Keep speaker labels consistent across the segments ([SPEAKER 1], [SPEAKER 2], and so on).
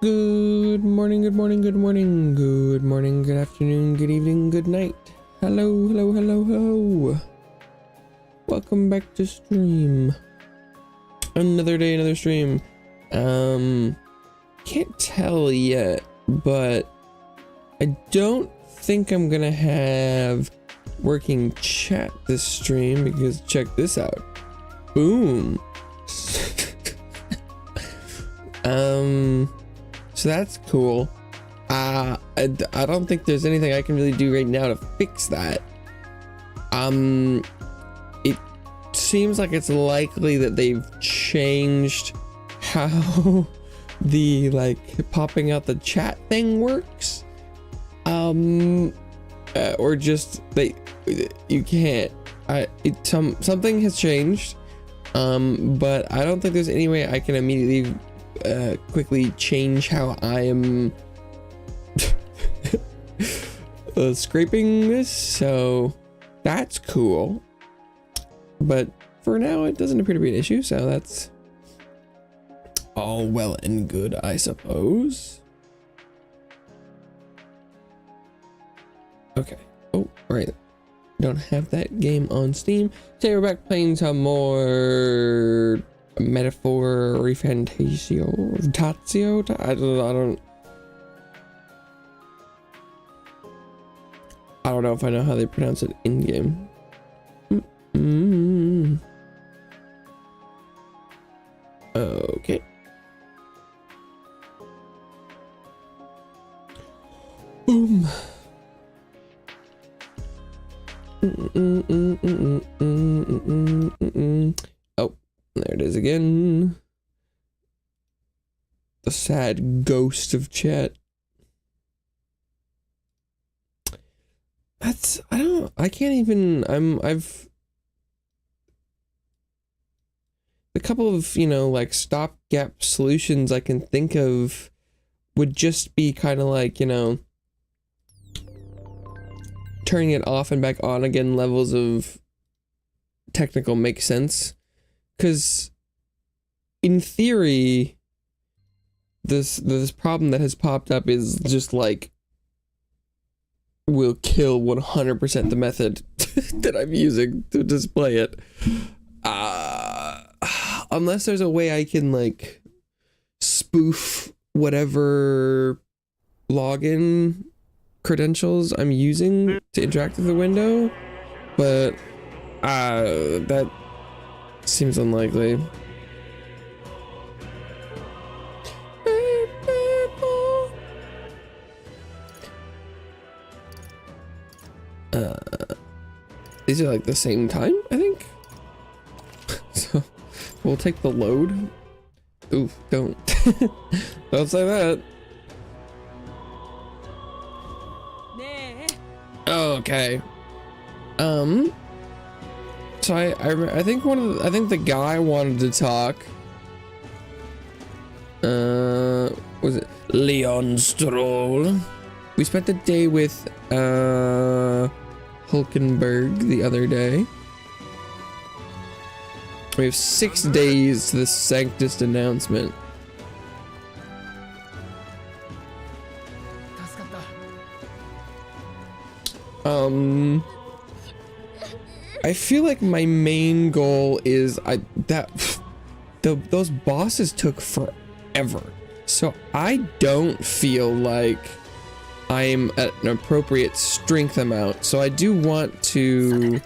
[SPEAKER 1] Good morning, good morning, good morning, good morning, good afternoon, good evening, good night. Hello, hello, hello, hello. Welcome back to stream. Another day, another stream. Can't tell yet, but I don't think I'm gonna have working chat this stream because check this out. Boom. So that's cool. I don't think there's anything I can really do right now to fix that. It seems like it's likely that they've changed how the like popping out the chat thing works. Or just you can't. Something has changed. But I don't think there's any way I can immediately quickly change how I am scraping this, so that's cool. But for now, it doesn't appear to be an issue, so that's all well and good, I suppose. Okay. Oh, right. Don't have that game on Steam. Today we're back playing some more Metaphor Refantasio Tazio. I don't know if I know how they pronounce it in game. Okay. Boom. Oh, there it is again. The sad ghost of chat. I can't even, I've a couple of, like stopgap solutions I can think of would just be kind of like, turning it off and back on again levels of technical make sense, because in theory this problem that has popped up is just like will kill 100% the method that I'm using to display it, unless there's a way I can like spoof whatever login credentials I'm using to interact with the window, but that seems unlikely. These are like the same time, I think. So we'll take the load. Oof, don't don't say that. Okay. So I think I think the guy wanted to talk. Was it Leon Stroll? We spent the day with Hulkenberg the other day. We have 6 days to the Sanctus announcement. I feel like my main goal is those bosses took forever, so I don't feel like I'm at an appropriate strength amount, so I do want to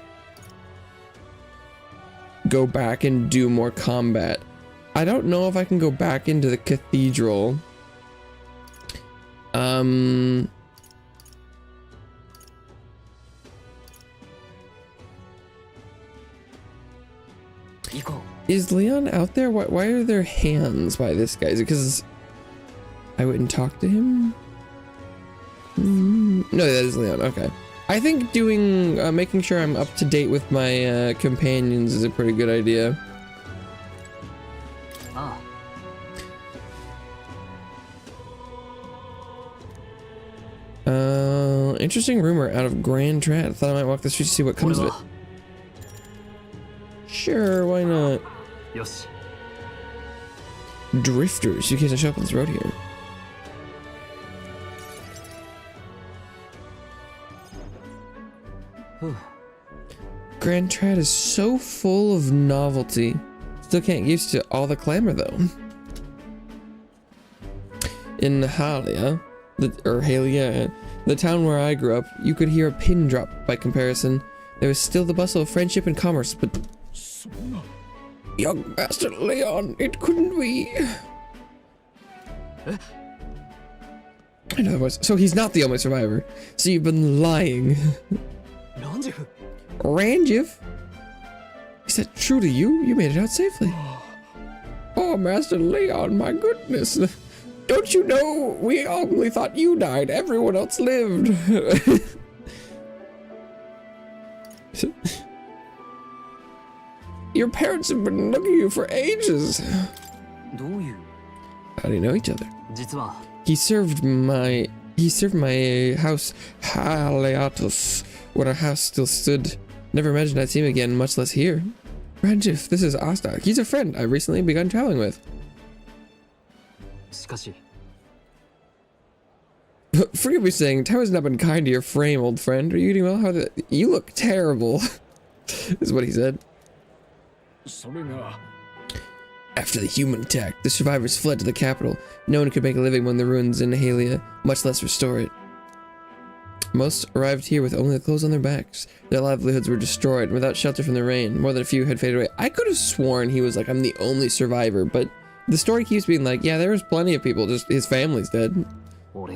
[SPEAKER 1] go back and do more combat. I don't know if I can go back into the cathedral. Is Leon out there? Why are there hands by this guy? Is it because I wouldn't talk to him? No, that is Leon. Okay. I think doing, making sure I'm up to date with my companions is a pretty good idea. Interesting rumor out of Grand Trat. I thought I might walk the street to see what comes of it. Sure, why not? Drifters. You can't show up on this road here. Grand Trad is so full of novelty. Still can't get used to all the clamor though. In Halia, the town where I grew up, you could hear a pin drop by comparison. There was still the bustle of friendship and commerce, but... Young Master Leon, it couldn't be. In other words, so he's not the only survivor. So you've been lying. Ranjiv? Is that true to you? You made it out safely. Oh, Master Leon, my goodness. Don't you know, we only thought you died. Everyone else lived. Your parents have been looking at you for ages. How do you know each other? He served my house, Haliatus, when our house still stood. Never imagined I'd see him again, much less here. Ranjif, this is Asta. He's a friend I've recently begun traveling with. Forgive me saying, time has not been kind to your frame, old friend. Are you eating well? You look terrible, is what he said. After the human attack, the survivors fled to the capital. No one could make a living among the ruins in Halia, much less restore it. Most arrived here with only the clothes on their backs. Their livelihoods were destroyed, and without shelter from the rain. More than a few had faded away. I could have sworn he was like, I'm the only survivor, but the story keeps being like, yeah, there was plenty of people, just his family's dead. Let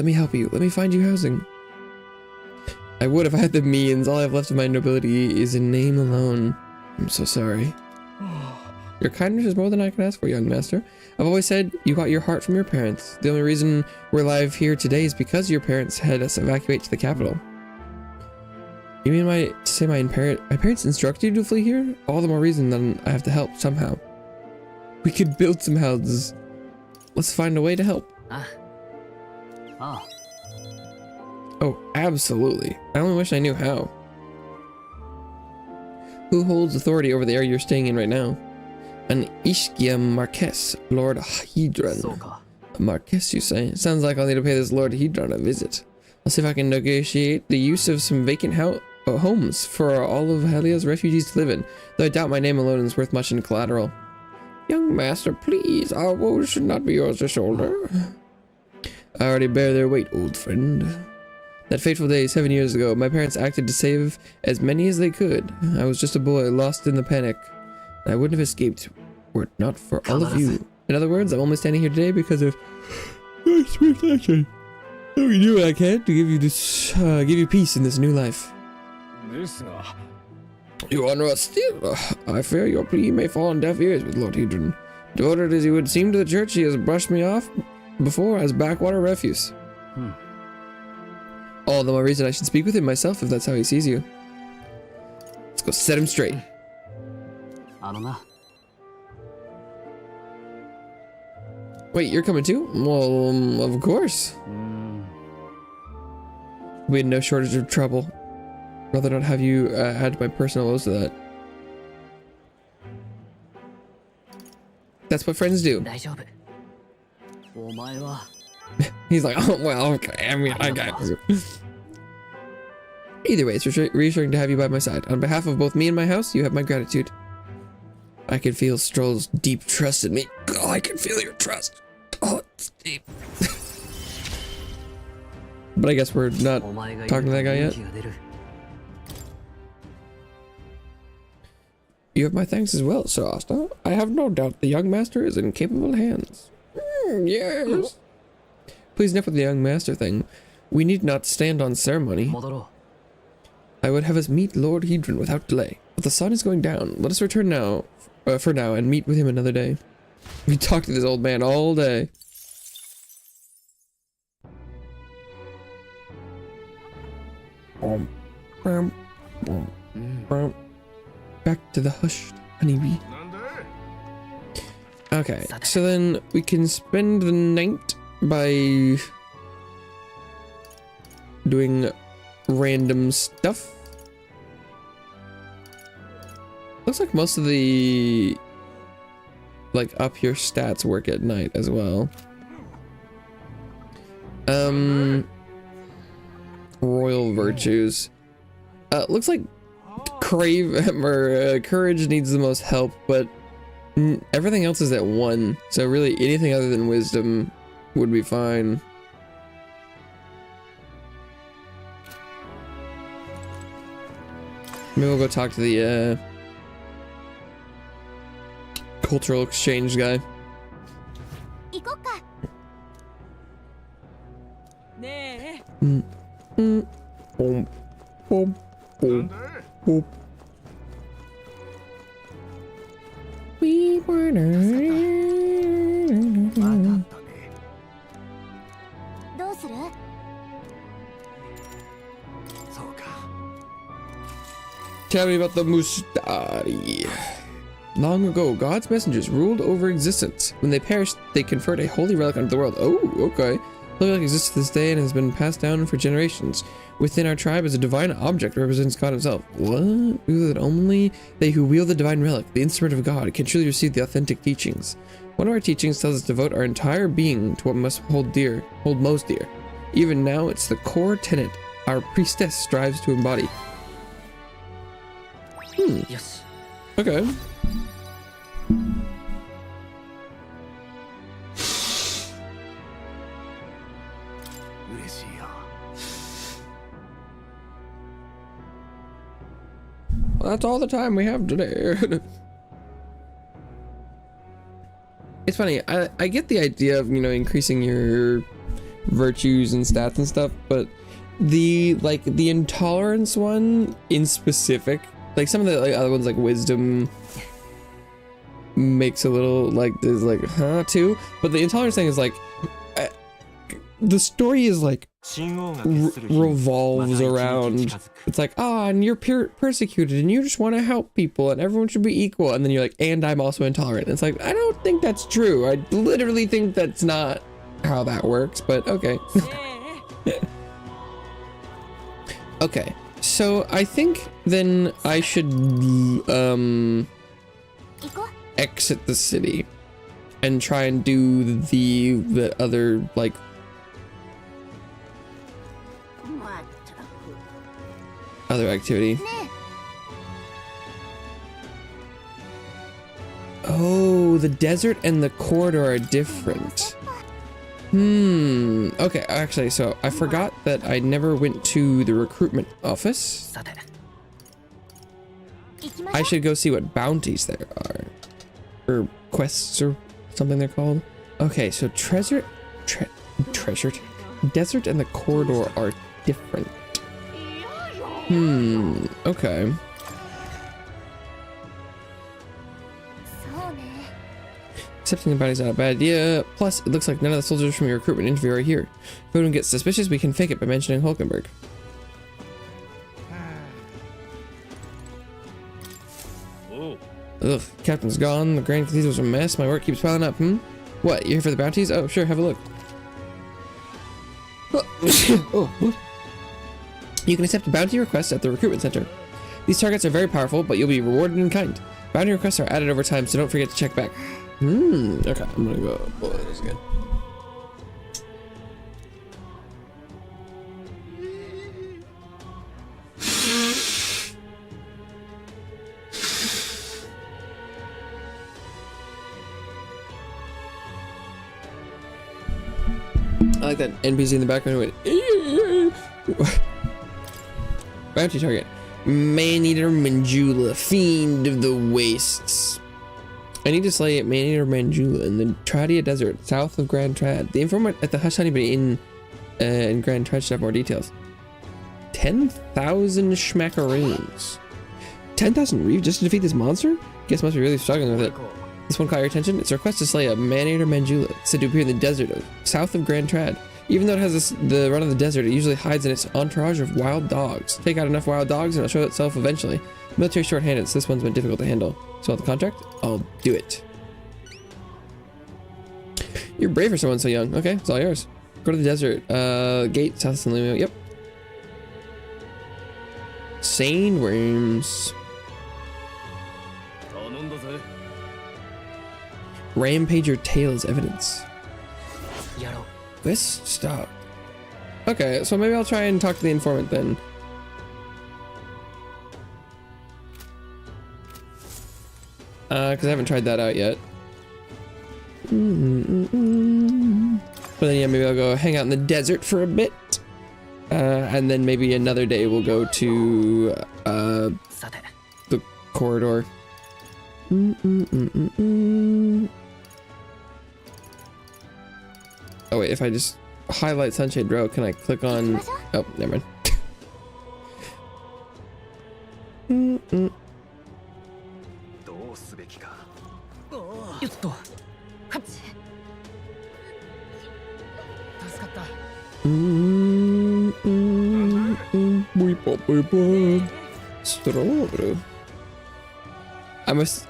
[SPEAKER 1] me help you. Let me find you housing. I would if I had the means. All I have left of my nobility is in name alone. I'm so sorry. Your kindness is more than I can ask for, young master. I've always said you got your heart from your parents. The only reason we're alive here today is because your parents had us evacuate to the capital. You mean my parents instructed you to flee here? All the more reason that I have to help somehow. We could build some houses. Let's find a way to help. Oh, absolutely. I only wish I knew how. Who holds authority over the area you're staying in right now? An Ishkia Marquess, Lord Hedron. A Marquess, you say? Sounds like I'll need to pay this Lord Hedron a visit. I'll see if I can negotiate the use of some vacant homes for all of Halia's refugees to live in, though I doubt my name alone is worth much in collateral. Young master, please, our woes should not be yours to shoulder. I already bear their weight, old friend. That fateful day 7 years ago, my parents acted to save as many as they could. I was just a boy lost in the panic. I wouldn't have escaped were it not for all of you. In other words, I'm only standing here today because of my swift action. I can do what I can to give you peace in this new life. You honor us still. I fear your plea may fall on deaf ears with Lord Hedron. Devoted as he would seem to the church, he has brushed me off before as backwater refuse. All the more reason I should speak with him myself if that's how he sees you. Let's go set him straight. Wait, you're coming too? Well, of course. We had no shortage of trouble. Rather not have you add my personal woes to that. That's what friends do. He's like, oh, well, okay, I mean, I got you. Either way, it's reassuring to have you by my side. On behalf of both me and my house, you have my gratitude. I can feel Stroll's deep trust in me. Oh, I can feel your trust. Oh, it's deep. But I guess we're not talking to that guy yet. You have my thanks as well, Sir Asta. I have no doubt the young master is in capable hands. Yes. Please enough with the young master thing. We need not stand on ceremony. I would have us meet Lord Hedron without delay. But the sun is going down. Let us return now, for now, and meet with him another day. We talked to this old man all day. Back to the hushed honeybee. Okay, so then we can spend the night by doing random stuff. Looks like most of the up here stats work at night as well. royal virtues. Looks like courage needs the most help, but everything else is at 1. So really anything other than wisdom would be fine. Maybe we'll go talk to the cultural exchange guy. Boom, boom, boom, boom. We were Tell me about the Mustari. Long ago, God's messengers ruled over existence. When they perished, they conferred a holy relic onto the world. Oh, okay. The relic exists to this day and has been passed down for generations. Within our tribe is a divine object that represents God himself. What? That only they who wield the divine relic, the instrument of God, can truly receive the authentic teachings. One of our teachings tells us to devote our entire being to what must hold most dear. Even now, it's the core tenet our priestess strives to embody.
[SPEAKER 2] Yes.
[SPEAKER 1] Okay. Well, that's all the time we have today. It's funny, I get the idea of, you know, increasing your virtues and stats and stuff, but the intolerance one in specific, like some of the other ones like wisdom makes a little like there's like too, but the intolerance thing is like the story is like revolves around, it's like, and you're persecuted and you just want to help people and everyone should be equal, and then you're like, and I'm also intolerant. It's like, I don't think that's true. I literally think that's not how that works, but okay. Okay, so I think then I should exit the city and try and do the other like other activity. Oh, the desert and the corridor are different. Okay, actually, so I forgot that I never went to the recruitment office. I should go see what bounties there are. Or quests or something they're called. Okay, so treasured desert and the corridor are different. Okay. Accepting the bounty's not a bad idea. Plus, it looks like none of the soldiers from your recruitment interview are here. If anyone gets suspicious, we can fake it by mentioning Hulkenberg. Ugh, captain's gone. The Grand Cathedral's a mess. My work keeps piling up. What, you here for the bounties? Oh, sure, have a look. Oh, what? You can accept bounty requests at the recruitment center. These targets are very powerful, but you'll be rewarded in kind. Bounty requests are added over time, so don't forget to check back. Okay, I'm gonna go. Oh, that is good. I like that NPC in the background who went. Bounty target. Man-eater Manjula, fiend of the wastes. I need to slay Man-eater Manjula in the Tradia Desert, south of Grand Trad. The informant at the Hush Honeybee Inn in Grand Trad should have more details. 10,000 schmackaroons. 10,000 reef just to defeat this monster? Guess must be really struggling with it. This one caught your attention? It's a request to slay a Man-eater Manjula, said to appear in the desert south of Grand Trad. Even though it has the run of the desert, it usually hides in its entourage of wild dogs. Take out enough wild dogs and it'll show itself eventually. Military short-handed, so this one's been difficult to handle. So the contract? I'll do it. You're brave for someone so young. Okay, it's all yours. Go to the desert. Gate, south of San Luis. Yep. Sandworms. Rampage your tail as evidence. Quest stop. Okay, so maybe I'll try and talk to the informant then. Because I haven't tried that out yet. But then yeah, maybe I'll go hang out in the desert for a bit. And then maybe another day we'll go to the corridor. Oh wait, if I just highlight Sunshade Row, can I click on... Oh, never mind.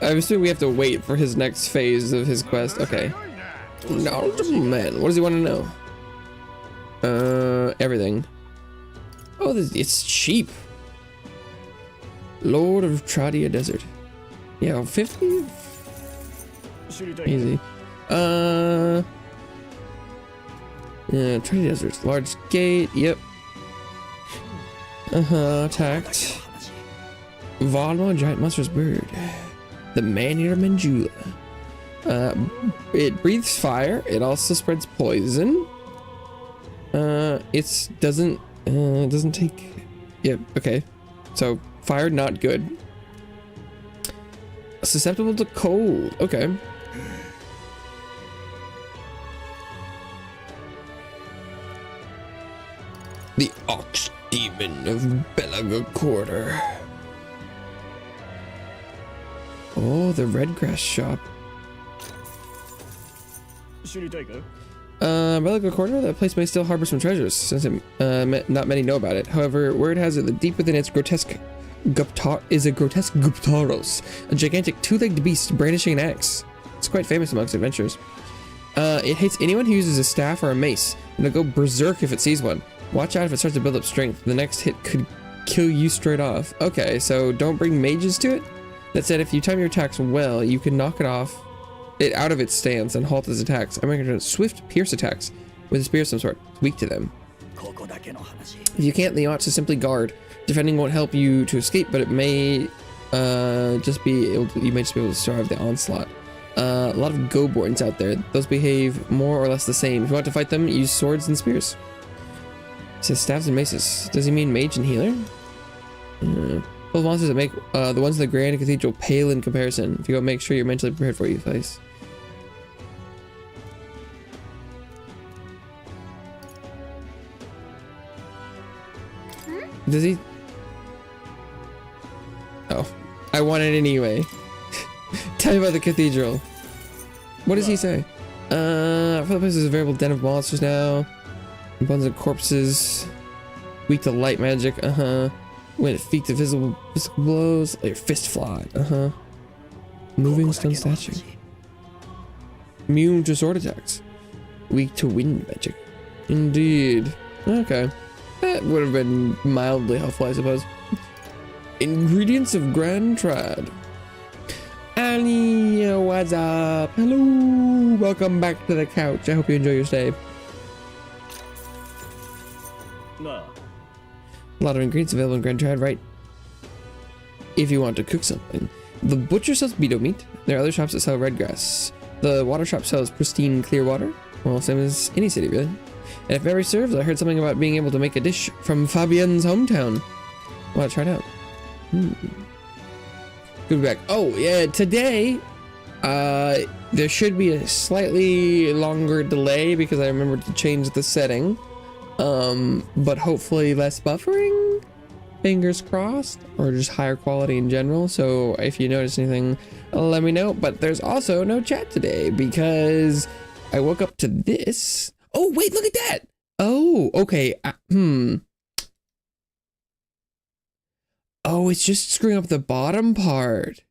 [SPEAKER 1] I'm assuming we have to wait for his next phase of his quest. Okay. No, man. What does he want to know? Everything. Oh, it's cheap. Lord of Tradia Desert. Yeah, 50? Easy. Yeah, Tradia Desert. Large gate. Yep. Attacked. Valma, giant monstrous bird. The man-eater Manjula. It breathes fire. It also spreads poison. It doesn't take... Yeah, okay. So, fire, not good. Susceptible to cold. Okay. The Ox Demon of Belaga Quarter. Oh, the Redgrass shop. Belaga Quarter, that place may still harbor some treasures, since not many know about it. However, word has it that deep within its grotesque is a grotesque Guptaros, a gigantic two-legged beast brandishing an axe. It's quite famous amongst adventurers. It hates anyone who uses a staff or a mace, and it'll go berserk if it sees one. Watch out if it starts to build up strength. The next hit could kill you straight off. Okay, so don't bring mages to it? That said, if you time your attacks well, you can knock it out of its stance and halt its attacks. I'm making swift pierce attacks with a spear of some sort. It's weak to them. If you can't, then you ought to simply guard. Defending won't help you to escape, but it may you may just be able to survive the onslaught. A lot of Goborns out there. Those behave more or less the same. If you want to fight them, use swords and spears. It says staves and maces. Does he mean mage and healer? Those monsters that make the ones in the Grand Cathedral pale in comparison. If you go, make sure you're mentally prepared for your face. Does he? Oh, I want it anyway. Tell me about the cathedral. What does he say? For the place is a veritable den of monsters now. Abundant corpses. Weak to light magic. When it feet to visible blows, like your fist fly. Moving stone statue. Immune to sword attacks. Weak to wind magic. Indeed. Okay. That would have been mildly helpful, I suppose. Ingredients of Grand Trad. Annie, what's up? Hello. Welcome back to the couch. I hope you enjoy your stay. A lot of ingredients available in Grand Trad, right? If you want to cook something. The butcher sells beetle meat. There are other shops that sell red grass. The water shop sells pristine clear water. Well, same as any city, really. And if memory serves, I heard something about being able to make a dish from Fabienne's hometown. Want to try it out? Good back. Oh, yeah, today, there should be a slightly longer delay because I remembered to change the setting. But hopefully less buffering, fingers crossed, or just higher quality in general. So if you notice anything, let me know. But there's also no chat today because I woke up to this. Oh, wait, look at that. Oh, okay. Oh, it's just screwing up the bottom part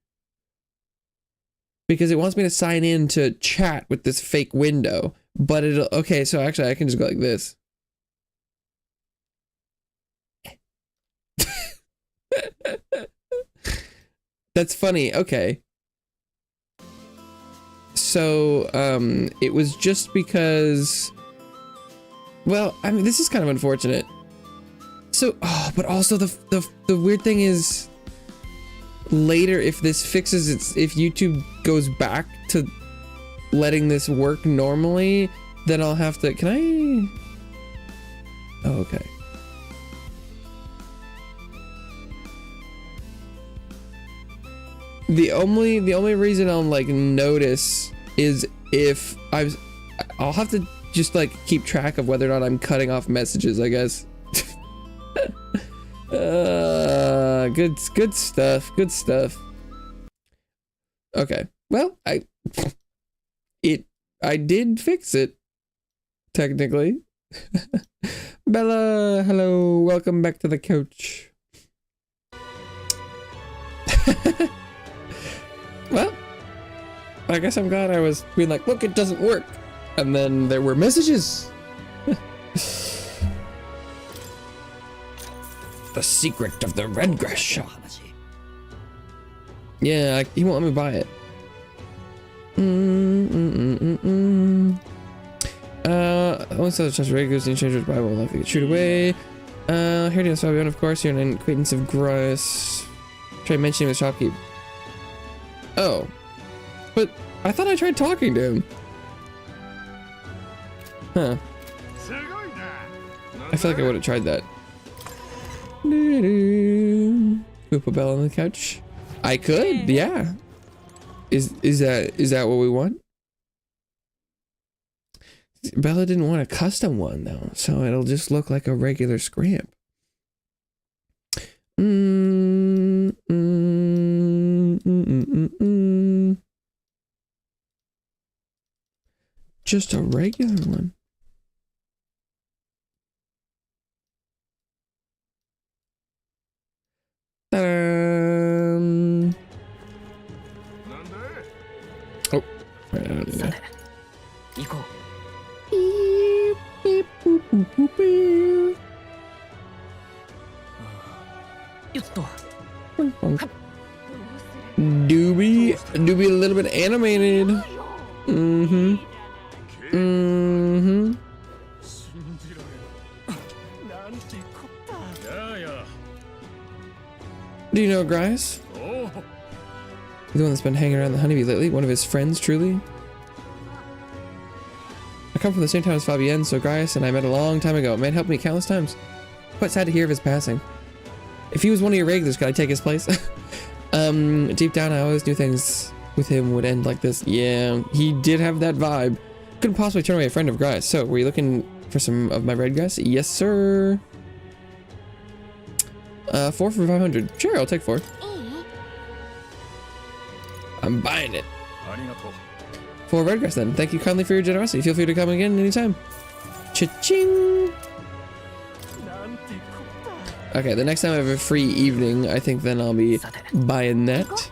[SPEAKER 1] because it wants me to sign in to chat with this fake window, but it'll, okay, so actually I can just go like this. That's funny. Okay. So, it was just because Well, I mean, this is kind of unfortunate. So, oh, but also the weird thing is, later, if this fixes its, if YouTube goes back to letting this work normally, then I'll have to, can I? Oh, okay. The only reason I'll like notice is if I'll have to just like keep track of whether or not I'm cutting off messages, I guess. Good stuff. Good stuff. Okay. Well, I did fix it, technically. Bella, hello, welcome back to the couch. Well, I guess I'm glad I was being like, look, it doesn't work. And then there were messages. The secret of the Redgrass shop. Yeah, he won't let me buy it. Once the chest goes in change Bible, likely get shoot away. Here it is, Fabian, of course, you're an acquaintance of Grice. Try mentioning the shopkeep. Oh. But I thought I tried talking to him. Huh. I feel like I would have tried that. Poop a bell on the couch. I could, yeah. Is that what we want? Bella didn't want a custom one though, so it'll just look like a regular scramp. Just a regular one. Oh, right, I don't do that. Doobie a little bit animated. Do you know Grice? The one that's been hanging around the honeybee lately? One of his friends, truly? I come from the same town as Fabienne, so Grice and I met a long time ago. Man helped me countless times. Quite sad to hear of his passing. If he was one of your regulars, could I take his place? Deep down, I always knew things with him would end like this. Yeah, he did have that vibe. Couldn't possibly turn away a friend of Grice. So, were you looking for some of my red grass? Yes, sir. 4 for 500. Sure, I'll take 4. I'm buying it. 4 red grass then. Thank you kindly for your generosity. Feel free to come again anytime. Cha-ching! Okay, the next time I have a free evening, I think then I'll be buying that.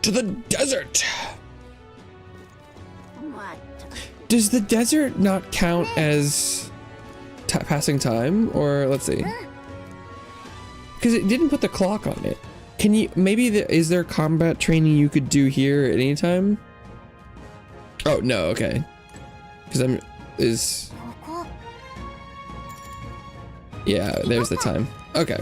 [SPEAKER 1] To the desert! Does the desert not count as passing time? Or, let's see. Because it didn't put the clock on it. Can you, maybe, is there combat training you could do here at any time? Oh, no, okay. Because yeah, there's the time. Okay.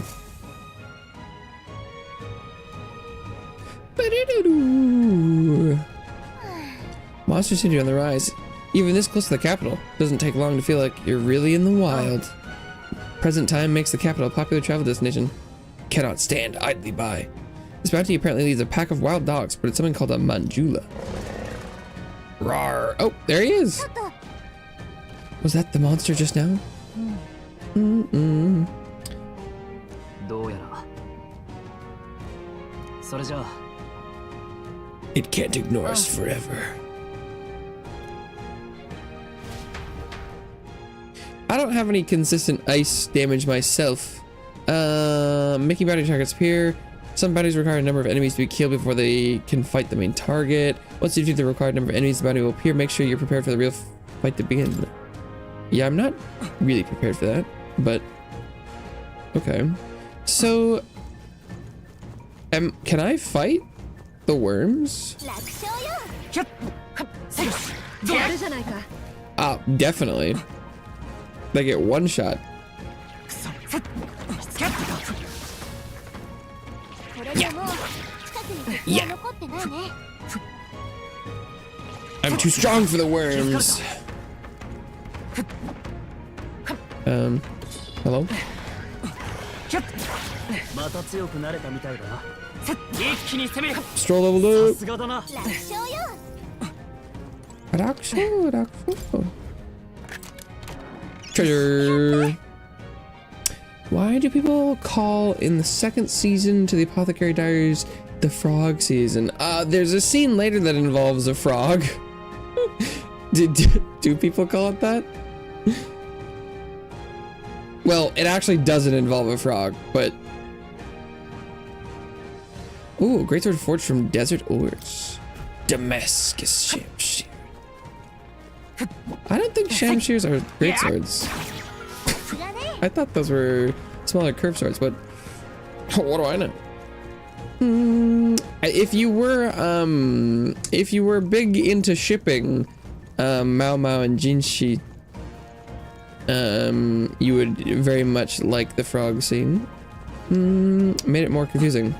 [SPEAKER 1] Monster City on the rise. Even this close to the capital. Doesn't take long to feel like you're really in the wild. Present time makes the capital a popular travel destination. Cannot stand idly by. This bounty apparently leads a pack of wild dogs, but it's something called a manjula. Rawr. Oh, there he is. Was that the monster just now? It can't ignore us forever. I don't have any consistent ice damage myself. Making bounty targets appear. Some bounties require a number of enemies to be killed before they can fight the main target. Once you defeat the required number of enemies, the bounty will appear. Make sure you're prepared for the real fight to begin. Yeah, I'm not really prepared for that, but okay. So, can I fight the worms? Oh, definitely. They get one shot. Yeah. I'm too strong for the worms. Hello? Stroll leveled up. Treasure. Why do people call in the second season to the Apothecary Diaries the frog season? There's a scene later that involves a frog. Do people call it that? Well, it actually doesn't involve a frog, but... Ooh, greatsword forged from desert ores. Damascus shamshear. I don't think shamshears are greatswords. I thought those were smaller curved swords, but what do I know? If you were big into shipping Mao Mao and Jinshi, you would very much like the frog scene. Made it more confusing.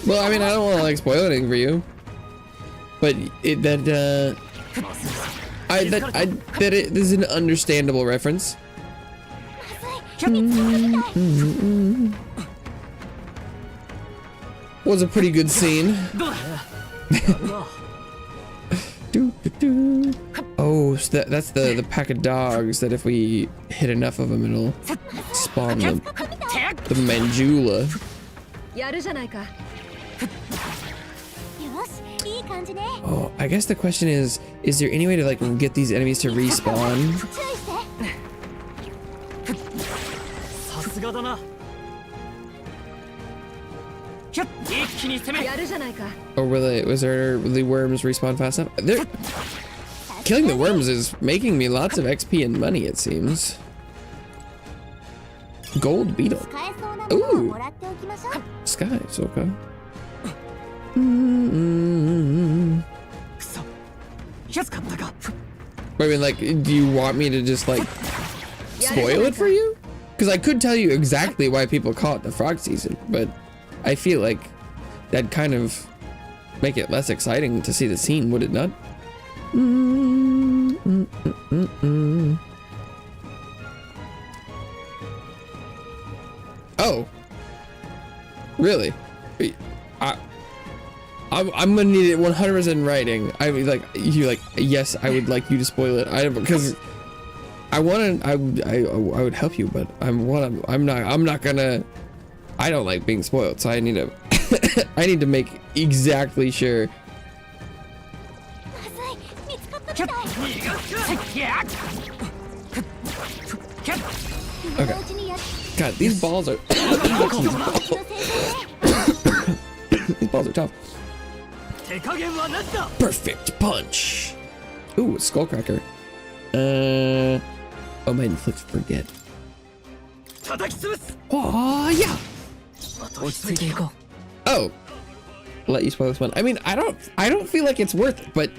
[SPEAKER 1] Well, I mean, I don't want to like spoil anything for you, but that it is an understandable reference. Was a pretty good scene. Oh, so that's the pack of dogs that if we hit enough of them, it'll spawn the Manjula. Oh, I guess the question is there any way to like get these enemies to respawn? Or will the worms respawn fast enough? Killing the worms is making me lots of XP and money, it seems. Gold beetle. Ooh. Sky, Soka. I mean, like, do you want me to just like spoil it for you? Because I could tell you exactly why people call it the frog season, but I feel like that'd kind of make it less exciting to see the scene, would it not? Oh, really? I'm gonna need it 100% in writing. I mean, like, you're like, yes, I would like you to spoil it. Because I would help you, but I'm not gonna. I don't like being spoiled, so I need to I need to make exactly sure. Okay. God, these balls are these balls are tough. Perfect punch. Ooh, a skullcracker. Oh, my inflict forget. Oh yeah. Oh, I'll let you spoil this one. I mean, I don't feel like it's worth it, but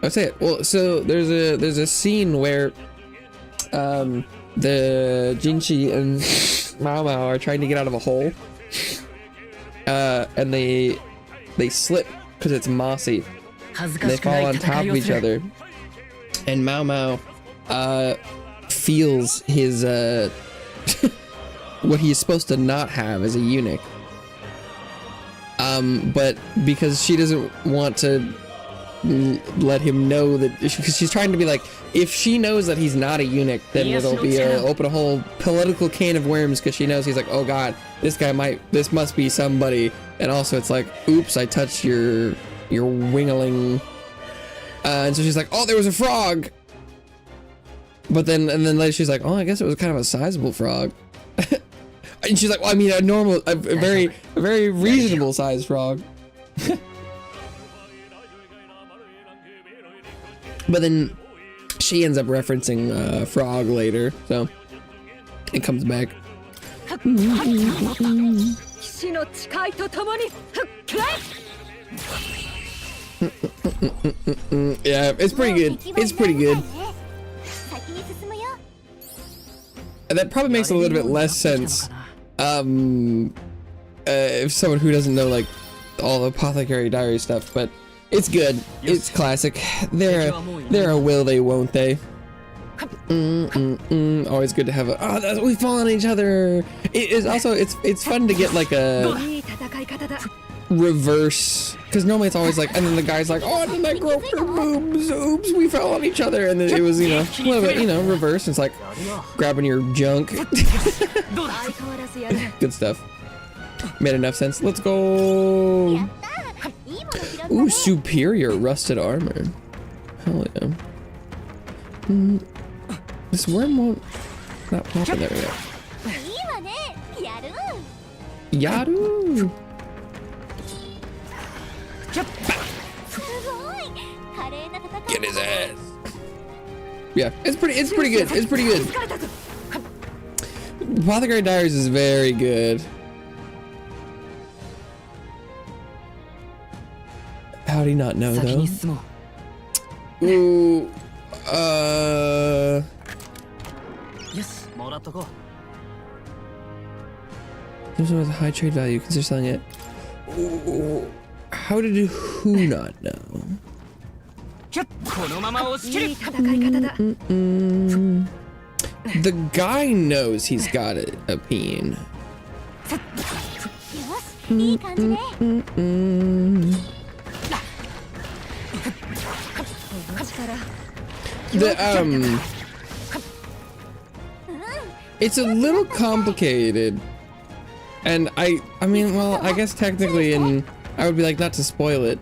[SPEAKER 1] I'll say it. Well, so there's a scene where the Jinshi and Mao Mao are trying to get out of a hole, and they slip because it's mossy. And they fall on top of each other, and Mao Mao feels his what he's supposed to not have as a eunuch, but because she doesn't want to let him know that, because she's trying to be like, if she knows that he's not a eunuch, then it'll be open a whole political can of worms, because she knows he's like, oh god, this must be somebody. And also it's like, oops, I touched your wingling, and so she's like, oh, there was a frog. But then later she's like, oh, I guess it was kind of a sizable frog. And she's like, well, I mean, a very reasonable sized frog. But then she ends up referencing frog later, so it comes back. Yeah, it's pretty good. It's pretty good. And that probably makes a little bit less sense. If someone who doesn't know like all the Apothecary Diary stuff, but it's good. It's classic. They're a will they, won't they? Always good to have a we fall on each other. It is also it's fun to get like a reverse, because normally it's always like, and then the guy's like, oh, and then I groped her boobs, oops, we fell on each other, and then it was, you know, a little bit, you know, reverse. It's like grabbing your junk. Good stuff. Made enough sense. Let's go. Ooh, superior rusted armor. Hell yeah. This worm won't not pop in there yet. Yaru. Get his ass. Yeah, it's pretty good. It's pretty good. Apothecary Diaries is very good. How'd he not know though? Ooh, This one has a high trade value. Consider selling it. Ooh, how did who not know? The guy knows he's got a peen. It's a little complicated, and I mean, well, I guess technically, and I would be like, not to spoil it,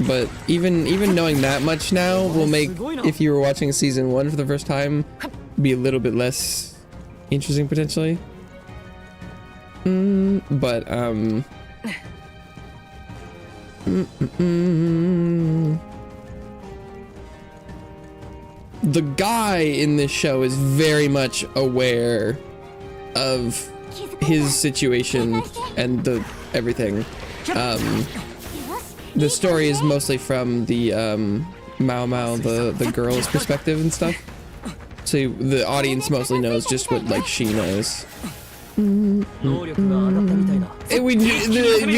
[SPEAKER 1] but even knowing that much now will make, if you were watching season 1 for the first time, be a little bit less interesting potentially. But the guy in this show is very much aware of his situation and everything. The story is mostly from the Mao Mao, the girl's perspective and stuff. So the audience mostly knows just what like she knows. We do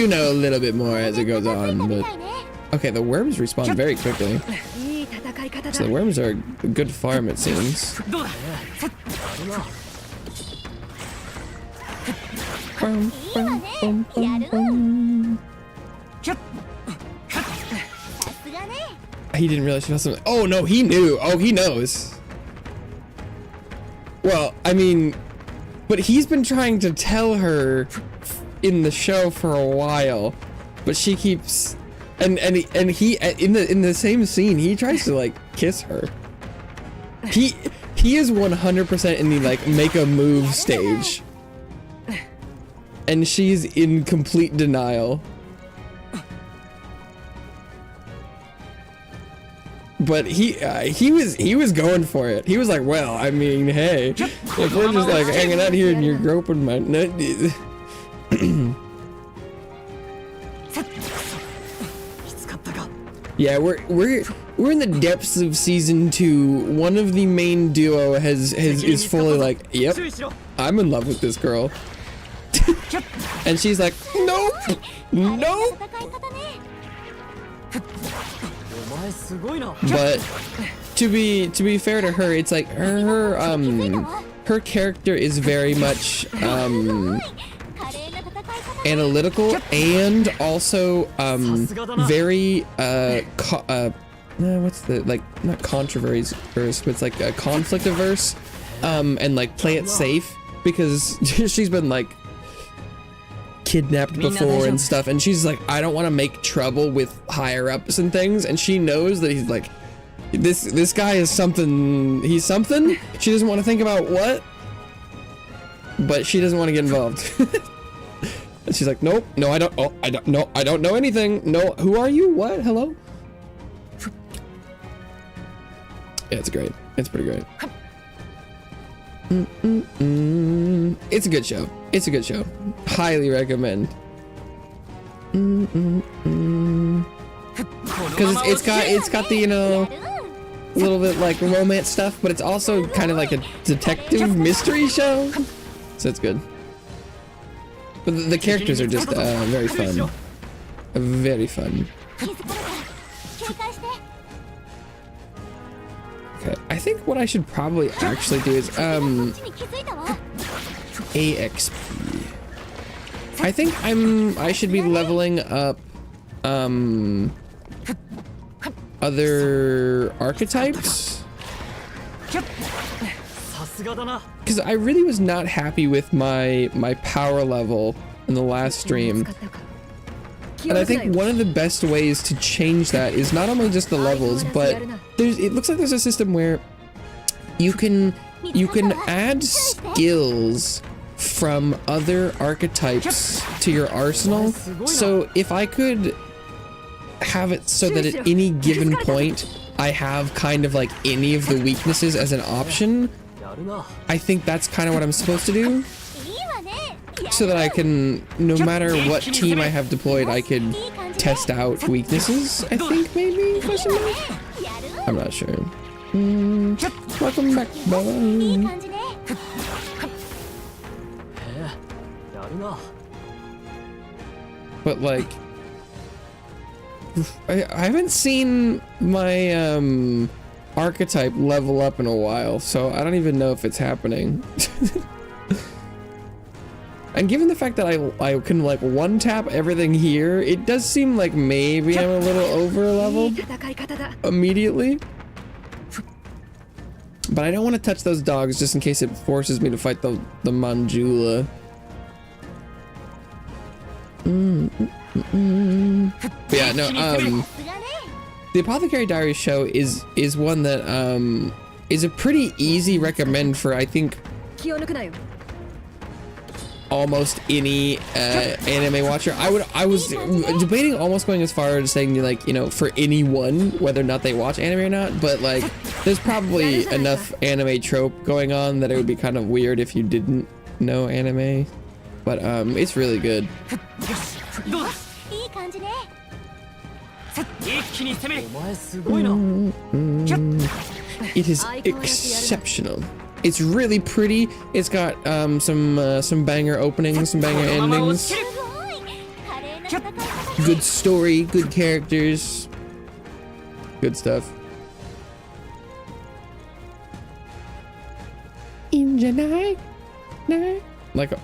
[SPEAKER 1] know a little bit more as it goes on, but okay, the worms respawn very quickly. So the worms are a good farm, it seems. He didn't realize she felt something. Oh no, he knew. Oh, he knows. Well, I mean, but he's been trying to tell her in the show for a while, but she keeps, and he in the same scene he tries to like kiss her. He is 100% in the like make a move stage, and she's in complete denial. But he was going for it. He was like, well, I mean, hey, if we're just like hanging out here and you're groping my nut. Yeah, we're in the depths of season 2. One of the main duo is fully like, yep, I'm in love with this girl. And she's like, nope, nope. But to be fair to her, it's like her character is very much analytical and also very what's the, like, not controversy verse, but it's like a conflict averse, and like play it safe, because she's been like kidnapped before and stuff, and she's like, I don't want to make trouble with higher ups and things, and she knows that he's like, this guy is something, he's something. She doesn't want to think about what, but she doesn't want to get involved. And she's like, nope, no, I don't know anything, no, who are you, what, hello? Yeah, it's great, it's pretty great. It's a good show. It's a good show. Highly recommend. because it's got the, you know, a little bit like romance stuff, but it's also kind of like a detective mystery show, so it's good. But the characters are just very fun. Very fun. Okay, I think what I should probably actually do is AXP. I think I should be leveling up other archetypes, because I really was not happy with my power level in the last stream, and I think one of the best ways to change that is not only just the levels, but it looks like there's a system where you can add skills from other archetypes to your arsenal. So if I could have it so that at any given point I have kind of like any of the weaknesses as an option, I think that's kind of what I'm supposed to do, so that I can, no matter what team I have deployed, I could test out weaknesses, I think, maybe? I'm not sure. Welcome back, Bella. But like, I haven't seen my archetype level up in a while, so I don't even know if it's happening. And given the fact that I can like one tap everything here, it does seem like maybe I'm a little over leveled immediately. But I don't want to touch those dogs just in case it forces me to fight the Manjula. But yeah, no, the Apothecary Diaries show is one that is a pretty easy recommend for, I think, almost any anime watcher. I was debating almost going as far as saying, like, you know, for anyone, whether or not they watch anime or not, but like there's probably enough anime trope going on that it would be kind of weird if you didn't know anime. But it's really good. It is exceptional. It's really pretty. It's got some banger openings, some banger endings. Good story, good characters, good stuff.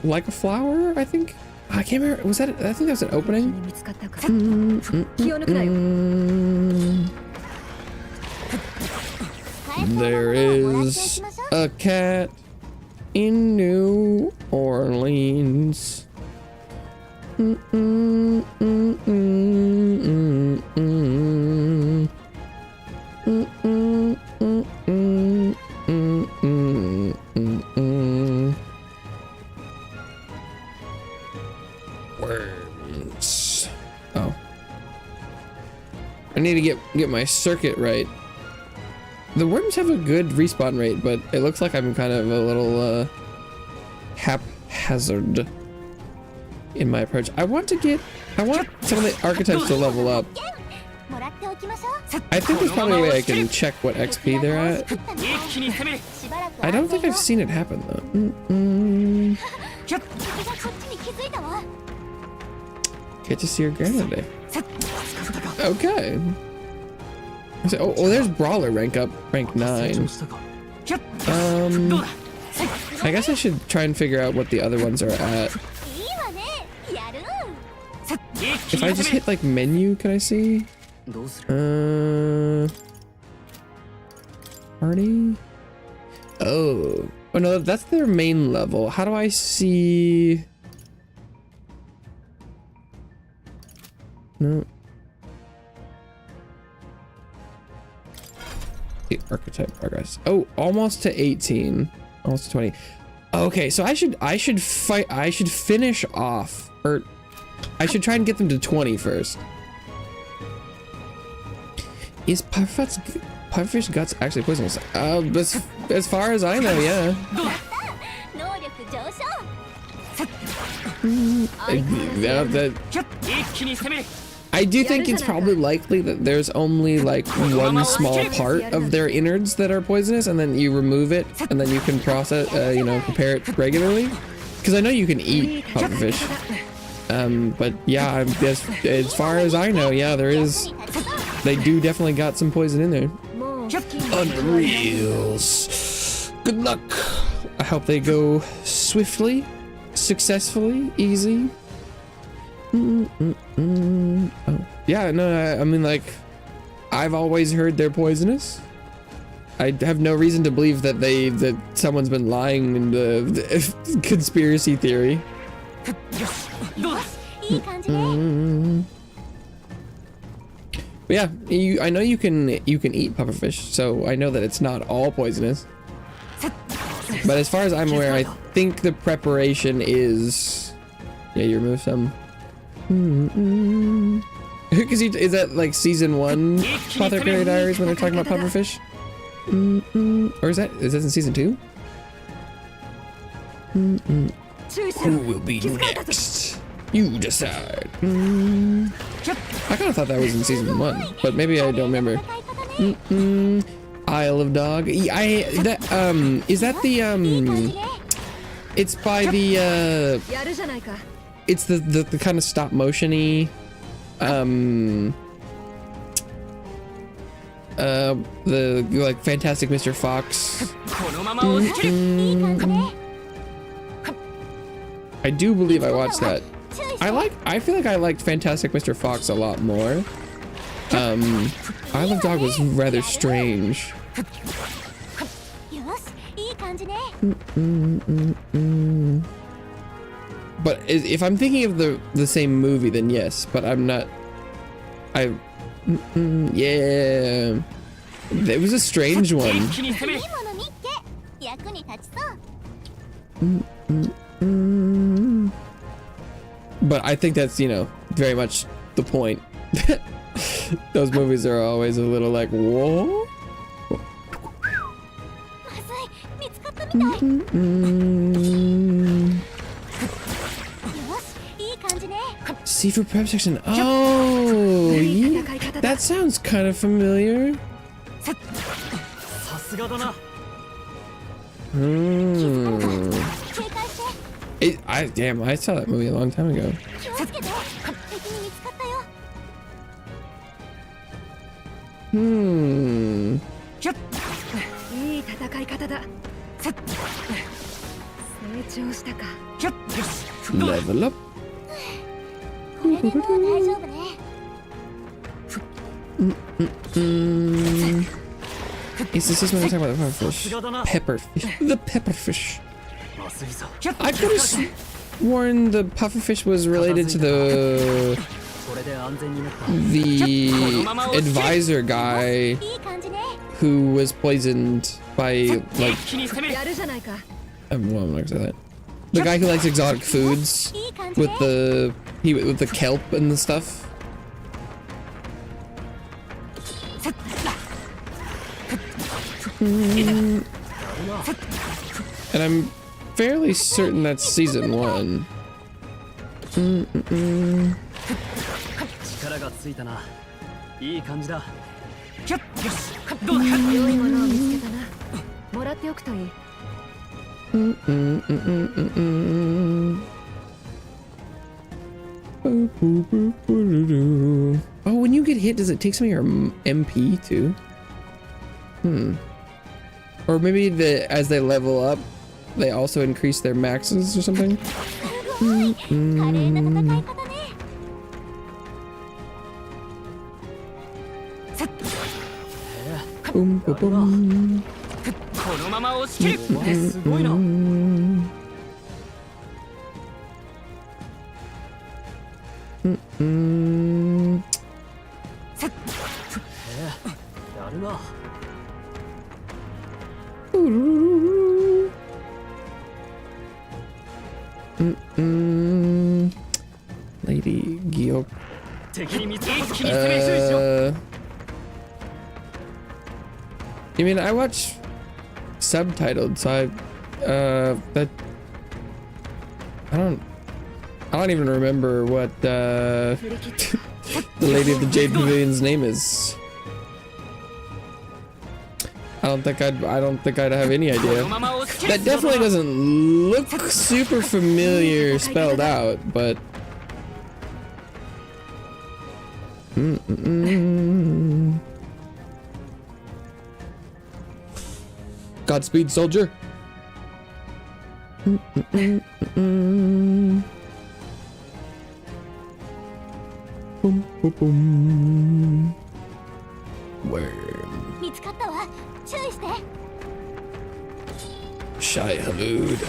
[SPEAKER 1] Like a flower, I think. I can't remember. Was that? I think that was an opening. There is a cat in New Orleans. Worms. Oh. I need to get my circuit right. The worms have a good respawn rate, but it looks like I'm kind of a little haphazard in my approach. I want some of the archetypes to level up. I think there's probably a way I can check what XP they're at. I don't think I've seen it happen though. Get to see your grandma today. Okay. Oh, there's Brawler rank 9. I guess I should try and figure out what the other ones are at. If I just hit like menu, can I see? Party? Oh no, that's their main level. How do I see? No. The archetype progress. Oh, almost to 18. Almost to 20. Okay, so I should finish off, or I should try and get them to 20 first. Is Pufferfish guts actually poisonous? As far as I know, yeah. I do think it's probably likely that there's only like one small part of their innards that are poisonous, and then you remove it, and then you can process, you know, prepare it regularly. Because I know you can eat pufferfish. But yeah, as far as I know, yeah, there is. They do definitely got some poison in there. Unreals. Good luck. I hope they go swiftly, successfully, easy. Oh. Yeah, no, I mean, like, I've always heard they're poisonous. I have no reason to believe that someone's been lying in the conspiracy theory. But yeah, I know you can eat pufferfish, so I know that it's not all poisonous. But as far as I'm aware, I think the preparation is, yeah, you remove some. Because is that like season 1 Apothecary Diaries when they're talking about pufferfish? Or is that in season 2? Who will be next? You decide. I kind of thought that was in season 1, but maybe I don't remember. Isle of Dog. Is that the it's by the it's the kind of stop motion-y the like Fantastic Mr. Fox. I do believe I watched that. I feel like I liked Fantastic Mr. Fox a lot more. Isle of Dog was rather strange. But if I'm thinking of the same movie, then yes, but I'm not. Yeah, it was a strange one. But I think that's, you know, very much the point. Those movies are always a little like, whoa. Seafood prep section. Oh, yeah. That sounds kind of familiar. Damn, I saw that movie a long time ago. Level up. Is this when we're talking about the pufferfish? The pepperfish. I could have sworn the pufferfish was related to the advisor guy who was poisoned by, like, well, I'm not gonna say that. The guy who likes exotic foods with the kelp and the stuff. And I'm fairly certain that's season 1. Oh, when you get hit, does it take some of your MP too? Or maybe as they level up, they also increase their maxes or something? Boom, boom, boom. Lady Gyo. I mean, I watch subtitled, so I don't even remember what the lady of the Jade Pavilion's name is. I don't think I'd have any idea. That definitely doesn't look super familiar spelled out, but Godspeed, soldier. Boom, boom, boom. Worm. Shy Halud.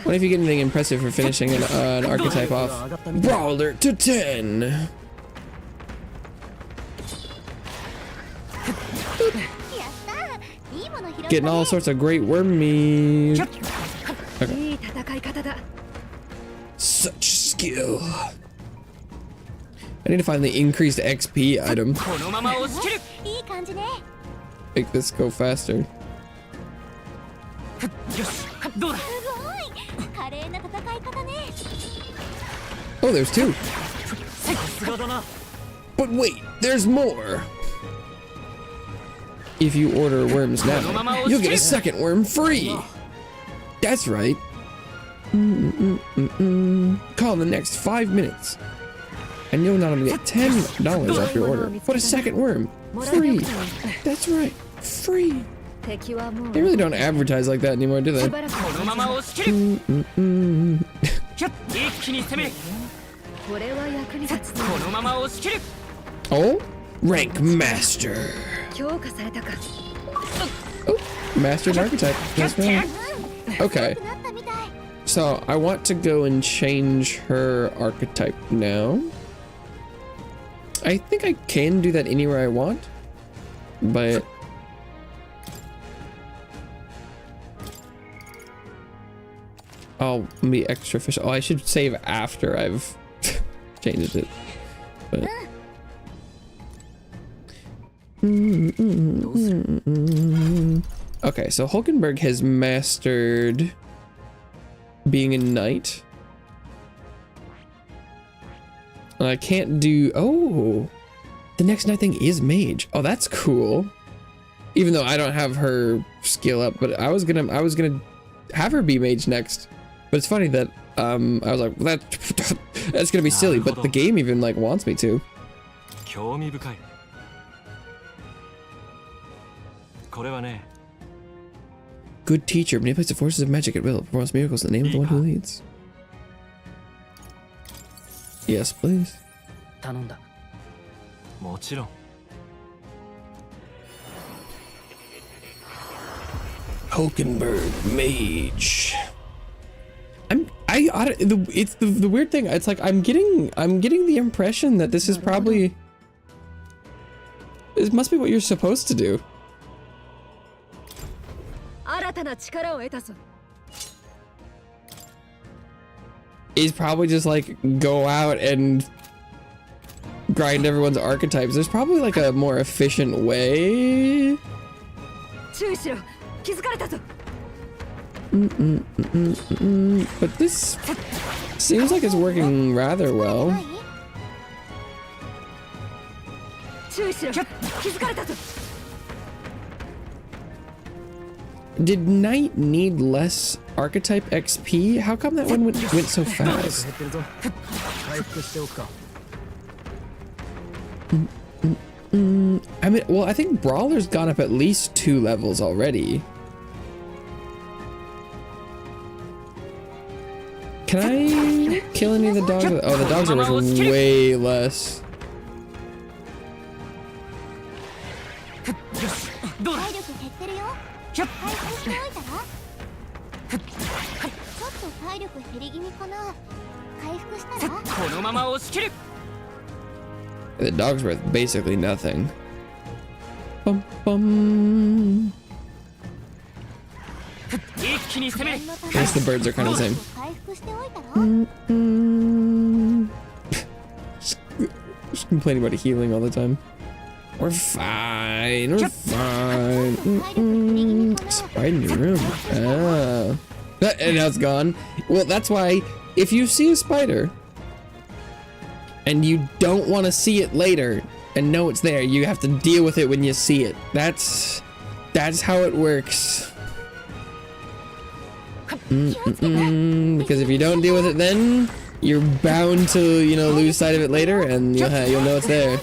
[SPEAKER 1] What if you get anything impressive for finishing an archetype off? Brawler to 10. Getting all sorts of great worm meat. Okay. Such skill. I need to find the increased XP item. Make this go faster. Oh, there's two. But wait, there's more. If you order worms now, you'll get a second worm free. That's right. Call in the next 5 minutes. And you'll not only get $10 off your order, but a second worm. Free. That's right. Free. They really don't advertise like that anymore, do they? Oh? Rank Master. Oh, Master's Archetype. That's right. Okay. So, I want to go and change her archetype now. I think I can do that anywhere I want, but I'll be extra efficient. Oh, I should save after I've changed it. But okay, so Hulkenberg has mastered being a knight. And I can't do. Oh, the next knight thing is mage. Oh, that's cool. Even though I don't have her skill up, but I was gonna have her be mage next. But it's funny that I was like, well, that's gonna be silly. But the game even like wants me to. Good teacher manipulates the forces of magic at will, performs miracles in the name of the one who leads. Yes, please. Hulkenberg mage. It's the weird thing. It's like I'm getting the impression that this is probably. This must be what you're supposed to do. Is probably just like go out and grind everyone's archetypes. There's probably like a more efficient way. But this seems like it's working rather well. Did Knight need less archetype XP? How come that one went so fast? I mean, well, I think Brawler's gone up at least 2 levels already. Can I kill any of the dogs? Oh, the dogs are worth way less. The dog's worth basically nothing. Bum, bum. I guess the birds are kind of the same. Just complaining about healing all the time. We're fine. We're fine. Spider in your room. Ah. And now it's gone. Well, that's why if you see a spider and you don't want to see it later and know it's there, you have to deal with it when you see it. That's how it works. Because if you don't deal with it then, you're bound to, you know, lose sight of it later, and you'll know it's there.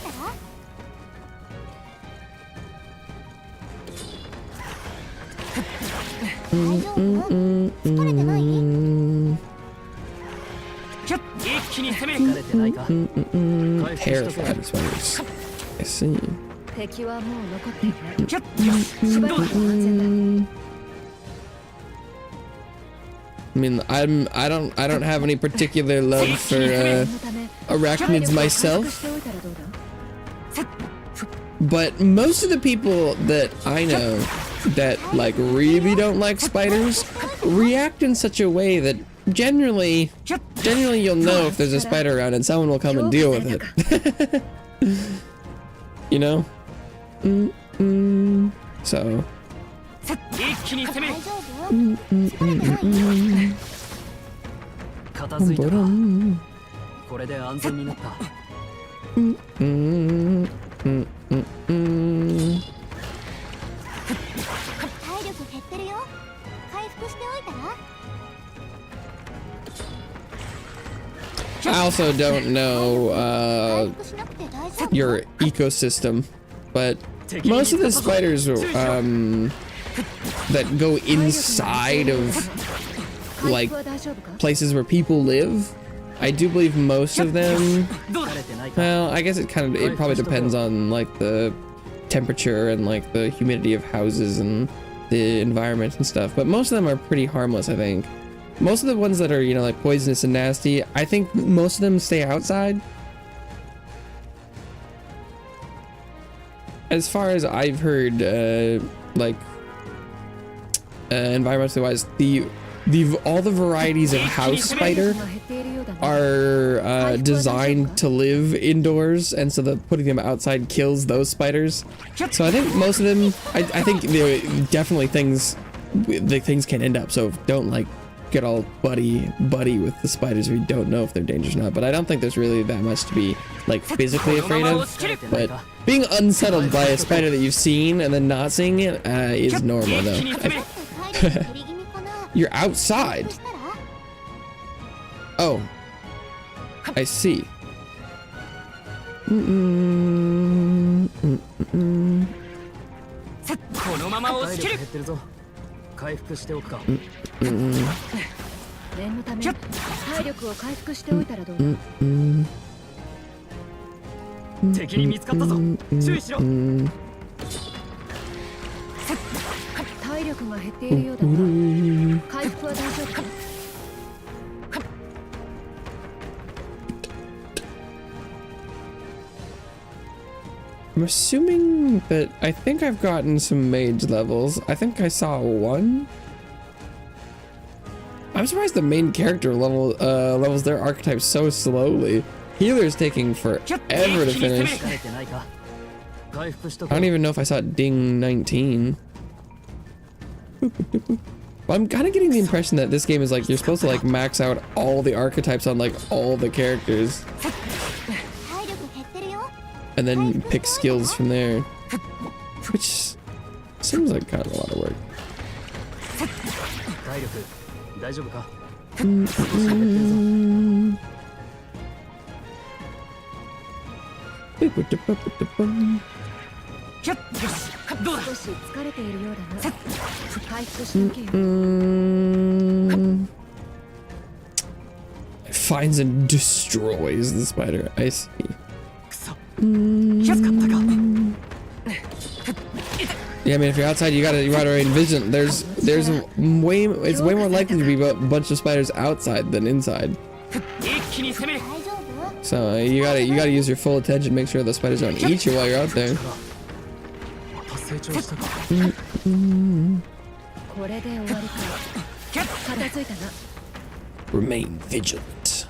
[SPEAKER 1] Terrified of spiders. I see. I mean, I don't have any particular love for arachnids myself, but most of the people that I know that like really don't like spiders react in such a way that generally you'll know if there's a spider around and someone will come and deal with it. You know? So. I also don't know your ecosystem, but most of the spiders that go inside of like places where people live, I do believe most of them, well, I guess it probably depends on like the temperature and like the humidity of houses and the environment and stuff, but most of them are pretty harmless, I think. Most of the ones that are, you know, like poisonous and nasty, I think most of them stay outside. As far as I've heard, like environmentally wise, all the varieties of house spider are designed to live indoors, and so that putting them outside kills those spiders. So I think most of them, I think definitely things can end up. So don't like get all buddy with the spiders if you don't know if they're dangerous or not. But I don't think there's really that much to be like physically afraid of. But being unsettled by a spider that you've seen and then not seeing it is normal though. You're outside. Oh, I see. I'm assuming that I think I've gotten some mage levels. I think I saw one. I'm surprised the main character levels their archetypes so slowly. Healer's taking forever to finish. I don't even know if I saw ding 19. Well, I'm kind of getting the impression that this game is like you're supposed to like max out all the archetypes on like all the characters, and then pick skills from there, which seems like kind of a lot of work. Finds and destroys the spider. I see. Yeah, I mean, if you're outside, you gotta remain vigilant. It's way more likely to be a bunch of spiders outside than inside. So you gotta use your full attention, make sure the spiders don't eat you while you're out there. Remain vigilant.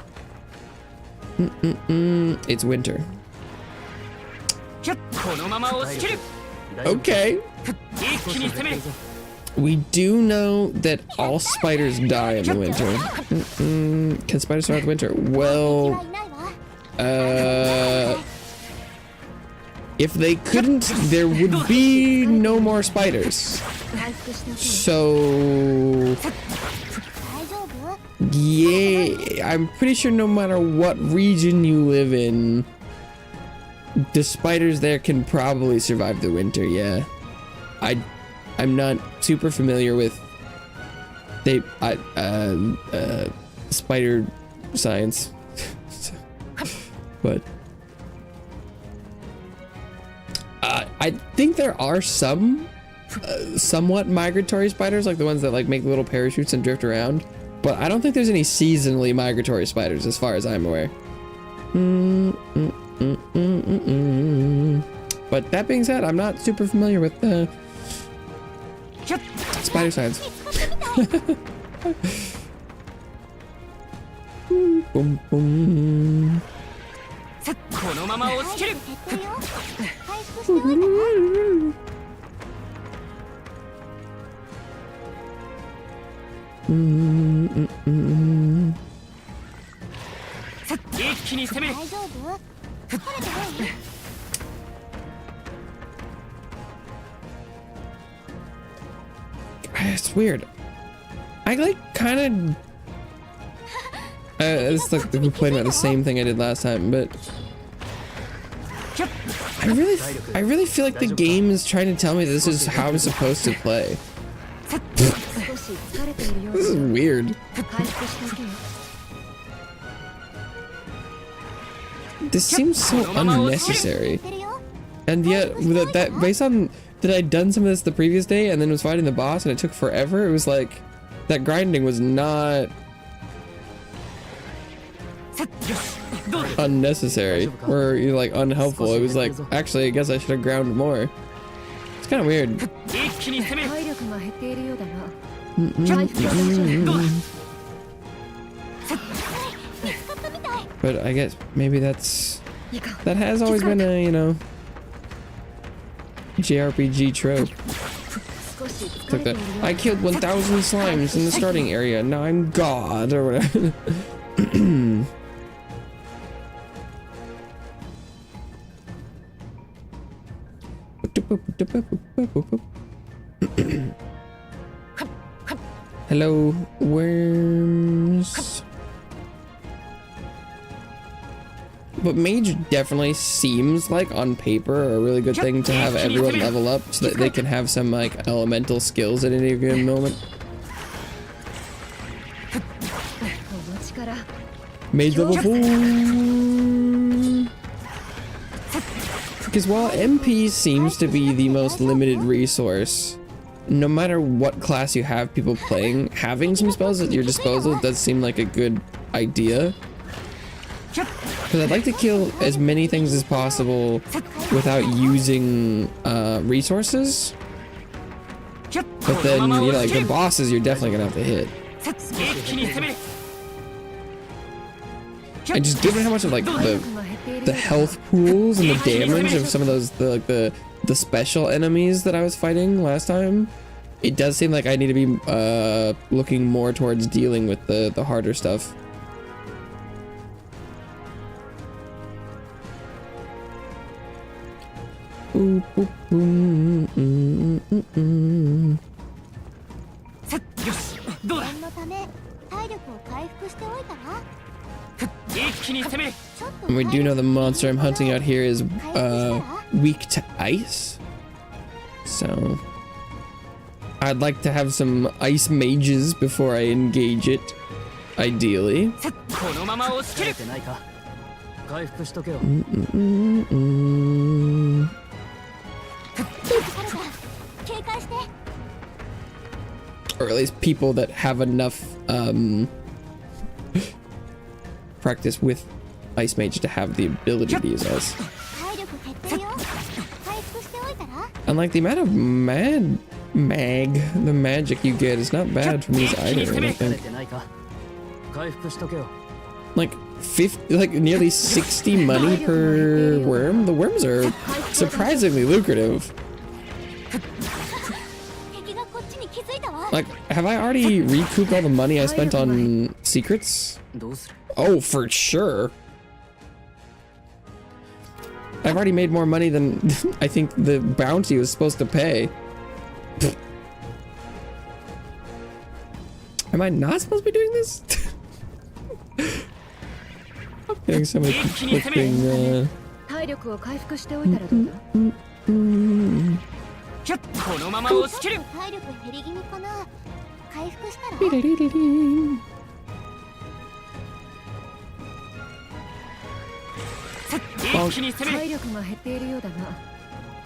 [SPEAKER 1] It's winter. Okay. We do know that all spiders die in the winter. Can spiders survive the winter? Well, if they couldn't, there would be no more spiders. So, yeah, I'm pretty sure no matter what region you live in, the spiders there can probably survive the winter, yeah. I'm not super familiar with spider science, but I think there are some somewhat migratory spiders, like the ones that like make little parachutes and drift around, but I don't think there's any seasonally migratory spiders as far as I'm aware. But that being said, I'm not super familiar with the spider science. Boom, boom. It's weird. I like kind of it's like the complaint about the same thing I did last time, but I really feel like the game is trying to tell me this is how I'm supposed to play. This is weird. This seems so unnecessary. And yet, that based on that I'd done some of this the previous day and then was fighting the boss and it took forever, it was like that grinding was not unnecessary or like unhelpful. It was like, actually, I guess I should have ground more. It's kind of weird. But I guess maybe that has always been a, you know, JRPG trope. It's like that. I killed 1,000 slimes in the starting area. Now I'm God or whatever. Hello, worms. But mage definitely seems like on paper a really good thing to have everyone level up so that they can have some like elemental skills at any given moment. Mage level 4. Because while MP seems to be the most limited resource, no matter what class you have people playing, having some spells at your disposal does seem like a good idea. Because I'd like to kill as many things as possible without using resources. But then, you know, like the bosses you're definitely gonna have to hit. And just given how much of like the health pools and the damage of some of those the special enemies that I was fighting last time, it does seem like I need to be looking more towards dealing with the harder stuff. And we do know the monster I'm hunting out here is weak to ice, so I'd like to have some ice mages before I engage it, ideally. Or at least people that have enough practice with Ice Mage to have the ability to use ice. And like the amount of the magic you get is not bad from these either, I don't think. Like 50, like nearly 60 money per worm. The worms are surprisingly lucrative. Like, have I already recouped all the money I spent on secrets? Oh, for sure. I've already made more money than I think the bounty was supposed to pay. Am I not supposed to be doing this? I'm getting so many conflicting,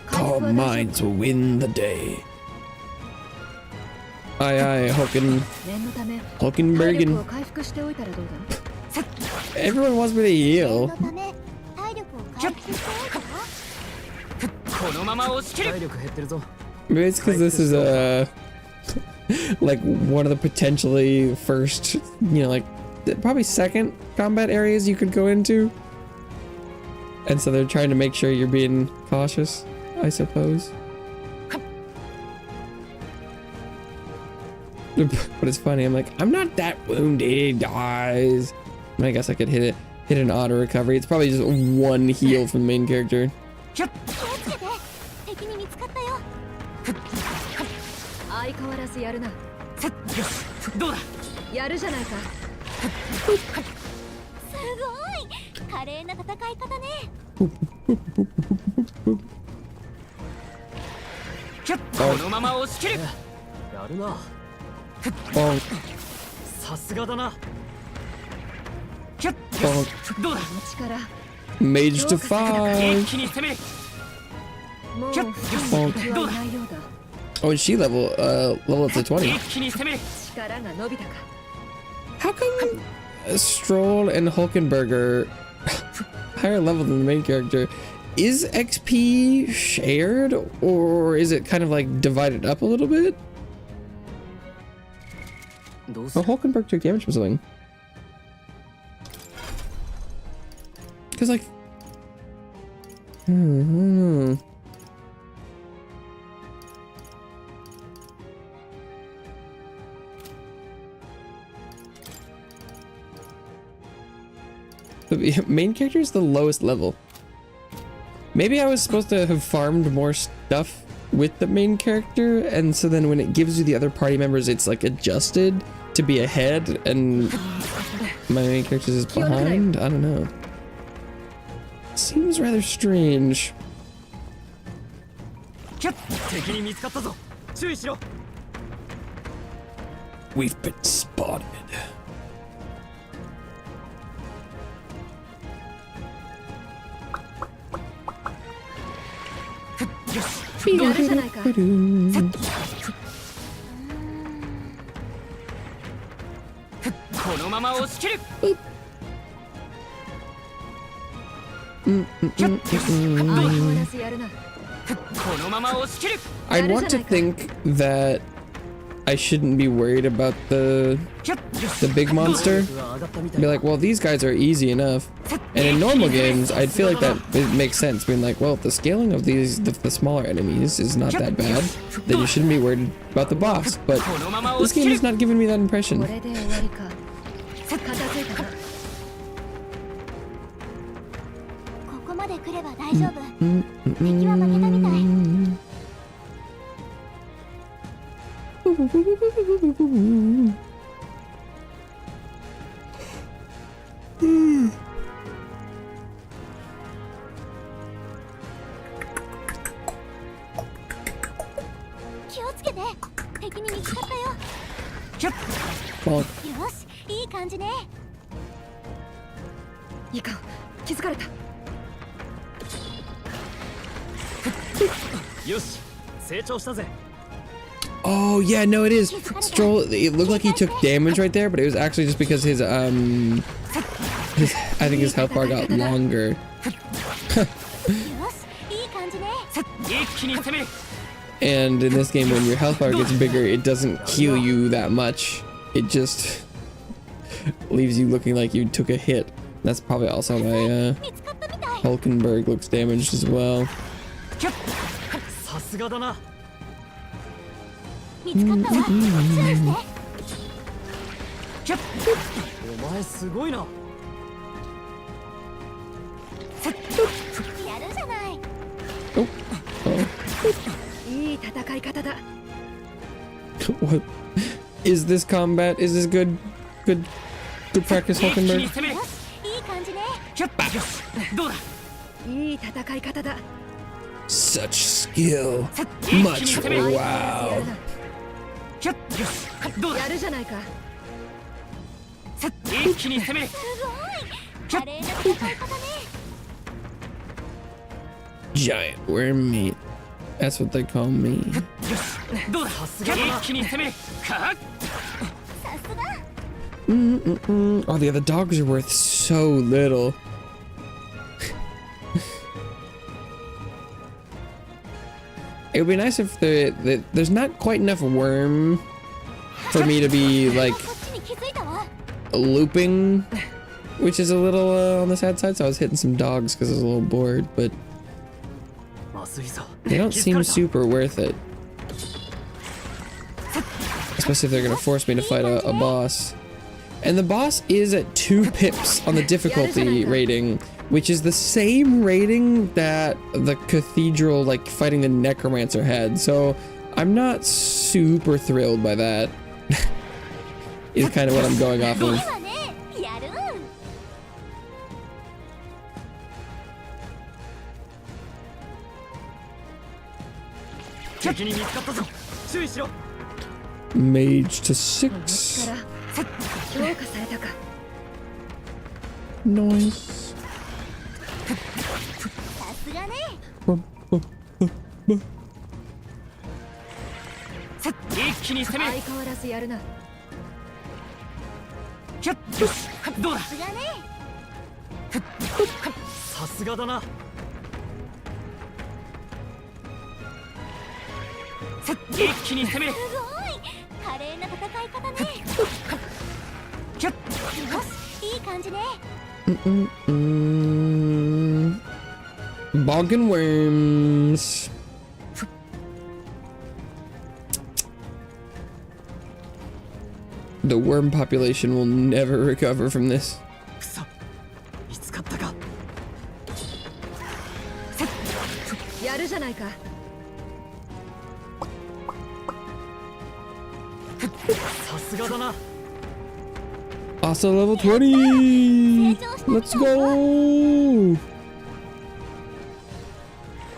[SPEAKER 1] Call mine to win the day. Aye, Hulkenbergen. Everyone wants me to heal. Maybe it's because this is like one of the potentially first, you know, like probably second combat areas you could go into. And so they're trying to make sure you're being cautious, I suppose. But it's funny, I'm like, I'm not that wounded, guys. I mean, I guess I could hit an auto recovery. It's probably just one heal from the main character. Mage to 5. Oh, and she level up to 20. How come Stroll and Hulkenberger higher level than the main character? Is XP shared, or is it kind of like divided up a little bit? Oh, Hulkenberg took damage from something. Because like, the main character is the lowest level. Maybe I was supposed to have farmed more stuff with the main character, and so then when it gives you the other party members, it's like adjusted to be ahead, and my main character is behind. I don't know. Seems rather strange. We've been spotted. I want to think that I shouldn't be worried about the big monster. Be like, well, these guys are easy enough. And in normal games, I'd feel like that it makes sense. Being like, well, if the scaling of these, the smaller enemies is not that bad, then you shouldn't be worried about the boss. But this game is not giving me that impression. Oh yeah, no, it is. Stroll, it looked like he took damage right there, but it was actually just because his I think his health bar got longer. And in this game, when your health bar gets bigger, it doesn't heal you that much. It just leaves you looking like you took a hit. That's probably also why Hulkenberg looks damaged as well.
[SPEAKER 2] 見つかったわ。注意して。
[SPEAKER 3] キャッお前すごいな。
[SPEAKER 2] やるじゃない。
[SPEAKER 4] いい戦い方だ。
[SPEAKER 1] What is this combat? Is this good practice, Hulkenberg?
[SPEAKER 2] いい感じね。
[SPEAKER 3] キャッよしどうだ。
[SPEAKER 4] いい戦い方だ。
[SPEAKER 1] Such skill. Much wow.
[SPEAKER 3] キャッよしどうだ。
[SPEAKER 4] やるじゃないか。
[SPEAKER 3] 一気に攻める。
[SPEAKER 2] すごい。華麗な戦い方ね。
[SPEAKER 1] Giant worm meat. That's what they call me.
[SPEAKER 3] どうだ。一気に攻める。かっ。
[SPEAKER 2] さすが。
[SPEAKER 1] Oh, the other dogs are worth so little. It would be nice if there's not quite enough worm for me to be like
[SPEAKER 2] こっちに気づいたわ。
[SPEAKER 1] looping, which is a little on the sad side. So I was hitting some dogs because I was a little bored, but
[SPEAKER 3] まずいぞ。
[SPEAKER 1] they don't seem super worth it. Especially if they're gonna force me to fight a boss. And the boss is at 2 pips on the difficulty rating, which is the same rating that the cathedral, like fighting the necromancer, had. So I'm not super thrilled by that. Is kind of what I'm going off of.
[SPEAKER 2] いいわね。やる。
[SPEAKER 3] 敵に見つかったぞ。注意しろ。
[SPEAKER 1] Mage to
[SPEAKER 4] か
[SPEAKER 1] 6.
[SPEAKER 4] ら評価されたか。
[SPEAKER 1] Nice.
[SPEAKER 2] さすがね。
[SPEAKER 3] 一気に攻める。
[SPEAKER 4] 相変わらずやるな。
[SPEAKER 3] キャッよしどうだ。
[SPEAKER 2] さすがね。
[SPEAKER 3] さすがだな。一気に攻める。
[SPEAKER 2] すごい。華麗な戦い方ね。
[SPEAKER 3] キャッ
[SPEAKER 2] よし、いい感じね。
[SPEAKER 1] Bonking worms. The worm population will never recover from this.
[SPEAKER 3] くそ見つかったか。
[SPEAKER 4] やるじゃないか。
[SPEAKER 3] さすがだな。
[SPEAKER 1] Also level 20! Let's go!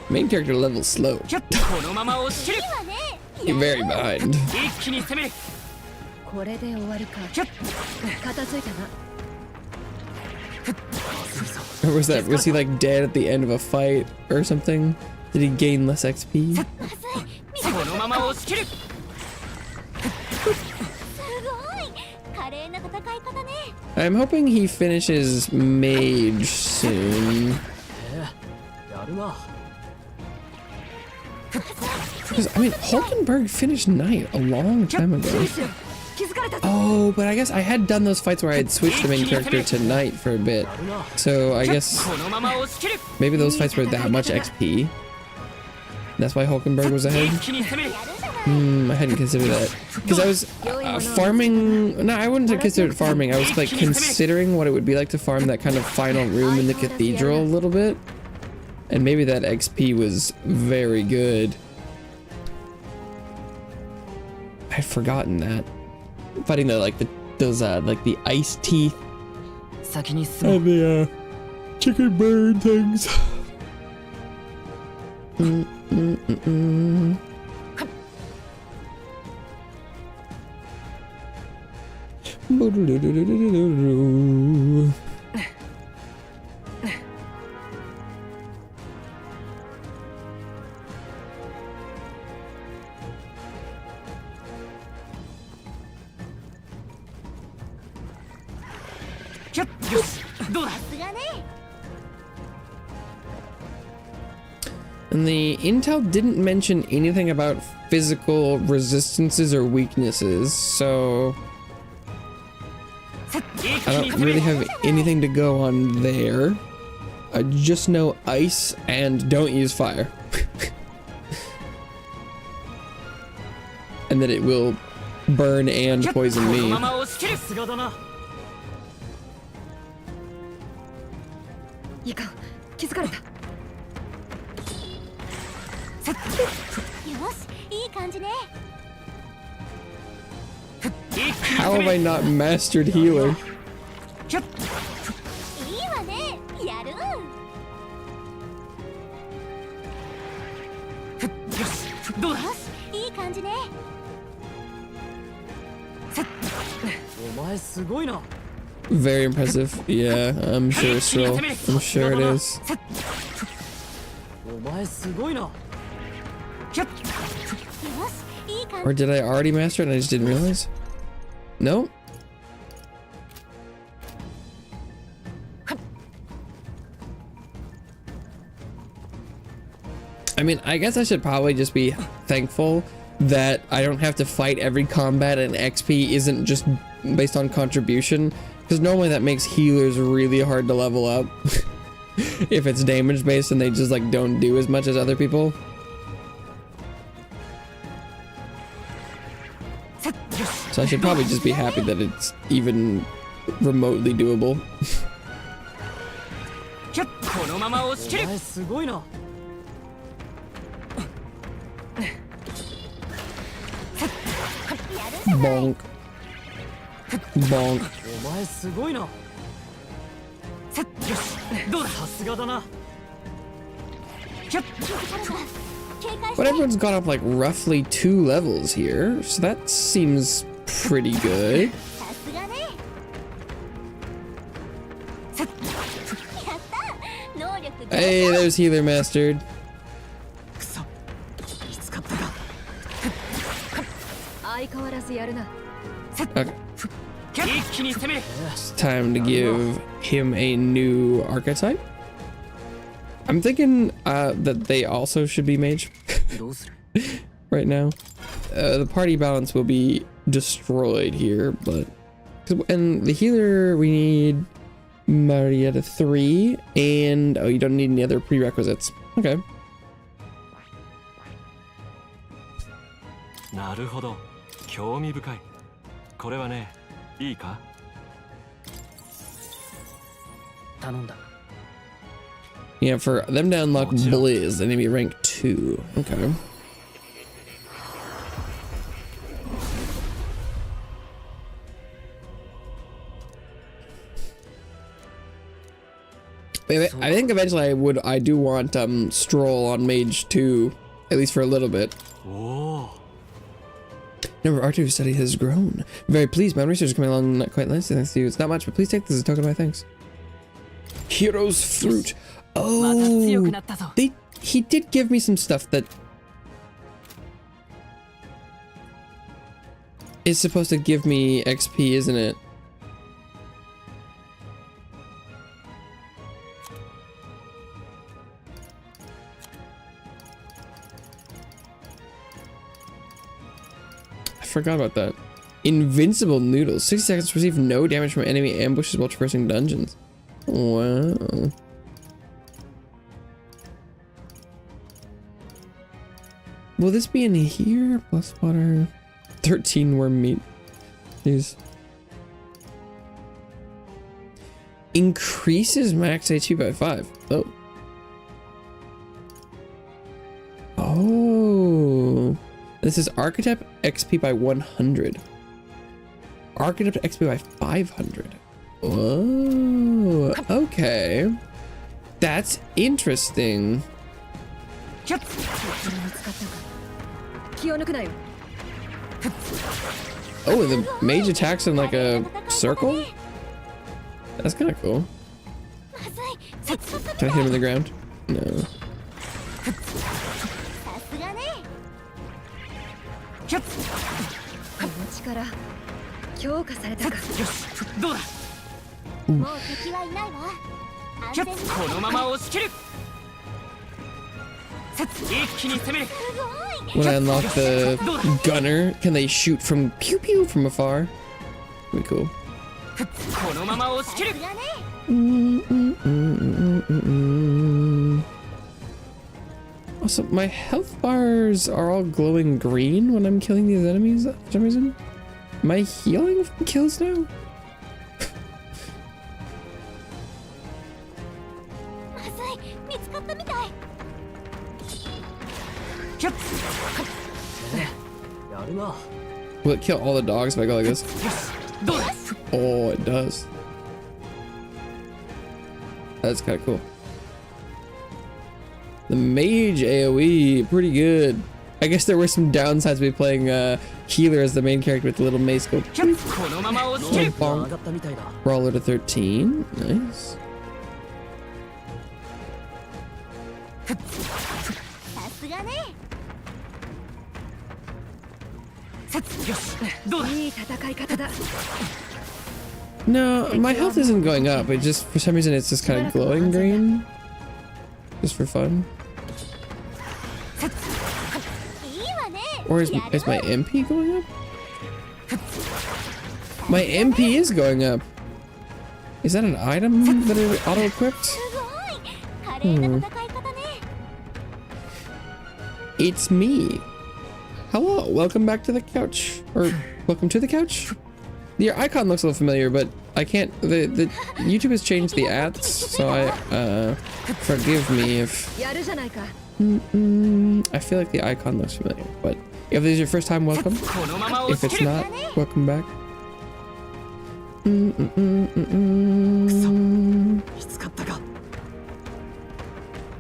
[SPEAKER 1] Main character level slow.
[SPEAKER 3] キャッこのまま押し切る。
[SPEAKER 2] いいわね。
[SPEAKER 1] You're very behind.
[SPEAKER 3] 一気に攻める。
[SPEAKER 4] これで終わりか。
[SPEAKER 3] キャッ
[SPEAKER 4] 片付いたな。
[SPEAKER 1] Or was he like dead at the end of a fight or something? Did he gain less XP?
[SPEAKER 2] まずい。
[SPEAKER 3] このまま押し切る。
[SPEAKER 2] すごい。華麗な戦い方ね。
[SPEAKER 1] I'm hoping he finishes mage soon.
[SPEAKER 3] やるな。
[SPEAKER 1] Because, I mean, Hulkenberg finished knight a long time ago.
[SPEAKER 4] 気づかれたぞ。
[SPEAKER 1] Oh, but I guess I had done those fights where I had switched the main character to knight for a bit. So I guess
[SPEAKER 3] このまま押し切る。
[SPEAKER 1] maybe those fights were that much XP. That's why Hulkenberg was ahead.
[SPEAKER 3] 一気に攻める。
[SPEAKER 1] I hadn't considered that. Because I was farming... No, I wouldn't have considered farming. I was like considering what it would be like to farm that kind of final room in the cathedral a little bit. And maybe that XP was very good. I'd forgotten that. Fighting the those the ice teeth
[SPEAKER 3] 先に進む。
[SPEAKER 1] and the chicken bird things. And the intel didn't mention anything about physical resistances or weaknesses, so I don't really have anything to go on there. I just know ice and don't use fire. and that it will burn and poison
[SPEAKER 3] この
[SPEAKER 1] me.
[SPEAKER 3] まま押し切る。さすがだな。
[SPEAKER 4] いかん、気づかれた。
[SPEAKER 2] よしいい感じね。
[SPEAKER 1] How have I not mastered healer?
[SPEAKER 3] キャッ。
[SPEAKER 2] いいわね、やる。
[SPEAKER 3] よし、どうだ。
[SPEAKER 2] よしいい感じね。
[SPEAKER 3] お前すごいな。
[SPEAKER 1] Very impressive. Yeah, I'm sure it's real. I'm sure it is.
[SPEAKER 3] お前すごいな。キャッ。
[SPEAKER 2] よしいい感
[SPEAKER 1] Or did I already master it and I just didn't realize? No? I mean, I guess I should probably just be thankful that I don't have to fight every combat and XP isn't just based on contribution, because normally that makes healers really hard to level up if it's damage based and they just like don't do as much as other people. So I should probably just be happy that it's even remotely doable.
[SPEAKER 3] キャッ。このまま押し切る。お前すごいな。
[SPEAKER 1] Bonk. Bonk.
[SPEAKER 3] お前すごいな。よし、どうだ。さすがだな。キャッ。
[SPEAKER 2] 警戒し
[SPEAKER 1] But
[SPEAKER 2] て。
[SPEAKER 1] everyone's gone up like roughly 2 levels here, so that seems pretty good.
[SPEAKER 2] さすがね。やった能力上
[SPEAKER 1] Hey, there's healer mastered.
[SPEAKER 3] くそ。見つかったか。
[SPEAKER 4] 相変わらずやるな。
[SPEAKER 1] Okay,
[SPEAKER 3] キャッ。一気に攻める。
[SPEAKER 1] it's time to give him a new archetype. I'm thinking that they also should be mage
[SPEAKER 3] どうする。
[SPEAKER 1] right now. The party balance will be destroyed here, but and the healer we need Marietta 3 and oh, you don't need any other prerequisites. Okay.
[SPEAKER 5] なるほど、興味深い。これはね、いいか？
[SPEAKER 3] 頼んだ。
[SPEAKER 1] Yeah, for them to unlock Blizz, they need to be rank 2. Okay. I think eventually I do want Stroll on Mage 2, at least for a little bit.
[SPEAKER 5] おお。
[SPEAKER 1] Number of archery study has grown. Very pleased. My research is coming along not quite nicely, thanks to you. It's not much, but please take this as a token of my thanks. Hero's fruit.
[SPEAKER 3] また強
[SPEAKER 1] Oh,
[SPEAKER 3] くなったぞ。
[SPEAKER 1] he did give me some stuff that is supposed to give me XP, isn't it? I forgot about that. Invincible noodles. 60 seconds to receive no damage from enemy ambushes while traversing dungeons. Wow. Will this be in here? Plus water. 13 worm meat. Jeez. Increases max HP by 5. Oh. Oh. This is Archetype XP by 100. Archetype XP by 500. Oh. Okay. That's interesting.
[SPEAKER 3] キャッ。
[SPEAKER 4] 見つかったか。気を抜くなよ。
[SPEAKER 1] Oh, the mage attacks in like a circle? That's kind of cool.
[SPEAKER 2] まずい。接触
[SPEAKER 1] Can I hit him in the ground? No.
[SPEAKER 2] さすがね。
[SPEAKER 3] キャッ。
[SPEAKER 4] この力強化されたか。
[SPEAKER 3] よし、どうだ。
[SPEAKER 2] もう敵はいないわ。
[SPEAKER 3] キャッ。
[SPEAKER 2] 安全に。
[SPEAKER 3] このまま押し切る。一気に攻める。
[SPEAKER 1] When I unlock the gunner, can they shoot from pew pew from afar? Pretty cool.
[SPEAKER 3] このまま押し切る。
[SPEAKER 2] さすがね。
[SPEAKER 1] Oh, Also, my health bars are all glowing green when I'm killing these enemies for some reason. Am I healing from kills now?
[SPEAKER 2] まずい、見つかったみたい。
[SPEAKER 3] キャッやるな。
[SPEAKER 1] Will it kill all the dogs if I go like this?
[SPEAKER 3] どうだ。
[SPEAKER 1] Oh, it does. That's kind of cool. The mage AoE, pretty good. I guess there were some downsides to be playing healer as the main character with the little mace go.
[SPEAKER 3] このまま押し切る。
[SPEAKER 1] Bonk.
[SPEAKER 3] 上がったみたいだ。
[SPEAKER 1] Brawler to 13. Nice.
[SPEAKER 2] さすがね。
[SPEAKER 3] よし、どうだ。
[SPEAKER 4] いい戦い方だ。
[SPEAKER 1] No, my health isn't going up. It just, for some reason, it's just kind of glowing green. Just for fun.
[SPEAKER 2] いいわね。
[SPEAKER 1] Or is my MP going up? My MP is going up. Is that an item that it auto-equipped?
[SPEAKER 2] すごい。華麗な戦い方ね。
[SPEAKER 1] It's me. Hello, welcome back to the couch. Or, welcome to the couch? Your icon looks a little familiar, but I can't, the YouTube has changed the ads, so forgive me if,
[SPEAKER 4] やるじゃないか。
[SPEAKER 1] I feel like the icon looks familiar, but if this is your first time, welcome.
[SPEAKER 3] このまま押
[SPEAKER 1] If
[SPEAKER 3] し
[SPEAKER 1] it's
[SPEAKER 3] 切る。
[SPEAKER 1] not, welcome back.
[SPEAKER 3] 見つかったか。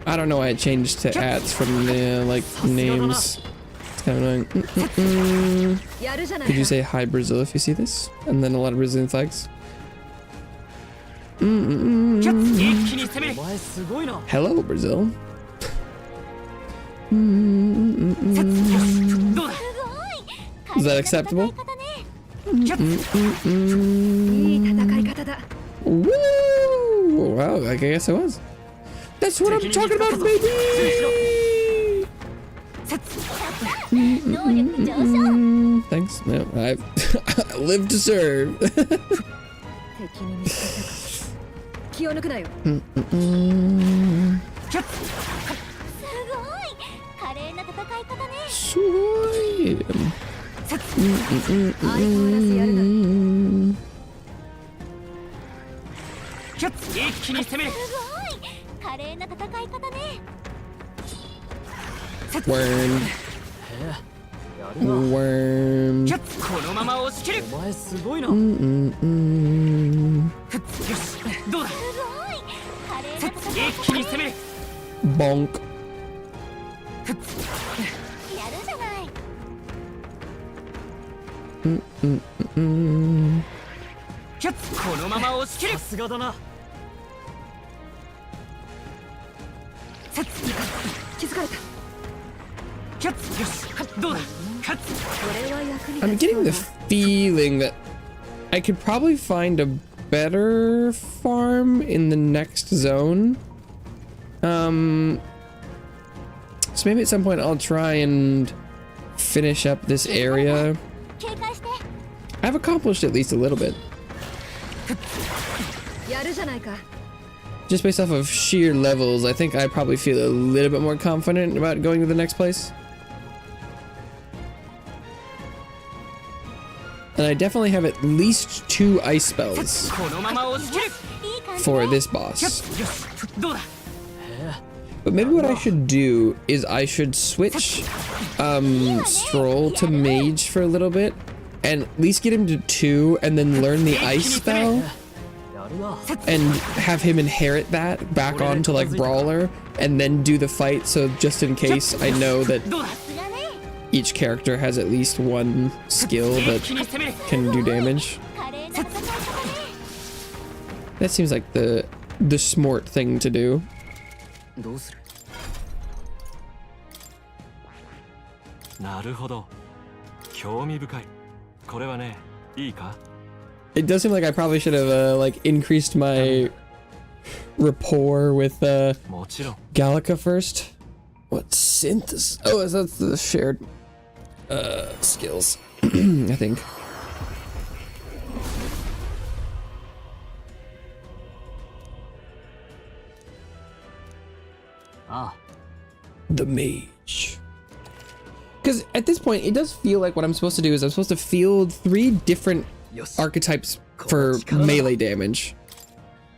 [SPEAKER 1] I don't know why I changed to ads from the, like, names. It's kind of annoying.
[SPEAKER 4] やるじゃない
[SPEAKER 1] Could you
[SPEAKER 4] か。
[SPEAKER 1] say hi Brazil if you see this? And then a lot of Brazilian flags.
[SPEAKER 3] キャッ一気に攻める。お前すごいな。
[SPEAKER 1] Hello Brazil.
[SPEAKER 3] よし、どうだ。
[SPEAKER 1] Is that acceptable?
[SPEAKER 3] キャッ
[SPEAKER 4] いい戦い方だ。
[SPEAKER 1] Woo! Wow, I guess it was. That's what I'm talking about, baby!
[SPEAKER 2] 能力上昇。
[SPEAKER 1] Thanks. No, I've I live to serve.
[SPEAKER 4] 敵に見つかったか。気を抜くなよ。
[SPEAKER 3] キャッ
[SPEAKER 2] すごい。華麗な戦い方ね。
[SPEAKER 1] Sweet.
[SPEAKER 4] 相変わらずやるな。
[SPEAKER 3] キャッ一気に攻める。
[SPEAKER 2] すごい。華麗な戦い方ね。
[SPEAKER 1] Worm.
[SPEAKER 3] やるな。
[SPEAKER 1] Worm.
[SPEAKER 3] キャッこのまま押し切る。お前すごいな。よし、どうだ。
[SPEAKER 2] すごい。華麗な戦い
[SPEAKER 3] 一気に攻める。
[SPEAKER 1] Bonk.
[SPEAKER 2] やるじゃない。
[SPEAKER 3] キャッこのまま押し切る。さすがだな。
[SPEAKER 4] 気づかれた。
[SPEAKER 3] キャッよし、どうだ。カッ
[SPEAKER 4] これは役に
[SPEAKER 1] I'm
[SPEAKER 4] 立ち
[SPEAKER 1] getting
[SPEAKER 4] そう
[SPEAKER 1] the
[SPEAKER 4] だ。
[SPEAKER 1] feeling that I could probably find a better farm in the next zone. So maybe at some point I'll try and finish up this area.
[SPEAKER 2] 警戒して。
[SPEAKER 1] I've accomplished at least a little bit.
[SPEAKER 4] やるじゃないか。
[SPEAKER 1] Just based off of sheer levels, I think I probably feel a little bit more confident about going to the next place. And I definitely have at least 2 ice spells
[SPEAKER 3] このまま押し切る。
[SPEAKER 2] いい感じ。
[SPEAKER 1] for this
[SPEAKER 3] キャ
[SPEAKER 1] boss.
[SPEAKER 3] ッよし、どうだ。
[SPEAKER 1] But maybe what I should do is I should switch Stroll to Mage for a little bit and at least get him to 2 and then learn the ice spell
[SPEAKER 3] やるな。
[SPEAKER 1] and have him inherit that back onto like Brawler and then do the fight, so just in case I know that
[SPEAKER 3] どうだ。
[SPEAKER 2] さすがね。
[SPEAKER 1] each character has at least 1 skill
[SPEAKER 3] 一
[SPEAKER 1] that
[SPEAKER 3] 気に攻める。
[SPEAKER 1] can do damage.
[SPEAKER 2] 華麗な戦い方ね。
[SPEAKER 1] That seems like the smart thing to do.
[SPEAKER 3] どうする。なるほど。興味深い。これはね、いいか。
[SPEAKER 1] It does seem like I probably should have like increased my rapport with
[SPEAKER 3] もちろん。
[SPEAKER 1] Gallica first. What synthesis? Oh, that's the shared skills. I think.
[SPEAKER 3] ああ、
[SPEAKER 1] the mage. Because at this point, it does feel like what I'm supposed to do is I'm supposed to field 3 different archetypes for melee damage.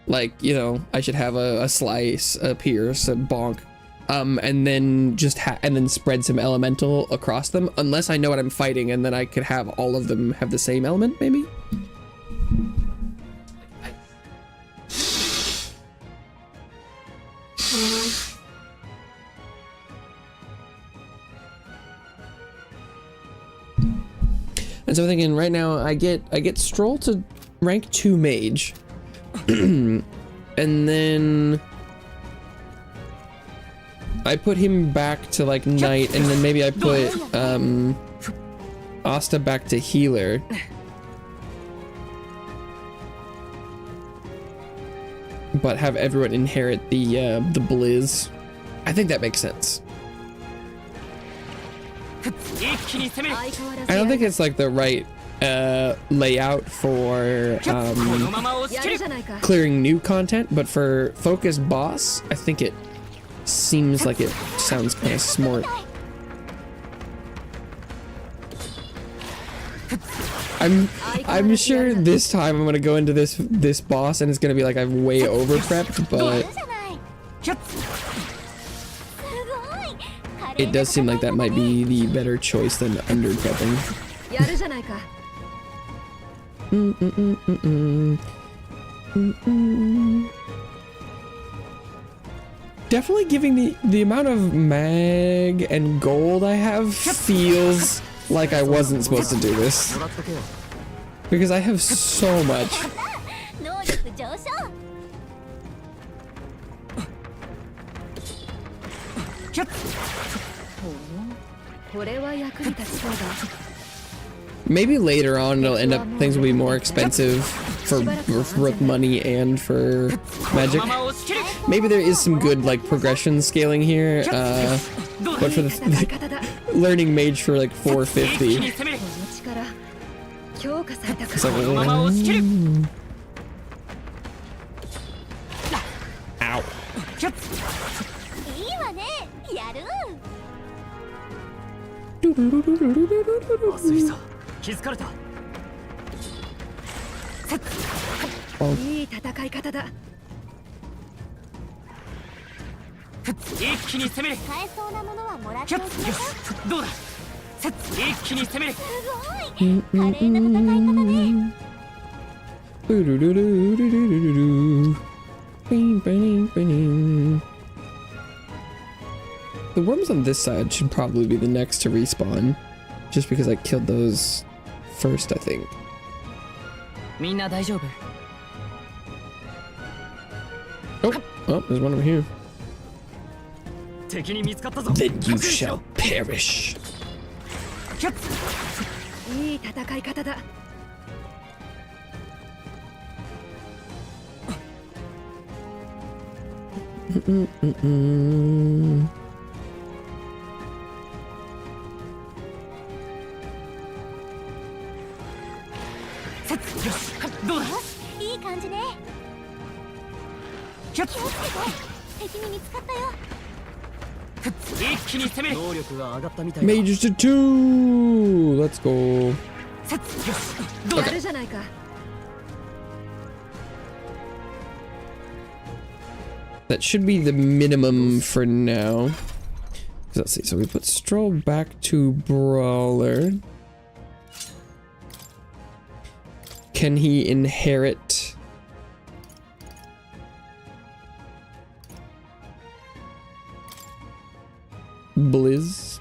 [SPEAKER 1] Like, you know, I should have a slice, a pierce, a bonk, and then just and then spread some elemental across them, unless I know what I'm fighting, and then I could have all of them have the same element, maybe? And so I'm thinking right now I get Stroll to rank 2 mage. And then I put him back to like knight, and then maybe I put Asta back to healer. But have everyone inherit the blizz. I think that makes sense. I don't think it's like the right layout for clearing new content, but for focus boss, I think it seems like it sounds kind of smart. I'm sure this time I'm gonna go into this boss and it's gonna be like I've way over prepped, but it does seem like that might be the better choice than under prepping. Definitely giving the amount of mag and gold I have feels like I wasn't supposed to do this. Because I have so much. Maybe later on it'll end up things will be more expensive for both money and for magic. Maybe there is some good like progression scaling here, but for the learning mage for like 450. It's like, ow. The worms on this side should probably be the next to respawn, just because I killed those first, I think. Oh, there's one over here. Then you shall perish. Mages to 2! Let's go. Okay. That should be the minimum for now. Let's see, so we put Stroll back to Brawler. Can he inherit Blizz?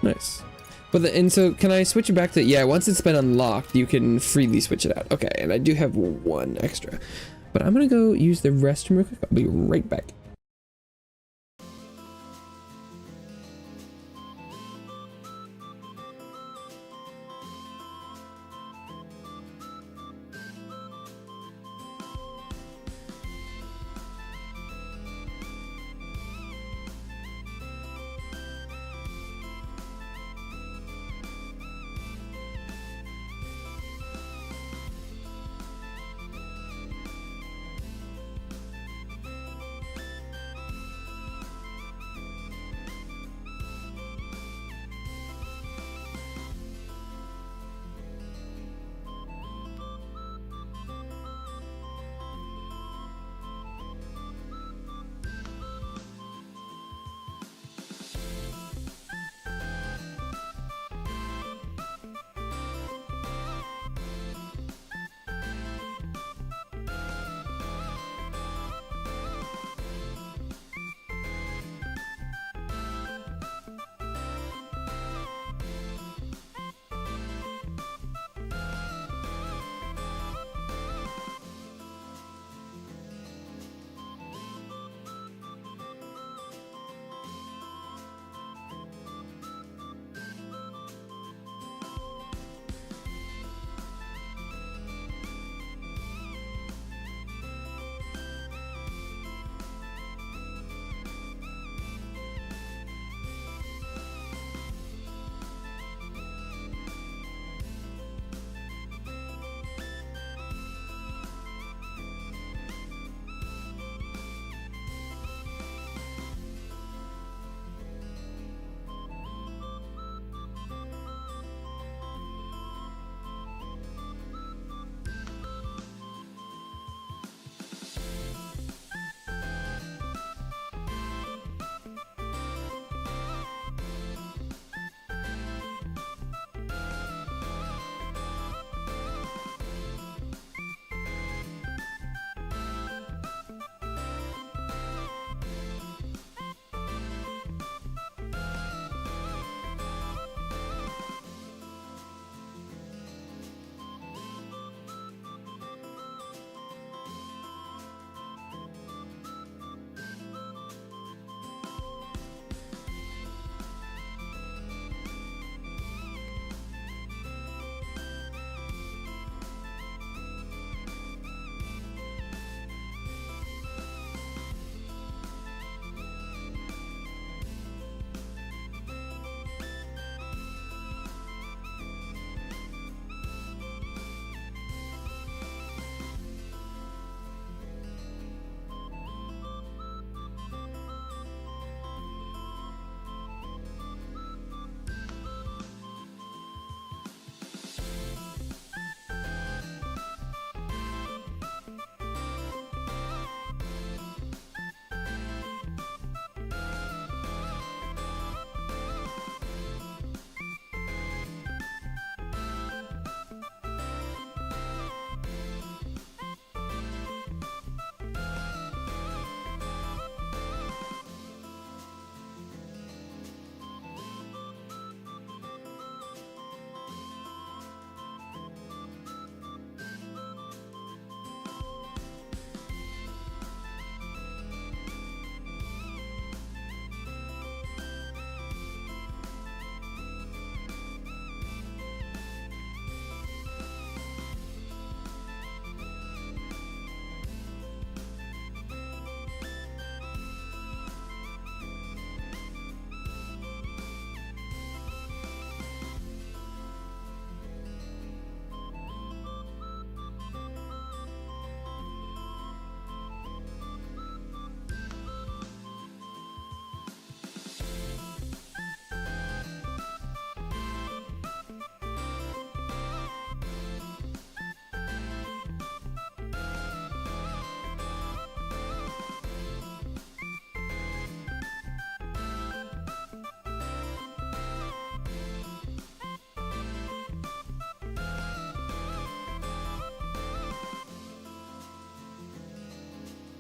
[SPEAKER 1] Nice. But and so can I switch it back to, yeah, once it's been unlocked, you can freely switch it out. Okay, and I do have 1 extra. But I'm gonna go use the restroom real quick. I'll be right back.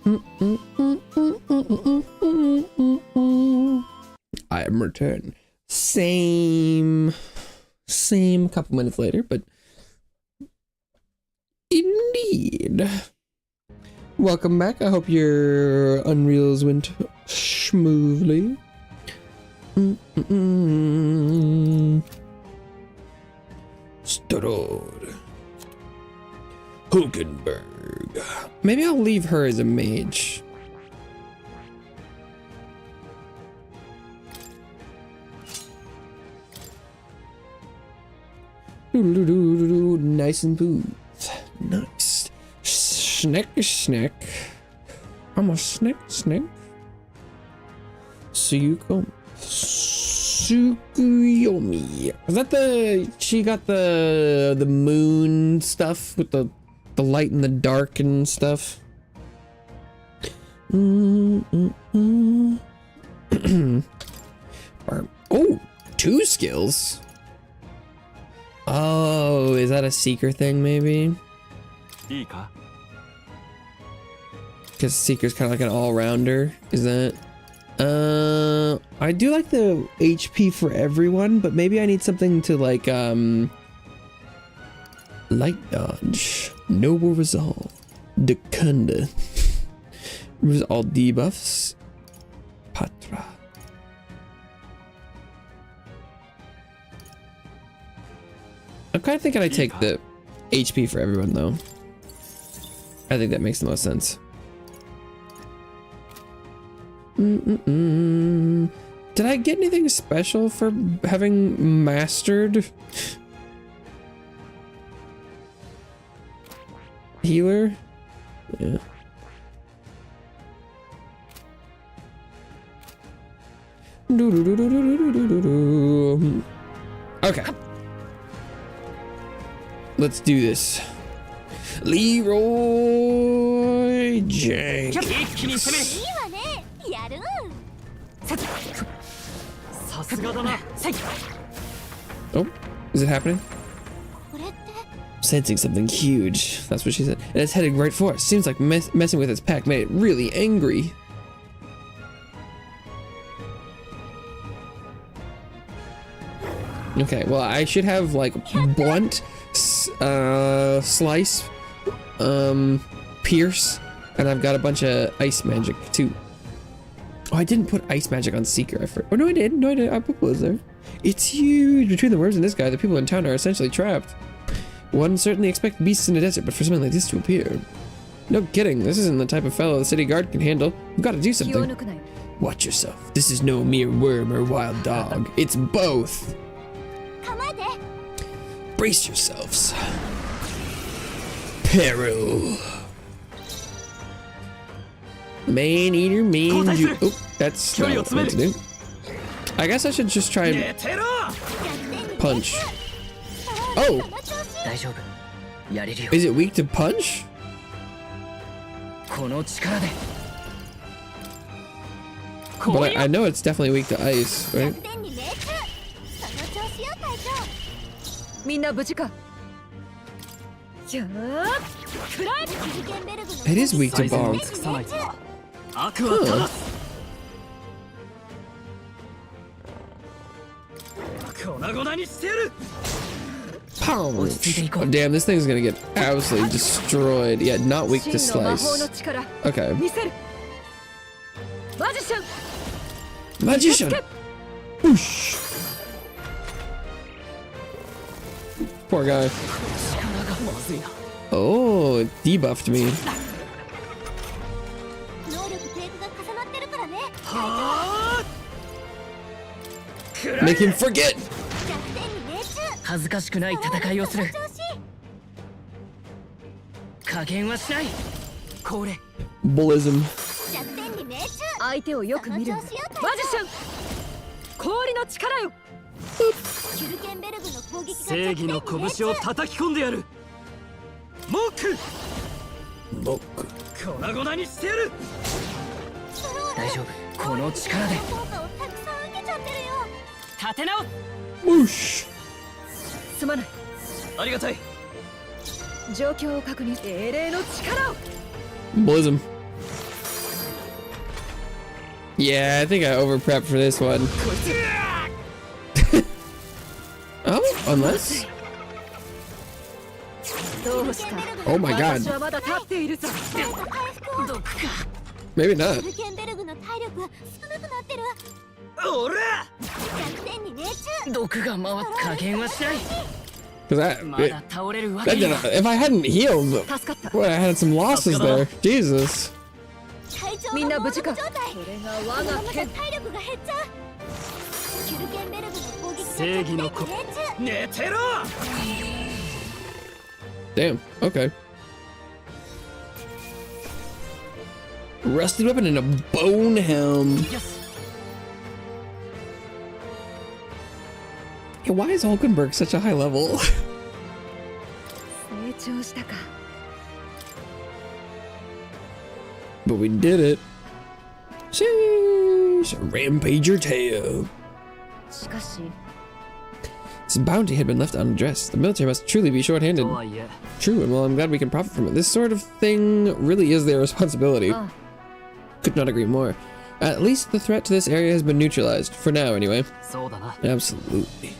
[SPEAKER 1] I am returned. Same couple minutes later, but indeed. Welcome back. I hope your Unreals went smoothly. Storod. Hulkenberg. Maybe I'll leave her as a mage. Nice and smooth. Nice. Snack. I'm a snack. Tsukuyomi. Is that she got the moon stuff with the light and the dark and stuff? Oh, 2 skills. Oh, is that a seeker thing maybe? Because seeker's kind of like an all-rounder. Is that? I do like the HP for everyone, but maybe I need something to like light dodge, noble resolve, Dekunda, all debuffs, Patra. I'm kind of thinking I take the HP for everyone though. I think that makes the most sense. Did I get anything special for having mastered healer? Yeah. Okay. Let's do this. Leroy Jenkins. Oh, is it happening? Sensing something huge. That's what she said. And it's heading right for us. Seems like messing with its pack made it really angry. Okay, well, I should have like blunt, slice, pierce, and I've got a bunch of ice magic too. Oh, I didn't put ice magic on Seeker. Oh, no, I did. No, I did. I put those there. It's huge. Between the worms and this guy, the people in town are essentially trapped. One certainly expect beasts in the desert, but for something like this to appear. No kidding. This isn't the type of fellow the city guard can handle. We've got to do something. Watch yourself. This is no mere worm or wild dog. It's both. Brace yourselves. Peril. Man eater, oh, that's not what I meant to do. I guess I should just try and punch. Oh! Is it weak to punch? But I know it's definitely weak to ice, right? It is weak to bomb. Huh. Pounce. Oh, damn, this thing's gonna get absolutely destroyed. Yeah, not weak to slice. Okay. Magician! Whoosh! Poor guy. Oh, it debuffed me. Make him forget! Bullism. Whoosh. Bullism. Yeah, I think I over prepped for this one. Oh, unless.
[SPEAKER 4] どうした
[SPEAKER 1] Oh my god.
[SPEAKER 4] 私はまだ立っているぞ
[SPEAKER 2] 回復を
[SPEAKER 1] Maybe
[SPEAKER 2] ブ
[SPEAKER 1] not.
[SPEAKER 2] ルケンベルグの体力が少なくなってる。
[SPEAKER 3] 俺
[SPEAKER 2] 弱点に命中。
[SPEAKER 3] 毒が回っ加減はしない
[SPEAKER 1] Because
[SPEAKER 3] まだ倒れるわけ
[SPEAKER 1] that
[SPEAKER 3] には
[SPEAKER 1] if I hadn't healed,
[SPEAKER 4] 助かった
[SPEAKER 1] well, I had some losses there. Jesus.
[SPEAKER 2] 体調
[SPEAKER 4] みんな
[SPEAKER 2] が
[SPEAKER 4] 無事か
[SPEAKER 2] 状態。
[SPEAKER 4] これが我
[SPEAKER 2] このままじゃ
[SPEAKER 4] が剣
[SPEAKER 2] 体力が減っちゃう。ブルケンベルグの攻撃が
[SPEAKER 3] 正義の子
[SPEAKER 2] 弱点に命中。
[SPEAKER 3] 寝てろ
[SPEAKER 1] Damn. Okay. Rusted weapon and a bone helm.
[SPEAKER 3] よし
[SPEAKER 1] Yeah, why is Hulkenberg such a high level?
[SPEAKER 4] 成長したか
[SPEAKER 1] But we did it. Sheesh. Rampager tail.
[SPEAKER 4] しかし
[SPEAKER 1] This bounty had been left unaddressed. The military must truly be short-handed.
[SPEAKER 3] とはいえ
[SPEAKER 1] True, and well, I'm glad we can profit from it. This sort of thing really is their responsibility.
[SPEAKER 4] あ
[SPEAKER 1] Could not agree more. At least the threat to this area has been neutralized. For now, anyway.
[SPEAKER 3] そうだな
[SPEAKER 1] Absolutely.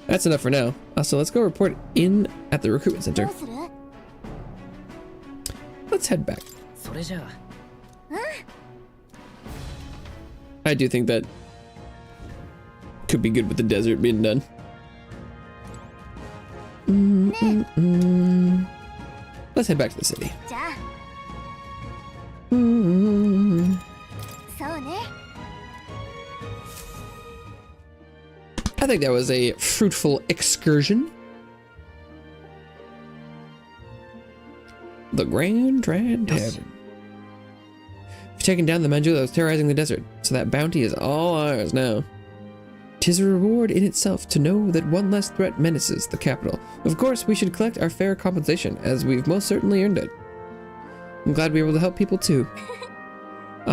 [SPEAKER 1] That's enough for now. So let's go report in at the recruitment
[SPEAKER 2] ど
[SPEAKER 1] center.
[SPEAKER 2] うする？
[SPEAKER 1] Let's head back.
[SPEAKER 3] それじゃあ
[SPEAKER 1] I do think that could be good with the desert being done. Let's head back to the city.
[SPEAKER 2] じゃあ、そうね。
[SPEAKER 1] I think that was a fruitful excursion. The Grand Trad Tavern. We've taken down the Manjula that was terrorizing the desert, so that bounty is all ours now. 'Tis a reward in itself to know that one less threat menaces the capital. Of course, we should collect our fair compensation, as we've most certainly earned it. I'm glad we were able to help people too.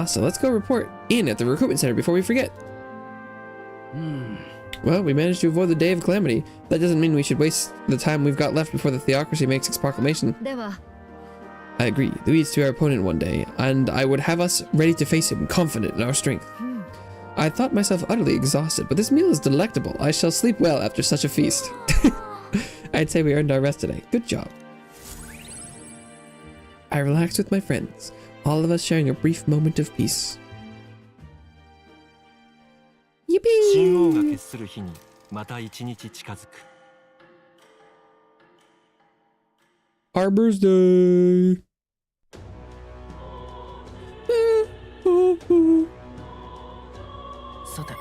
[SPEAKER 1] So let's go report in at the recruitment center before we forget. Well, we managed to avoid the day of calamity. That doesn't mean we should waste the time we've got left before the theocracy makes its proclamation.
[SPEAKER 4] では
[SPEAKER 1] I agree. Leads to our opponent one day, and I would have us ready to face him, confident in our strength. I thought myself utterly exhausted, but this meal is delectable. I shall sleep well after such a feast. I'd say we earned our rest today. Good job. I relaxed with my friends, all of us sharing a brief moment of peace.
[SPEAKER 5] 信号が
[SPEAKER 1] Yippee!
[SPEAKER 5] 決する日にまた一日近づく
[SPEAKER 1] Arbor's Day.
[SPEAKER 3] さて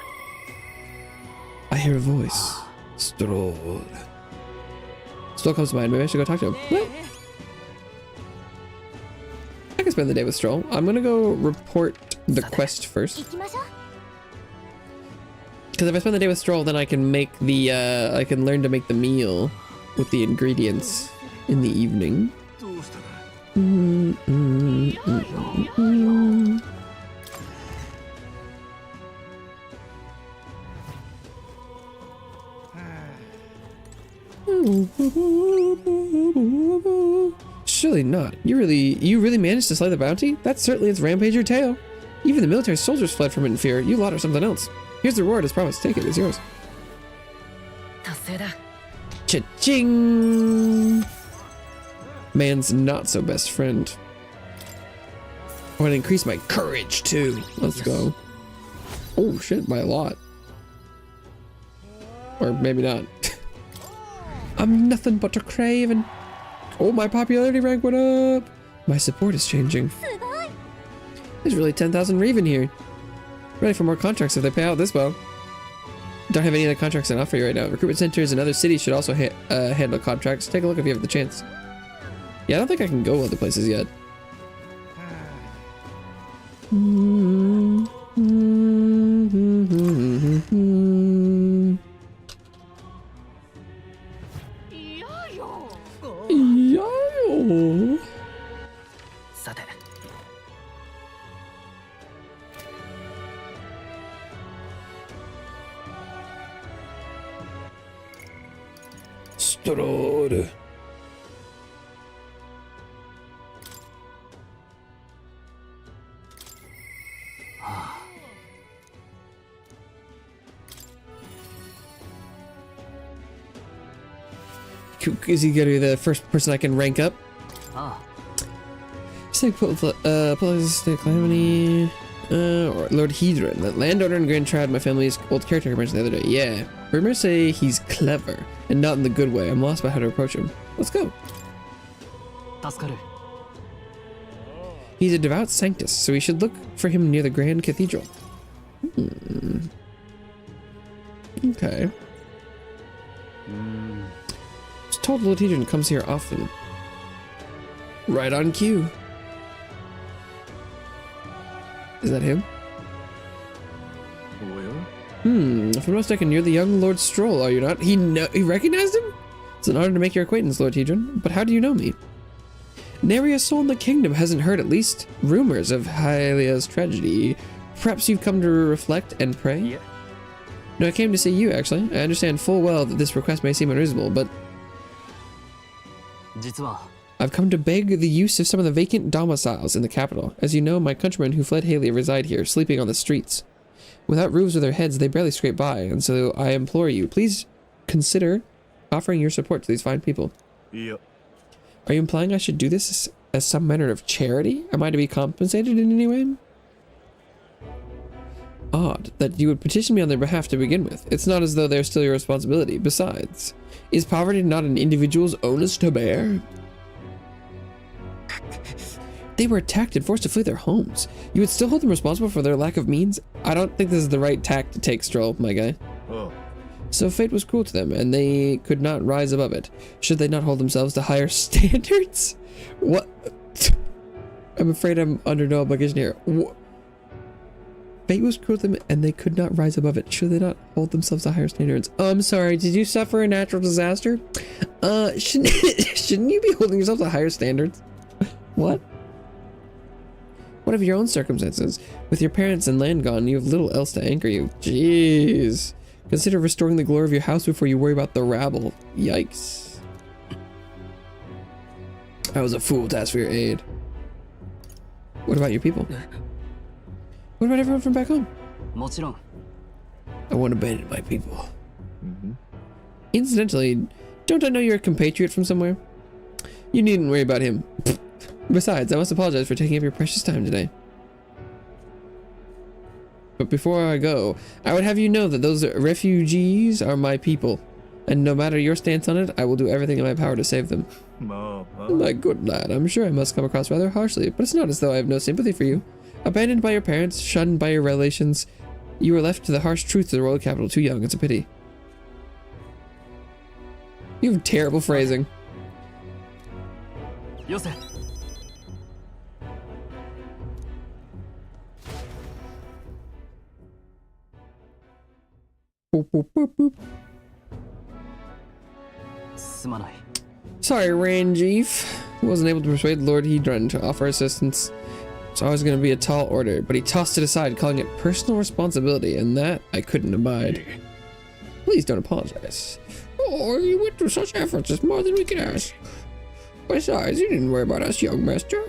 [SPEAKER 1] I hear a voice. Stroll. Stroll comes to mind. Maybe I should go talk to him. Well, I can spend the day with Stroll. I'm gonna go report the quest first.
[SPEAKER 2] 行きましょう。
[SPEAKER 1] Because if I spend the day with Stroll, then I can make the, I can learn to make the meal with the ingredients in the evening.
[SPEAKER 5] どうしたか
[SPEAKER 1] Surely not. You really managed to slay the bounty? That's certainly its rampager tail. Even the military soldiers fled from it in fear. You lot are something else. Here's the reward as promised. Take it. It's yours.
[SPEAKER 3] 達成だ
[SPEAKER 1] Cha-ching! Man's not so best friend. I want to increase my courage too. Let's go. Oh shit, by a lot. Or maybe not. I'm nothing but a craven. Oh, my popularity rank went up. My support is changing.
[SPEAKER 2] すごい。
[SPEAKER 1] There's really 10,000 Raven here. Ready for more contracts if they pay out this well. Don't have any other contracts on offer you right now. Recruitment centers in other cities should also handle contracts. Take a look if you have the chance. Yeah, I don't think I can go other places yet. Yo.
[SPEAKER 3] さて
[SPEAKER 1] Stroll. Is he gonna be the first person I can rank up?
[SPEAKER 3] Ah,
[SPEAKER 1] Snake Calamity, or Lord Hedron, the landowner and grandchild of my family's old caretaker I mentioned the other day. Yeah, rumors say he's clever, and not in the good way. I'm lost about how to approach him. Let's go.
[SPEAKER 3] 助かる。
[SPEAKER 1] He's a devout sanctus, so we should look for him near the Grand Cathedral. Okay. I was told Lord Hedron comes here often. Right on cue. Is that him? If I'm not mistaken, you're the young Lord Stroll, are you not? He recognized him? It's an honor to make your acquaintance, Lord Hedron. But how do you know me? Nary a soul in the kingdom hasn't heard at least rumors of Hylia's tragedy. Perhaps you've come to reflect and pray?
[SPEAKER 3] Yeah.
[SPEAKER 1] No, I came to see you, actually. I understand full well that this request may seem unreasonable, but
[SPEAKER 3] 実は
[SPEAKER 1] I've come to beg the use of some of the vacant domiciles in the capital. As you know, my countrymen who fled Hylia reside here, sleeping on the streets. Without roofs over their heads, they barely scrape by, and so I implore you, please consider offering your support to these fine people.
[SPEAKER 5] Yeah.
[SPEAKER 1] Are you implying I should do this as some manner of charity? Am I to be compensated in any way? Odd that you would petition me on their behalf to begin with. It's not as though they're still your responsibility. Besides, is poverty not an individual's onus to bear? They were attacked and forced to flee their homes. You would still hold them responsible for their lack of means? I don't think this is the right tack to take, Stroll, my guy.
[SPEAKER 5] Oh.
[SPEAKER 1] So fate was cruel to them, and they could not rise above it. Should they not hold themselves to higher standards? What? I'm afraid I'm under no obligation here. Fate was cruel to them, and they could not rise above it. Should they not hold themselves to higher standards? Oh, I'm sorry. Did you suffer a natural disaster? Shouldn't you be holding yourself to higher standards? What? What of your own circumstances? With your parents and land gone, you have little else to anchor you. Jeez. Consider restoring the glory of your house before you worry about the rabble. Yikes. I was a fool to ask for your aid. What about your people? What about everyone from back home?
[SPEAKER 3] もちろん
[SPEAKER 1] I won't abandon my people. Incidentally, don't I know you're a compatriot from somewhere? You needn't worry about him. Besides, I must apologize for taking up your precious time today. But before I go, I would have you know that those refugees are my people, and no matter your stance on it, I will do everything in my power to save them. My good lad, I'm sure I must come across rather harshly, but it's not as though I have no sympathy for you. Abandoned by your parents, shunned by your relations, you were left to the harsh truths of the royal capital too young. It's a pity. You have terrible phrasing.
[SPEAKER 3] よせ
[SPEAKER 1] Boop, boop, boop, boop.
[SPEAKER 3] すまない
[SPEAKER 1] Sorry, Ranjif. Wasn't able to persuade Lord Hedron to offer assistance. It's always going to be a tall order, but he tossed it aside, calling it personal responsibility, and that I couldn't abide. Please don't apologize. Oh, you went through such efforts. It's more than we can ask. Besides, you didn't worry about us, young master.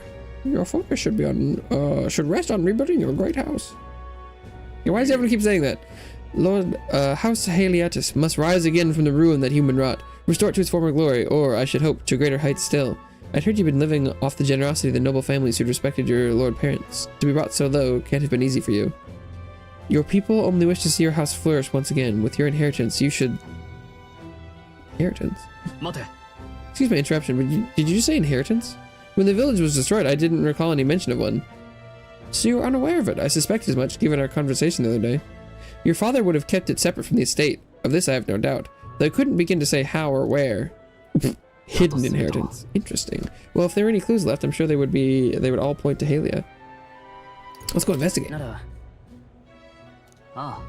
[SPEAKER 1] Your focus should rest on rebuilding your great house. Yeah, why does everyone keep saying that? Lord, House Haliatus must rise again from the ruin that human wrought, restore it to its former glory, or I should hope to greater heights still. I'd heard you'd been living off the generosity of the noble families who'd respected your lord parents. To be brought so low can't have been easy for you. Your people only wish to see your house flourish once again. With your inheritance, you should... Inheritance?
[SPEAKER 3] 待て
[SPEAKER 1] Excuse my interruption, but did you say inheritance? When the village was destroyed, I didn't recall any mention of one. So you were unaware of it. I suspected as much, given our conversation the other day. Your father would have kept it separate from the estate. Of this I have no doubt, though I couldn't begin to say how or where. Hidden inheritance. Interesting. Well, if there were any clues left, I'm sure they would all point to Halia. Let's go investigate.
[SPEAKER 3] ならあ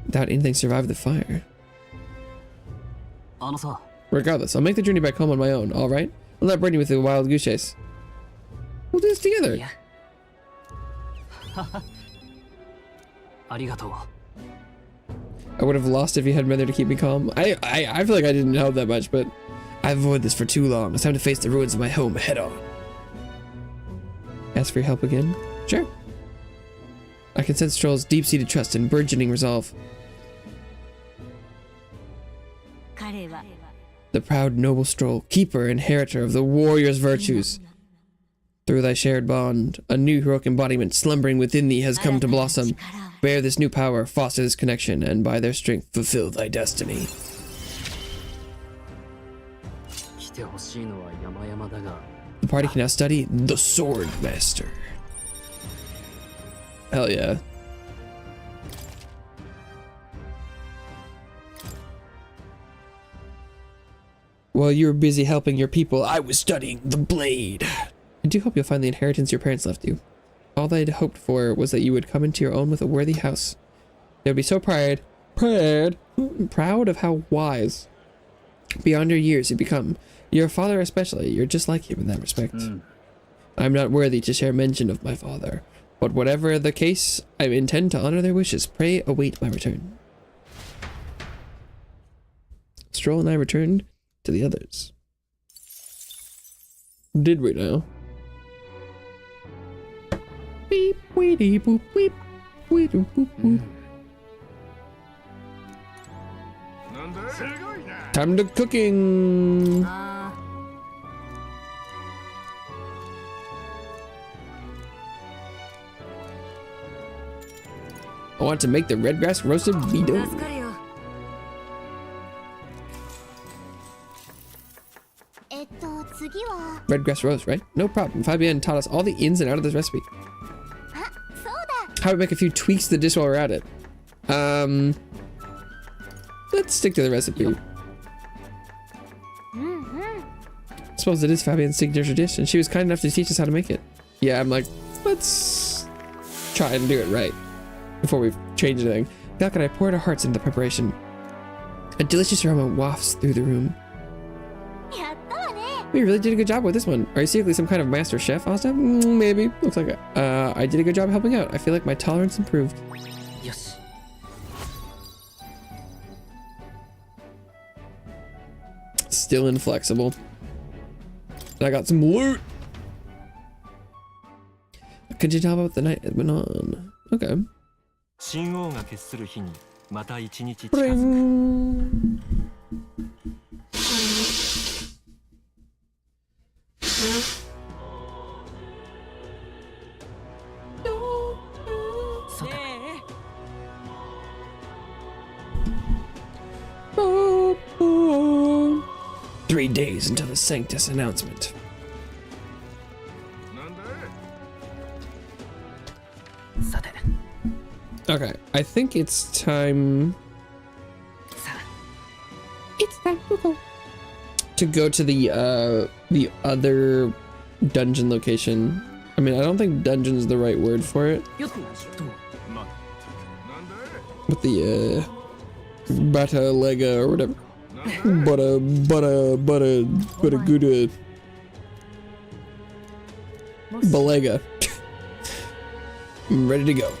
[SPEAKER 1] Without anything survived the fire.
[SPEAKER 3] ああのさ
[SPEAKER 1] Regardless, I'll make the journey back home on my own, alright? I'll not burden you with a wild goose chase. We'll do this together.
[SPEAKER 3] いやありがとう
[SPEAKER 1] I would have lost if you hadn't been there to keep me calm. I feel like I didn't help that much, but I've avoided this for too long. It's time to face the ruins of my home head on. Ask for your help again? Sure. I can sense Stroll's deep-seated trust and burgeoning resolve.
[SPEAKER 2] 彼は
[SPEAKER 1] the proud noble stroll, keeper, inheritor of the warrior's virtues. Through thy shared bond, a new heroic embodiment slumbering within thee has come to blossom. Bear this new power, foster this connection, and by their strength fulfill thy destiny.
[SPEAKER 3] 来てほしいのは山々だが
[SPEAKER 1] The party can now study the Sword Master. Hell yeah. While you were busy helping your people, I was studying the blade. I do hope you'll find the inheritance your parents left you. All they'd hoped for was that you would come into your own with a worthy house. They would be so proud of how wise, beyond your years, you become. Your father especially, you're just like him in that respect. I'm not worthy to share mention of my father, but whatever the case, I intend to honor their wishes. Pray await my return. Stroll and I returned to the others. Did we now? Beep, weedy, boop, weep, weedy, boop, boop. Time to cooking. I want to make the red grass roasted beetle. Red grass roast, right? No problem. Fabienne taught us all the ins and outs of this recipe. How about make a few tweaks to the dish while we're at it? Let's stick to the recipe. I suppose it is Fabienne's signature dish, and she was kind enough to teach us how to make it. Yeah, I'm like, let's try and do it right before we change anything. Falcon and I poured our hearts into the preparation. A delicious aroma wafts through the room. We really did a good job with this one. Are you secretly some kind of master chef, Asta? Maybe. Looks like it. I did a good job helping out. I feel like my tolerance improved.
[SPEAKER 3] Yes.
[SPEAKER 1] Still inflexible. And I got some loot. Could you tell about the night it went on? Okay.
[SPEAKER 5] 神王が決する日にまた一日近づく。
[SPEAKER 1] 3 days until the Sanctus announcement. Okay, I think it's time. It's time to go to the other dungeon location. I mean, I don't think dungeon is the right word for it. But the Bata Lega or whatever. But a good Balega. I'm ready to go.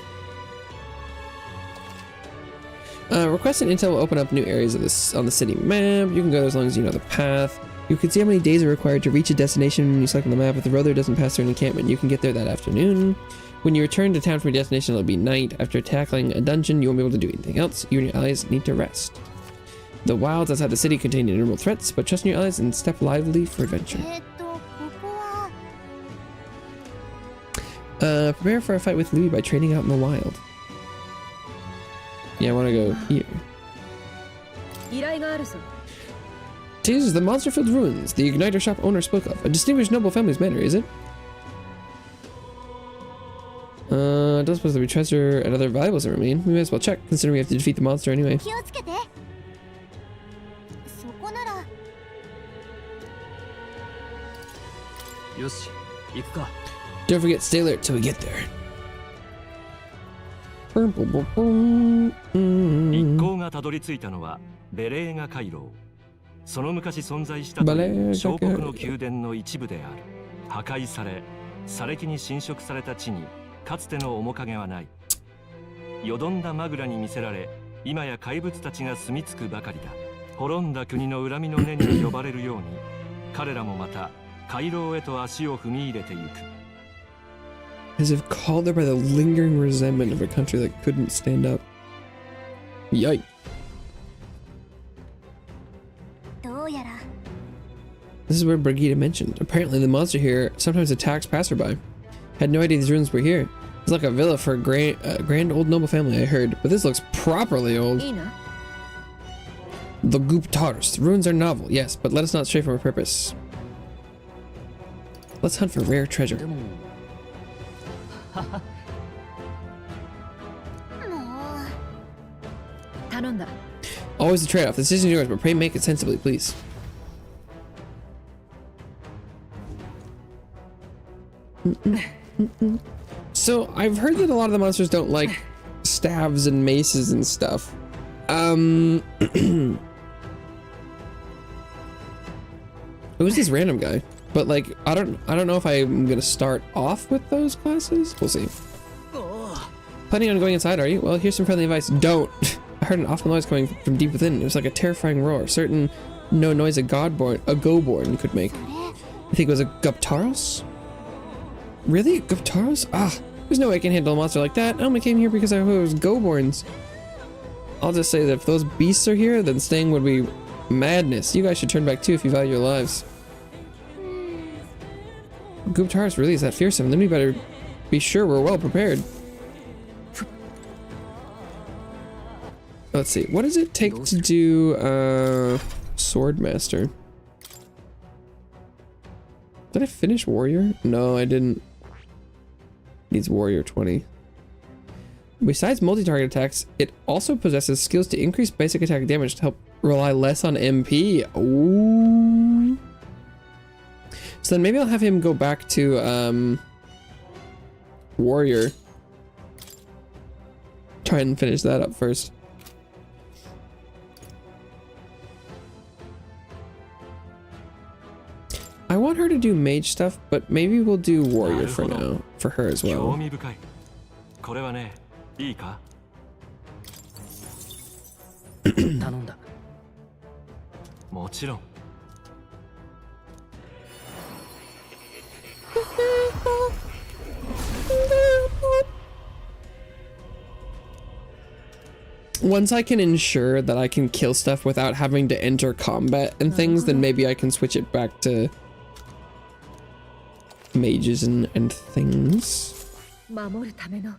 [SPEAKER 1] Request an intel will open up new areas of this on the city map. You can go as long as you know the path. You can see how many days are required to reach a destination when you select on the map. If the road there doesn't pass through an encampment, you can get there that afternoon. When you return to town from your destination, it'll be night. After tackling a dungeon, you won't be able to do anything else. You and your allies need to rest. The wilds outside the city contain innumerable threats, but trust in your allies and step lively for adventure. Prepare for a fight with Louis by training out in the wild. Yeah, I want to go here. Tis the monster-filled ruins the Igniter shop owner spoke of. A distinguished noble family's manor, is it? It does suppose there be treasure and other valuables that remain. We may as well check, considering we have to defeat the monster anyway. Don't forget, stay alert till we get there.
[SPEAKER 5] 一行がたどり着いたのはベレーガ回廊。その昔存在したという小国の宮殿の一部である。破壊され、砂礫に侵食された地にかつての面影はない。よどんだマグラに魅せられ、今や怪物たちが住み着くばかりだ。滅んだ国の恨みの根に呼ばれるように、彼らもまた回廊へと足を踏み入れていく。
[SPEAKER 1] As if called there by the lingering resentment of a country that couldn't stand up. Yikes.
[SPEAKER 2] どうやら
[SPEAKER 1] This is where Brigida mentioned. Apparently the monster here sometimes attacks passerby. Had no idea these ruins were here. It's like a villa for a grand old noble family, I heard. But this looks properly old.
[SPEAKER 4] Ina.
[SPEAKER 1] The Guptars. The ruins are novel, yes, but let us not stray from our purpose. Let's hunt for rare treasure.
[SPEAKER 2] もう
[SPEAKER 4] 頼んだ。
[SPEAKER 1] Always the trade-off. The decision is yours, but pray make it sensibly, please. So, I've heard that a lot of the monsters don't like staves and maces and stuff. Who's this random guy? But like, I don't know if I'm gonna start off with those classes. We'll see. Planning on going inside, are you? Well, here's some friendly advice. Don't. I heard an awful noise coming from deep within. It was like a terrifying roar. Certain no noise a go-born could make. I think it was a Guptaros? Really? A Guptaros? Ah, there's no way I can handle a monster like that. I only came here because I heard it was go-borns. I'll just say that if those beasts are here, then staying would be madness. You guys should turn back too if you value your lives. Guptaros really is that fearsome. Then we better be sure we're well prepared. Let's see. What does it take to do Swordmaster? Did I finish Warrior? No, I didn't. Needs Warrior 20. Besides multi-target attacks, it also possesses skills to increase basic attack damage to help rely less on MP. Ooh. So then maybe I'll have him go back to Warrior. Try and finish that up first. I want her to do mage stuff, but maybe we'll do warrior for now, for her as well.
[SPEAKER 5] 興味深い。これはね、いいか？
[SPEAKER 3] 頼んだ。
[SPEAKER 5] もちろん。
[SPEAKER 1] Once I can ensure that I can kill stuff without having to enter combat and things, then maybe I can switch it back to mages and things.
[SPEAKER 4] 守るための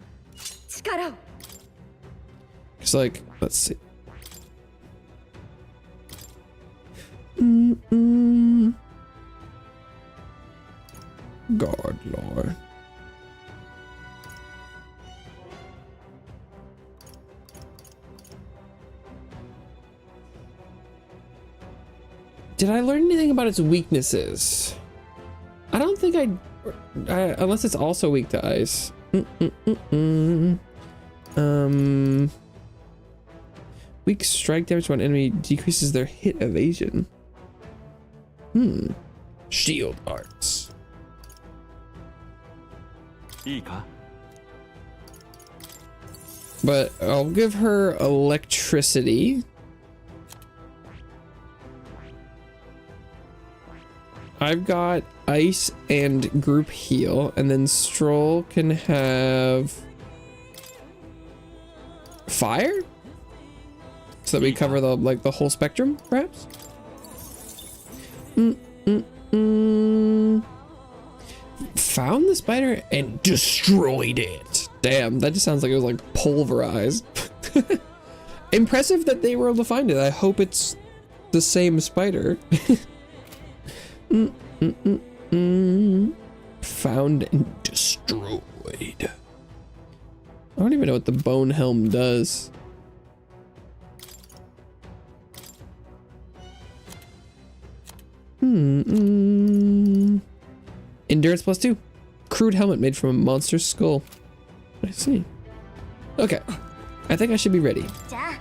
[SPEAKER 4] 力を。
[SPEAKER 1] It's like, let's see. God Lord. Did I learn anything about its weaknesses? I don't think I unless it's also weak to ice. Weak strike damage to an enemy decreases their hit evasion. Shield arts.
[SPEAKER 5] いいか？
[SPEAKER 1] But I'll give her electricity. I've got ice and group heal, and then Stroll can have fire, so that we cover the whole spectrum, perhaps. Found the spider and destroyed it. Damn, that just sounds like it was like pulverized. Impressive that they were able to find it. I hope it's the same spider. Found and destroyed. I don't even know what the bone helm does. Endurance +2. Crude helmet made from a monster's skull. I see. Okay. I think I should be ready.
[SPEAKER 2] じゃあ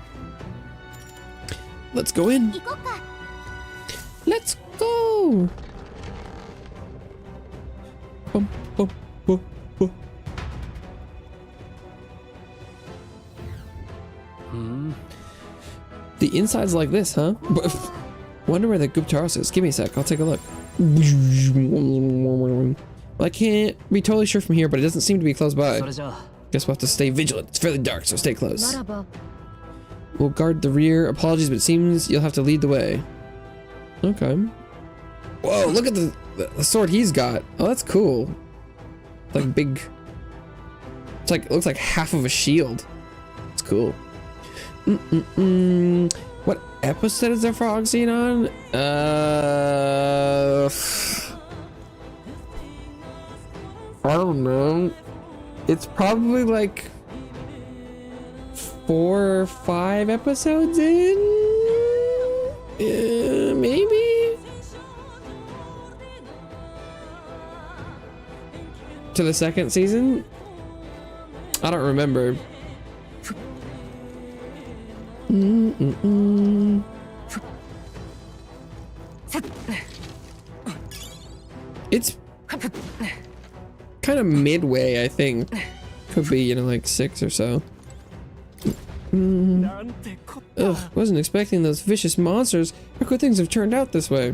[SPEAKER 1] Let's go in.
[SPEAKER 2] 行こっか。
[SPEAKER 1] Let's go. Bum, bum, bum, bum. The inside's like this, huh? Wonder where the Guptaros is. Give me a sec. I'll take a look. Well, I can't be totally sure from here, but it doesn't seem to be close by.
[SPEAKER 3] それじゃあ
[SPEAKER 1] Guess we'll have to stay vigilant. It's fairly dark, so stay close.
[SPEAKER 4] ならば
[SPEAKER 1] We'll guard the rear. Apologies, but it seems you'll have to lead the way. Okay. Whoa, look at the sword he's got. Oh, that's cool. Like big. It's like, it looks like half of a shield. It's cool. What episode is the frog scene on? I don't know. It's probably like 4 or 5 episodes in? Maybe? To the 2nd season? I don't remember. It's kind of midway, I think. Could be, you know, like 6 or so. Ugh, wasn't expecting those vicious monsters. How could things have turned out this way?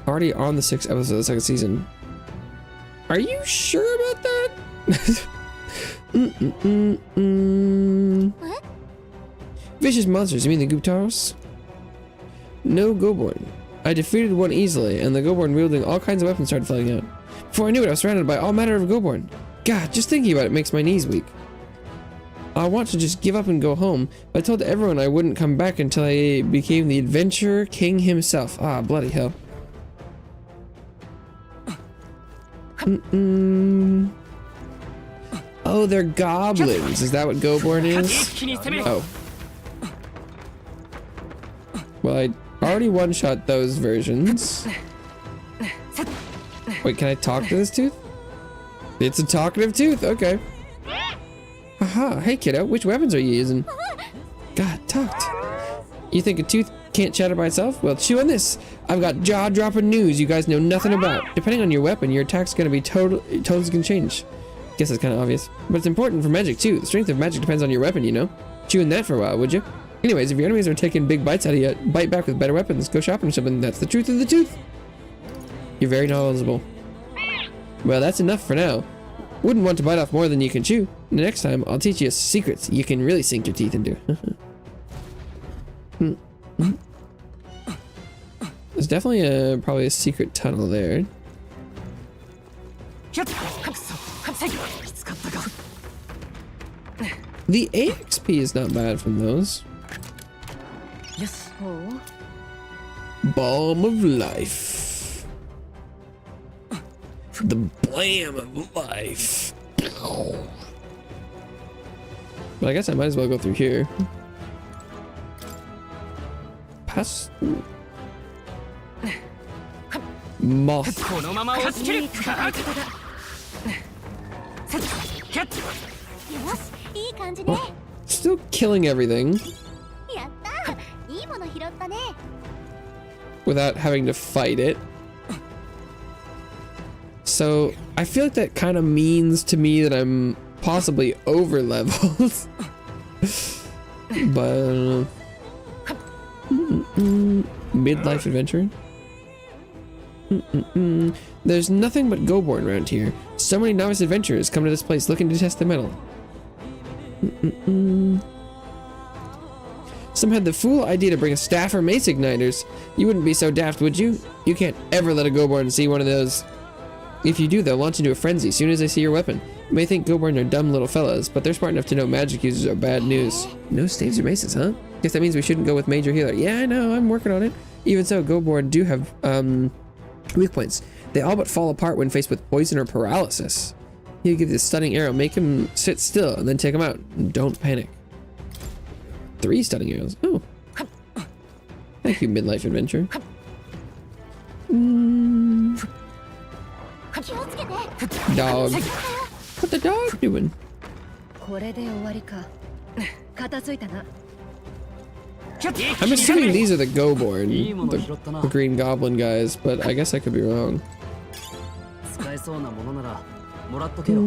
[SPEAKER 1] Already on the 6th episode of the 2nd season. Are you sure about that?
[SPEAKER 2] What?
[SPEAKER 1] Vicious monsters, you mean the Guptaros? No Goborn. I defeated one easily, and the Goborn wielding all kinds of weapons started flooding out. Before I knew it, I was surrounded by all manner of Goborn. God, just thinking about it makes my knees weak. I want to just give up and go home, but I told everyone I wouldn't come back until I became the adventurer king himself. Ah, bloody hell. Oh, they're goblins. Is that what Goborn is? Oh. Well, I already one-shot those versions. Wait, can I talk to this tooth? It's a talkative tooth, okay. Aha, hey kiddo, which weapons are you using? God, talked. You think a tooth can't chatter by itself? Well, chew on this. I've got jaw-dropping news you guys know nothing about. Depending on your weapon, your attack's gonna be totally gonna change. Guess that's kind of obvious. But it's important for magic too. The strength of magic depends on your weapon, you know? Chewing that for a while, would you? Anyways, if your enemies are taking big bites out of you, bite back with better weapons. Go shopping or something. That's the truth of the tooth. You're very knowledgeable. Well, that's enough for now. Wouldn't want to bite off more than you can chew. Next time, I'll teach you secrets you can really sink your teeth into. There's definitely probably a secret tunnel there. The AXP is not bad from those.
[SPEAKER 3] Yes.
[SPEAKER 4] Oh.
[SPEAKER 1] Balm of life. The blam of life. But I guess I might as well go through here. Pass. Moth.
[SPEAKER 3] このまま押し切る。
[SPEAKER 2] よし、いい感じね。
[SPEAKER 1] Still killing everything
[SPEAKER 2] やったー、いいもの拾ったね。
[SPEAKER 1] without having to fight it. So I feel like that kind of means to me that I'm possibly over leveled. But midlife adventure. There's nothing but Goborn around here. So many novice adventurers come to this place looking to test the metal. Some had the fool idea to bring a staff or mace igniters. You wouldn't be so daft, would you? You can't ever let a Goborn see one of those. If you do, they'll launch into a frenzy soon as they see your weapon. You may think Goborn are dumb little fellas, but they're smart enough to know magic users are bad news. No staves or maces, huh? Guess that means we shouldn't go with major healer. Yeah, I know, I'm working on it. Even so, Goborn do have weak points. They all but fall apart when faced with poison or paralysis. You give this stunning arrow, make him sit still, and then take him out. Don't panic. 3 stunning arrows. Oh. Thank you, midlife adventure.
[SPEAKER 2] 気をつけて。
[SPEAKER 1] Dog. What the dog doing?
[SPEAKER 4] これで終わりか。片付いたな。
[SPEAKER 1] I'm assuming these are the Goborn, the green goblin guys, but I guess I could be wrong.
[SPEAKER 3] 使えそうなものならもらっとけよ。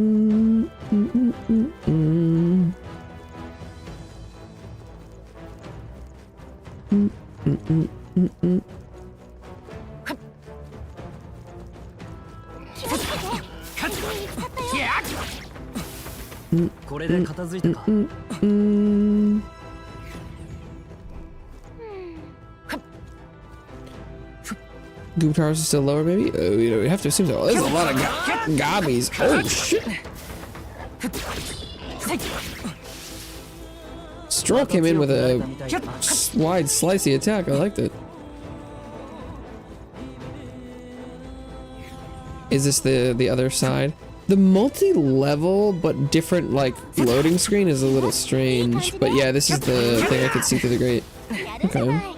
[SPEAKER 3] これで片付いたか。
[SPEAKER 1] Goop towers is still lower, maybe? Oh, you have to assume so. There's a lot of gobbies. Oh, shit. Stroll came in with a wide, slicey attack. I liked it. Is this the other side? The multi-level but different like loading screen is a little strange. But yeah, this is the thing I could see through the grate. Okay.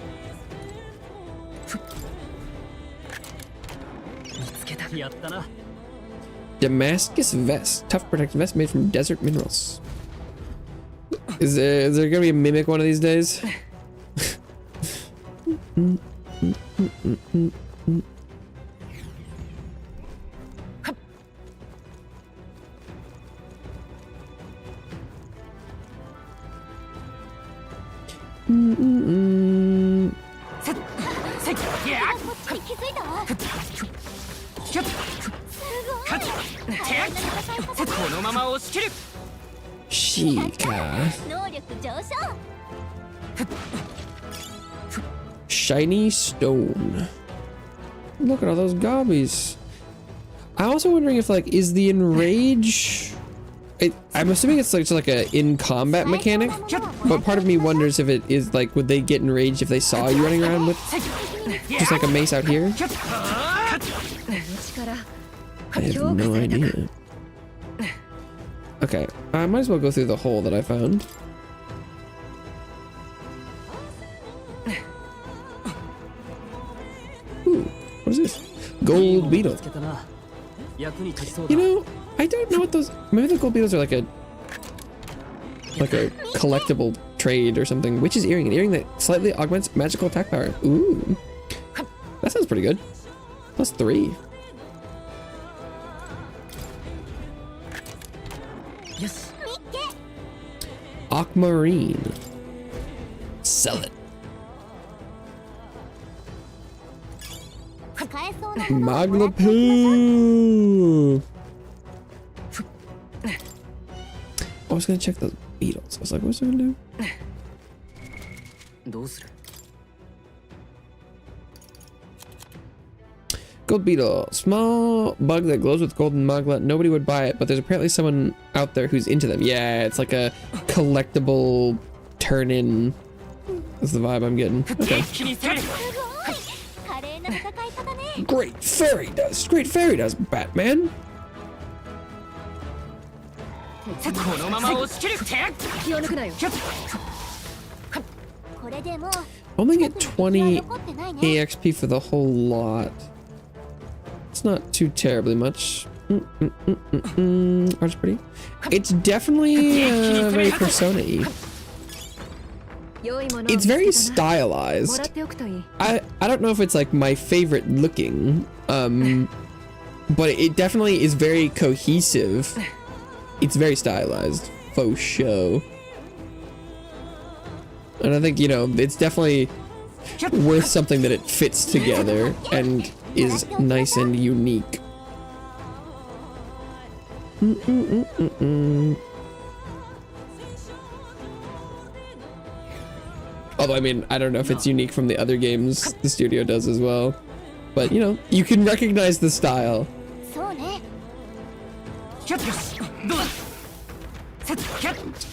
[SPEAKER 1] Damascus vest. Tough protective vest made from desert minerals. Is there gonna be a mimic one of these days? Sheikah. Shiny stone. Look at all those gobbies. I'm also wondering if like is the enrage. I'm assuming it's like just like a in combat mechanic, but part of me wonders if it is like would they get enraged if they saw you running around with just like a mace out here? I have no idea. Okay, I might as well go through the hole that I found. Ooh, what is this? Gold beetle. You know, I don't know what those. Maybe the gold beetles are like a collectible trade or something. Witch's earring, an earring that slightly augments magical attack power. Ooh, that sounds pretty good. +3.
[SPEAKER 3] Yes.
[SPEAKER 1] Aquamarine. Sell it. Maglapoo. I was gonna check those beetles. I was like, what's it gonna do? Gold beetle. Small bug that glows with golden magla. Nobody would buy it, but there's apparently someone out there who's into them. Yeah, it's like a collectible turn-in. That's the vibe I'm getting. Okay. Great fairy dust. Great fairy dust, Batman. Only get 20 AXP for the whole lot. It's not too terribly much. Art's pretty. It's definitely very Persona-y. It's very stylized. I don't know if it's like my favorite looking, but it definitely is very cohesive. It's very stylized, faux show. And I think, you know, it's definitely worth something that it fits together and is nice and unique. Although, I mean, I don't know if it's unique from the other games the studio does as well. But, you know, you can recognize the style.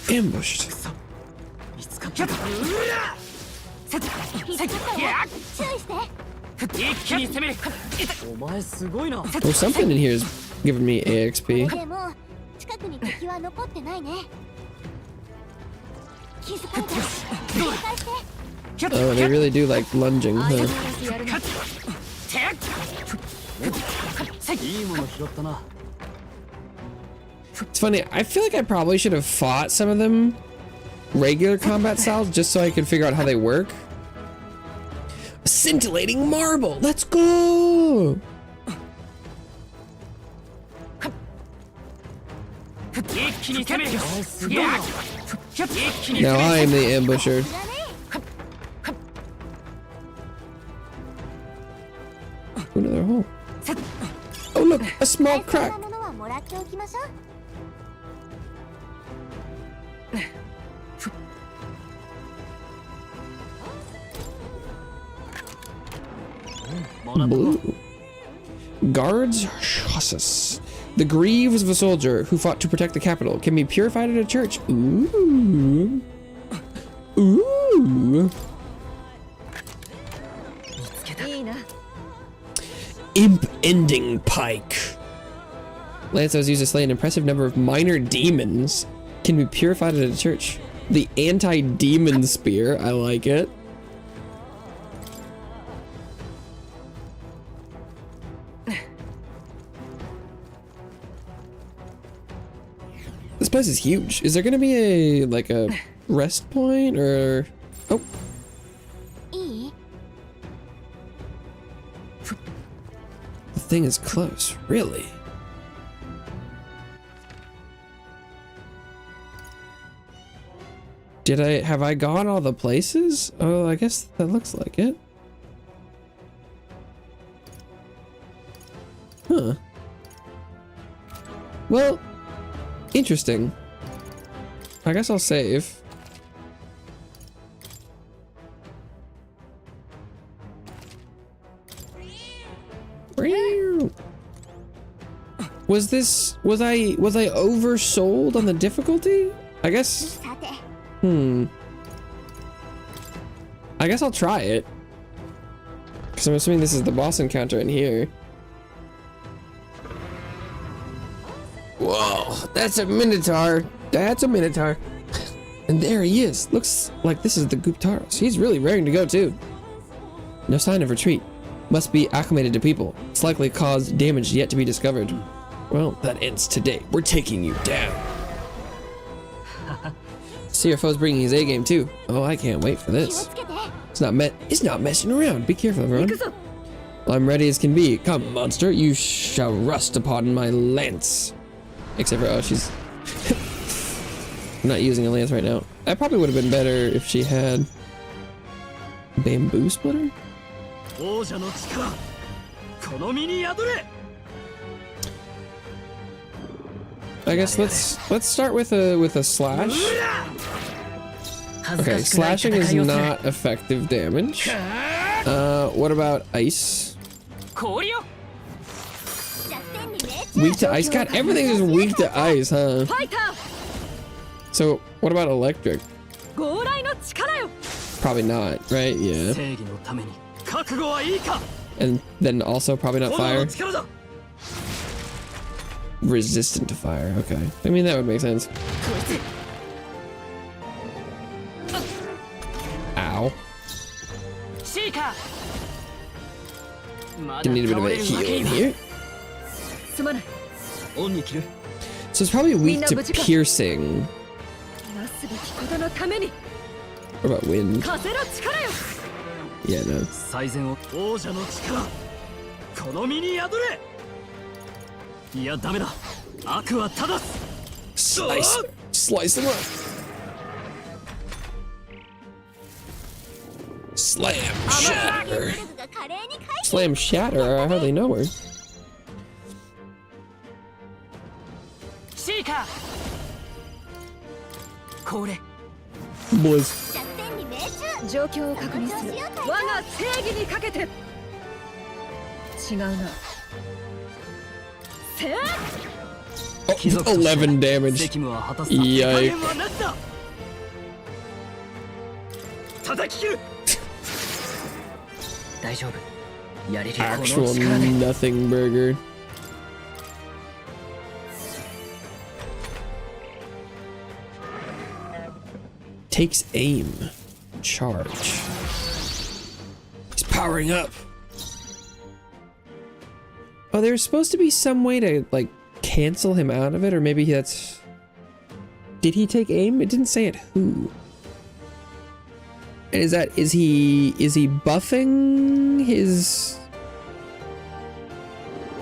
[SPEAKER 1] Ambushed. Oh, something in here is giving me AXP. Oh, they really do like lunging, huh? It's funny, I feel like I probably should have fought some of them regular combat styles just so I could figure out how they work. A scintillating marble! Let's go! Now I am the ambusher. Another hole. Oh look, a small crack. Blue. Guards chassas. The greaves of a soldier who fought to protect the capital can be purified at a church. Ooh. Ooh.
[SPEAKER 4] いいな。
[SPEAKER 1] Imp ending pike. Lancers used to slay an impressive number of minor demons. Can be purified at a church. The anti-demon spear. I like it. This place is huge. Is there gonna be a like a rest point or? Oh.
[SPEAKER 2] いい
[SPEAKER 1] The thing is close, really. Have I gone all the places? Oh, I guess that looks like it. Huh. Well, interesting. I guess I'll save. Was I oversold on the difficulty? I guess.
[SPEAKER 2] さて
[SPEAKER 1] I guess I'll try it. Because I'm assuming this is the boss encounter in here. Whoa, that's a Minotaur. That's a Minotaur. And there he is. Looks like this is the Guptaros. He's really raring to go too. No sign of retreat. Must be acclimated to people. It's likely caused damage yet to be discovered. Well, that ends today. We're taking you down. See, your foe's bringing his A game too. Oh, I can't wait for
[SPEAKER 2] 気を
[SPEAKER 1] this.
[SPEAKER 2] つけて
[SPEAKER 1] It's not messing around. Be careful, everyone. Well, I'm ready as can be. Come, monster, you shall rust upon my lance. Except for, oh, she's not using a lance right now. That probably would have been better if she had bamboo splitter.
[SPEAKER 3] 王者の力この身に宿れ
[SPEAKER 1] I guess let's start with a slash. Okay, slashing is not effective damage. What about ice?
[SPEAKER 3] 氷よ
[SPEAKER 2] 弱点に命中
[SPEAKER 1] Weak to ice? God, everything is weak to ice, huh?
[SPEAKER 4] ファイター
[SPEAKER 1] So what about electric?
[SPEAKER 4] 強雷の力よ
[SPEAKER 1] Probably not, right? Yeah.
[SPEAKER 3] 正義のために覚悟はいいか
[SPEAKER 1] And then also probably not
[SPEAKER 3] 炎
[SPEAKER 1] fire.
[SPEAKER 3] の力だ
[SPEAKER 1] Resistant to fire. Okay. I mean, that would make sense. Ow.
[SPEAKER 3] シーカーまだ
[SPEAKER 1] Gonna need a bit of
[SPEAKER 3] 倒
[SPEAKER 1] a
[SPEAKER 3] れるわ
[SPEAKER 1] heal
[SPEAKER 3] け
[SPEAKER 1] in
[SPEAKER 3] には
[SPEAKER 1] here.
[SPEAKER 4] すまない
[SPEAKER 3] オンに切る
[SPEAKER 1] So it's probably weak to piercing.
[SPEAKER 4] なすべきことのために
[SPEAKER 1] What about wind?
[SPEAKER 4] 風の力よ
[SPEAKER 1] Yeah, no.
[SPEAKER 3] 最善を王者の力この身に宿れいやダメだ悪は正す
[SPEAKER 1] Slice them up. Slam shatter.
[SPEAKER 2] 力が華麗に回避
[SPEAKER 1] Slam shatter. I hardly know her.
[SPEAKER 3] シーカーこれ
[SPEAKER 1] Blizz.
[SPEAKER 2] 弱点に命中
[SPEAKER 4] 状況を確認する我が正義にかけて違うなせー
[SPEAKER 1] Oh, 11 damage.
[SPEAKER 3] 責務は果たす
[SPEAKER 1] Yikes.
[SPEAKER 3] 加減はなしだ叩き切る大丈夫やれるこの
[SPEAKER 1] Actual
[SPEAKER 3] 力で
[SPEAKER 1] nothing burger. Takes aim. Charge. He's powering up. Oh, there's supposed to be some way to, like, cancel him out of it, or maybe that's... Did he take aim? It didn't say it who. And is he buffing his...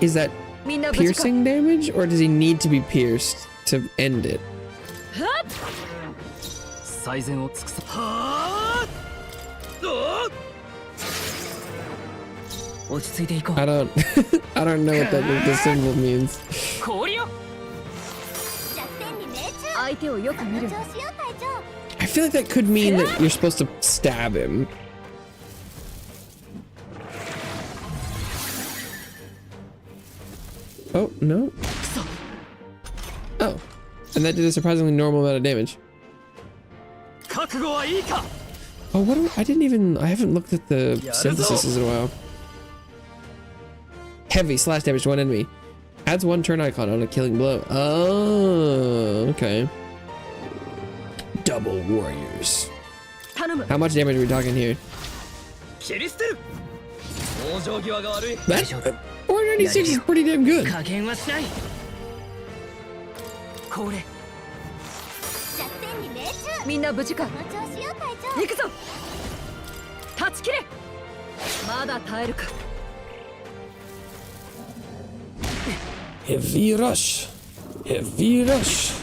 [SPEAKER 1] Is that
[SPEAKER 4] みんな無事か
[SPEAKER 1] piercing damage, or does he need to be pierced to end it?
[SPEAKER 3] 最善を尽くすはあ落ち着いていこう
[SPEAKER 1] I don't know what the symbol means.
[SPEAKER 3] 氷よ
[SPEAKER 2] 弱点に命中
[SPEAKER 4] 相手をよく見る
[SPEAKER 2] 調子よ隊長
[SPEAKER 1] I feel like that could mean that you're supposed to stab him. Oh, no. Oh. And that did a surprisingly normal amount of damage.
[SPEAKER 3] 覚悟はいいか
[SPEAKER 1] Oh, what I haven't looked at the synthesis in a while. Heavy slash damage to one enemy. Adds 1 turn icon on a killing blow. Oh, okay. Double warriors. How much damage are we talking here?
[SPEAKER 3] 切り捨てる往生際が悪い
[SPEAKER 1] That 496 is pretty damn good.
[SPEAKER 3] 加減はしないこれ
[SPEAKER 2] 弱点に命中
[SPEAKER 4] みんな無事か。
[SPEAKER 2] この調子よ隊長
[SPEAKER 4] 行くぞ。断ち切れ。まだ耐えるか。
[SPEAKER 1] Heavy rush. Heavy rush.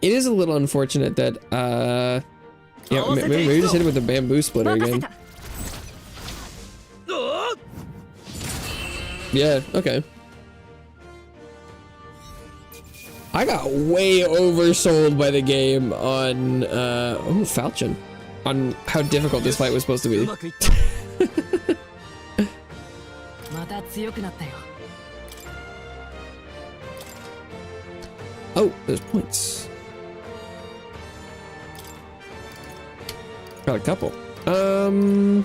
[SPEAKER 1] It is a little unfortunate that yeah, maybe just hit it with the bamboo splitter again. Yeah, okay. I got way oversold by the game on oh, Falchion, on how difficult this fight was supposed to be.
[SPEAKER 4] また強くなったよ。
[SPEAKER 1] Oh, there's points. Got a couple. I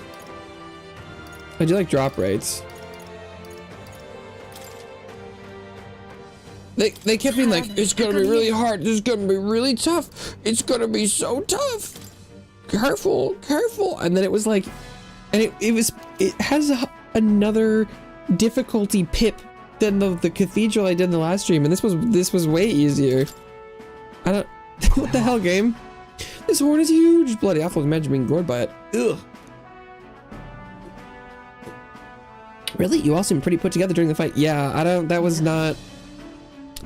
[SPEAKER 1] do like drop rates. They kept being like, it's gonna be really hard, this is gonna be really tough, it's gonna be so tough. Careful, careful. And then it was like, and it has another difficulty pip than the cathedral I did in the last stream, and this was way easier. I don't what the hell, game? This horn is huge. Bloody awful. Imagine being gored by it. Ugh. Really? You all seem pretty put together during the fight. Yeah, I don't. That was not.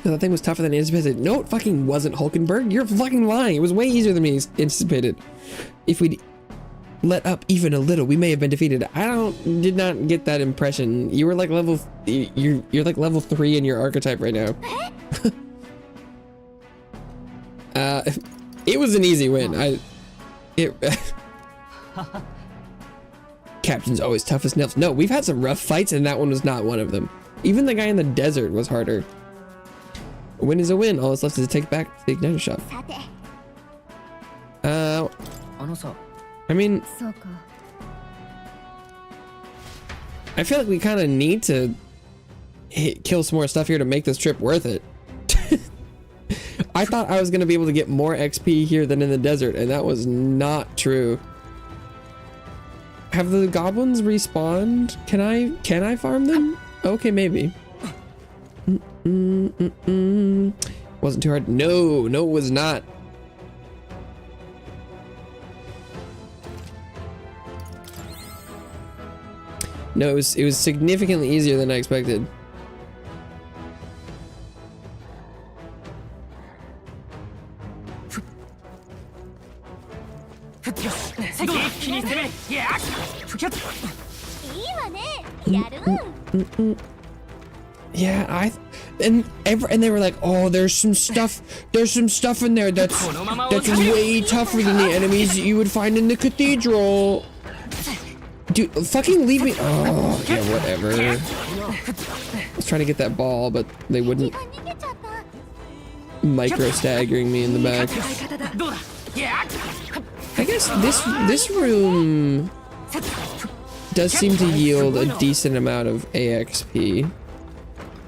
[SPEAKER 1] That thing was tougher than anticipated. No, it fucking wasn't, Hulkenberg. You're fucking lying. It was way easier than me anticipated. If we'd let up even a little, we may have been defeated. Did not get that impression. You were like you're like level 3 in your archetype right now. It was an easy win. Captain's always tough as nails. No, we've had some rough fights and that one was not one of them. Even the guy in the desert was harder. A win is a win. All that's left is to take back the igniter shot. I mean, I feel like we kind of need to kill some more stuff here to make this trip worth it. I thought I was going to be able to get more XP here than in the desert, and that was not true. Have the goblins respawned? Can I farm them? Okay, maybe. Wasn't too hard. No, it was not. No, it was significantly easier than I expected. Yeah, and they were like, oh, there's some stuff in there that's way tougher than the enemies you would find in the cathedral. Dude, fucking leave me. Oh, yeah, whatever. I was trying to get that ball, but they wouldn't. Micro staggering me in the back. I guess this room does seem to yield a decent amount of AXP.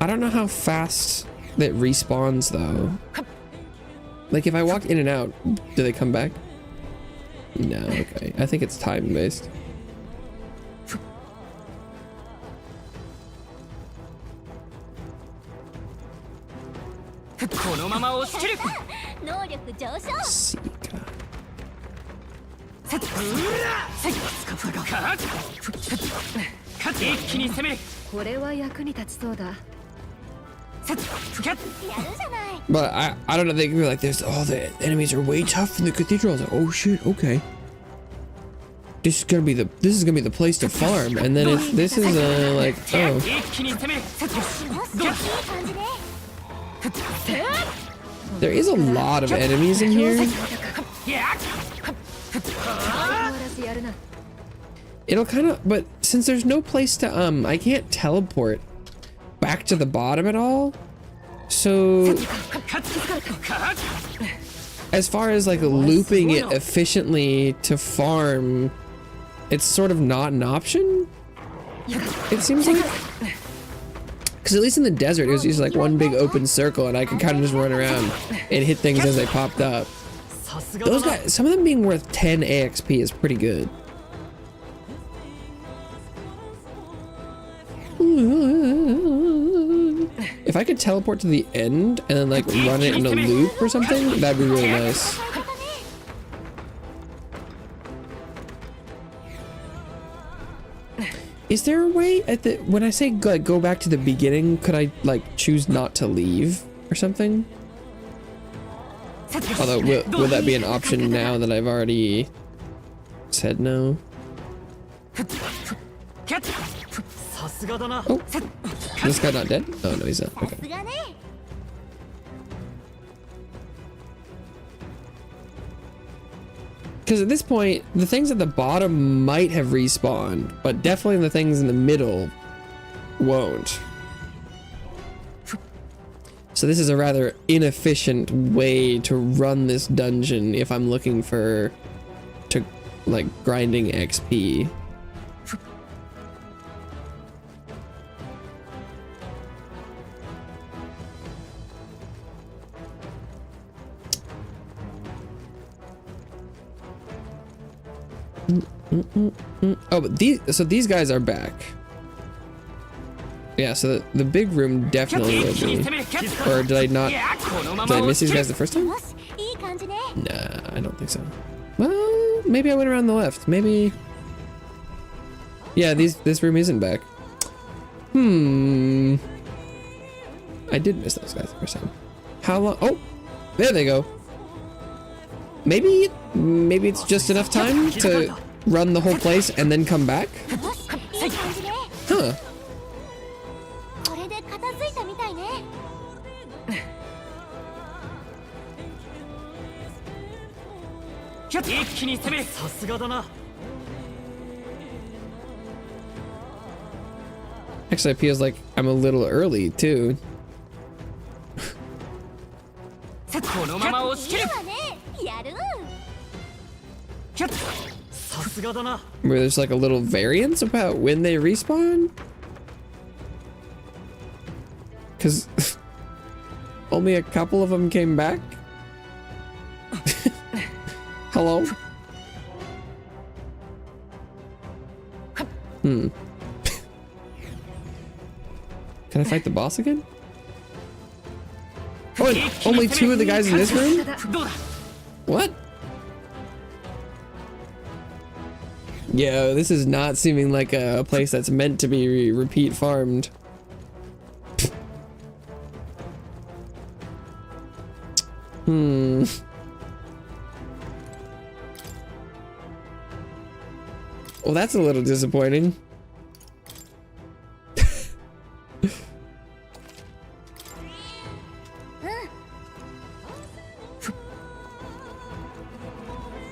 [SPEAKER 1] I don't know how fast that respawns though. Like if I walk in and out, do they come back? No, okay. I think it's time based. But I don't know, they could be like this. Oh, the enemies are way tough in the cathedral. I was like, oh shit, okay. This is gonna be the place to farm, and then this is like, oh. There is a lot of enemies in here. It'll kind of, but since there's no place to I can't teleport back to the bottom at all. So as far as like looping it efficiently to farm, it's sort of not an option, it seems like. Because at least in the desert, it was just like one big open circle and I could kind of just run around and hit things as they popped up. Those guys, some of them being worth 10 AXP is pretty good. If I could teleport to the end and then like run it in a loop or something, that'd be really nice. Is there a way at the, when I say like go back to the beginning, could I like choose not to leave or something? Although will that be an option now that I've already said no? Oh, this guy not dead? Oh no, he's not. Okay. Because at this point, the things at the bottom might have respawned, but definitely the things in the middle won't. So this is a rather inefficient way to run this dungeon if I'm looking for like grinding XP. Oh, but these guys are back. Yeah, so the big room definitely will be. Or did I not? Did I miss these guys the first time? Nah, I don't think so. Well, maybe I went around the left. Maybe. Yeah, this room isn't back. I did miss those guys the first time. How long? Oh, there they go. Maybe it's just enough time to run the whole place and then come back? Huh. Actually, it feels like I'm a little early too. Where there's like a little variance about when they respawn? Because only a couple of them came back? Hello? Can I fight the boss again? Oh, and only 2 of the guys in this room? What? Yo, this is not seeming like a place that's meant to be repeat farmed. Well, that's a little disappointing.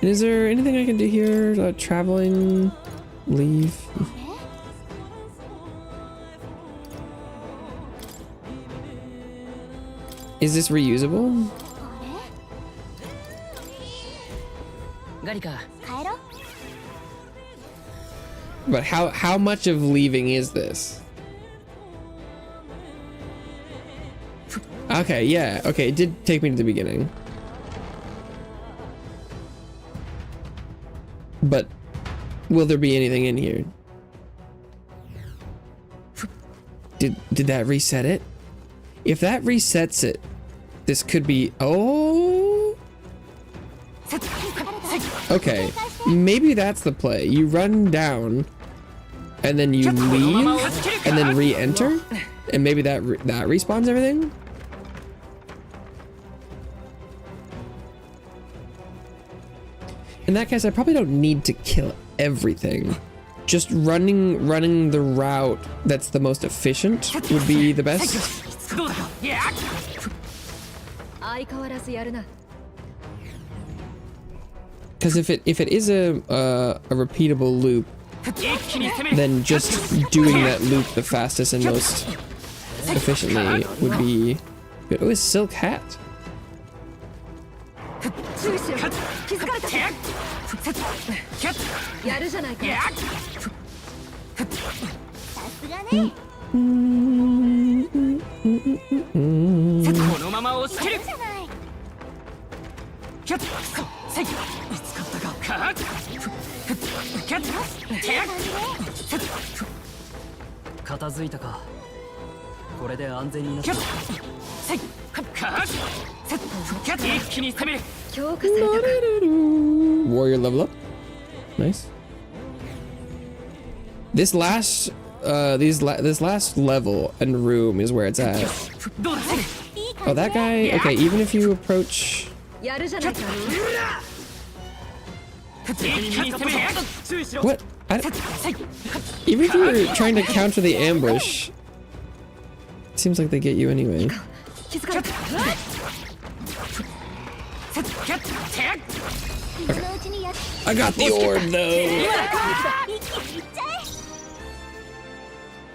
[SPEAKER 1] Is there anything I can do here? Traveling? Leave? Is this reusable? But how much of leaving is this? Okay, yeah, okay, it did take me to the beginning. But will there be anything in here? Did that reset it? If that resets it, this could be, oh. Okay, maybe that's the play. You run down and then you leave and then re-enter and maybe that respawns everything. In that case, I probably don't need to kill everything. Just running the route that's the most efficient would be the best. Because if it is a repeatable loop, then just doing that loop the fastest and most efficiently would be good. Oh, his silk hat.
[SPEAKER 4] 注意しろ。気づかれた。やるじゃないか。
[SPEAKER 2] さすがね。
[SPEAKER 3] このまま押し切る。
[SPEAKER 2] じゃない。
[SPEAKER 3] キャッせい見つかったか。カッキャッテッ片付いたか。これで安全になった。せいカッキャッ一気に攻める。
[SPEAKER 4] 強化されたか。
[SPEAKER 1] Warrior level up. Nice. This last this last level and room is where it's at. Oh, that guy. Okay, even if you approach.
[SPEAKER 4] やるじゃないか。
[SPEAKER 1] What? Even if you're trying to counter the ambush, it seems like they get you anyway.
[SPEAKER 4] 気づかれた。
[SPEAKER 1] I got the orb though.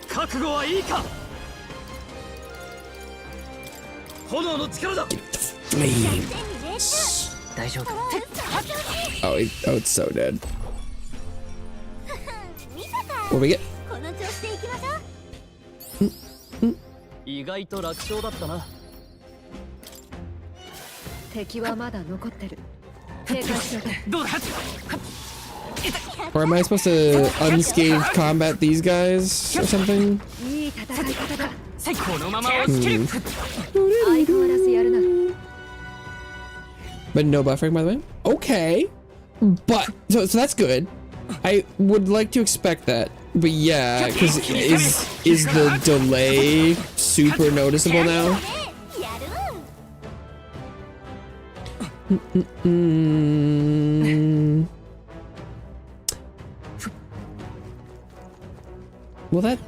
[SPEAKER 3] 覚悟はいいか。炎の力だ。
[SPEAKER 1] Flames.
[SPEAKER 3] 大丈夫。
[SPEAKER 1] Oh, it's so dead. What do we get?
[SPEAKER 2] この調子でいきましょう。
[SPEAKER 3] 意外と楽勝だったな。
[SPEAKER 4] 敵はまだ残ってる。警戒しろ。
[SPEAKER 3] どうだ。
[SPEAKER 1] Or am I supposed to unscathed combat these guys or something?
[SPEAKER 4] いい戦い方だ。
[SPEAKER 3] このまま押し切る。
[SPEAKER 4] 相変わらずやるな。
[SPEAKER 1] But no buffering, by the way. Okay, but so that's good. I would like to expect that, but yeah, because is the delay super noticeable now? Will that?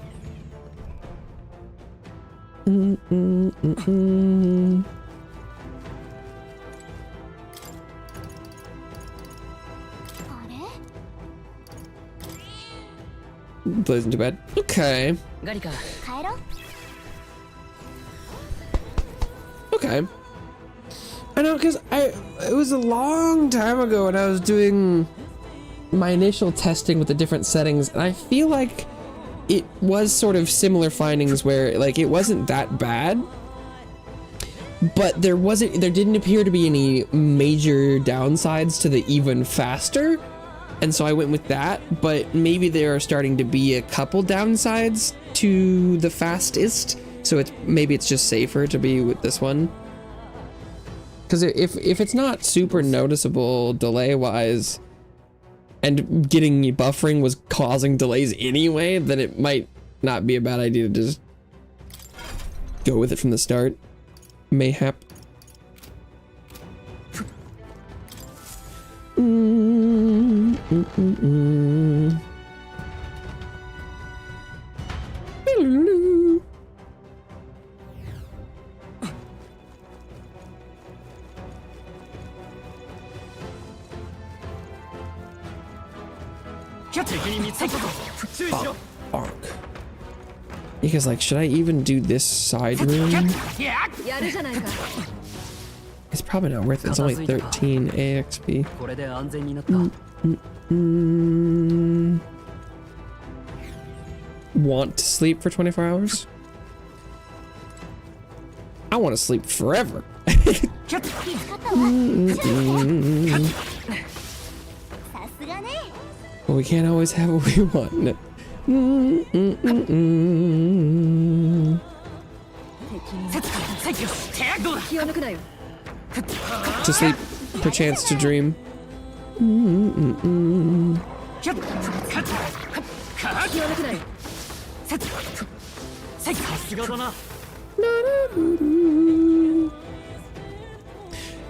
[SPEAKER 1] That isn't too bad. Okay.
[SPEAKER 3] ガリカ。
[SPEAKER 2] 帰ろう。
[SPEAKER 1] Okay. I know, because it was a long time ago when I was doing my initial testing with the different settings, and I feel like it was sort of similar findings where, like, it wasn't that bad, but there didn't appear to be any major downsides to the even faster, and so I went with that, but maybe there are starting to be a couple downsides to the fastest, so maybe it's just safer to be with this one. Because if it's not super noticeable delay-wise, and getting buffering was causing delays anyway, then it might not be a bad idea to just go with it from the start. Mayhap. Fuck. Because, like, should I even do this side room?
[SPEAKER 4] やるじゃないか。
[SPEAKER 1] It's probably not worth it. It's only 13 AXP.
[SPEAKER 3] これで安全になった。
[SPEAKER 1] Want to sleep for 24 hours? I want to sleep forever. But we can't always have what we want. To sleep, perchance to dream.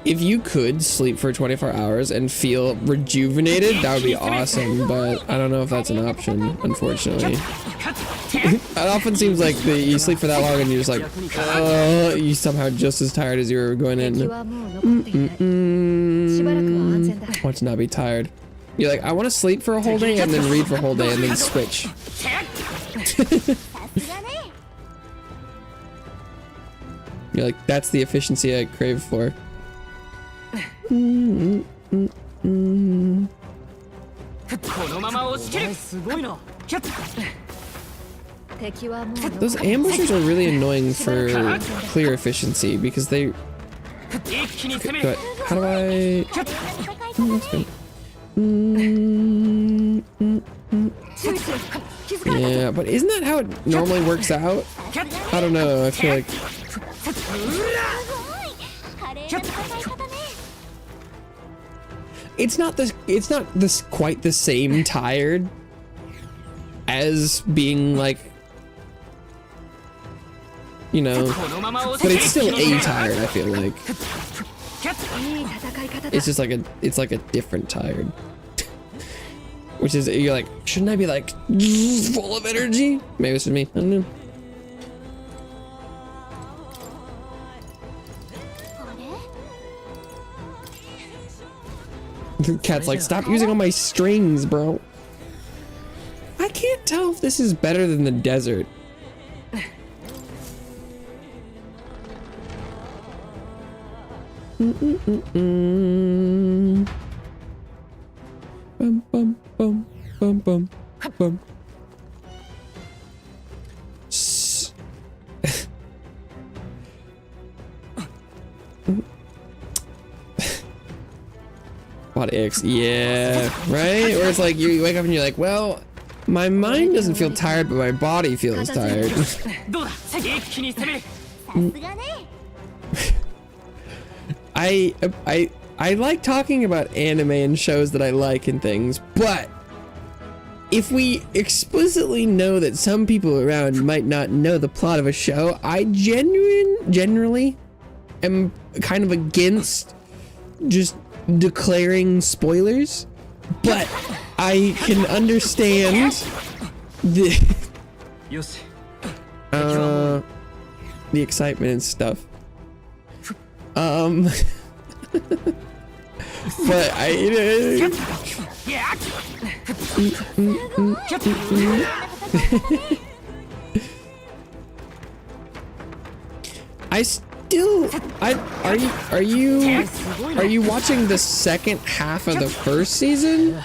[SPEAKER 1] If you could sleep for 24 hours and feel rejuvenated, that would be awesome, but I don't know if that's an option, unfortunately. It often seems like you sleep for that long and you're just like, you're somehow just as tired as you were going in. I want to not be tired. You're like, I want to sleep for a whole day and then read for a whole day and then switch. You're like, that's the efficiency I crave for. Those ambushers are really annoying for clear efficiency because they... How do I... That's good. Yeah, but isn't that how it normally works out? I don't know, I feel like... It's not this quite the same tired as being like, you know, but it's still a tired, I feel like. It's just like it's like a different tired. Which is, you're like, shouldn't I be like full of energy? Maybe it's just me, I don't know. The cat's like, stop using all my strings, bro. I can't tell if this is better than the desert. Bum bum bum bum bum bum. What X? Yeah, right? Where it's like you wake up and you're like, well, my mind doesn't feel tired, but my body feels tired. I like talking about anime and shows that I like and things, but if we explicitly know that some people around might not know the plot of a show, I generally am kind of against just declaring spoilers, but I can understand the the excitement and stuff. But are you watching the second half of the first season?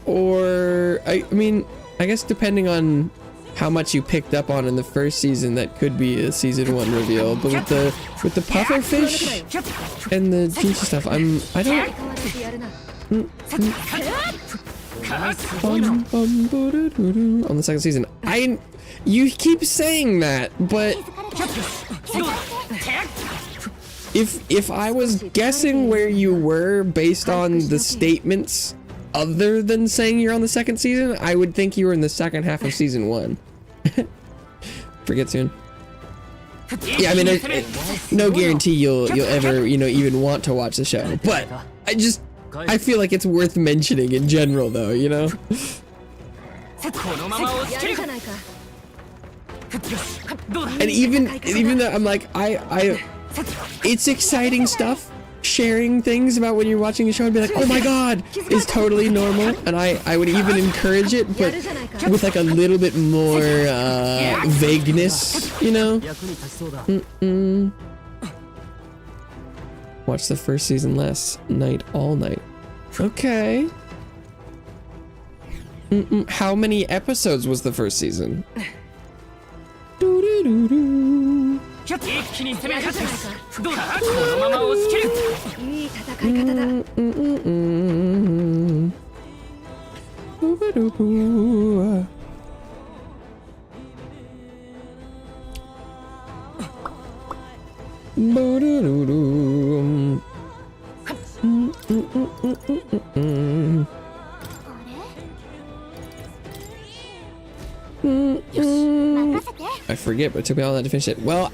[SPEAKER 1] Or I mean, I guess depending on how much you picked up on in the first season, that could be a season 1 reveal. But with the pufferfish and the juicy stuff, I don't. On the second season, you keep saying that, but if I was guessing where you were based on the statements other than saying you're on the second season, I would think you were in the second half of season 1. Forget soon. Yeah, I mean, no guarantee you'll ever, you know, even want to watch the show, but I feel like it's worth mentioning in general, though, you know. And even though I'm like, it's exciting stuff. Sharing things about when you're watching the show and be like, oh my god, is totally normal, and I would even encourage it, but with like a little bit more vagueness, you know. Watch the first season last night, all night. Okay. How many episodes was the first season? I forget, but it took me all that to finish it. Well,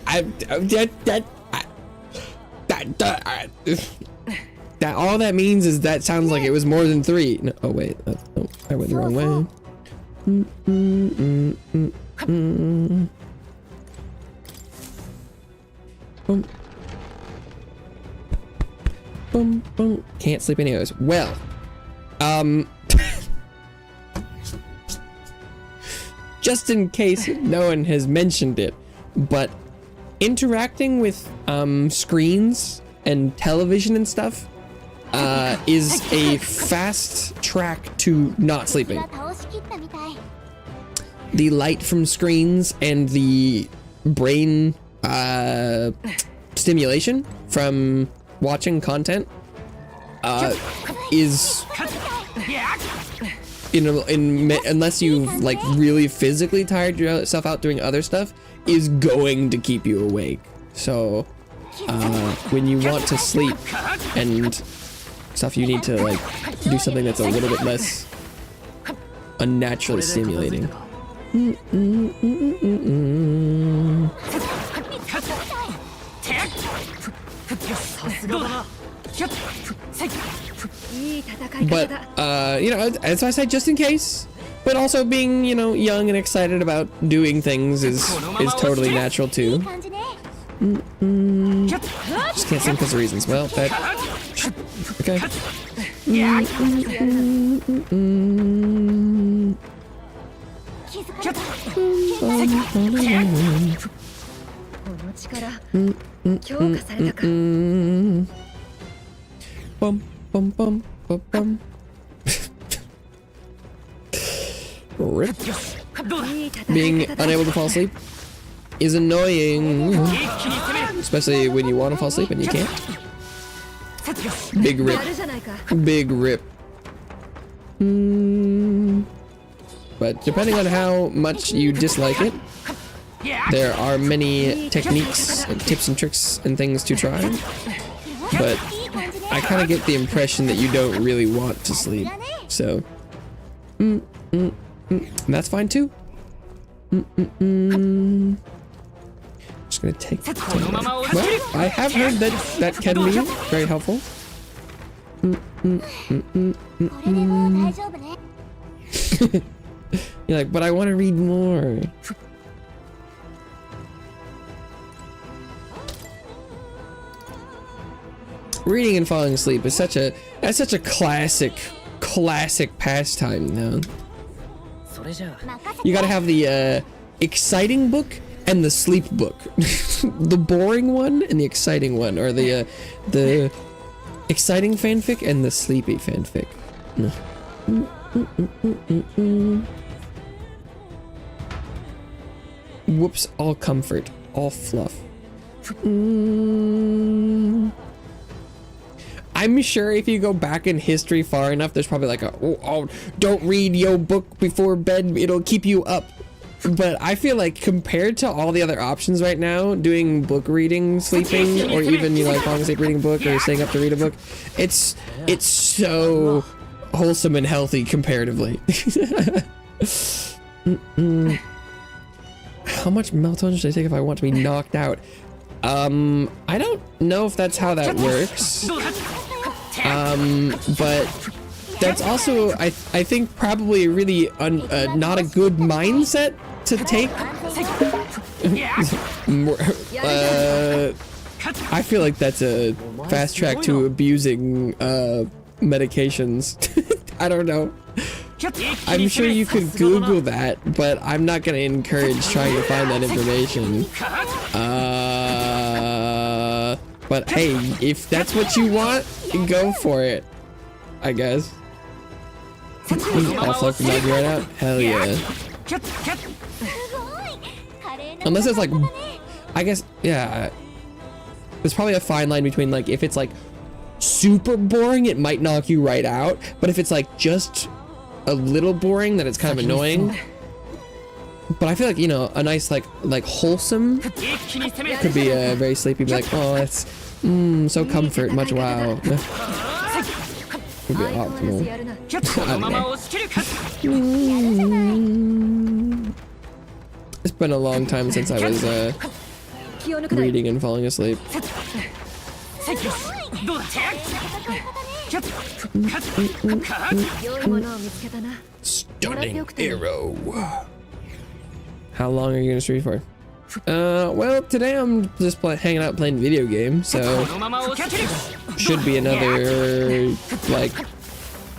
[SPEAKER 1] that all that means is that sounds like it was more than 3. No, oh wait, oh, I went the wrong way. Boom. Boom, boom. Can't sleep anyways. Well, Just in case no one has mentioned it, but interacting with screens and television and stuff is a fast track to not sleeping.
[SPEAKER 2] 倒しきったみたい
[SPEAKER 1] The light from screens and the brain stimulation from watching content is, you know, unless you've like really physically tired yourself out doing other stuff, is going to keep you awake. So when you want to sleep and stuff, you need to like do something that's a little bit less unnaturally stimulating. But you know, as I said, just in case. But also being, you know, young and excited about doing things is totally natural too.
[SPEAKER 2] 感じね
[SPEAKER 1] Just can't sing because of reasons. Well, that. Okay.
[SPEAKER 2] 気づかれた
[SPEAKER 4] この力強化されたか
[SPEAKER 1] Bum bum bum bum bum. Rip.
[SPEAKER 4] いい戦い
[SPEAKER 1] Being
[SPEAKER 4] 方だ
[SPEAKER 1] unable to fall asleep is annoying, especially when you want to fall asleep and you can't. Big rip.
[SPEAKER 4] やるじゃないか
[SPEAKER 1] Big rip. But depending on how much you dislike it, there are many techniques and tips and tricks and things to try. But
[SPEAKER 2] いい感じね
[SPEAKER 1] I kind of get the impression that you don't really want to sleep. So, that's fine too. Just gonna take. Well, I have heard that that can be very helpful.
[SPEAKER 2] これでもう大丈夫ね
[SPEAKER 1] You're like, but I want to read more. Reading and falling asleep is such a classic pastime now.
[SPEAKER 3] それじゃあ
[SPEAKER 1] You gotta have the exciting book and the sleep book. The boring one and the exciting one, or the exciting fanfic and the sleepy fanfic. Whoops, all comfort, all fluff. I'm sure if you go back in history far enough, there's probably like a, oh, don't read your book before bed, it'll keep you up. But I feel like compared to all the other options right now, doing book reading, sleeping, or even, you know, like falling asleep reading a book or staying up to read a book, it's so wholesome and healthy comparatively. How much melatonin should I take if I want to be knocked out? I don't know if that's how that works. But that's also, I think, probably really not a good mindset to take. I feel like that's a fast track to abusing medications. I don't know. I'm sure you could Google that, but I'm not going to encourage trying to find that information. But hey, if that's what you want, go for it, I guess. I'll float from Nagi right out? Hell yeah.
[SPEAKER 2] すごい華麗な
[SPEAKER 1] Unless it's like,
[SPEAKER 2] 戦い方ね
[SPEAKER 1] I guess, yeah. There's probably a fine line between like, if it's like super boring, it might knock you right out. But if it's like just a little boring, then it's kind of annoying. But I feel like, you know, a nice like wholesome could be very sleepy. Be like, oh, that's so comfort, much wow. Would be
[SPEAKER 4] 相変わらず
[SPEAKER 1] optimal.
[SPEAKER 4] やるな
[SPEAKER 1] I don't know. It's been a long time since I was
[SPEAKER 4] 気を抜くなよ
[SPEAKER 1] reading and falling asleep.
[SPEAKER 4] 良いものを見つけたな
[SPEAKER 1] Stunning arrow. How long are you gonna stream for? Well, today I'm just hanging out playing video games, so
[SPEAKER 3] このまま押し切る
[SPEAKER 1] should be another like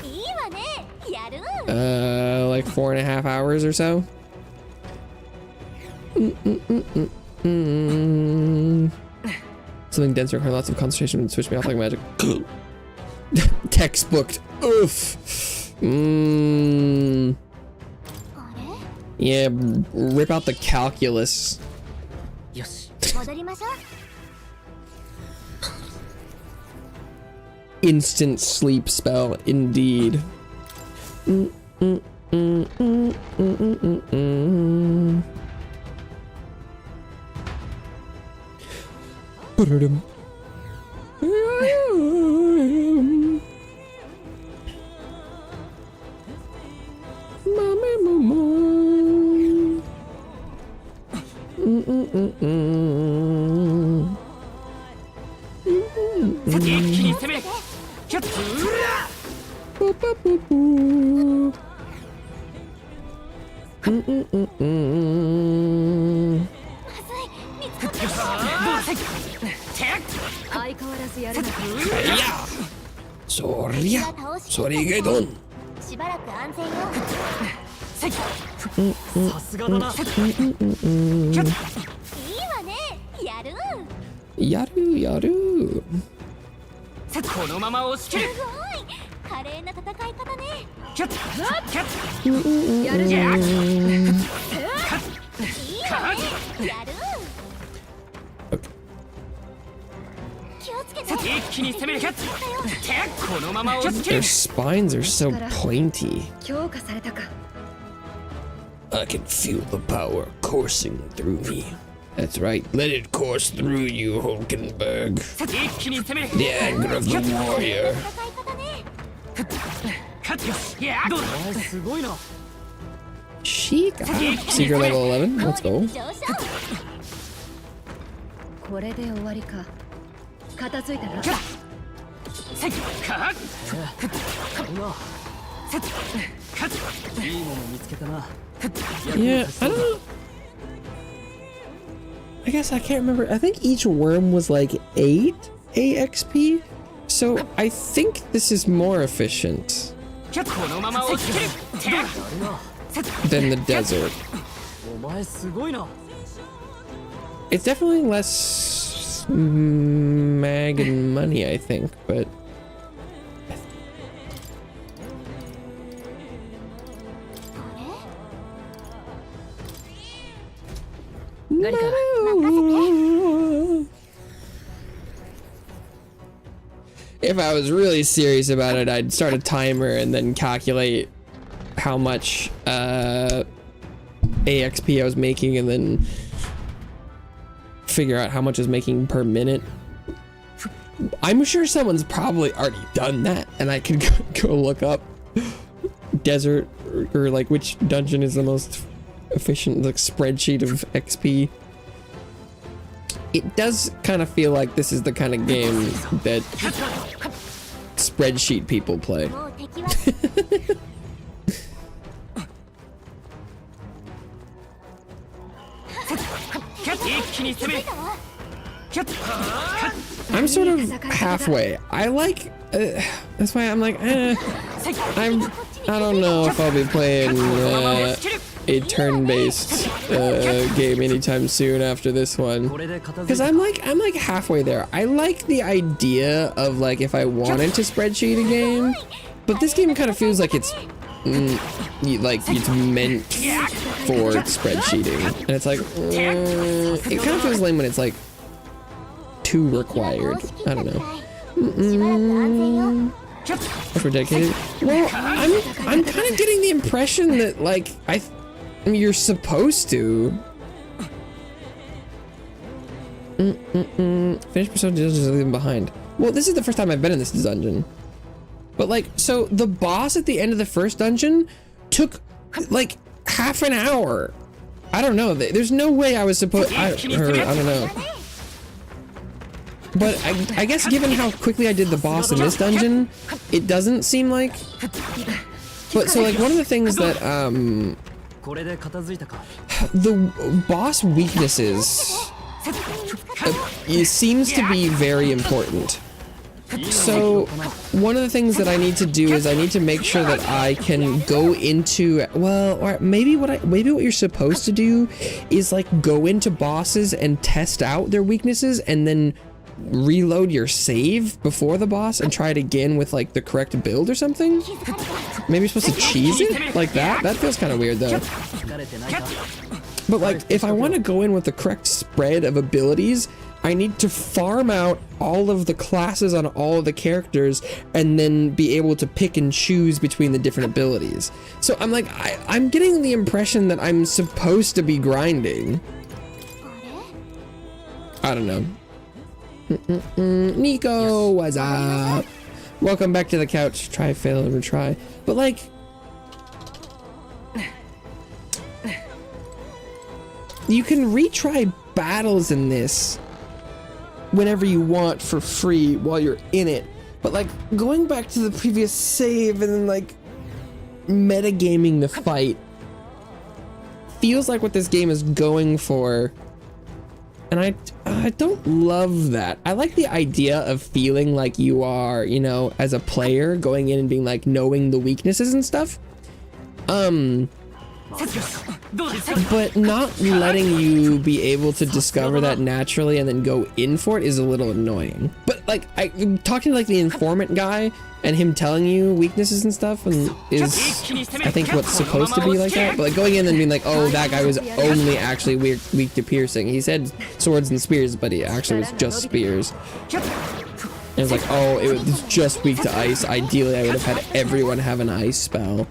[SPEAKER 2] いいわね
[SPEAKER 1] like 4.5 hours or so. Something denser requiring lots of concentration would switch me off like magic. Textbooked. Oof. Yeah, rip out the calculus.
[SPEAKER 3] よし。
[SPEAKER 2] 戻りましょう。
[SPEAKER 1] Instant sleep spell, indeed. Ba-da-dum. Sorry, get on.
[SPEAKER 2] しばらく安全よ。
[SPEAKER 3] さすがだな。
[SPEAKER 2] いいわね。やる。
[SPEAKER 1] やるやる。
[SPEAKER 3] このまま押し切る。
[SPEAKER 2] すごい。華麗な戦い方ね。
[SPEAKER 3] キャッキャッ。
[SPEAKER 4] やるじゃん。
[SPEAKER 2] いいわね。やる。気をつけて。
[SPEAKER 3] 一気に攻める。キャッこのまま押し切
[SPEAKER 1] Their
[SPEAKER 3] る。
[SPEAKER 1] spines are so pointy.
[SPEAKER 4] 強化されたか。
[SPEAKER 1] I can feel the power coursing through me. That's right. Let it course through you, Hulkenberg.
[SPEAKER 3] 一気に攻める。
[SPEAKER 1] The anger of the warrior.
[SPEAKER 2] 戦い方ね。
[SPEAKER 3] 勝つよし。いやどうだ。すごいな。
[SPEAKER 1] Sheik. Secret level 11. Let's go.
[SPEAKER 2] 上昇。
[SPEAKER 4] これで終わりか。片付いたな。
[SPEAKER 3] せいかっ。いいもの見つけたな。
[SPEAKER 1] Yeah, I don't know. I guess I can't remember. I think each worm was like 8 AXP. So I think this is more efficient
[SPEAKER 3] このまま押し切る。
[SPEAKER 1] than the desert.
[SPEAKER 3] お前すごいな。
[SPEAKER 1] It's definitely less mag and money, I think, but if I was really serious about it, I'd start a timer and then calculate how much AXP I was making and then figure out how much I was making per minute. I'm sure someone's probably already done that and I could go look up desert or like which dungeon is the most efficient, like spreadsheet of XP. It does kind of feel like this is the kind of game that spreadsheet people play.
[SPEAKER 2] もう敵は。
[SPEAKER 3] 一気に攻める。
[SPEAKER 1] I'm sort of halfway. I like that's why I'm like I don't know if I'll be playing a turn-based game anytime soon after this one, because I'm like halfway there. I like the idea of like if I wanted to spreadsheet a game, but this game kind of feels like it's like it's meant for spreadsheeting, and it's like it kind of feels lame when it's like too required. I don't know. If we're dedicated. Well, I'm kind of getting the impression that like I mean, you're supposed to. Finish persona dungeons and leave them behind. Well, this is the first time I've been in this dungeon. But like, so the boss at the end of the first dungeon took like half an hour. I don't know. There's no way I was supposed. I don't know. But I guess given how quickly I did the boss in this dungeon, it doesn't seem like. But so like one of the things that the boss weaknesses it seems to be very important. So one of the things that I need to do is I need to make sure that I can go into, well, or maybe what you're supposed to do is like go into bosses and test out their weaknesses and then reload your save before the boss and try it again with like the correct build or something. Maybe you're supposed to cheese it like that. That feels kind of weird though. But like if I want to go in with the correct spread of abilities, I need to farm out all of the classes on all of the characters and then be able to pick and choose between the different abilities. So I'm like, I'm getting the impression that I'm supposed to be grinding. I don't know. Nico, what's up? Welcome back to the couch. Try, fail, and retry. But like, you can retry battles in this whenever you want for free while you're in it. But like going back to the previous save and then like metagaming the fight feels like what this game is going for. And I don't love that. I like the idea of feeling like you are, you know, as a player going in and being like knowing the weaknesses and stuff. But not letting you be able to discover that naturally and then go in for it is a little annoying. But like talking to like the informant guy and him telling you weaknesses and stuff and is I think what's supposed to be like that. But like going in and being like, oh, that guy was only actually weak to piercing. He said swords and spears, but he actually was just spears. And it's like, oh, it was just weak to ice. Ideally, I would have had everyone have an ice spell.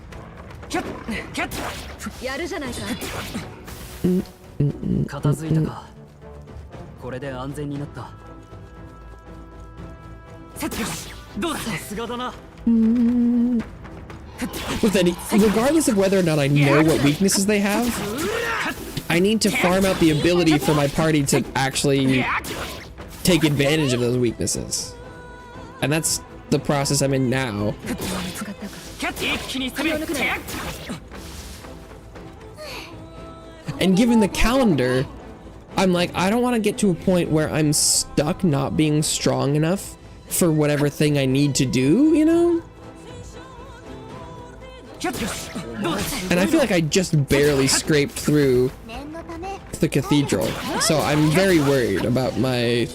[SPEAKER 1] With any, regardless of whether or not I know what weaknesses they have, I need to farm out the ability for my party to actually take advantage of those weaknesses. And that's the process I'm in now. And given the calendar, I'm like, I don't want to get to a point where I'm stuck not being strong enough for whatever thing I need to do, you know? And I feel like I just barely scraped through the cathedral, so I'm very worried about my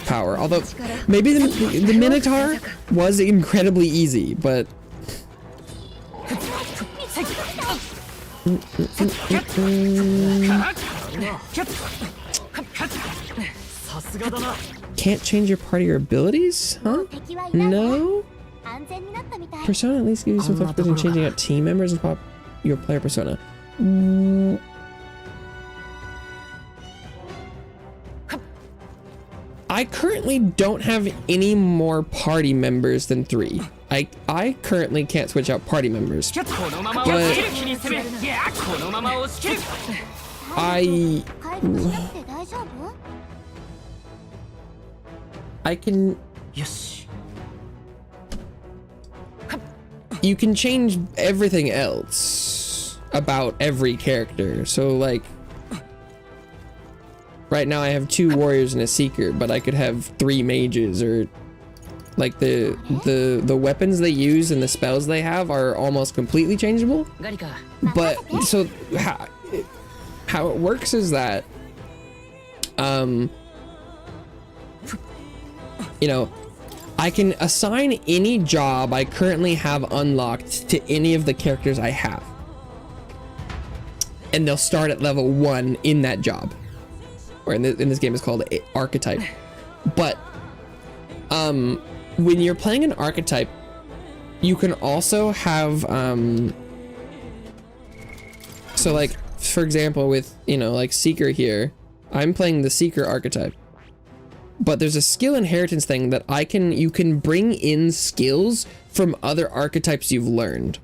[SPEAKER 1] power. Although, maybe the Minotaur was incredibly easy, but... Can't change your party or abilities? Huh? No? Persona at least gives you some flexibility in changing out team members and pop your player persona. I currently don't have any more party members than 3. I currently can't switch out party members, but I can. You can change everything else about every character. So like, right now I have 2 warriors and a seeker, but I could have 3 mages, or like the weapons they use and the spells they have are almost completely changeable. But so how it works is that you know, I can assign any job I currently have unlocked to any of the characters I have, and they'll start at level 1 in that job, or in this game it's called archetype. But when you're playing an archetype, you can also have so like for example with, you know, like Seeker here, I'm playing the Seeker archetype, but there's a skill inheritance thing that you can bring in skills from other archetypes you've learned.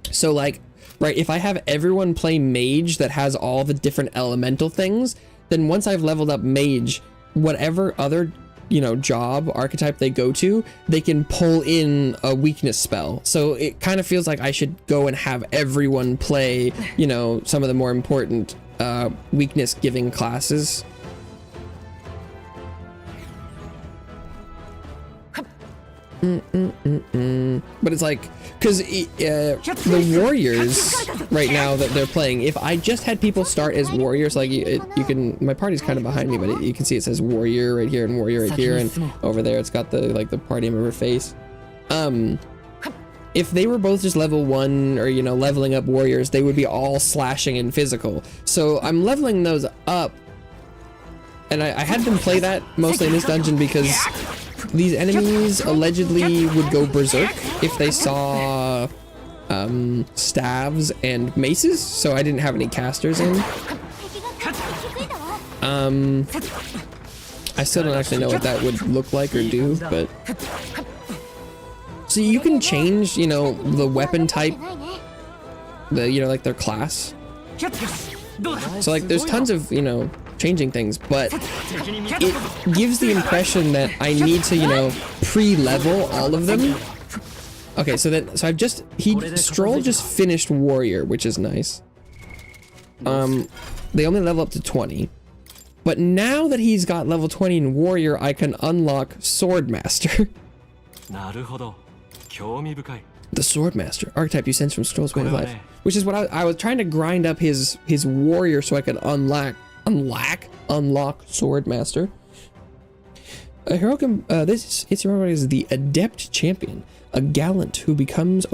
[SPEAKER 1] So like, right, if I have everyone play mage that has all the different elemental things, then once I've leveled up mage, whatever other, you know, job archetype they go to, they can pull in a weakness spell. So it kind of feels like I should go and have everyone play, you know, some of the more important weakness giving classes. But it's like, because the warriors right now that they're playing, if I just had people start as warriors, like you can, my party's kind of behind me, but you can see it says warrior right here and warrior right here, and over there it's got the like the party member face. If they were both just level 1 or leveling up warriors, they would be all slashing and physical. So I'm leveling those up, and I had them play that mostly in this dungeon because these enemies allegedly would go berserk if they saw staves and maces, so I didn't have any casters in. I still don't actually know what that would look like or do, but so you can change, the weapon type, like their class. So like there's tons of, changing things, but it gives the impression that I need to, pre-level all of them. Okay, so Stroll just finished warrior, which is nice. They only level up to 20. But now that he's got level 20 in warrior, I can unlock Swordmaster. The Swordmaster, archetype you sense from Stroll's way of life, which is what I was trying to grind up his warrior so I could unlock Swordmaster. A hero can this is the adept champion, a gallant who welcomes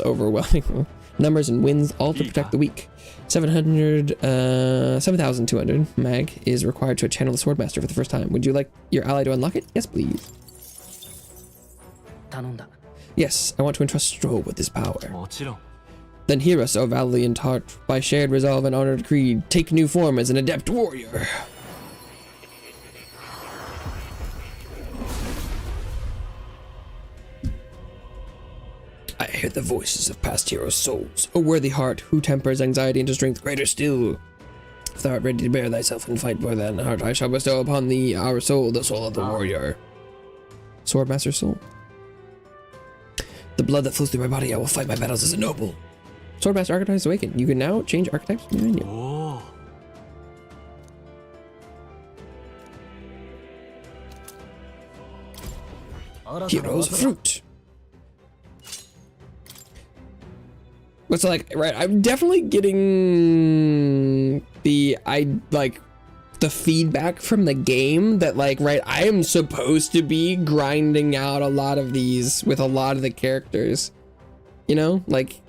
[SPEAKER 1] overwhelming numbers and wins all to protect the weak. 7,200 mag is required to channel the Swordmaster for the first time. Would you like your ally to unlock it? Yes, please. Yes, I want to entrust Stroll with this power. Then hear us, O valiant heart. By shared resolve and honored creed, take new form as an adept warrior. I hear the voices of past heroes' souls. O worthy heart, who tempers anxiety into strength greater still. If thou art ready to bear thyself and fight for that heart, I shall bestow upon thee our soul, the soul of the warrior. Swordmaster soul. The blood that flows through my body, I will fight my battles as a noble. Swordmaster archetypes awakened. You can now change archetypes in the menu. Heroes fruit. What's like, right? I'm definitely getting the feedback from the game that like, right, I am supposed to be grinding out a lot of these with a lot of the characters, like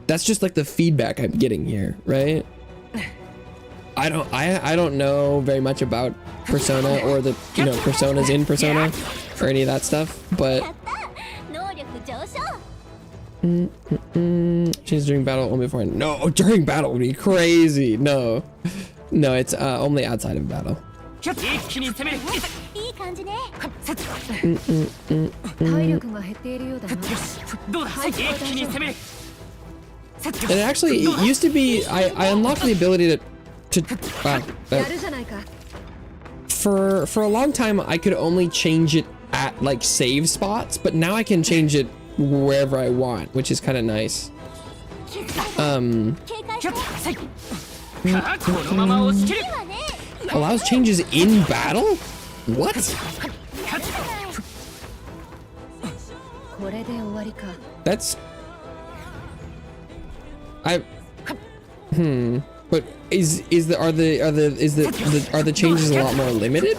[SPEAKER 1] that's just like the feedback I'm getting here, right? I don't know very much about Persona or the personas in Persona or any of that stuff, but change during battle only before. No, during battle would be crazy. No, it's only outside of battle. And actually, it used to be I unlocked the ability to for a long time I could only change it at like save spots, but now I can change it wherever I want, which is kind of nice. Allows changes in battle? What? That's but are the changes a lot more limited?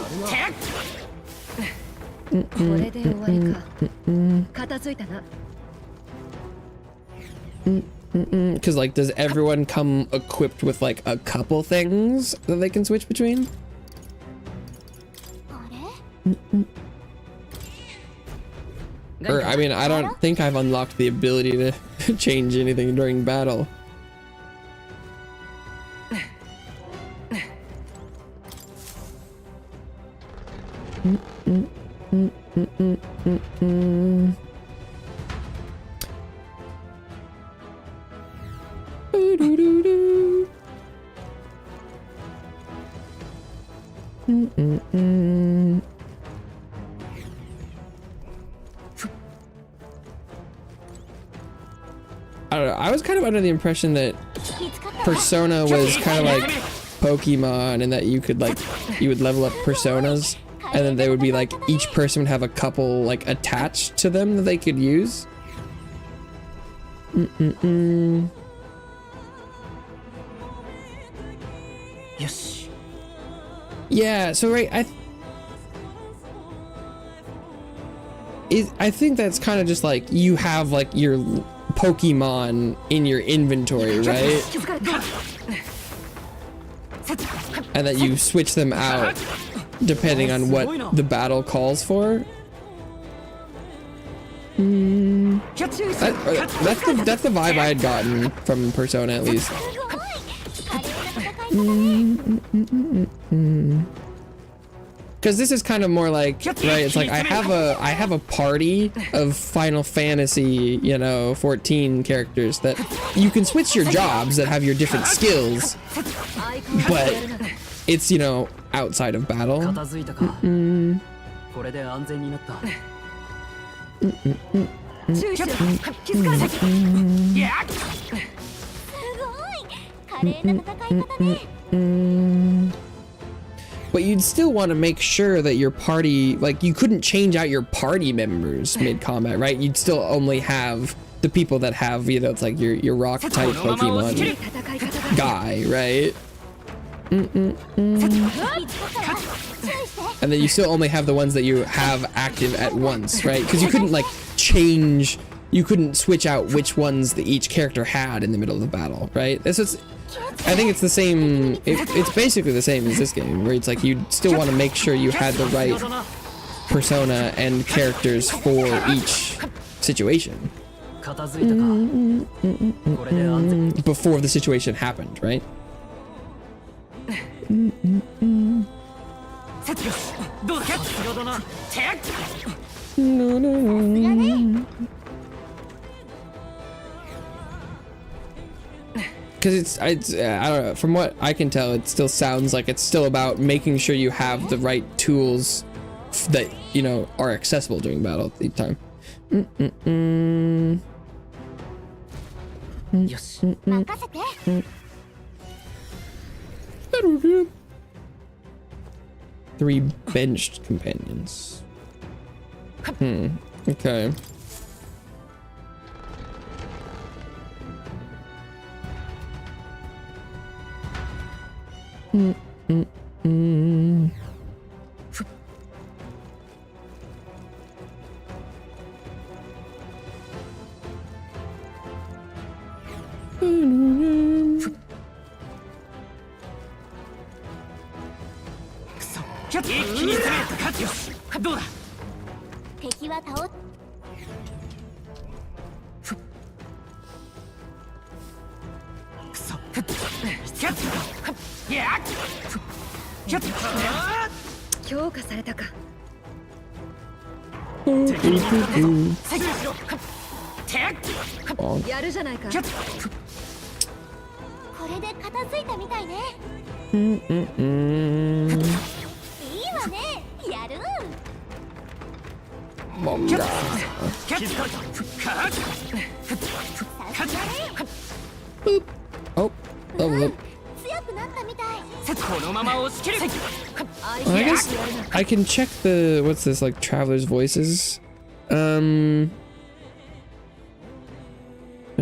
[SPEAKER 1] Because like, does everyone come equipped with like a couple things that they can switch between? Or I mean, I don't think I've unlocked the ability to change anything during battle. I don't know. I was kind of under the impression that Persona was kind of like Pokemon, and that you would level up personas and then they would be like each person would have a couple like attached to them that they could use.
[SPEAKER 3] Yosh.
[SPEAKER 1] Yeah, so right, I think that's kind of just like you have like your Pokemon in your inventory, right? And that you switch them out depending on what the battle calls for. That's the vibe I had gotten from Persona, at least. Because this is kind of more like, right, it's like I have a party of Final Fantasy, you know, 14 characters that you can switch your jobs that have your different skills, but it's, you know, outside of battle. But you'd still want to make sure that your party, like, you couldn't change out your party members mid-combat, right? You'd still only have the people that have, you know, it's like your rock-type Pokemon guy, right? And then you still only have the ones that you have active at once, right? Because you couldn't, like, change, you couldn't switch out which ones that each character had in the middle of the battle, right? This is... I think it's the same, it's basically the same as this game, where it's like you still want to make sure you had the right persona and characters for each situation. Before the situation happened, right? Because it's I don't know, from what I can tell, it still sounds like it's still about making sure you have the right tools that, you know, are accessible during battle at the time. Three benched companions. Okay. Oh, level up. I guess I can check the, what's this, like, Traveler's Voices? Spend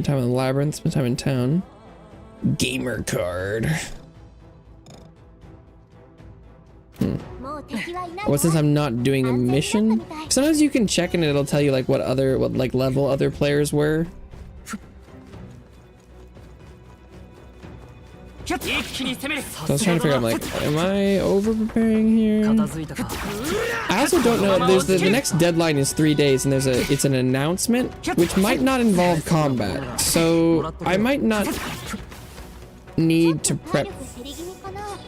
[SPEAKER 1] time in the labyrinth, spend time in town. Gamer card. Well, since I'm not doing a mission, sometimes you can check and it'll tell you like what like level other players were. So I was trying to figure out, like, am I over preparing here? I also don't know. There's the next deadline is 3 days, and it's an announcement which might not involve combat. So I might not need to prep,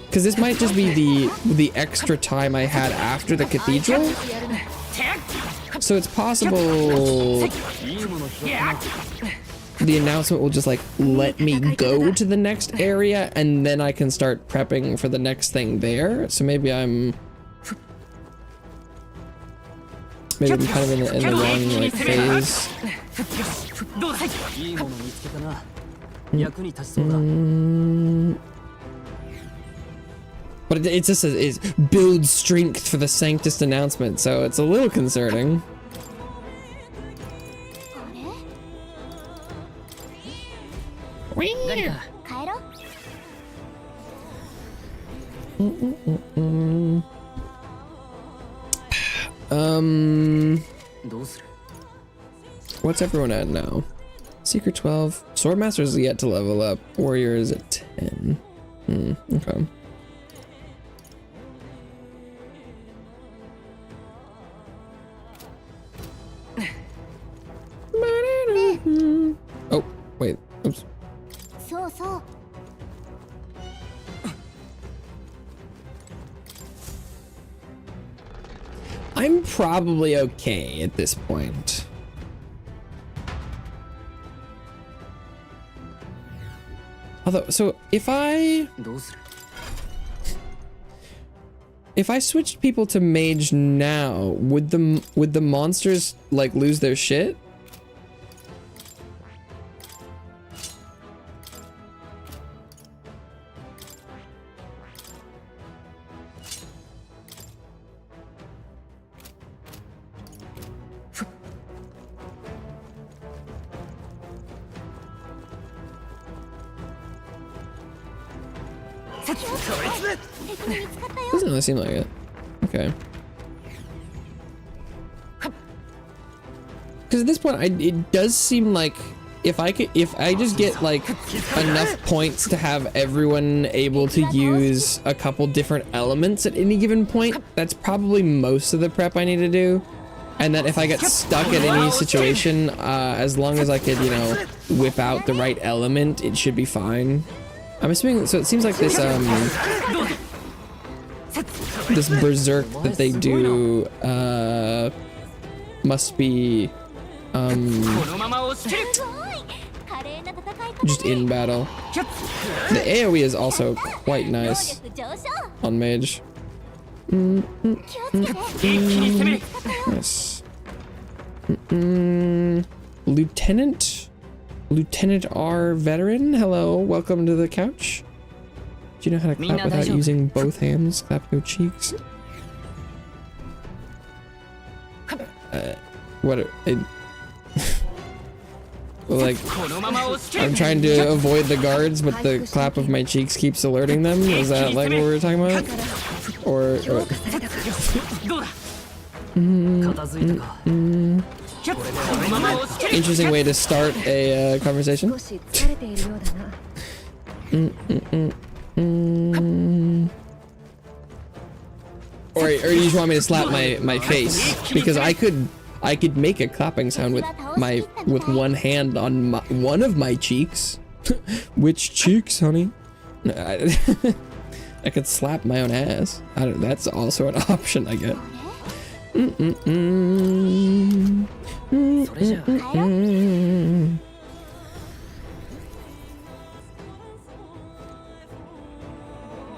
[SPEAKER 1] because this might just be the extra time I had after the cathedral. So it's possible the announcement will just like let me go to the next area and then I can start prepping for the next thing there. So maybe I'm kind of in the wrong like phase. But it's just it builds strength for the Sanctus announcement, so it's a little concerning.
[SPEAKER 2] あれ？
[SPEAKER 3] 何か
[SPEAKER 2] 帰ろう。
[SPEAKER 3] どうする？
[SPEAKER 1] What's everyone at now? Secret 12. Swordmaster is yet to level up. Warrior is at 10. Okay. Oh, wait. Oops.
[SPEAKER 2] そうそう。
[SPEAKER 1] I'm probably okay at this point. Although, so if I
[SPEAKER 3] どうする？
[SPEAKER 1] switched people to mage now, would the monsters like lose their shit? Doesn't really seem like it. Okay. Because at this point, it does seem like if I just get like enough points to have everyone able to use a couple different elements at any given point, that's probably most of the prep I need to do. And that if I get stuck at any situation, as long as I could, you know, whip out the right element, it should be fine. I'm assuming, so it seems like this, this berserk that they do, must be, just in battle. The AoE is also quite nice on mage. Yes. Lieutenant R veteran, hello, welcome to the couch. Do you know how to clap without using both hands? Clap your cheeks. Like, I'm trying to avoid the guards, but the clap of my cheeks keeps alerting them. Is that like what we were talking about? Or interesting way to start a conversation. Or you just want me to slap my face, because I could make a clapping sound with one hand on one of my cheeks. Which cheeks, honey? I could slap my own ass. That's also an option I get.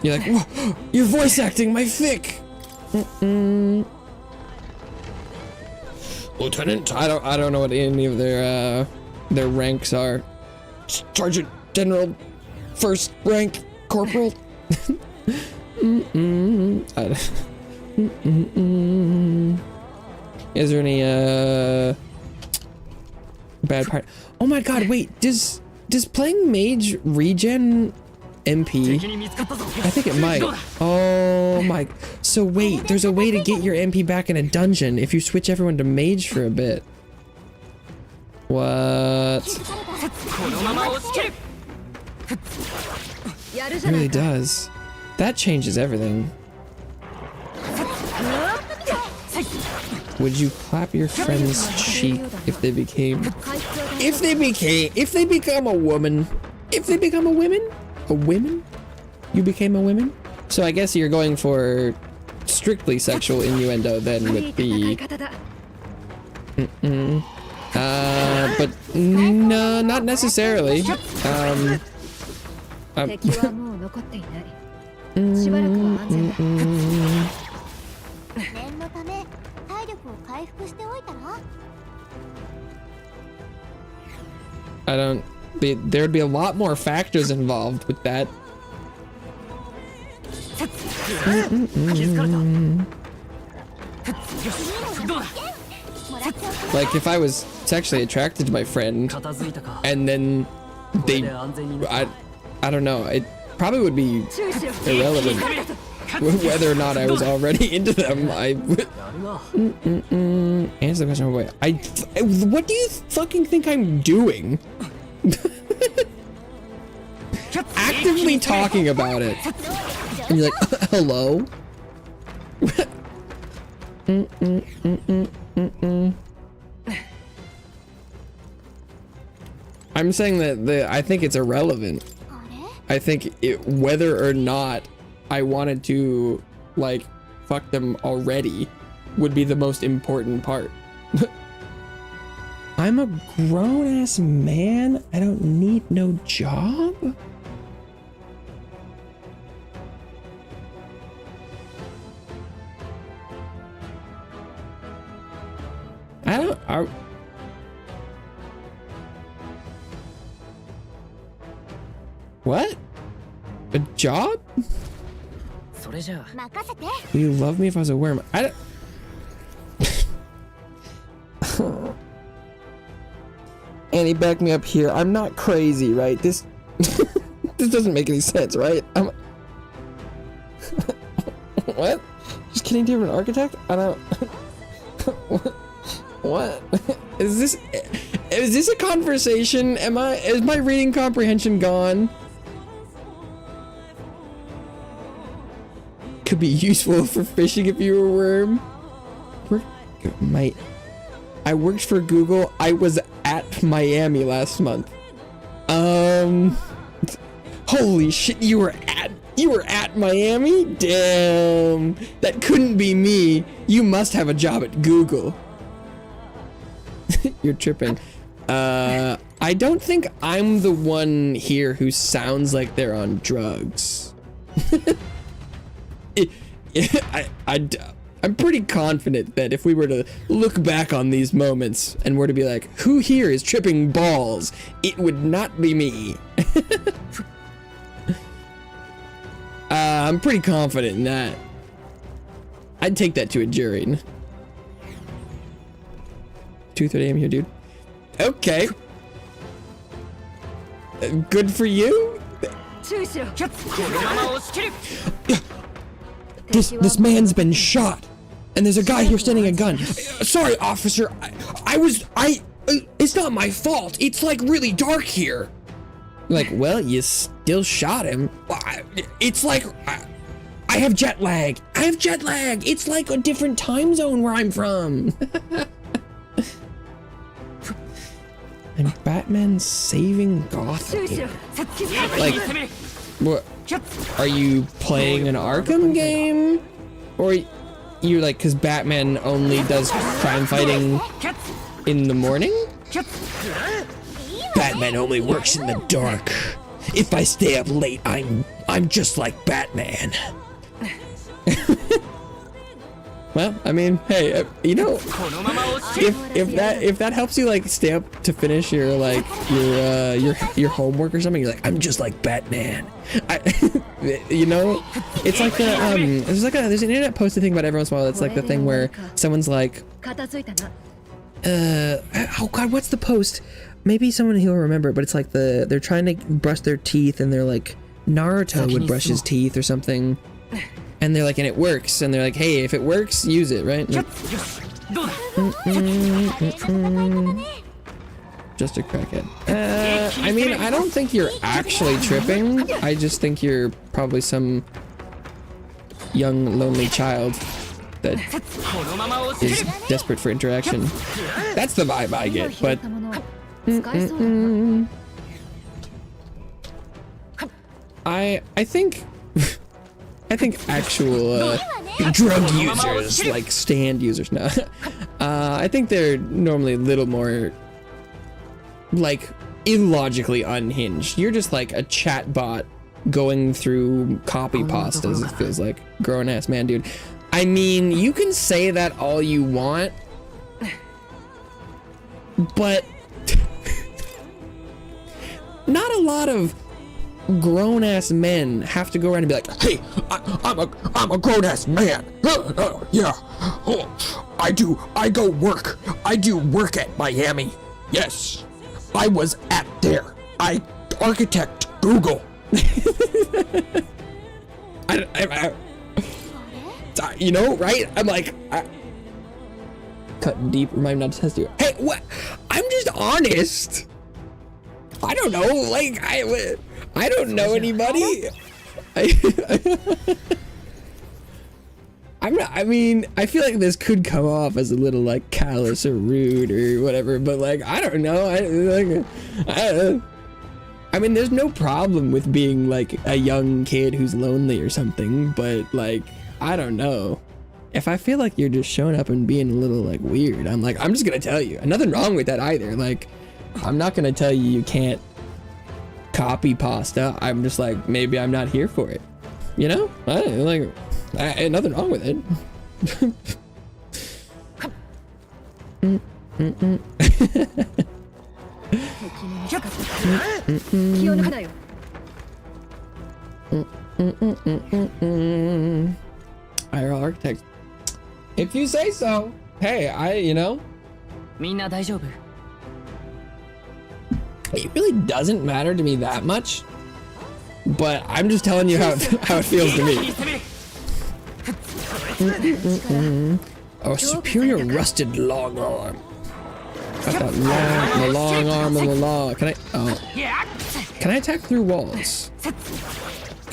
[SPEAKER 1] You're like, whoa, you're voice acting my fic. Lieutenant, I don't know what any of their ranks are. Sergeant, General, First Rank, Corporal. Is there any bad part? Oh my god, wait, does playing mage regen MP? I think it might. Oh my, so wait, there's a way to get your MP back in a dungeon if you switch everyone to mage for a bit. What? It really does. That changes everything. Would you clap your friend's cheek if they become a woman? If they become a woman? A woman? You became a woman? So I guess you're going for strictly sexual innuendo then with the... but no, not necessarily. I don't... There'd be a lot more factors involved with that.
[SPEAKER 3] 気づかれた。どうだ。
[SPEAKER 1] Like if I was sexually attracted to my friend
[SPEAKER 3] 片付いたか。
[SPEAKER 1] and then
[SPEAKER 3] これ
[SPEAKER 1] they
[SPEAKER 3] で安全になった
[SPEAKER 1] I don't know, it probably would be
[SPEAKER 4] 注意しろ
[SPEAKER 1] irrelevant whether or not I was already into them. I would
[SPEAKER 3] やるわ。
[SPEAKER 1] answer the question. Wait, what do you fucking think I'm doing? Actively talking about it, and you're like, hello. I'm saying that I think it's irrelevant. I think whether or not I wanted to like fuck them already would be the most important part. I'm a grown-ass man. I don't need no job. What? A job?
[SPEAKER 3] それじゃあ
[SPEAKER 2] 任せて
[SPEAKER 1] Will you love me if I was a worm? I don't. Annie, back me up here. I'm not crazy, right? This this doesn't make any sense, right? I'm what? Just kidding, different architect? I don't. What? Is this a conversation? Is my reading comprehension gone? Could be useful for fishing if you were a worm. I worked for Google. I was at Miami last month. Holy shit, you were at Miami? Damn. That couldn't be me. You must have a job at Google. You're tripping. I don't think I'm the one here who sounds like they're on drugs. I'm pretty confident that if we were to look back on these moments and were to be like, who here is tripping balls, it would not be me. I'm pretty confident in that. I'd take that to a jury. 2:30 a.m. here, dude. Okay. Good for you.
[SPEAKER 4] 注意しろ
[SPEAKER 1] This man's been shot, and there's a guy here standing a gun. Sorry, officer. It's not my fault. It's like really dark here. Like, well, you still shot him. It's like I have jet lag. It's like a different time zone where I'm from. And Batman saving Gotham.
[SPEAKER 4] 注意しろ
[SPEAKER 1] Like, what? Are you playing an Arkham game? Or you're like, because Batman only does crime fighting in the morning? Batman only works in the dark. If I stay up late, I'm just like Batman. Well, I mean, hey, you know, if that helps you like stay up to finish your like your homework or something, you're like, I'm just like Batman. You know, it's like the there's an internet posted thing about every once in a while. It's like the thing where someone's like,
[SPEAKER 4] 片付いたな
[SPEAKER 1] oh god, what's the post? Maybe someone who'll remember it, but it's like they're trying to brush their teeth and they're like, Naruto would brush his teeth or something. And they're like, and it works. And they're like, hey, if it works, use it, right? Like, just a crackhead. I mean, I don't think you're actually tripping. I just think you're probably some young, lonely child that is desperate for interaction. That's the vibe I get, but...
[SPEAKER 4] 使えそうだな
[SPEAKER 1] I think actual drug users, like stand users now, I think they're normally a little more like illogically unhinged. You're just like a chat bot going through copy pastas, it feels like. Grown ass man, dude. I mean, you can say that all you want, but not a lot of grown-ass men have to go around and be like, hey, I'm a grown-ass man. Yeah. Oh, I go work. I do work at Miami. Yes. I was at there. I architect Google. You know, right? I'm like, cutting deep, remind me not to test you. Hey, what? I'm just honest. I don't know, like, I don't know anybody. I'm not, I mean, I feel like this could come off as a little, like, callous or rude or whatever, but, like, I don't know. I mean, there's no problem with being, like, a young kid who's lonely or something, but, like, I don't know. If I feel like you're just showing up and being a little, like, weird, I'm like, I'm just gonna tell you. Nothing wrong with that either. Like, I'm not gonna tell you can't copy pasta. I'm just like, maybe I'm not here for it. You know? Nothing wrong with it. IRL architect. If you say so. Hey, you know?
[SPEAKER 3] みんな大丈夫?
[SPEAKER 1] It really doesn't matter to me that much, but I'm just telling you how it feels to me. Oh, superior rusted long arm. Got that the long arm and the long. Can I attack through walls? Kind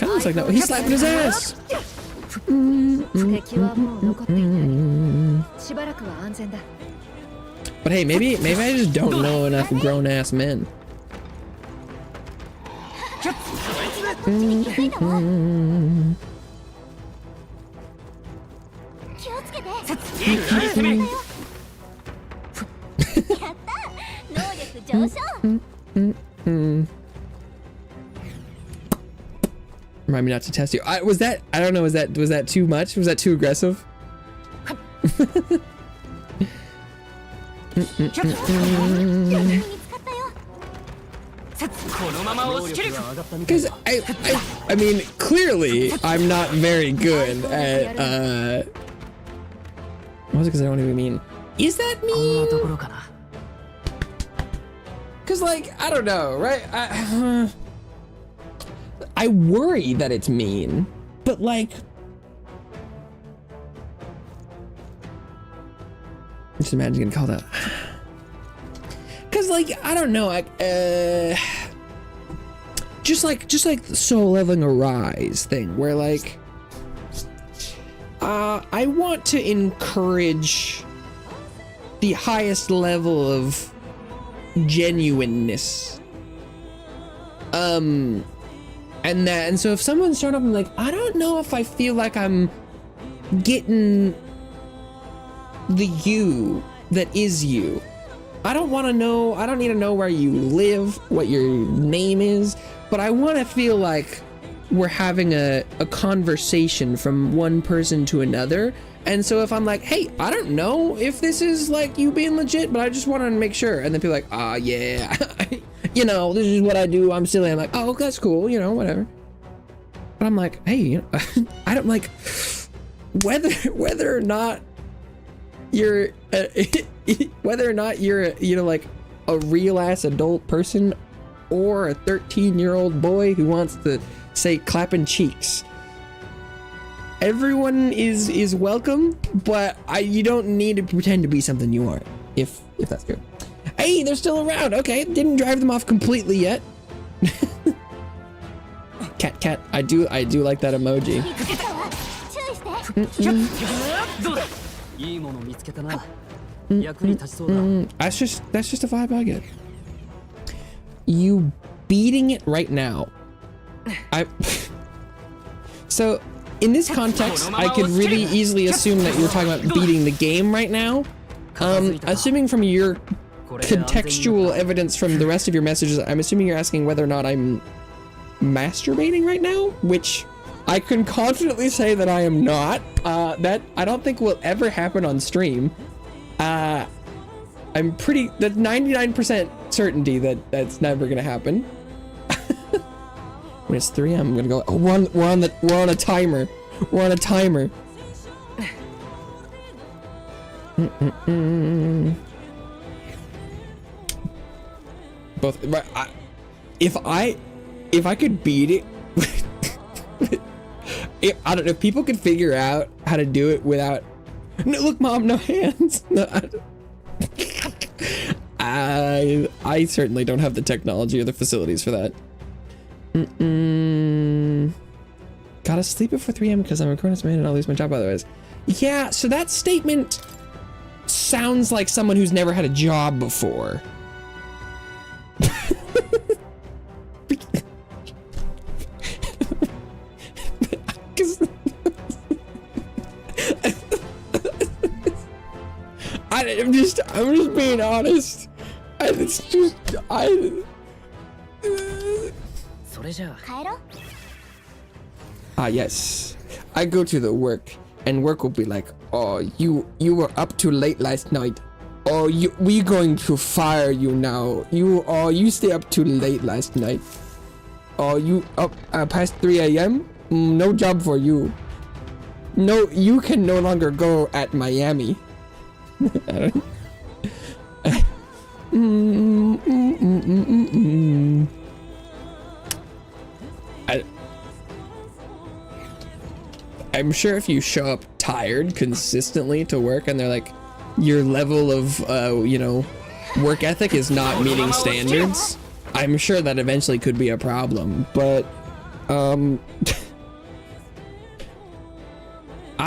[SPEAKER 1] of looks like no. He's slapping his ass. But hey, maybe I just don't know enough grown-ass men. Remind me not to test you. I don't know, was that too much? Was that too aggressive? Because I mean, clearly I'm not very good at what was it? Because I don't even mean. Is that mean? Because like, I don't know, right? I worry that it's mean, but like, just imagine getting called out. Cause like, I don't know, like, just like the soul leveling a rise thing, where like, I want to encourage the highest level of genuineness. And so if someone's showing up and like, I don't know if I feel like I'm getting the you that is you. I don't want to know, I don't need to know where you live, what your name is, but I want to feel like we're having a conversation from one person to another. And so if I'm like, hey, I don't know if this is like you being legit, but I just want to make sure. And then people are like, yeah, you know, this is what I do. I'm silly. I'm like, oh, that's cool. You know, whatever. But I'm like, hey, you know, I don't like whether or not you're, you know, like a real ass adult person or a 13-year-old boy who wants to say clapping cheeks. Everyone is welcome, but you don't need to pretend to be something you aren't, if that's good. Hey, they're still around. Okay, didn't drive them off completely yet. Cat. I do like that emoji. That's just a vibe I get. You beating it right now. So in this context, I could really easily assume that you're talking about beating the game right now. Assuming from your contextual evidence from the rest of your messages, I'm assuming you're asking whether or not I'm masturbating right now, which I can confidently say that I am not. That I don't think will ever happen on stream. I'm pretty, that 99% certainty that that's never gonna happen. When it's 3 a.m. I'm gonna go, oh, we're on a timer. We're on a timer. Both. If I could beat it, I don't know. If people could figure out how to do it without. No, look, Mom, no hands. No, I certainly don't have the technology or the facilities for that. Gotta sleep before 3 a.m. because I'm a grown-ass man and I'll lose my job otherwise. Yeah, so that statement sounds like someone who's never had a job before. I'm just being honest. Yes. I go to the work and work will be like, oh, you were up too late last night. Oh, we're going to fire you now. You stay up too late last night. Oh, you up past 3 a.m.? No job for you. No, you can no longer go at Miami. I'm sure if you show up tired consistently to work and they're like, your level of, work ethic is not meeting standards, I'm sure that eventually could be a problem, but, I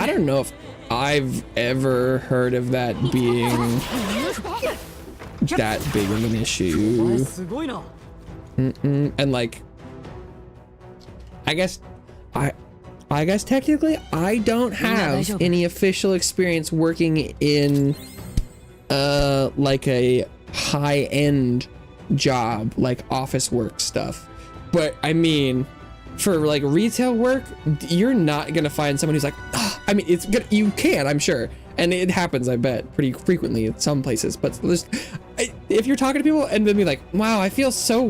[SPEAKER 1] don't know if I've ever heard of that being that big of an issue. And like, I guess technically I don't have any official experience working in like a high-end job, like office work stuff. But I mean, for like retail work, you're not gonna find someone who's like, I mean, it's good. You can, I'm sure, and it happens, I bet, pretty frequently in some places. But if you're talking to people and they'll be like, "Wow, I feel so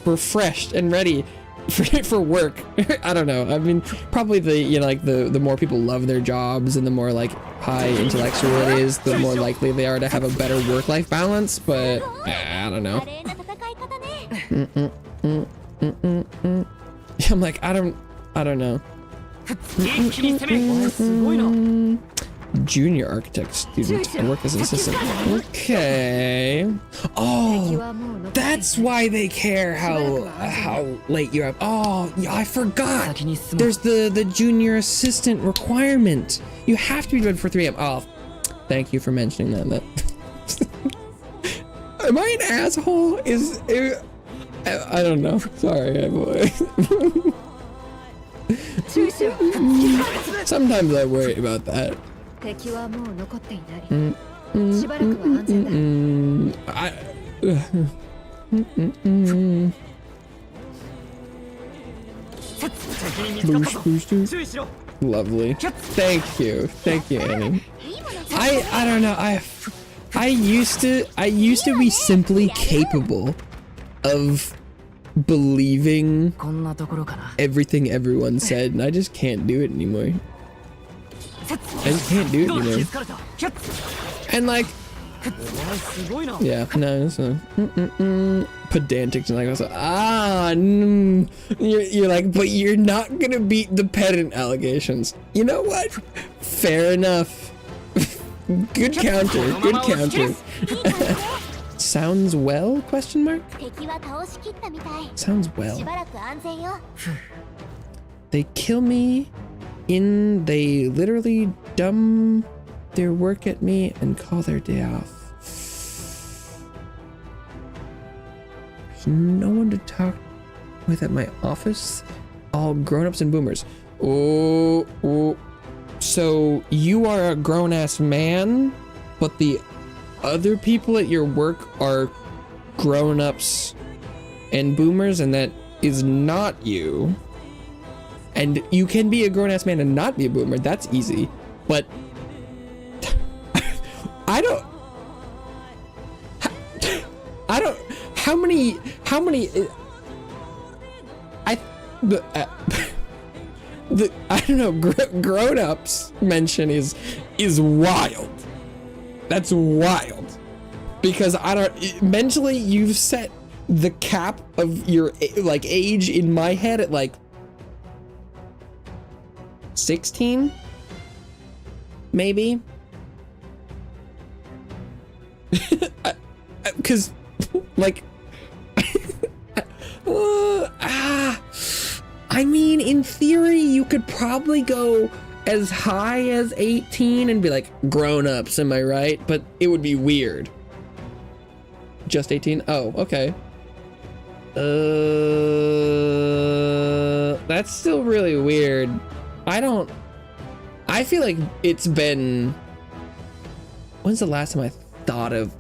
[SPEAKER 1] refreshed and ready for work," I don't know. I mean, probably the more people love their jobs and the more like high intellectual it is, the more likely they are to have a better work-life balance. But I don't know. I'm like, I don't know. Junior architect student. I work as an assistant. Okay. Oh, that's why they care how late you're up. Oh, yeah, I forgot. There's the junior assistant requirement. You have to be done for 3 a.m. Oh, thank you for mentioning that. Am I an asshole? I don't know. Sorry, sometimes I worry about that. Lovely. Thank you, Annie. I don't know. I used to be simply capable of believing everything everyone said, and I just can't do it anymore. I just can't do it anymore. And like, yeah, no, it's pedantic and like, you're like, but you're not gonna beat the pedant allegations. You know what? Fair enough. Good counter. Sounds well? Question mark? Sounds well. They kill me they literally dumb their work at me and call their day off. There's no one to talk with at my office. All grown-ups and boomers. Oh, so you are a grown-ass man, but the other people at your work are grown-ups and boomers, and that is not you. And you can be a grown-ass man and not be a boomer. That's easy. But how many I don't know, grown-ups mention is wild. That's wild. Because I don't, mentally you've set the cap of your like age in my head at like 16 maybe. Because like I mean, in theory you could probably go as high as 18 and be like grown-ups, am I right? But it would be weird. Just 18? Oh, okay. That's still really weird. I feel like it's been, when's the last time I thought of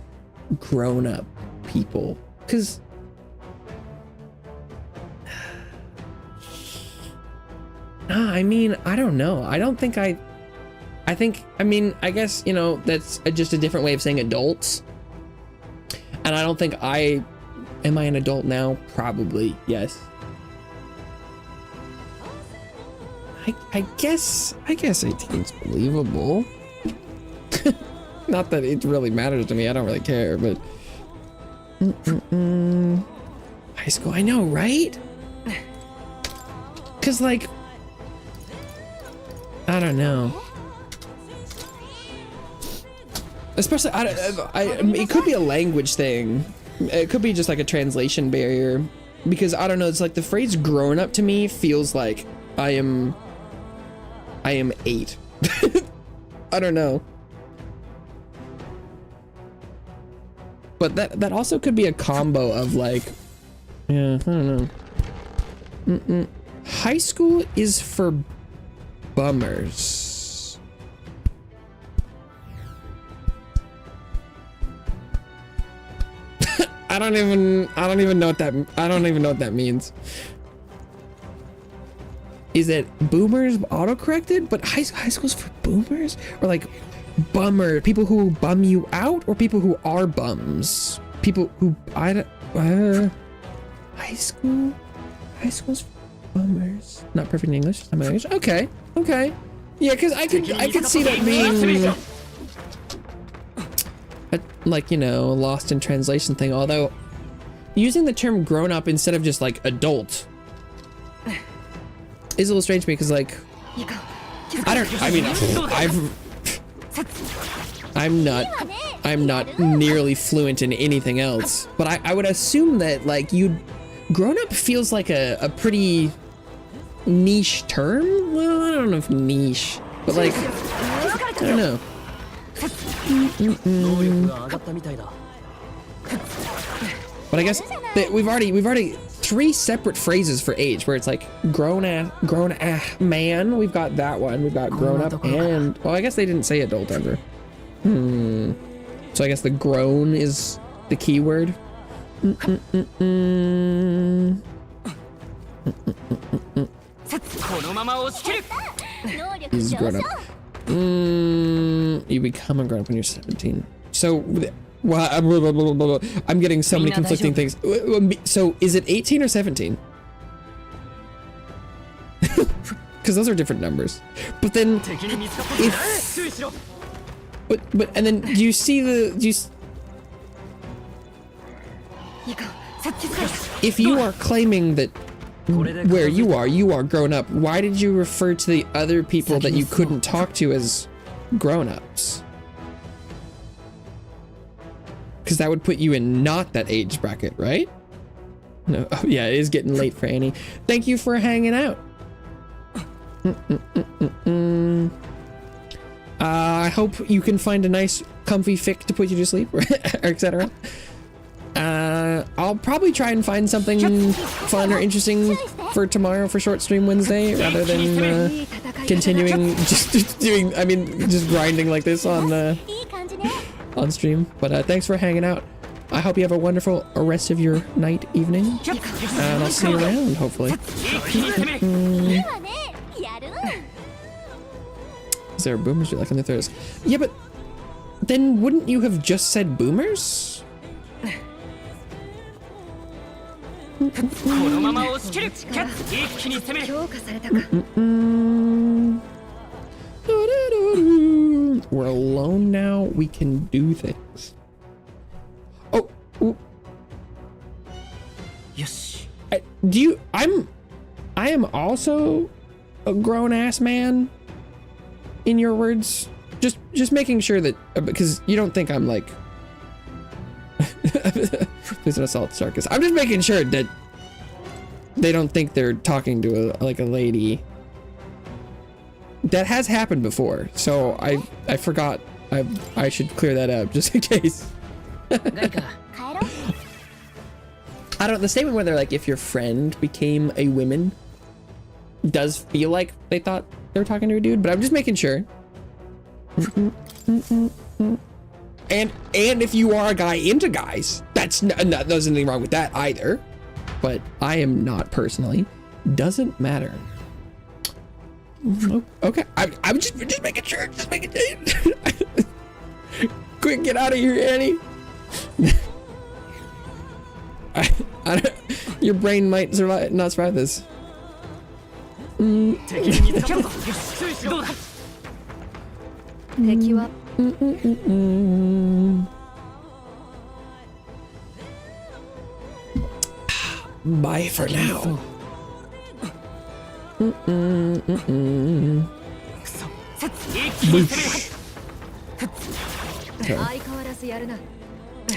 [SPEAKER 1] grown-up people? Because I mean, I don't know. I don't think I mean, I guess, you know, that's just a different way of saying adults. And I don't think am I an adult now? Probably, yes. I guess 18's believable. Not that it really matters to me. I don't really care, but high school, I know, right? Cause like, I don't know. Especially, it could be a language thing. It could be just like a translation barrier, because I don't know. It's like the phrase "growing up" to me feels like I am 8. I don't know. But that also could be a combo of like, yeah, I don't know. High school is for bummers. I don't even know what that means. Is it boomers autocorrected? But high school's for boomers? Or like bummer, people who bum you out, or people who are bums? People who high school's for bummers. Not perfect English, not my English. Okay. Yeah, because I could see that being like, you know, lost in translation thing, although using the term grown up instead of just like adult is a little strange to me, because like I'm not nearly fluent in anything else, but I would assume that like grown up feels like a pretty niche term. Well, I don't know if niche, but like, I don't know. But I guess that we've already 3 separate phrases for age, where it's like grown man. We've got that one. We've got grown up, and well, I guess they didn't say adult ever. So I guess the grown is the key word. He's grown up. You become a grown up when you're 17. So, well, I'm getting so many conflicting things. So, is it 18 or 17? Because those are different numbers. But then, and then do you see if you are claiming that where you are grown up, why did you refer to the other people that you couldn't talk to as grown-ups? Because that would put you in not that age bracket, right? No. Oh yeah, it is getting late for Annie. Thank you for hanging out. I hope you can find a nice comfy fic to put you to sleep, or etc. I'll probably try and find something fun or interesting for tomorrow for Short Stream Wednesday, rather than continuing just grinding like this on stream. But thanks for hanging out. I hope you have a wonderful rest of your night, evening, and I'll see you around, hopefully. Is there boomers you like on the Thursdays? Yeah, but then wouldn't you have just said boomers?
[SPEAKER 3] のまま押し切る。一気に攻める。
[SPEAKER 4] 強化されたか。
[SPEAKER 1] We're alone now. We can do things. Oh, ooh.
[SPEAKER 3] よし。
[SPEAKER 1] I am also a grown-ass man. In your words, just making sure that because you don't think I'm like. Please don't assault Sarkis. I'm just making sure that they don't think they're talking to a lady. That has happened before, so I forgot. I should clear that up just in case. I don't. The statement where they're like, if your friend became a woman, does feel like they thought they were talking to a dude, but I'm just making sure. And if you are a guy into guys, there's nothing wrong with that either. But I am not personally. Doesn't matter. Okay, I'm just making sure. Just making sure. Quick, get out of here, Annie. I don't, your brain might not survive this. Bye for now.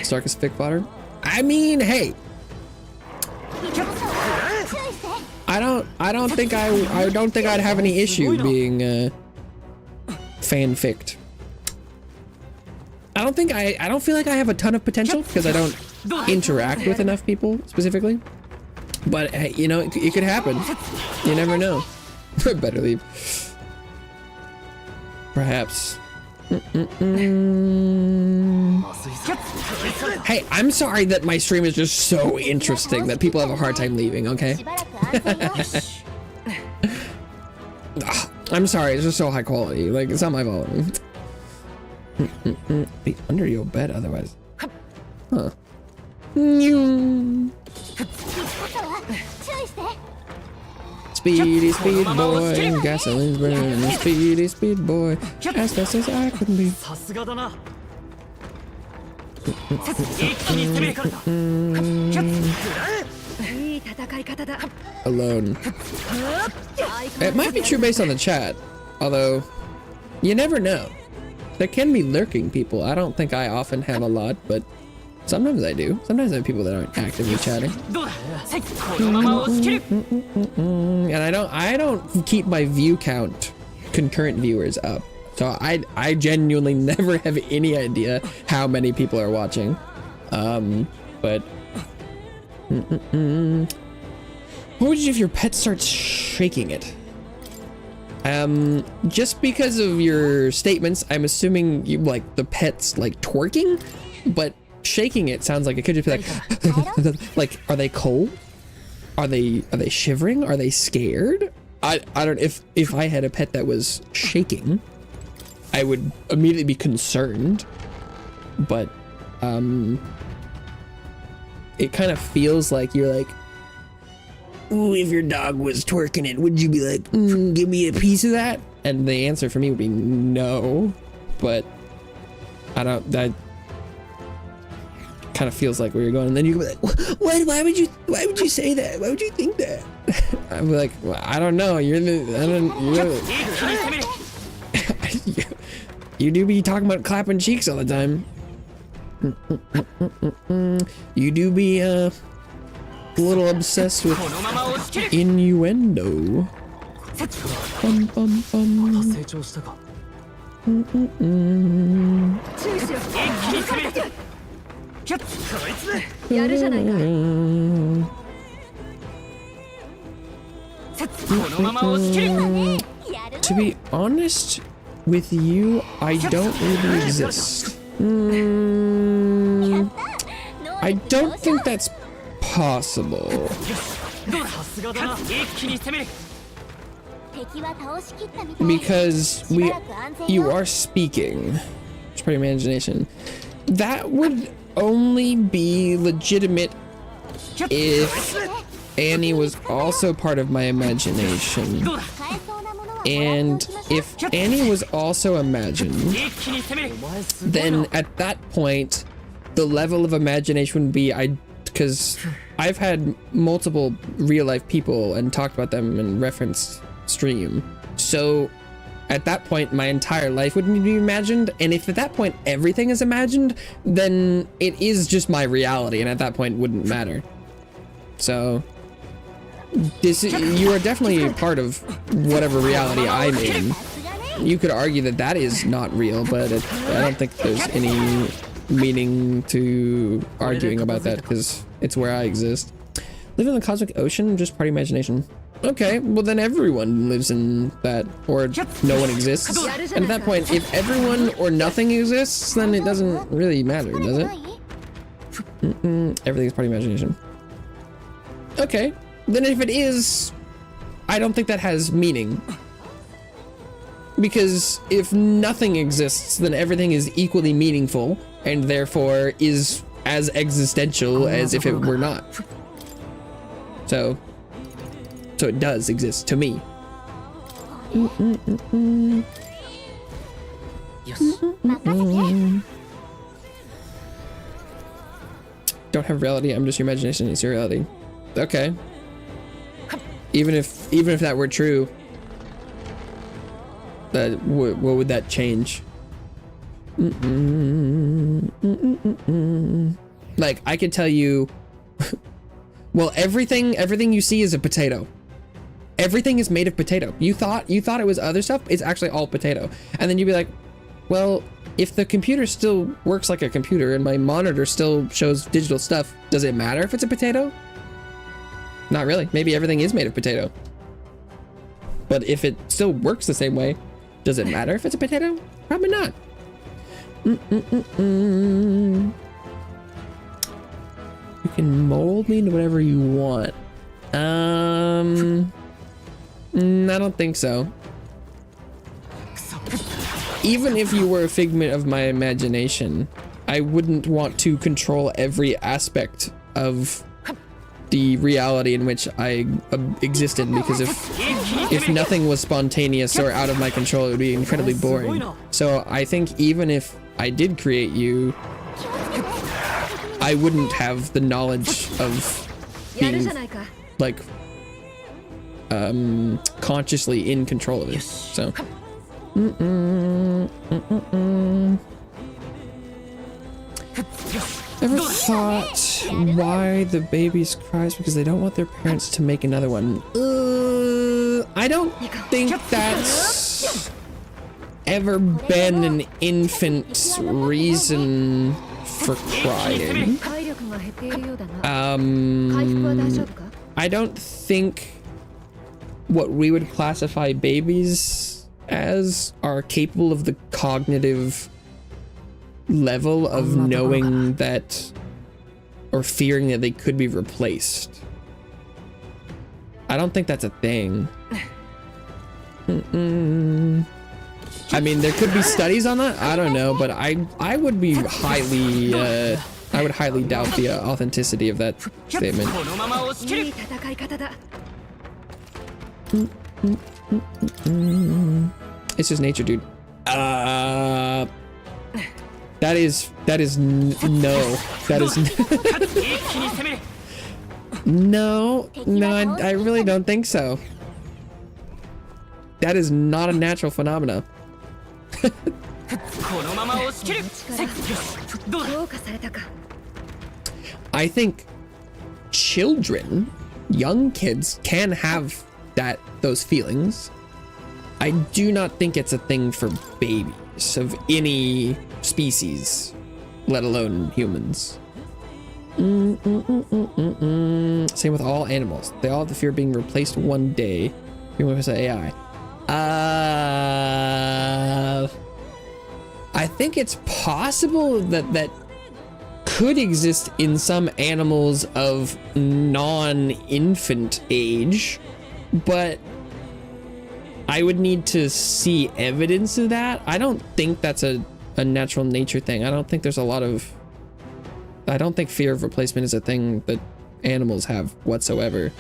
[SPEAKER 1] Starkest thick fodder. I mean, hey. I don't think I'd have any issue being fanficked. I don't feel like I have a ton of potential because I don't interact with enough people specifically. But hey, you know, it could happen. You never know. Better leave. Perhaps. Hey, I'm sorry that my stream is just so interesting that people have a hard time leaving, okay? I'm sorry, it's just so high quality. Like, it's not my fault. Be under your bed otherwise. Huh. Speedy speed boy, gasoline's burning. Speedy speed boy, as fast as I can be. Alone. It might be true based on the chat, although you never know. There can be lurking people. I don't think I often have a lot, but sometimes I do. Sometimes I have people that aren't actively chatting. And I don't keep my view count, concurrent viewers up. So I genuinely never have any idea how many people are watching. But what would you do if your pet starts shaking it? Just because of your statements, I'm assuming you like the pet's like twerking, but shaking it sounds like it could just be like like, are they cold? Are they shivering? Are they scared? I don't, if I had a pet that was shaking, I would immediately be concerned, but it kind of feels like you're like, ooh, if your dog was twerking it, would you be like, give me a piece of that? And the answer for me would be no, but that kind of feels like where you're going. And then you could be like, why would you say that? Why would you think that? I'd be like, well, I don't know. You do be talking about clapping cheeks all the time. You do be a little obsessed with innuendo. Bum, bum, bum. To be honest with you, I don't really exist. I don't think that's possible. Because you are speaking. It's pretty imagination. That would only be legitimate if Annie was also part of my imagination, and if Annie was also imagined, then at that point, the level of imagination would be, because I've had multiple real life people and talked about them and referenced stream. So at that point, my entire life would be imagined. And if at that point everything is imagined, then it is just my reality. And at that point, it wouldn't matter. So you are definitely a part of whatever reality I'm in. You could argue that that is not real, but I don't think there's any meaning to arguing about that because it's where I exist. Live in the cosmic ocean, just part of imagination. Okay, well then everyone lives in that, or no one exists. And at that point, if everyone or nothing exists, then it doesn't really matter, does it? Everything's part of imagination. Okay, then if it is, I don't think that has meaning. Because if nothing exists, then everything is equally meaningful, and therefore is as existential as if it were not. So it does exist to me. Don't have reality, I'm just your imagination, it's your reality. Okay. Even if that were true, that what would that change? Like I could tell you, well, everything you see is a potato. Everything is made of potato. You thought it was other stuff. It's actually all potato. And then you'd be like, well, if the computer still works like a computer and my monitor still shows digital stuff, does it matter if it's a potato? Not really. Maybe everything is made of potato. But if it still works the same way, does it matter if it's a potato? Probably not. You can mold me into whatever you want. I don't think so. Even if you were a figment of my imagination, I wouldn't want to control every aspect of the reality in which I existed, because if nothing was spontaneous or out of my control, it would be incredibly boring. So I think even if I did create you, I wouldn't have the knowledge of being like consciously in control of it. So ever thought why the babies cries because they don't want their parents to make another one? I don't think that's ever been an infant's reason for crying. I don't think what we would classify babies as are capable of the cognitive level of knowing that or fearing that they could be replaced. I don't think that's a thing. I mean, there could be studies on that. I don't know, but I would be highly I would highly doubt the authenticity of that statement. It's just nature, dude. That is no. That is no, I really don't think so. That is not a natural phenomena. I think children, young kids, can have those feelings. I do not think it's a thing for babies of any species, let alone humans. Same with all animals. They all have the fear of being replaced one day. Even with AI. I think it's possible that could exist in some animals of non-infant age, but I would need to see evidence of that. I don't think that's a natural nature thing. I don't think there's a lot of... I don't think fear of replacement is a thing that animals have whatsoever.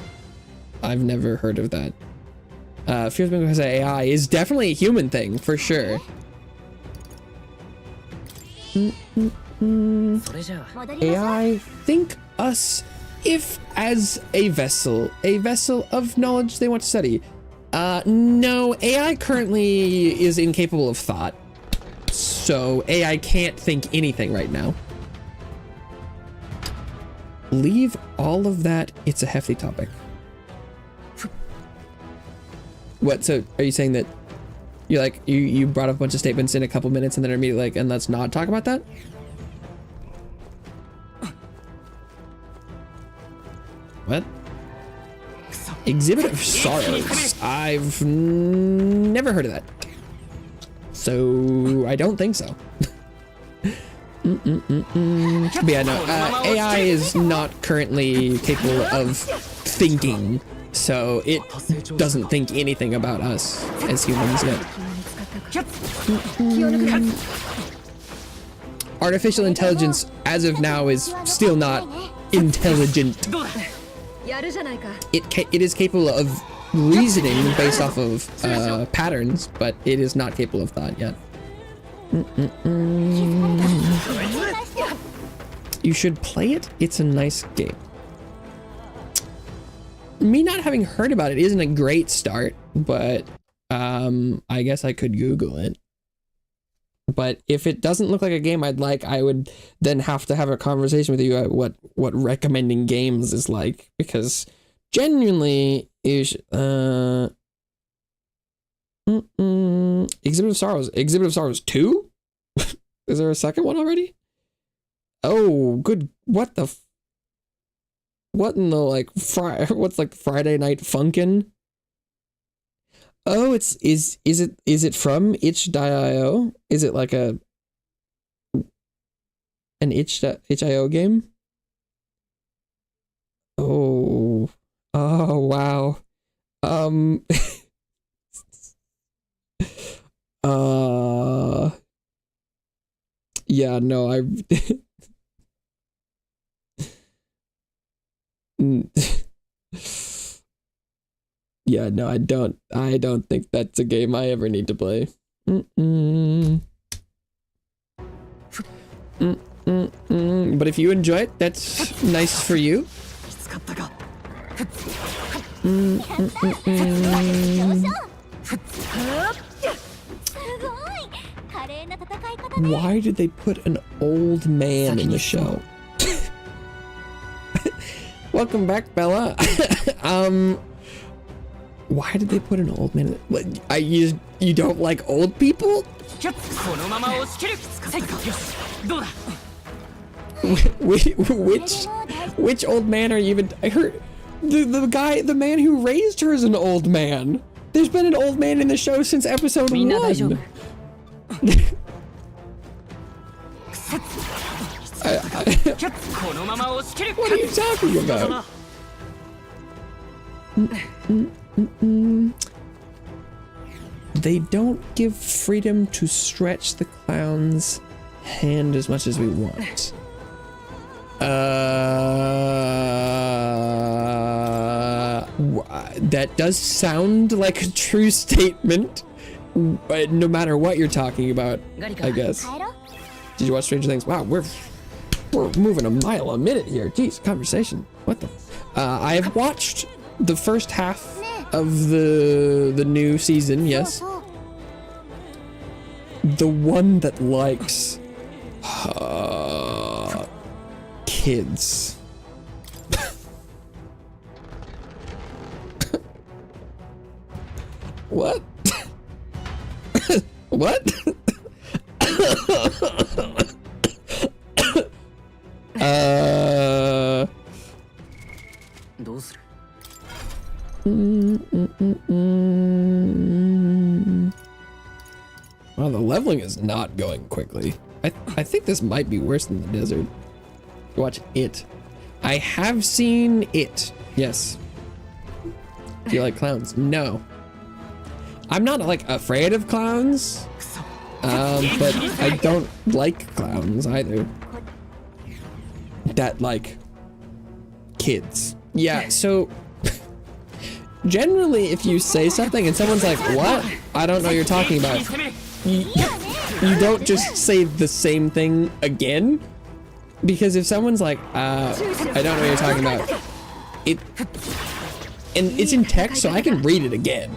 [SPEAKER 1] I've never heard of that. Fears because of AI is definitely a human thing, for sure.
[SPEAKER 3] それじゃあ
[SPEAKER 1] AI think us if as a vessel of knowledge they want to study. No, AI currently is incapable of thought. So AI can't think anything right now. Leave all of that. It's a hefty topic. What? So are you saying that you're like, you brought up a bunch of statements in a couple minutes and then are immediately like, and let's not talk about that? What? Exhibit of Sorrows. I've never heard of that. So I don't think so. But yeah, no, AI is not currently capable of thinking, so it doesn't think anything about us as humans yet. Artificial intelligence, as of now, is still not intelligent.
[SPEAKER 4] やるじゃないか
[SPEAKER 1] It is capable of reasoning based off of patterns, but it is not capable of thought yet. You should play it. It's a nice game. Me not having heard about it isn't a great start, but I guess I could Google it. But if it doesn't look like a game I'd like, I would then have to have a conversation with you about what recommending games is like, because genuinely is Exhibit of Sorrows 2? Is there a second one already? Oh, good. What in the like what's like Friday Night Funkin'? Oh, is it from itch.io? Is it like an itch.io game? Oh wow. Yeah, no, yeah, no, I don't think that's a game I ever need to play. But if you enjoy it, that's nice for you.
[SPEAKER 3] きつかったか
[SPEAKER 1] Why did they put an old man in the show? Welcome back, Bella. Why did they put an old man in it? You don't like old people?
[SPEAKER 3] このまま押し切るせいよしどうだ
[SPEAKER 1] Which old man are you even? I heard the man who raised her is an old man. There's been an old man in the show since episode
[SPEAKER 4] みんな大丈夫
[SPEAKER 1] 1. What are you talking about? They don't give freedom to stretch the clown's hand as much as we want. That does sound like a true statement, no matter what you're talking about, I guess. Did you watch Stranger Things? Wow, we're moving a mile a minute here. Jeez, conversation. What the? I have watched the first half of the new season. Yes, the one that likes kids. What? What?
[SPEAKER 3] どうする
[SPEAKER 1] Wow, the leveling is not going quickly. I think this might be worse than the desert. Watch It. I have seen It. Yes. Do you like clowns? No. I'm not like afraid of clowns. But I don't like clowns either. That like kids. Yeah, so generally if you say something and someone's like, what? I don't know what you're talking about. You don't just say the same thing again. Because if someone's like, I don't know what you're talking about. And it's in text, so I can read it again.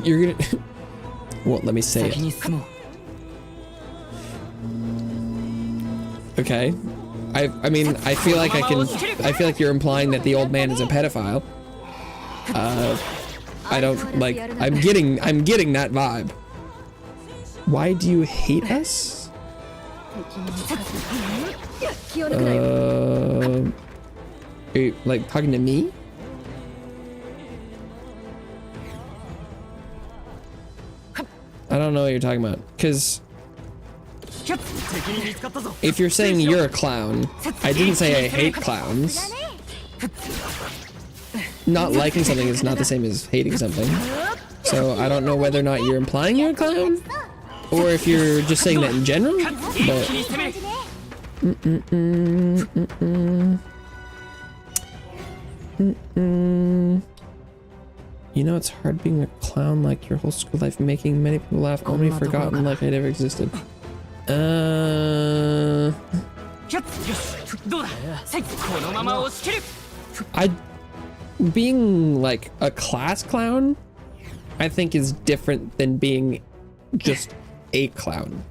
[SPEAKER 1] You're gonna, well, let me say it. Okay. I mean, I feel like you're implying that the old man is a pedophile. I don't, like, I'm getting that vibe. Why do you hate us? Are you, like, talking to me? I don't know what you're talking about, because if you're saying you're a clown, I didn't say I hate clowns. Not liking something is not the same as hating something. So I don't know whether or not you're implying you're a clown, or if you're just saying that in general, but... You know, it's hard being a clown like your whole school life, making many people laugh, only forgotten like I never existed. Being like a class clown, I think is different than being just a clown.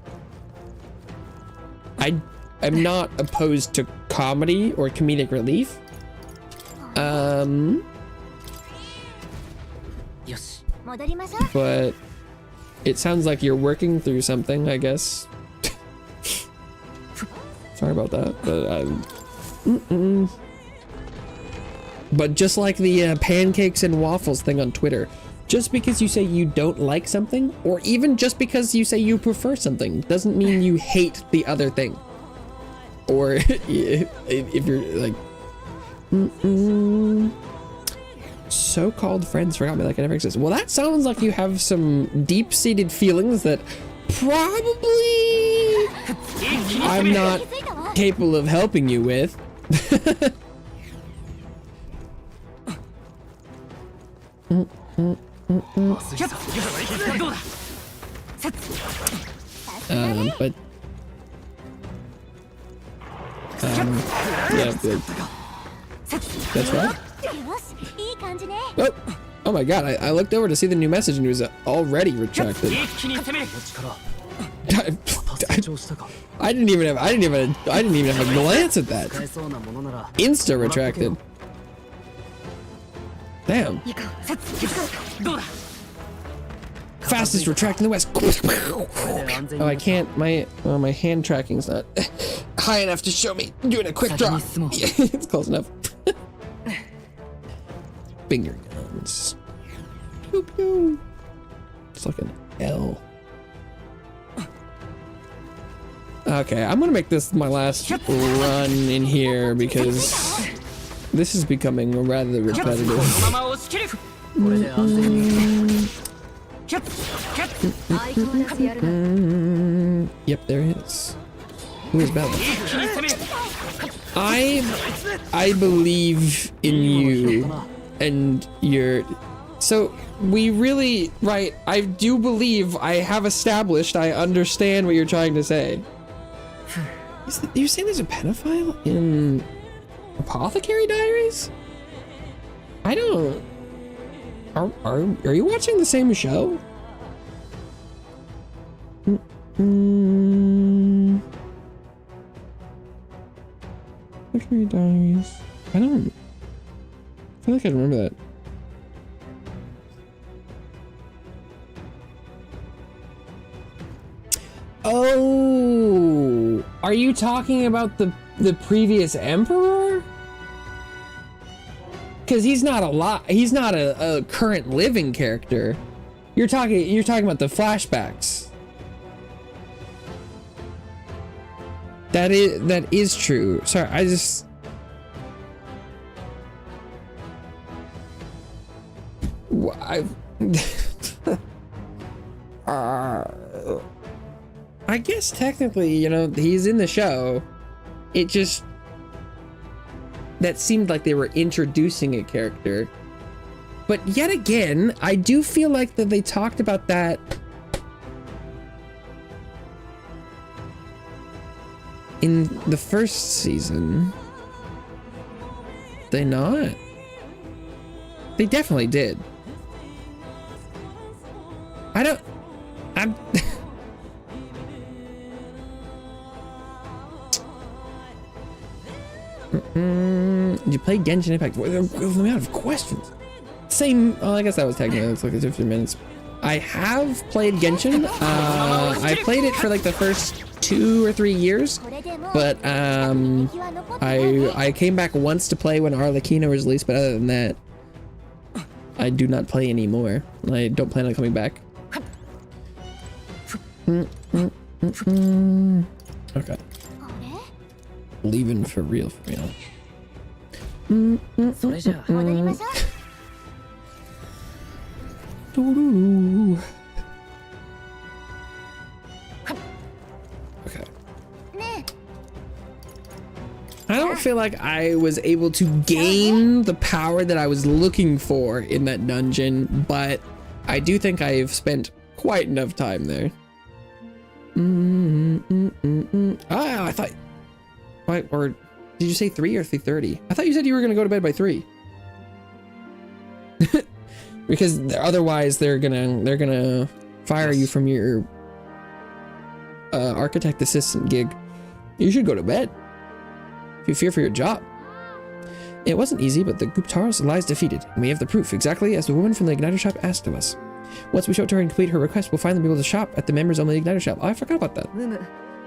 [SPEAKER 1] I'm not opposed to comedy or comedic relief. But it sounds like you're working through something, I guess. Sorry about that, but But just like the pancakes and waffles thing on Twitter, just because you say you don't like something, or even just because you say you prefer something, doesn't mean you hate the other thing. Or if you're like, so-called friends forgot me like I never existed. Well, that sounds like you have some deep-seated feelings that probably I'm not capable of helping you with. But yeah, good. That's right. Oh my god, I looked over to see the new message and it was already retracted. I didn't even have a glance at that. Insta retracted. Damn. Fastest retract in the West. Oh, I can't. My hand tracking's not high enough to show me doing a quick draw. It's close enough. Finger guns. Pew pew. It's like an L. Okay, I'm gonna make this my last run in here because this is becoming rather repetitive. Yep, there it is. Who is Bella? I believe in you and your... So, we really... Right, I do believe I have established I understand what you're trying to say. You're saying there's a pedophile in Apothecary Diaries? I don't... Are you watching the same show? Apothecary Diaries. I feel like I remember that. Oh, are you talking about the previous emperor? Because he's not he's not a current living character. You're talking about the flashbacks. That is true. Sorry, I just... I guess technically, you know, he's in the show. It just... that seemed like they were introducing a character. But yet again, I do feel like that they talked about that in the first season. They not? They definitely did. I'm you play Genshin Impact? I'm out of questions. Same. Oh, I guess that was technically. It's like 50 minutes. I have played Genshin. I played it for like the first 2 or 3 years, but I came back once to play when Arlecchino was released. But other than that, I do not play anymore. I don't plan on coming back. Okay. Leaving for real, for real. Okay. I don't feel like I was able to gain the power that I was looking for in that dungeon, but I do think I've spent quite enough time there. Ah, I thought... Why, or did you say 3 or 3:30? I thought you said you were going to go to bed by 3. Because otherwise they're gonna fire you from your architect assistant gig. You should go to bed if you fear for your job. It wasn't easy, but the Guptaros lies defeated, and we have the proof, exactly as the woman from the Igniter shop asked of us. Once we show it to her and complete her request, we'll finally be able to shop at the members only Igniter shop. Oh, I forgot about that.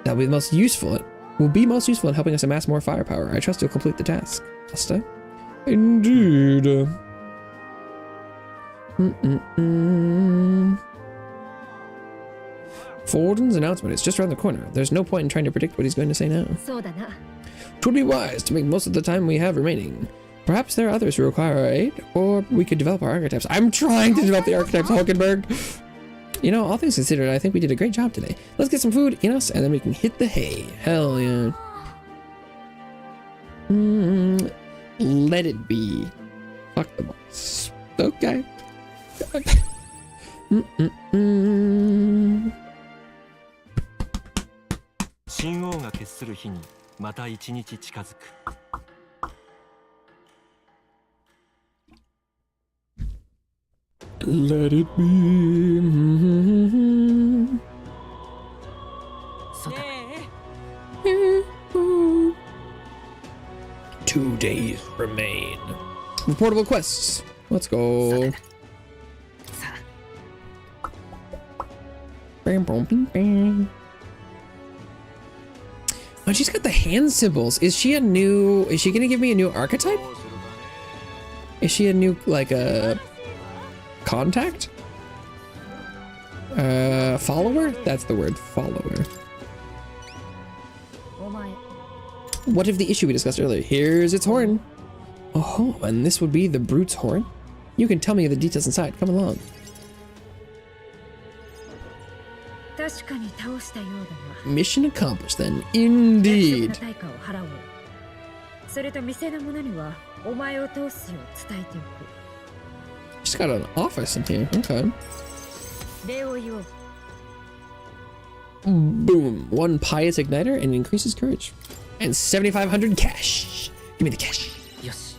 [SPEAKER 1] That'll be the most useful. Will be most useful in helping us amass more firepower. I trust you'll complete the task. Asta? Indeed. Forden's announcement is just around the corner. There's no point in trying to predict what he's going to say now. It would be wise to make most of the time we have remaining. Perhaps there are others who require our aid, or we could develop our archetypes. I'm trying to develop the archetypes, Hulkenberg. You know, all things considered, I think we did a great job today. Let's get some food in us, and then we can hit the hay. Hell yeah. Let it be. Fuck the boss. Okay.
[SPEAKER 5] 神王が決する日にまた一日近づく。
[SPEAKER 1] Let it be. 2 days remain. Reportable quests. Let's go. Oh, she's got the hand symbols. Is she gonna give me a new archetype? Is she a new, like, a contact? Follower? That's the word, follower. What if the issue we discussed earlier? Here's its horn. Oh, and this would be the brute's horn? You can tell me the details inside. Come along. Mission accomplished then. Indeed. She's got an office in here. Okay. Boom. 1 pious igniter and increases courage. And 7,500 cash. Give me the cash.
[SPEAKER 3] Yes.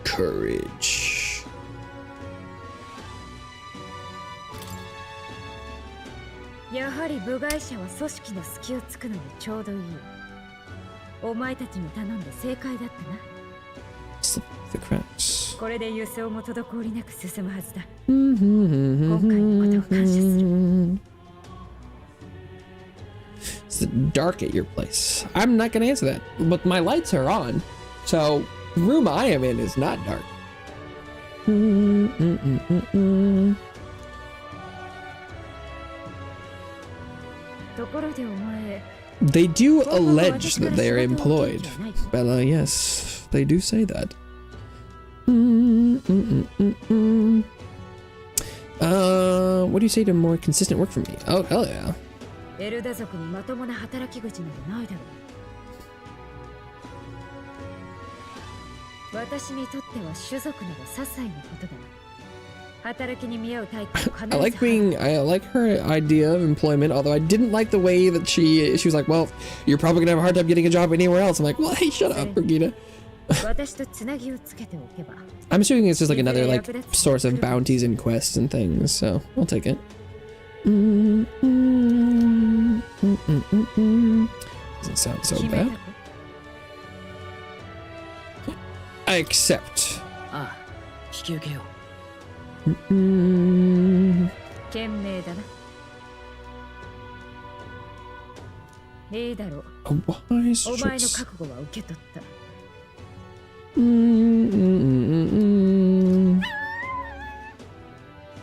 [SPEAKER 1] Courage. Slip the cracks. Is it dark at your place? I'm not gonna answer that, but my lights are on, so the room I am in is not dark. They do allege that they are employed. Bella, yes, they do say that. What do you say to more consistent work for me? Oh, hell yeah.
[SPEAKER 4] エルダ族にまともな働き口などないだろう。私にとっては種族など些細なことだ。働きに見合う対価を必ず
[SPEAKER 1] I like her idea of employment, although I didn't like the way that she was like, well, you're probably gonna have a hard time getting a job anywhere else. I'm like, well, hey, shut up, Brigida.
[SPEAKER 4] 私とつなぎをつけておけば
[SPEAKER 1] I'm assuming it's just like another like source of bounties and quests and things, so I'll take it. Doesn't sound so bad. I accept.
[SPEAKER 3] ああ、引き受けよう。
[SPEAKER 4] 賢明だな。いいだろう。
[SPEAKER 1] A wise
[SPEAKER 4] お前の
[SPEAKER 1] choice.
[SPEAKER 4] 覚悟は受け取った。
[SPEAKER 1] Is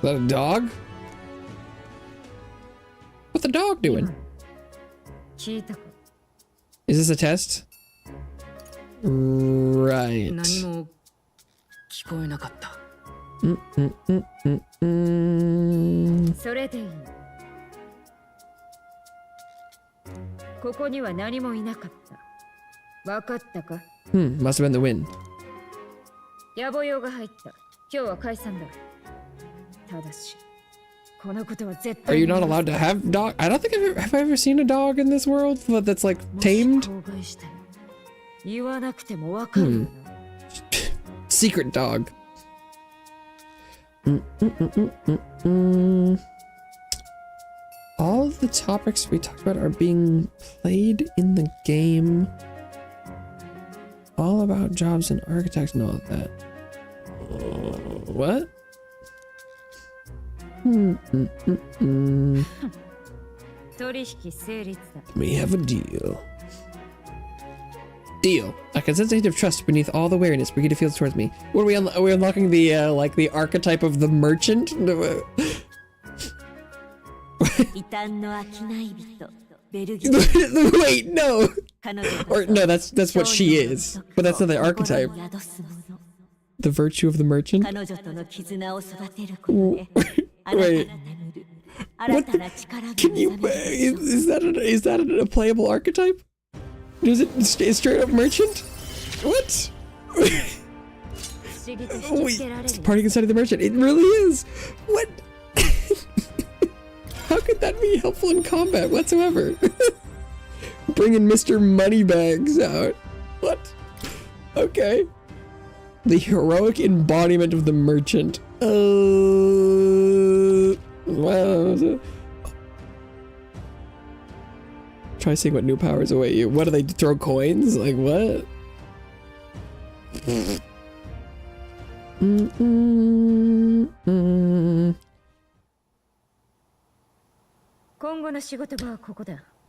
[SPEAKER 1] that a dog? What's the dog doing?
[SPEAKER 4] 聞いたか。
[SPEAKER 1] Is this a test? Right.
[SPEAKER 3] 何も聞こえなかった。
[SPEAKER 4] それでいい。ここには何もいなかった。わかったか？
[SPEAKER 1] Must have been the wind.
[SPEAKER 4] 野暮用が入った。今日は解散だ。ただし、このことは絶
[SPEAKER 1] Are
[SPEAKER 4] 対
[SPEAKER 1] you not allowed to have dog? I don't think have I ever seen a dog in this world that's like tamed?
[SPEAKER 4] もし口外したら言わなくてもわかるよな。
[SPEAKER 1] Secret dog. All of the topics we talked about are being played in the game. All about jobs and architects and all of that. What? We have a deal. Deal. I can sense a hint of trust beneath all the wariness Brigida feels towards me. What are we are we unlocking the like the archetype of the merchant? Wait, no. Or no, that's what she is. But that's not the archetype. The virtue of the merchant? Wait. What? Can you? Is that a playable archetype? Is it straight up merchant? What? Wait, it's parting inside of the merchant. It really is. What? How could that be helpful in combat whatsoever? Bringing Mr. Moneybags out. What? Okay. The heroic embodiment of the merchant. Wow. Try seeing what new powers await you. What do they throw coins? Like what?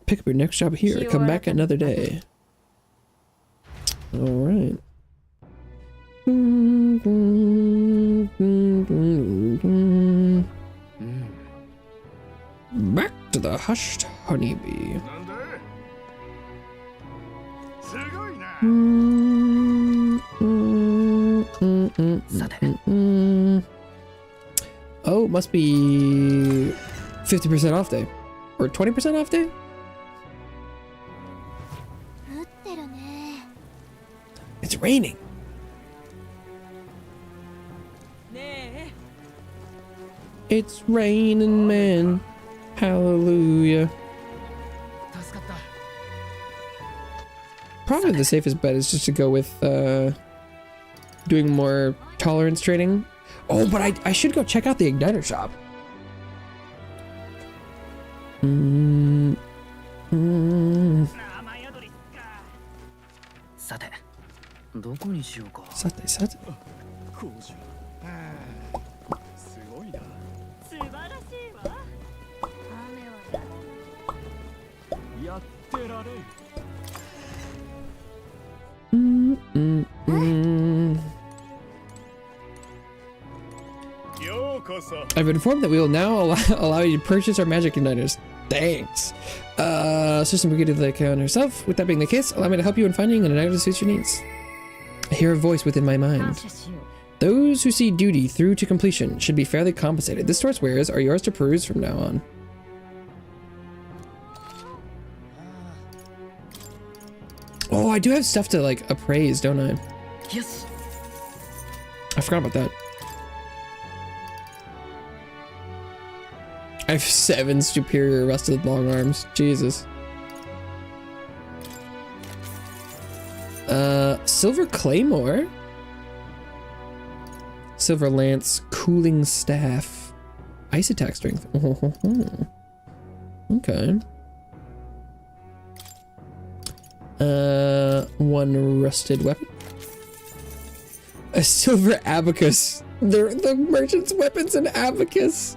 [SPEAKER 1] Pick up your next job here. Come back another day. Alright. Back to the hushed honeybee. Oh, it must be 50% off day. Or 20% off day? It's raining. It's raining, man. Hallelujah. Probably the safest bet is just to go with doing more tolerance training. Oh, but I should go check out the igniter shop. Sate. I've been informed that we will now allow you to purchase our magic igniters. Thanks. System Brigida the account herself. With that being the case, allow me to help you in finding an igniter that suits your needs. I hear a voice within my mind. Those who see duty through to completion should be fairly compensated. This store's wares are yours to peruse from now on. I do have stuff to like appraise, don't I?
[SPEAKER 3] Yes.
[SPEAKER 1] I forgot about that. I have 7 superior rusted long arms. Jesus. Silver claymore. Silver lance, cooling staff, ice attack strength. Okay. 1 rusted weapon. A silver abacus. The merchant's weapons and abacus.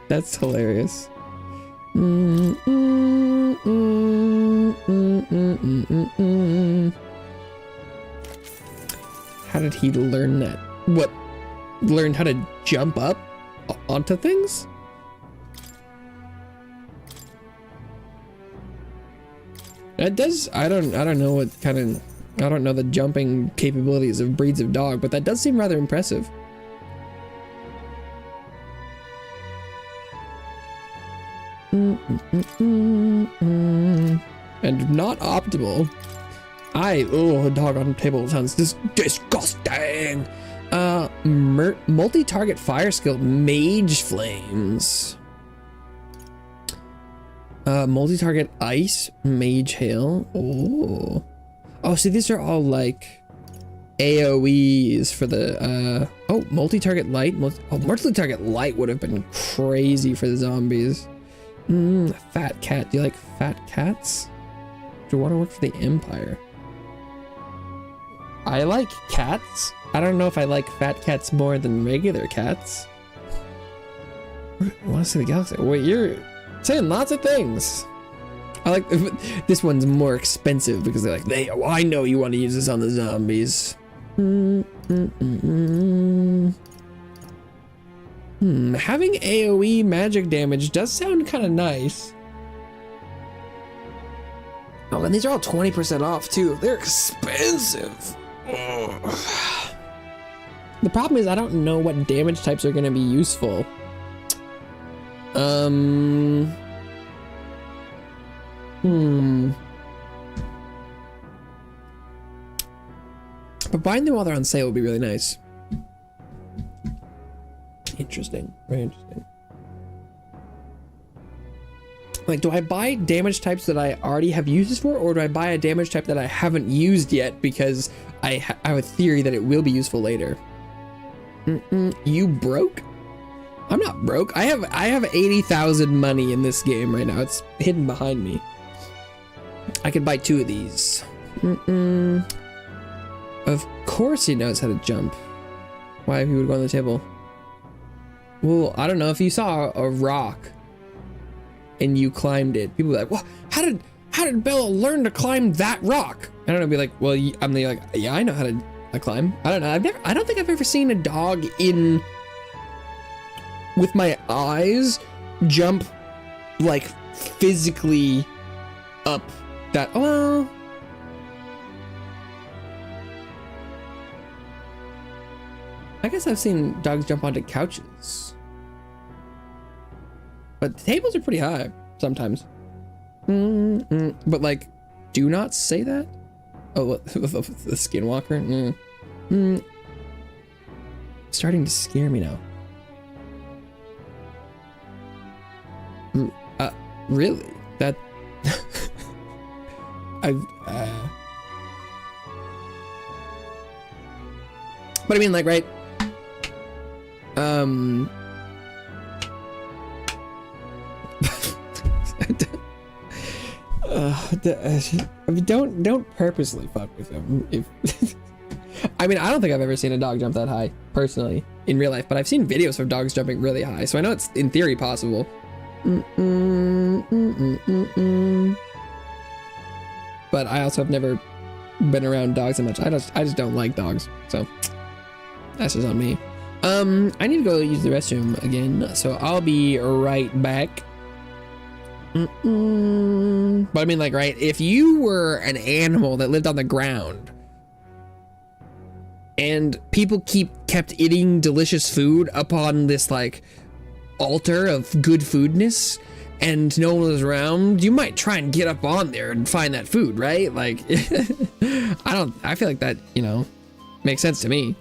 [SPEAKER 1] That's hilarious. How did he learn that? What? Learn how to jump up onto things? That does. I don't know what kind of. I don't know the jumping capabilities of breeds of dog, but that does seem rather impressive. And not optimal. Oh, dog on table sounds disgusting. Multi-target fire skill, mage flames. Multi-target ice, mage hail. Oh, see, these are all like AoEs for the multi-target light. Multi-target light would have been crazy for the zombies. Fat cat. Do you like fat cats? Do you want to work for the Empire? I like cats. I don't know if I like fat cats more than regular cats. I want to see the galaxy. Wait, you're saying lots of things. I like this one's more expensive because they're like, I know you want to use this on the zombies. Having AoE magic damage does sound kind of nice. Oh, and these are all 20% off too. They're expensive. Ugh. The problem is I don't know what damage types are going to be useful. But buying them while they're on sale would be really nice. Interesting. Very interesting. Like, do I buy damage types that I already have uses for, or do I buy a damage type that I haven't used yet because I have a theory that it will be useful later? You broke? I'm not broke. I have 80,000 money in this game right now. It's hidden behind me. I could buy 2 of these. Of course he knows how to jump. Why he would go on the table? Well, I don't know. If you saw a rock and you climbed it, people would be like, "Well, how did Bella learn to climb that rock?" I don't know. Be like, "Well, I'm like, yeah, I know how to climb." I don't know. I don't think I've ever seen a dog with my eyes jump like physically up that. Well, I guess I've seen dogs jump onto couches, but the tables are pretty high sometimes. But like, do not say that. Oh, the skinwalker. Starting to scare me now. Really? That but I mean, like, right? Don't purposely fuck with him. I mean, I don't think I've ever seen a dog jump that high personally in real life, but I've seen videos of dogs jumping really high, so I know it's in theory possible. But I also have never been around dogs that much. I just don't like dogs, so that's just on me. I need to go use the restroom again, so I'll be right back. But I mean, like, right, if you were an animal that lived on the ground and people kept eating delicious food upon this like altar of good foodness, and no one was around, you might try and get up on there and find that food, right? Like, I feel like that, you know, makes sense to me.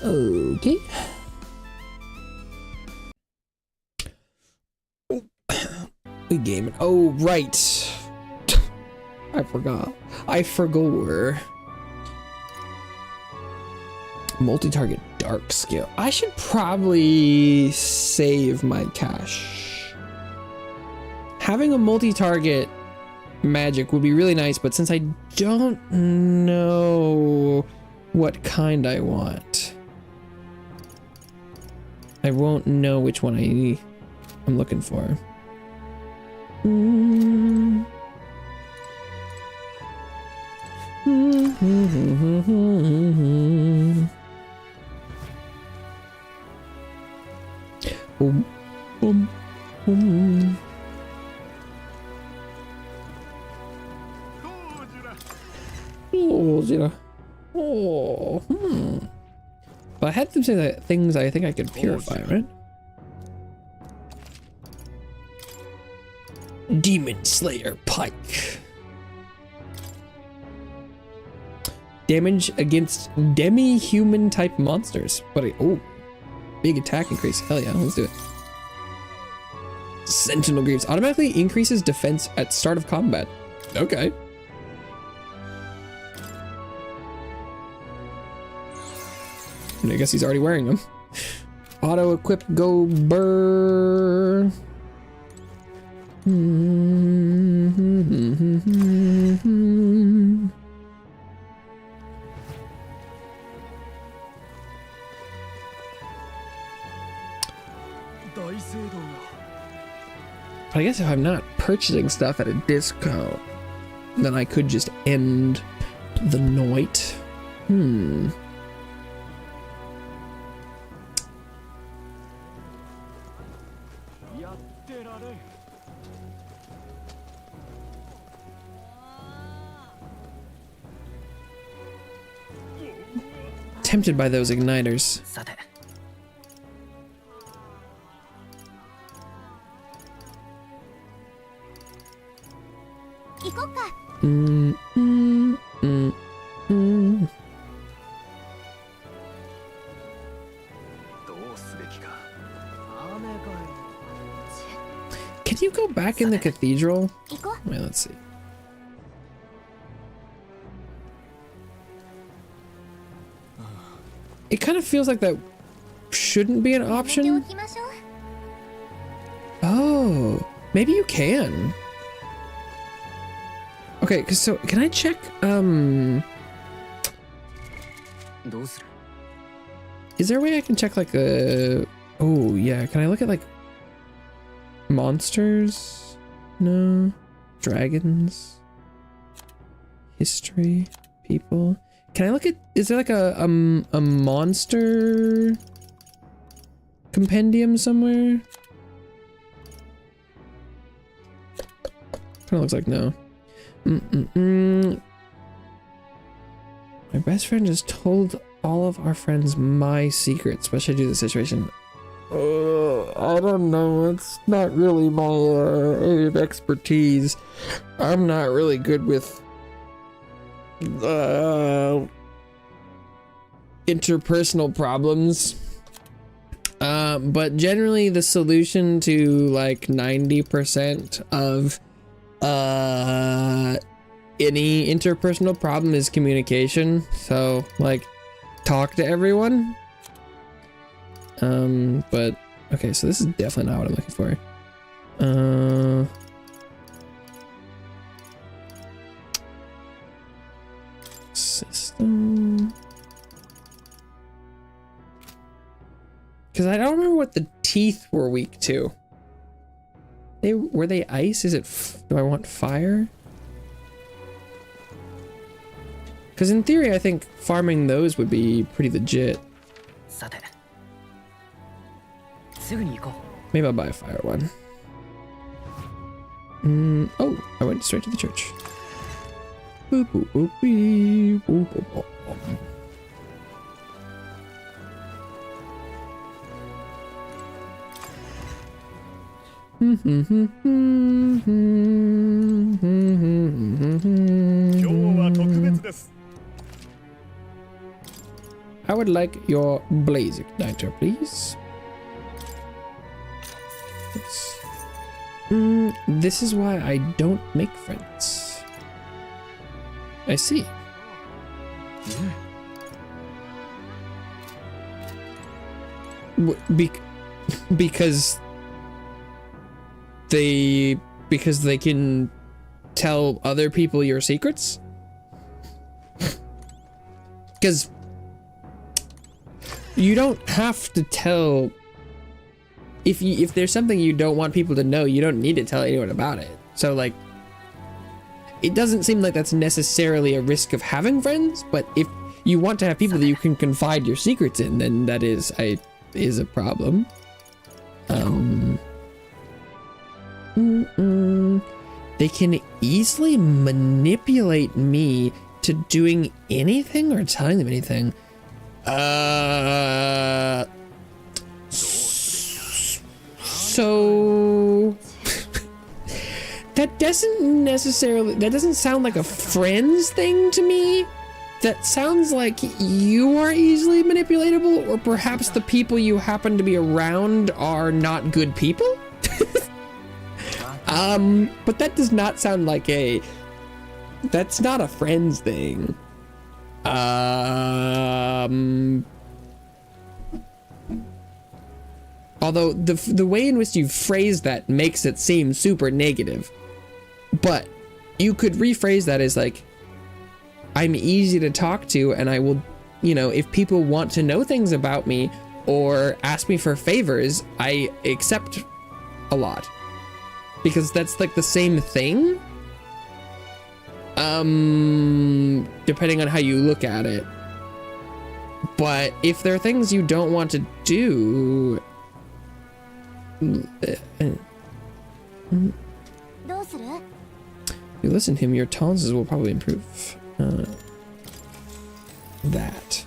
[SPEAKER 1] Okay. We game it. Oh, right. I forgot. I forgot. Multi-target dark scale. I should probably save my cash. Having a multi-target magic would be really nice, but since I don't know what kind I want, I won't know which one I'm looking for. Boom, boom, boom. Oh, Zira. Oh, But I had to say that things I think I could purify, right? Demon Slayer Pike. Damage against demi-human type monsters. But oh, big attack increase. Hell yeah, let's do it. Sentinel Greaves automatically increases defense at start of combat. Okay. I guess he's already wearing them. Auto equip go burr. But I guess if I'm not purchasing stuff at a discount, then I could just end the night. Tempted by those igniters. Can you go back in the cathedral? Wait, let's see. It kind of feels like that shouldn't be an option. Oh, maybe you can. Okay, so can I check, is there a way I can check like oh yeah, can I look at like monsters? No. Dragons? History? People? Can I look at, is there like a monster compendium somewhere? Kinda looks like no. My best friend just told all of our friends my secrets. What should I do in this situation? I don't know. It's not really my area of expertise. I'm not really good with interpersonal problems. But generally the solution to like 90% of any interpersonal problem is communication. So like talk to everyone. But okay, so this is definitely not what I'm looking for. System. Because I don't remember what the teeth were weak to. Were they ice? Is it do I want fire? Because in theory, I think farming those would be pretty legit. Maybe I'll buy a fire one. Oh, I went straight to the church. Boop, boop, boop, boop, boop, boop, boop. I would like your blaze igniter, please. This is why I don't make friends. I see. Because they can tell other people your secrets? Because you don't have to tell, if there's something you don't want people to know, you don't need to tell anyone about it. So like, it doesn't seem like that's necessarily a risk of having friends, but if you want to have people that you can confide your secrets in, then that is a problem. They can easily manipulate me to doing anything or telling them anything. So that doesn't sound like a friends thing to me. That sounds like you are easily manipulatable, or perhaps the people you happen to be around are not good people. But that does not sound like that's not a friends thing. Although the way in which you phrase that makes it seem super negative. But you could rephrase that as like, I'm easy to talk to, and I will, if people want to know things about me or ask me for favors, I accept a lot. Because that's like the same thing. Depending on how you look at it. But if there are things you don't want to do, you listen to him, your tolerances will probably improve. That.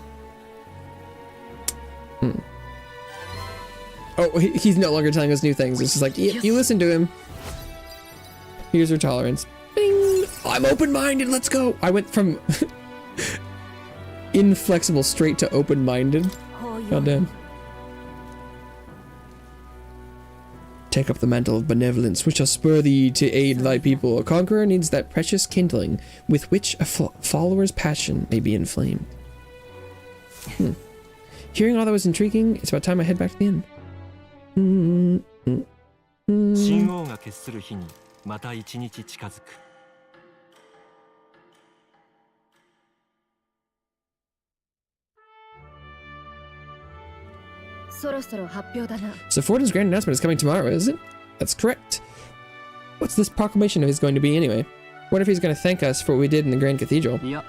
[SPEAKER 1] Oh, he's no longer telling us new things. It's just like, you listen to him. Here's your tolerance. Bing! I'm open-minded, let's go! I went from inflexible straight to open-minded. God damn. Take up the mantle of benevolence, which shall spur thee to aid thy people. A conqueror needs that precious kindling with which a follower's passion may be inflamed. Hearing all that was intriguing, it's about time I head back to the inn.
[SPEAKER 5] 神王が決する日にまた一日近づく。
[SPEAKER 1] So Fortin's grand announcement is coming tomorrow, is it? That's correct. What's this proclamation of his going to be anyway? What if he's going to thank us for what we did in the Grand Cathedral?
[SPEAKER 3] Yep.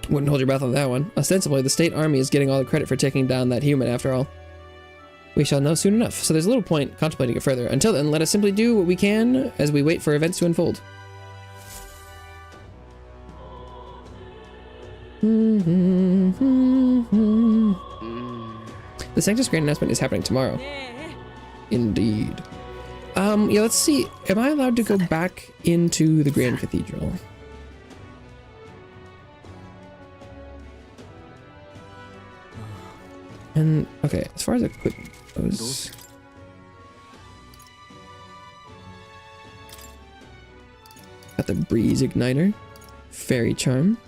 [SPEAKER 1] Wouldn't hold your breath on that one. Ostensibly, the state army is getting all the credit for taking down that human after all. We shall know soon enough, so there's little point contemplating it further. Until then, let us simply do what we can as we wait for events to unfold. The Sanctus Grand announcement is happening tomorrow. Indeed. Yeah, let's see. Am I allowed to go back into the Grand Cathedral? And, okay, as far as equipment goes... Got the Breeze Igniter. Fairy Charm.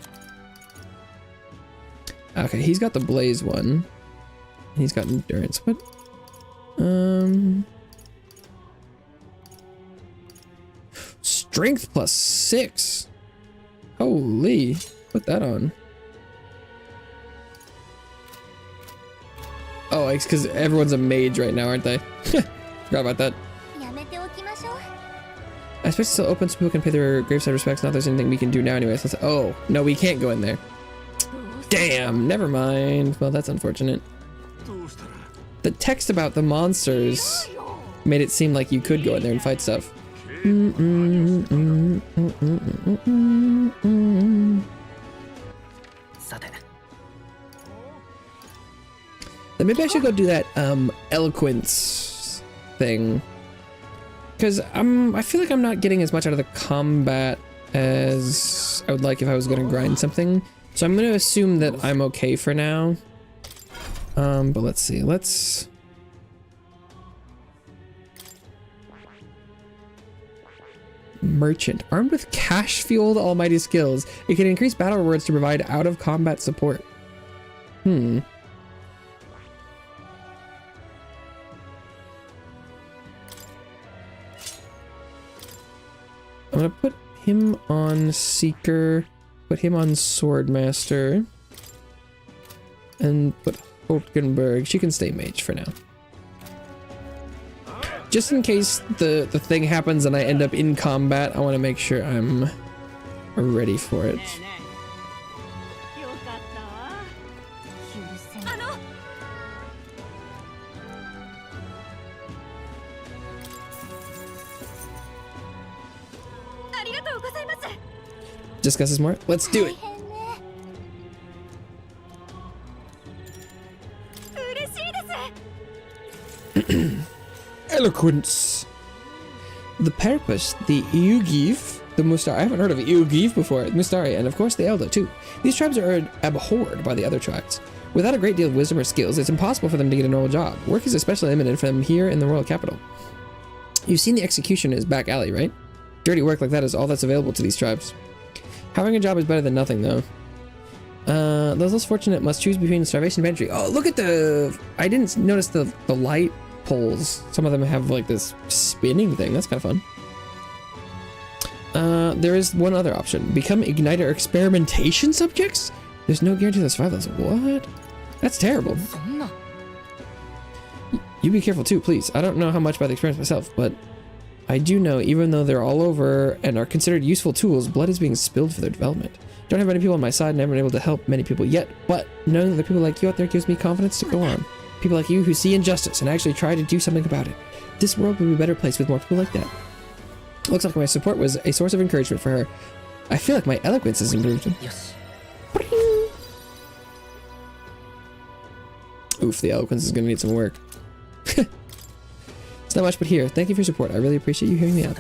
[SPEAKER 1] Okay, he's got the Blaze one. And he's got Endurance. What? Strength plus 6. Holy. Put that on. Oh, it's because everyone's a mage right now, aren't they? Forgot about that. I expect it's still open so people can pay their graveside respects. Not there's anything we can do now anyway. So oh, no, we can't go in there. Damn, never mind. Well, that's unfortunate. The text about the monsters made it seem like you could go in there and fight stuff. Then maybe I should go do that eloquence thing, because I feel like I'm not getting as much out of the combat as I would like if I was going to grind something. So I'm going to assume that I'm okay for now. But let's see. Let's... Merchant. Armed with cash-fueled almighty skills, it can increase battle rewards to provide out-of-combat support. I'm gonna put him on Seeker, put him on Swordmaster, and put Hulkenberg. She can stay mage for now. Just in case the thing happens and I end up in combat, I want to make sure I'm ready for it.
[SPEAKER 2] よかったわ許せない
[SPEAKER 4] ありがとうございます。
[SPEAKER 1] Discuss this more? Let's do it!
[SPEAKER 4] 嬉しいです。
[SPEAKER 1] Eloquence! The Perpus, the Eugif, the Mustari. I haven't heard of Eugif before. Mustari, and of course the Elder too. These tribes are abhorred by the other tribes. Without a great deal of wisdom or skills, it's impossible for them to get a normal job. Work is especially limited for them here in the royal capital. You've seen the execution in his back alley, right? Dirty work like that is all that's available to these tribes. Having a job is better than nothing, though. Those less fortunate must choose between starvation and banditry. Oh, look at the... I didn't notice the light poles. Some of them have like this spinning thing. That's kind of fun. There is one other option. Become igniter experimentation subjects? There's no guarantee they'll survive those. What? That's terrible. You be careful too, please. I don't know how much about the experiments myself, but I do know even though they're all over and are considered useful tools, blood is being spilled for their development. Don't have many people on my side and I haven't been able to help many people yet, but knowing that there are people like you out there gives me confidence to go on. People like you who see injustice and actually try to do something about it. This world would be a better place with more people like that. Looks like my support was a source of encouragement for her. I feel like my eloquence has improved.
[SPEAKER 3] Yes.
[SPEAKER 1] Oof, the eloquence is gonna need some work. It's not much, but here, thank you for your support. I really appreciate you hearing me out.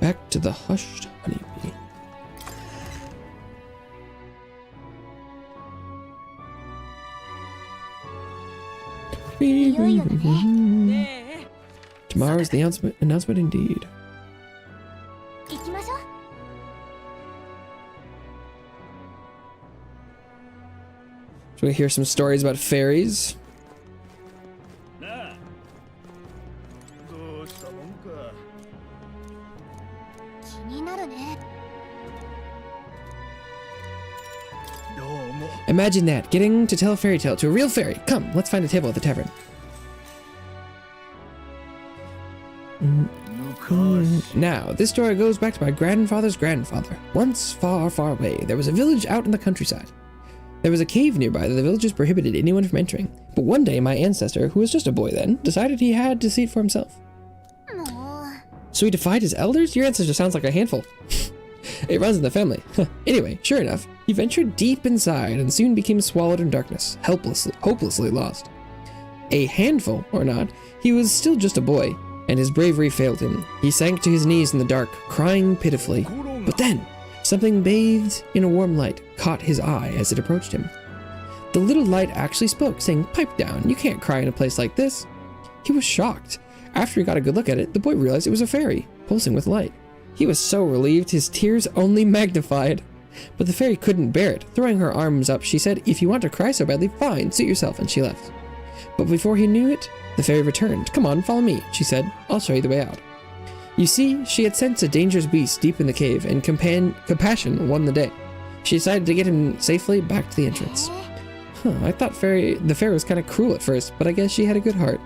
[SPEAKER 1] Back to the hushed honeybee. Tomorrow's the announcement indeed.
[SPEAKER 2] 行きましょう
[SPEAKER 1] Should we hear some stories about fairies?
[SPEAKER 2] 気になるね
[SPEAKER 1] Imagine that, getting to tell a fairy tale to a real fairy. Come, let's find a table at the tavern. Now, this story goes back to my grandfather's grandfather. Once, far, far away, there was a village out in the countryside. There was a cave nearby that the villagers prohibited anyone from entering. But one day, my ancestor, who was just a boy then, decided he had to see it for himself.
[SPEAKER 2] もう
[SPEAKER 1] So he defied his elders? Your ancestor sounds like a handful. It runs in the family. Anyway, sure enough, he ventured deep inside and soon became swallowed in darkness, hopelessly lost. A handful, or not, he was still just a boy, and his bravery failed him. He sank to his knees in the dark, crying pitifully. But then, something bathed in a warm light caught his eye as it approached him. The little light actually spoke, saying, "Pipe down, you can't cry in a place like this." He was shocked. After he got a good look at it, the boy realized it was a fairy, pulsing with light. He was so relieved, his tears only magnified. But the fairy couldn't bear it. Throwing her arms up, she said, "If you want to cry so badly, fine, suit yourself," and she left. But before he knew it, the fairy returned. "Come on, follow me," she said. "I'll show you the way out." You see, she had sensed a dangerous beast deep in the cave, and compassion won the day. She decided to get him safely back to the entrance. I thought the fairy was kind of cruel at first, but I guess she had a good heart.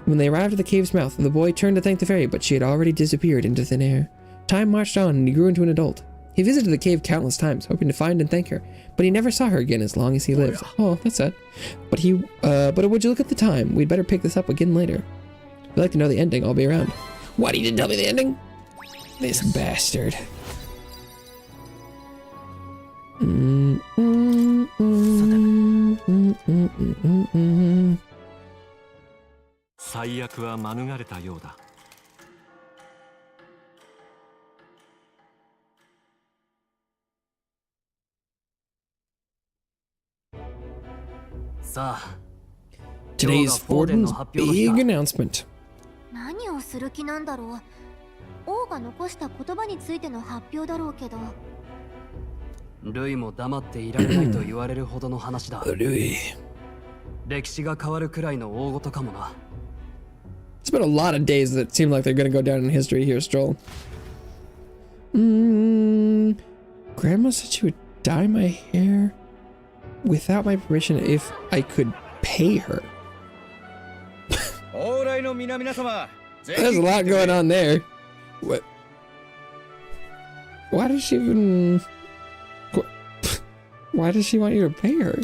[SPEAKER 1] When they arrived at the cave's mouth, the boy turned to thank the fairy, but she had already disappeared into thin air. Time marched on, and he grew into an adult. He visited the cave countless times, hoping to find and thank her, but he never saw her again as long as he lived. Oh, that's sad. But would you look at the time? We'd better pick this up again later. If you'd like to know the ending, I'll be around. What, he didn't tell me the ending? This bastard. Mm.
[SPEAKER 5] 最悪は免れたようだ。
[SPEAKER 3] さあ
[SPEAKER 1] Today's Forden's big announcement.
[SPEAKER 2] 何をする気なんだろう。王が残した言葉についての発表だろうけど。
[SPEAKER 3] ルイも黙っていられないと言われるほどの話だ。
[SPEAKER 1] Louis.
[SPEAKER 3] 歴史が変わるくらいの大事かもな。
[SPEAKER 1] It's been a lot of days that seem like they're gonna go down in history here, Stroll. Grandma said she would dye my hair without my permission if I could pay her. There's a lot going on there. What? Why does she even... Why does she want you to pay her?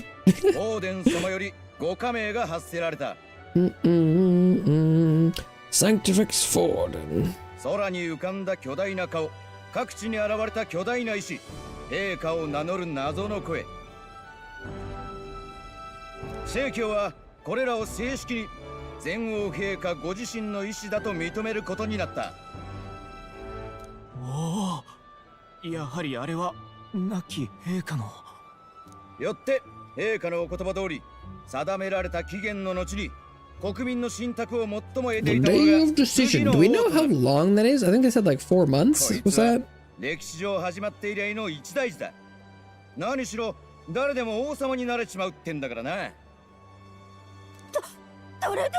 [SPEAKER 1] Sanctifex Forden.
[SPEAKER 6] 空に浮かんだ巨大な顔、各地に現れた巨大な石、陛下を名乗る謎の声。正教はこれらを正式に前王陛下ご自身の意思だと認めることになった。
[SPEAKER 7] おお、やはりあれは亡き陛下の。
[SPEAKER 6] よって陛下のお言葉通り、定められた期限の後に国民の信託を最も得て
[SPEAKER 1] The
[SPEAKER 6] いたも
[SPEAKER 1] day
[SPEAKER 6] の
[SPEAKER 1] of
[SPEAKER 6] が
[SPEAKER 1] decision. Do we know how long that is? I think they said like 4 months. Was that?
[SPEAKER 6] 歴史上始まって以来の一大事だ。何しろ誰でも王様になれちまうってんだからな。
[SPEAKER 2] 誰で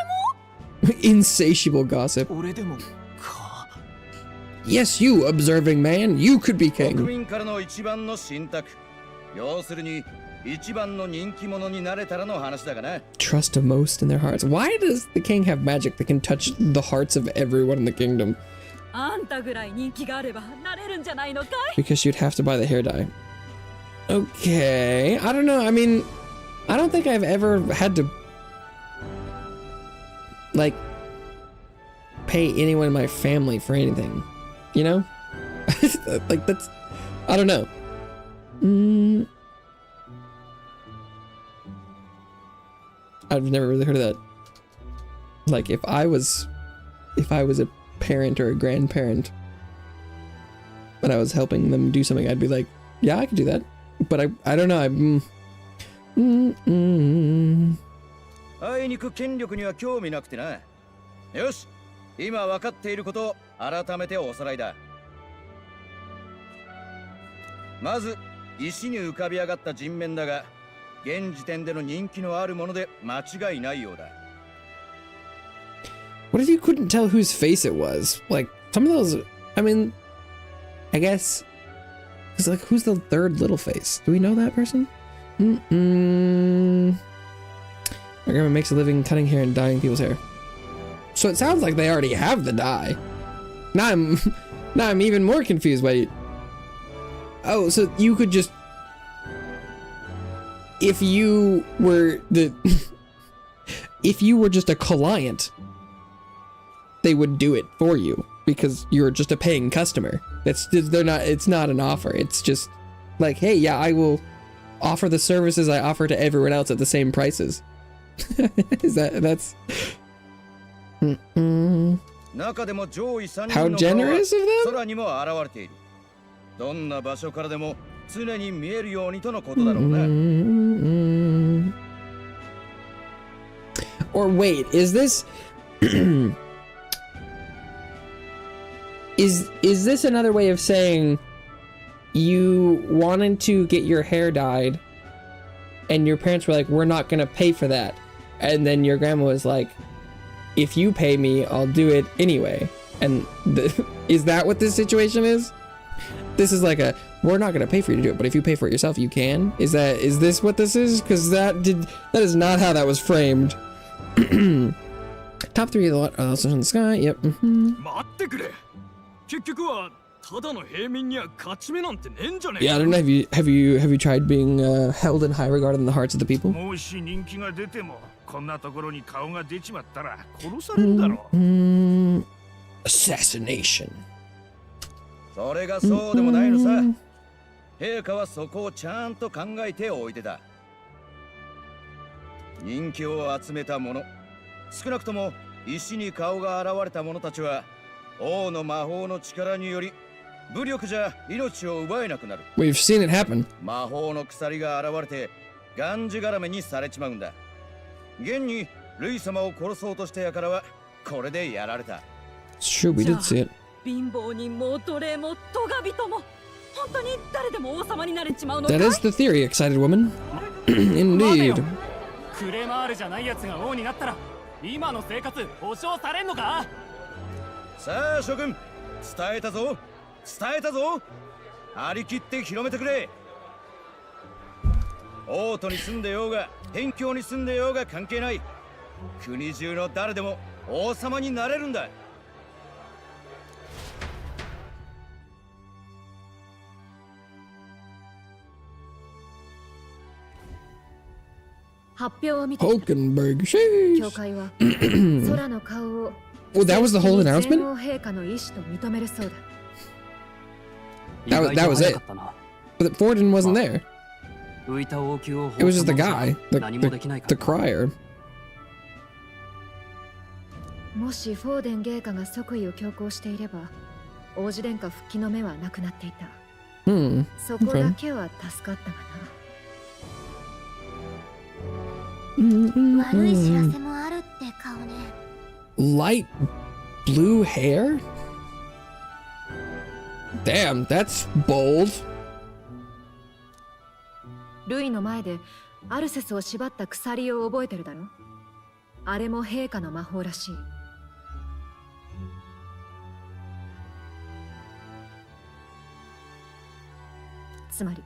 [SPEAKER 1] Insatiable gossip.
[SPEAKER 7] 俺でもか。
[SPEAKER 1] Yes, you observing man. You could be
[SPEAKER 6] 国
[SPEAKER 1] king.
[SPEAKER 6] 民からの一番の信託。要するに一番の人気者になれたらの話だがな。
[SPEAKER 1] Trust him most in their hearts. Why does the king have magic that can touch the hearts of everyone in the kingdom?
[SPEAKER 4] あんたぐらい人気があればなれるんじゃないのかい
[SPEAKER 1] Because you'd have to buy the hair dye. Okay. I don't know. I mean, I don't think I've ever had to, like, pay anyone in my family for anything. You know? Like, that's... I don't know. I've never really heard of that. Like, if I was a parent or a grandparent and I was helping them do something, I'd be like, yeah, I could do that. But I don't know. I'm
[SPEAKER 6] あいにく権力には興味なくてな。よし、今分かっていることを改めておさらいだ。まず、石に浮かび上がった人面だが、現時点での人気のあるもので間違いないようだ。
[SPEAKER 1] What if you couldn't tell whose face it was? Like, some of those, I mean, I guess, it's like, who's the third little face? Do we know that person? My grandma makes a living cutting hair and dyeing people's hair. So it sounds like they already have the dye. Now I'm even more confused. Wait. Oh, so you could just, if you were just a client, they would do it for you because you're just a paying customer. It's not an offer. It's just like, hey, yeah, I will offer the services I offer to everyone else at the same prices. That's how generous of them?
[SPEAKER 6] 空にも現れている。どんな場所からでも常に見えるようにとのことだろうな。
[SPEAKER 1] Or wait, is this is this another way of saying you wanted to get your hair dyed and your parents were like, we're not gonna pay for that, and then your grandma was like, if you pay me, I'll do it anyway? And is that what this situation is? This is like a, we're not gonna pay for you to do it, but if you pay for it yourself, you can? Is this what this is? Because that is not how that was framed. Top 3 of the also in the sky. Yep.
[SPEAKER 7] 待ってくれ。結局はただの平民には勝ち目なんてねえんじゃねえ
[SPEAKER 1] Yeah, I don't know. Have you tried being held in high regard in the hearts of the people?
[SPEAKER 7] もし人気が出てもこんなところに顔が出ちまったら殺されるだろう。
[SPEAKER 1] Assassination.
[SPEAKER 6] それがそうでもないのさ。陛下はそこをちゃんと考えておいてだ。人気を集めた者、少なくとも石に顔が現れた者たちは王の魔法の力により武力じゃ命を奪えなくなる。
[SPEAKER 1] We've seen it happen.
[SPEAKER 6] 魔法の鎖が現れてがんじがらめにされちまうんだ。現にルイ様を殺そうとしてやからはこれでやられた。
[SPEAKER 1] It's true, we did see it.
[SPEAKER 8] 貧乏人も奴隷もトガ人も本当に誰でも王様になれちまうのかい？
[SPEAKER 1] That is the theory, excited woman. Indeed.
[SPEAKER 3] クレマールじゃないやつが王になったら今の生活保証されんのか？
[SPEAKER 6] さあ諸君、伝えたぞ伝えたぞ。張り切って広めてくれ。王都に住んでようが辺境に住んでようが関係ない。国中の誰でも王様になれるんだ。
[SPEAKER 4] 発表を見てきた。
[SPEAKER 1] Hulkenberg,
[SPEAKER 4] 教
[SPEAKER 1] sheesh.
[SPEAKER 4] 会は空の顔を
[SPEAKER 1] Oh, that was the whole
[SPEAKER 4] 天
[SPEAKER 1] announcement?
[SPEAKER 4] 皇陛下の意思と認めるそうだ。
[SPEAKER 1] That was it. But Forden wasn't there.
[SPEAKER 3] 浮いた王宮を
[SPEAKER 1] It was just the guy,
[SPEAKER 3] 何もできないか
[SPEAKER 1] the
[SPEAKER 3] ら
[SPEAKER 1] crier.
[SPEAKER 4] もしフォーデン陛下が即位を強行していれば王子殿下復帰の目はなくなっていた。
[SPEAKER 1] Hmm.
[SPEAKER 4] そこだけは助かったがな。
[SPEAKER 2] 悪い知らせもあるって顔ね。
[SPEAKER 1] Light blue hair? Damn, that's bold.
[SPEAKER 4] ルイの前でアルセスを縛った鎖を覚えてるだろ。あれも陛下の魔法らしい。つまり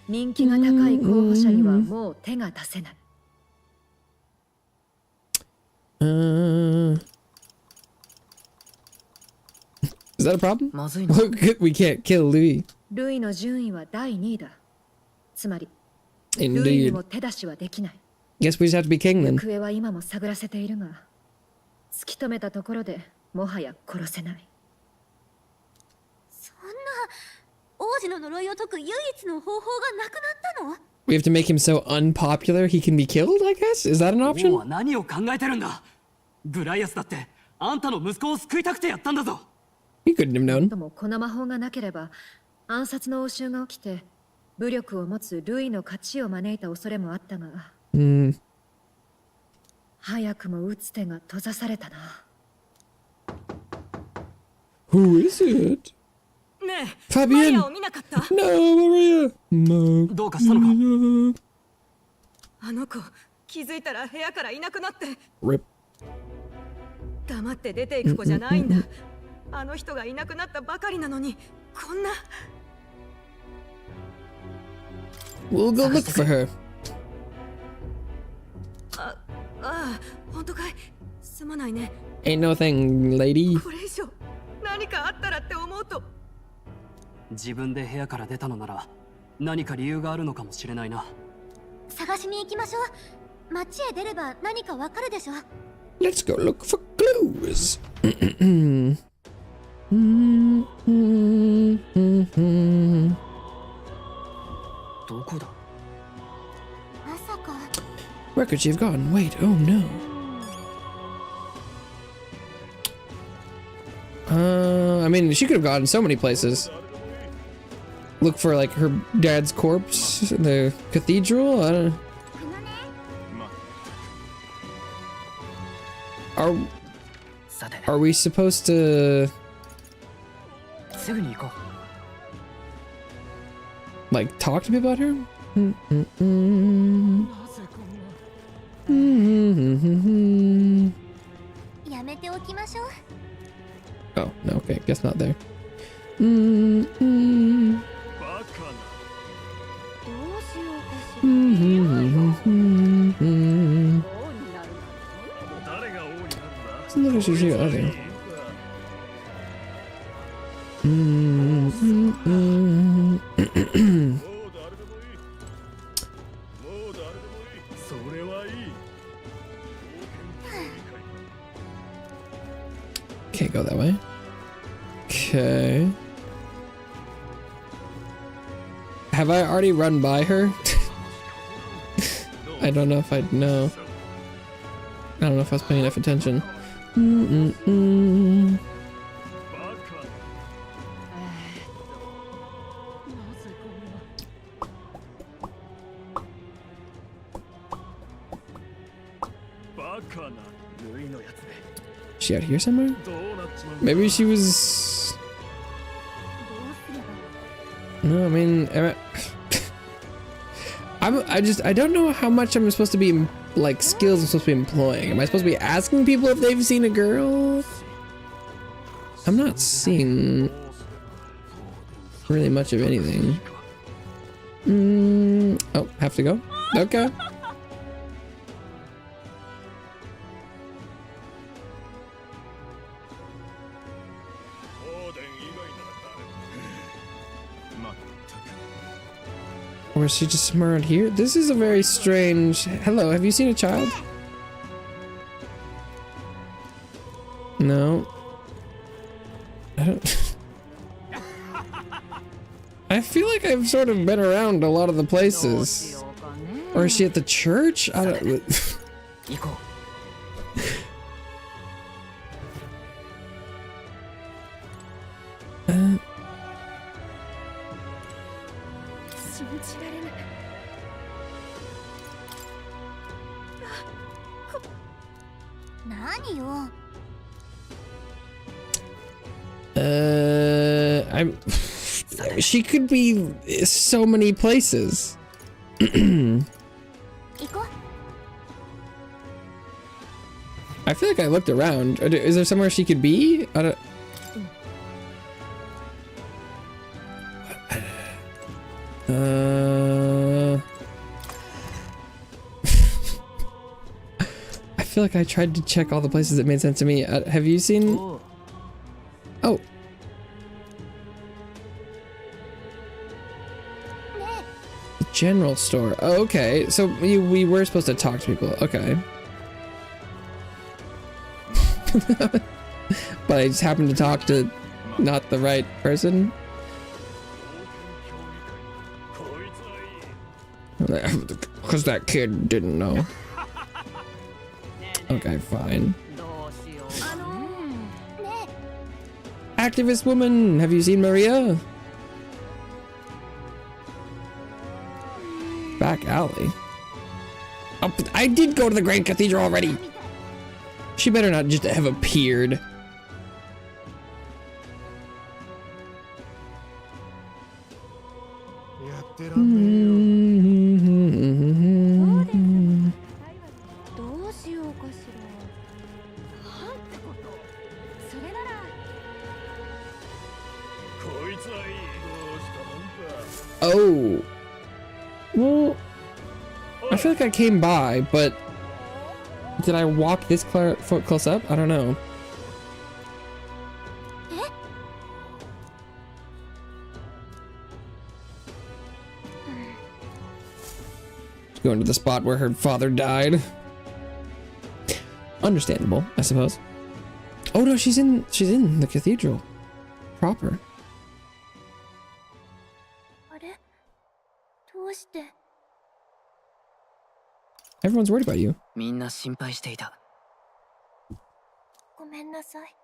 [SPEAKER 4] 人気が高い候補者にはもう手が出せない。
[SPEAKER 1] Is that a problem?
[SPEAKER 3] まずいな。
[SPEAKER 1] Look, we can't kill Louis.
[SPEAKER 4] ルイの順位は第2位だ。つまりルイに
[SPEAKER 1] Indeed.
[SPEAKER 4] も手出しはできない。
[SPEAKER 1] Guess we just have to be king
[SPEAKER 4] 行
[SPEAKER 1] then.
[SPEAKER 4] 方は今も探らせているが、突き止めたところでもはや殺せない。
[SPEAKER 2] そんな王子の呪いを解く唯一の方法がなくなったの？
[SPEAKER 1] We have to make him so unpopular he can be killed, I guess? Is that an
[SPEAKER 3] 王
[SPEAKER 1] option?
[SPEAKER 3] は何を考えてるんだ。グライアスだってあんたの息子を救いたくてやったんだぞ。
[SPEAKER 1] He couldn't have known.
[SPEAKER 4] ともこの魔法がなければ暗殺の応酬が起きて武力を持つルイの勝ちを招いた恐れもあったが、早くも打つ手が閉ざされたな。
[SPEAKER 1] Who is it?
[SPEAKER 8] ねえ、
[SPEAKER 1] Fabian
[SPEAKER 8] マリアを見なかった？
[SPEAKER 1] No, Maria! No.
[SPEAKER 3] どうかしたのか？
[SPEAKER 1] Maria.
[SPEAKER 8] あの子気づいたら部屋からいなくなって
[SPEAKER 1] Rip.
[SPEAKER 8] 黙って出ていく子じゃないんだ。あの人がいなくなったばかりなのにこんな。
[SPEAKER 1] We'll go look for her.
[SPEAKER 8] ああ、本当かい。すまないね。
[SPEAKER 1] Ain't no thing, lady.
[SPEAKER 8] これ以上何かあったらって思うと。
[SPEAKER 3] 自分で部屋から出たのなら何か理由があるのかもしれないな。
[SPEAKER 2] 探しに行きましょう。街へ出れば何かわかるでしょ。
[SPEAKER 1] Let's go look for clues.
[SPEAKER 3] どこだ？
[SPEAKER 2] まさか。
[SPEAKER 1] Where could she have gone? Wait, oh no. I mean, she could have gone so many places. Look for like her dad's corpse in the cathedral. I don't know.
[SPEAKER 2] あのね。
[SPEAKER 1] Are
[SPEAKER 3] さて、
[SPEAKER 1] are we supposed to
[SPEAKER 3] すぐに行こ
[SPEAKER 1] like talk to me about her?
[SPEAKER 2] やめておきましょう。
[SPEAKER 1] Oh no, okay, guess not there.
[SPEAKER 2] どうしようかしら。
[SPEAKER 7] 誰が王になるんだ？
[SPEAKER 1] Look at she out there.
[SPEAKER 7] それはいい。
[SPEAKER 1] Can't go that way. Okay. Have I already run by her? I don't know if I'd know. I don't know if I was paying enough attention. She out here somewhere? Maybe she was. No, I mean, I don't know how much I'm supposed to be, like, skills I'm supposed to be employing. Am I supposed to be asking people if they've seen a girl? I'm not seeing really much of anything. Oh, have to go? Okay. Or is she just somewhere around here? This is a very strange... Hello, have you seen a child? No. I don't... I feel like I've sort of been around a lot of the places. Or is she at the church? I don't... She could be so many places. I feel like I looked around. Is there somewhere she could be? I don't... I feel like I tried to check all the places that made sense to me. Have you seen... Oh. The general store. Oh, okay. So we were supposed to talk to people. Okay. But I just happened to talk to not the right person. Because that kid didn't know. Okay, fine. Activist woman, have you seen Maria? Back alley. Oh, but I did go to the Great Cathedral already. She better not just have appeared. Oh. Well, I feel like I came by, but did I walk this close up? I don't know. Going to the spot where her father died. Understandable, I suppose. Oh no, she's in the cathedral proper. Everyone's worried about you.
[SPEAKER 3] みんな心配していた。
[SPEAKER 2] ごめんなさい。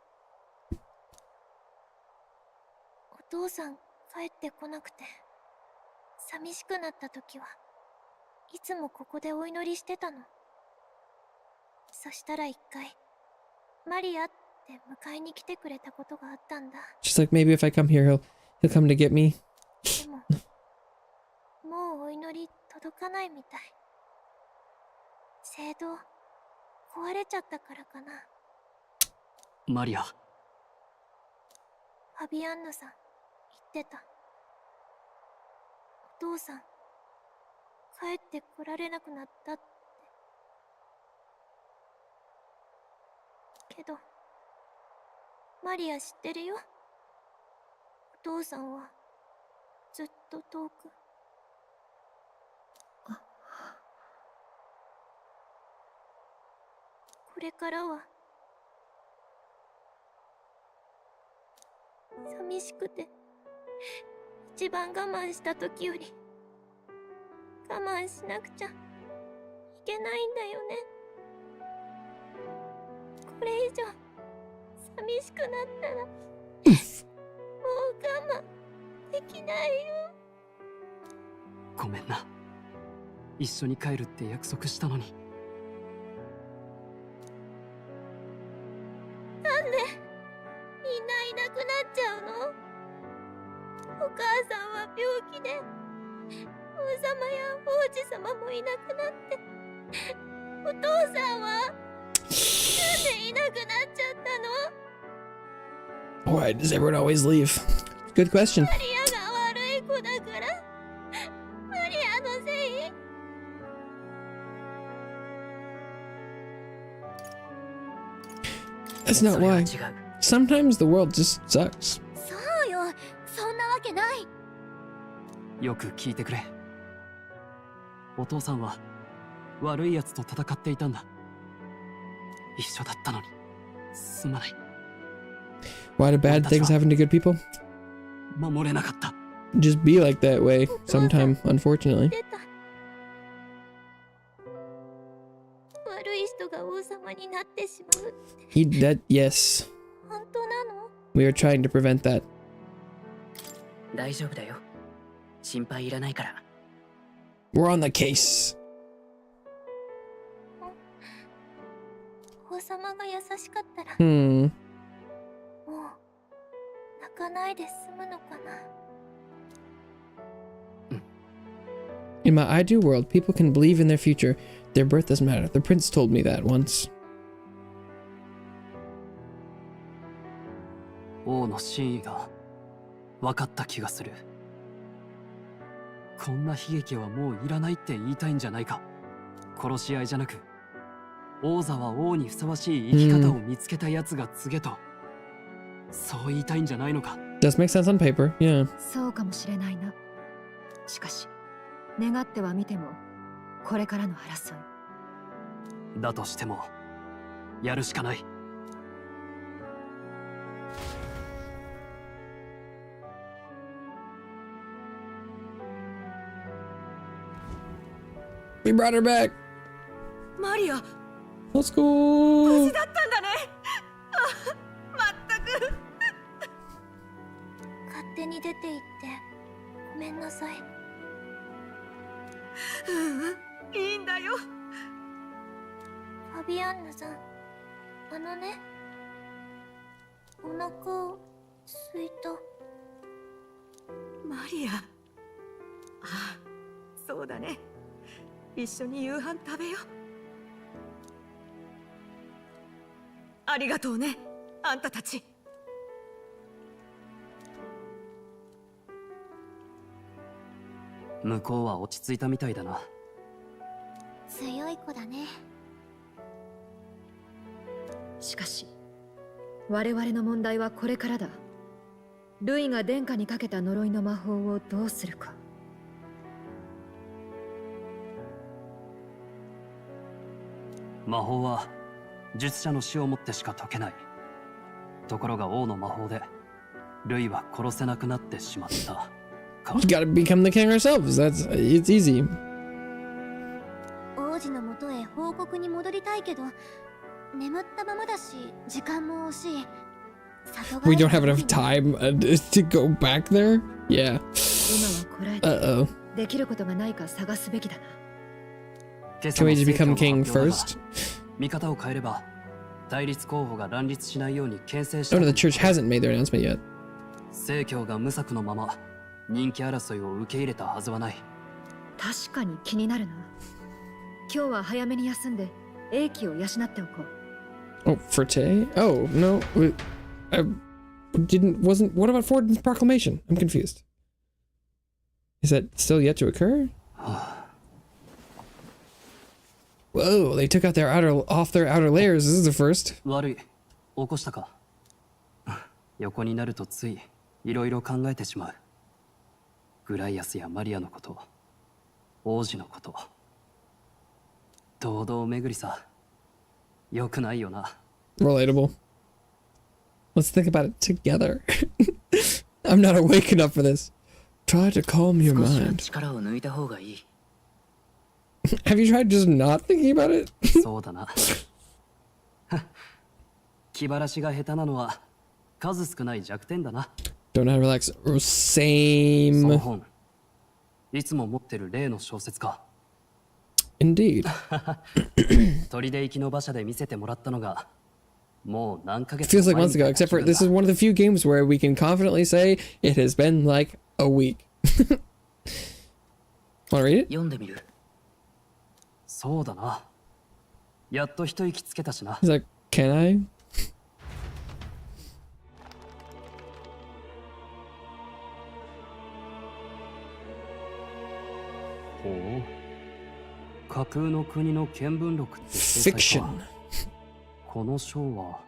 [SPEAKER 2] お父さん帰ってこなくて寂しくなった時はいつもここでお祈りしてたの。そしたら一回マリアって迎えに来てくれたことがあったんだ。
[SPEAKER 1] She's like, maybe if I come here, he'll come to get me.
[SPEAKER 2] でももうお祈り届かないみたい。聖堂壊れちゃったからかな。
[SPEAKER 3] マリア。
[SPEAKER 2] ファビアンヌさん言ってた。お父さん帰ってこられなくなったって。けどマリア知ってるよ。お父さんはずっと遠く。これからは寂しくて一番我慢した時より我慢しなくちゃいけないんだよね。これ以上寂しくなったらもう我慢できないよ。
[SPEAKER 3] ごめんな。一緒に帰るって約束したのに。
[SPEAKER 2] 様や王子様もいなくなって、お父さんはなんでいなくなっちゃったの？
[SPEAKER 1] Why does everyone always leave? Good question.
[SPEAKER 2] マリアが悪い子だから、マリアのせい？
[SPEAKER 1] That's not why. Sometimes the world just sucks.
[SPEAKER 2] そうよ、そんなわけない。
[SPEAKER 3] よく聞いてくれ。お父さんは悪い奴と戦っていたんだ。一緒だったのにすまない。
[SPEAKER 1] Why do bad things happen to good people?
[SPEAKER 3] 守れなかった。
[SPEAKER 1] Just be like that way sometime, unfortunately.
[SPEAKER 2] 出た。悪い人が王様になってしまうって
[SPEAKER 1] Yes.
[SPEAKER 2] 本当なの？
[SPEAKER 1] We are trying to prevent that.
[SPEAKER 3] 大丈夫だよ。心配いらないから。
[SPEAKER 1] We're on the case.
[SPEAKER 2] 王様が優しかったら、
[SPEAKER 1] Hmm.
[SPEAKER 2] もう泣かないで済むのかな。
[SPEAKER 1] In my ideal world, people can believe in their future. Their birth doesn't matter. The prince told me that once.
[SPEAKER 3] 王の真意が分かった気がする。こんな悲劇はもういらないって言いたいんじゃないか。殺し合いじゃなく、王座は王にふさわしい生き方を見つけたやつが告げと、そう言いたいんじゃないのか。
[SPEAKER 1] Does make sense on paper, yeah.
[SPEAKER 4] そうかもしれないな。しかし願ってはみてもこれからの争い
[SPEAKER 3] だとしてもやるしかない。
[SPEAKER 1] We brought her back.
[SPEAKER 8] マリア、
[SPEAKER 1] Let's
[SPEAKER 8] 無
[SPEAKER 1] go.
[SPEAKER 8] 事だったんだね。まったく。
[SPEAKER 2] 勝手に出て行ってごめんなさい。
[SPEAKER 8] いいんだよ。
[SPEAKER 2] ファビアンナさん、あのね、お腹すいた。
[SPEAKER 8] マリア。ああ、そうだね。一緒に夕飯食べよう。ありがとうね、あんたたち。
[SPEAKER 3] 向こうは落ち着いたみたいだな。
[SPEAKER 2] 強い子だね。
[SPEAKER 4] しかし我々の問題はこれからだ。ルイが殿下にかけた呪いの魔法をどうするか。
[SPEAKER 3] 魔法は術者の死をもってしか解けない。ところが王の魔法でルイは殺せなくなってしまったか。
[SPEAKER 1] We gotta become the king ourselves. It's easy.
[SPEAKER 2] 王子のもとへ報告に戻りたいけど、眠ったままだし時間も惜しい。
[SPEAKER 1] We don't have enough time to go back there. Yeah.
[SPEAKER 4] 今はこらえて
[SPEAKER 1] Uh-oh.
[SPEAKER 4] できることがないか探すべきだな。
[SPEAKER 1] Can we just become king first?
[SPEAKER 3] 見方を変えれば対立候補が乱立しないように牽制した。
[SPEAKER 1] Oh no, the church hasn't made their announcement yet.
[SPEAKER 3] 正教が無策のまま人気争いを受け入れたはずはない。
[SPEAKER 4] 確かに気になるな。今日は早めに休んで英気を養っておこう。
[SPEAKER 1] Oh, for today? Oh, no. I wasn't. What about Ford's proclamation? I'm confused. Is that still yet to occur? Whoa, they took out off their outer layers. This is the first.
[SPEAKER 3] 悪い。起こしたか。横になるとついいろいろ考えてしまう。グライアスやマリアのこと、王子のこと。堂々巡りさ。よくないよな。
[SPEAKER 1] Relatable. Let's think about it together. I'm not awake enough for this. Try to calm your
[SPEAKER 3] 少しは
[SPEAKER 1] mind.
[SPEAKER 3] 力を抜いた方がいい。
[SPEAKER 1] Have you tried just not thinking about it?
[SPEAKER 3] そうだな。気晴らしが下手なのは数少ない弱点だな。
[SPEAKER 1] Don't know how to relax.
[SPEAKER 3] その
[SPEAKER 1] Same.
[SPEAKER 3] 本、いつも持ってる例の小説か。
[SPEAKER 1] Indeed.
[SPEAKER 3] 砦行きの馬車で見せてもらったのがもう何ヶ
[SPEAKER 1] It
[SPEAKER 3] 月
[SPEAKER 1] feels like
[SPEAKER 3] 前
[SPEAKER 1] months
[SPEAKER 3] みた
[SPEAKER 1] ago,
[SPEAKER 3] いな
[SPEAKER 1] except for
[SPEAKER 3] 気分
[SPEAKER 1] this is
[SPEAKER 3] だ。
[SPEAKER 1] one of the few games where we can confidently say it has been like a week. Wanna read it?
[SPEAKER 3] 読んでみる。そうだな。やっと一息つけたしな。
[SPEAKER 1] He's like, can I?
[SPEAKER 3] ほう。架空の国の見聞録って制裁か。
[SPEAKER 1] Fiction.
[SPEAKER 3] この章は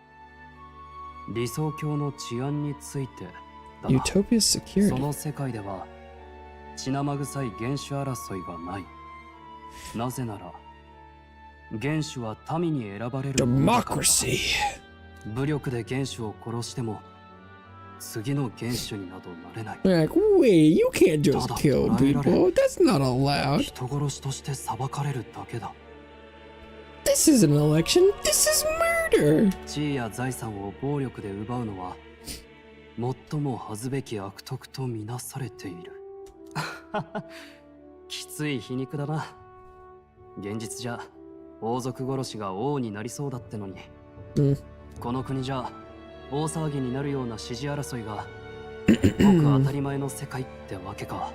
[SPEAKER 3] 理想郷の治安についてだな。
[SPEAKER 1] Utopia's
[SPEAKER 3] そ
[SPEAKER 1] security.
[SPEAKER 3] の世界では血生臭い原種争いがない。なぜなら原種は民に選ばれるものだからだ。
[SPEAKER 1] Democracy.
[SPEAKER 3] 武力で原種を殺しても次の原種になどなれない。
[SPEAKER 1] They're like, wait, you can't just
[SPEAKER 3] Tada,
[SPEAKER 1] kill
[SPEAKER 3] tada,
[SPEAKER 1] people. That's not allowed.
[SPEAKER 3] 人殺しとして裁かれるだけだ。
[SPEAKER 1] This isn't an election. This is murder.
[SPEAKER 3] 地位や財産を暴力で奪うのは最も恥ずべき悪徳とみなされている。きつい皮肉だな。現実じゃ王族殺しが王になりそうだってのに、この国じゃ大騒ぎになるような支持争いがごく当たり前の世界ってわけか。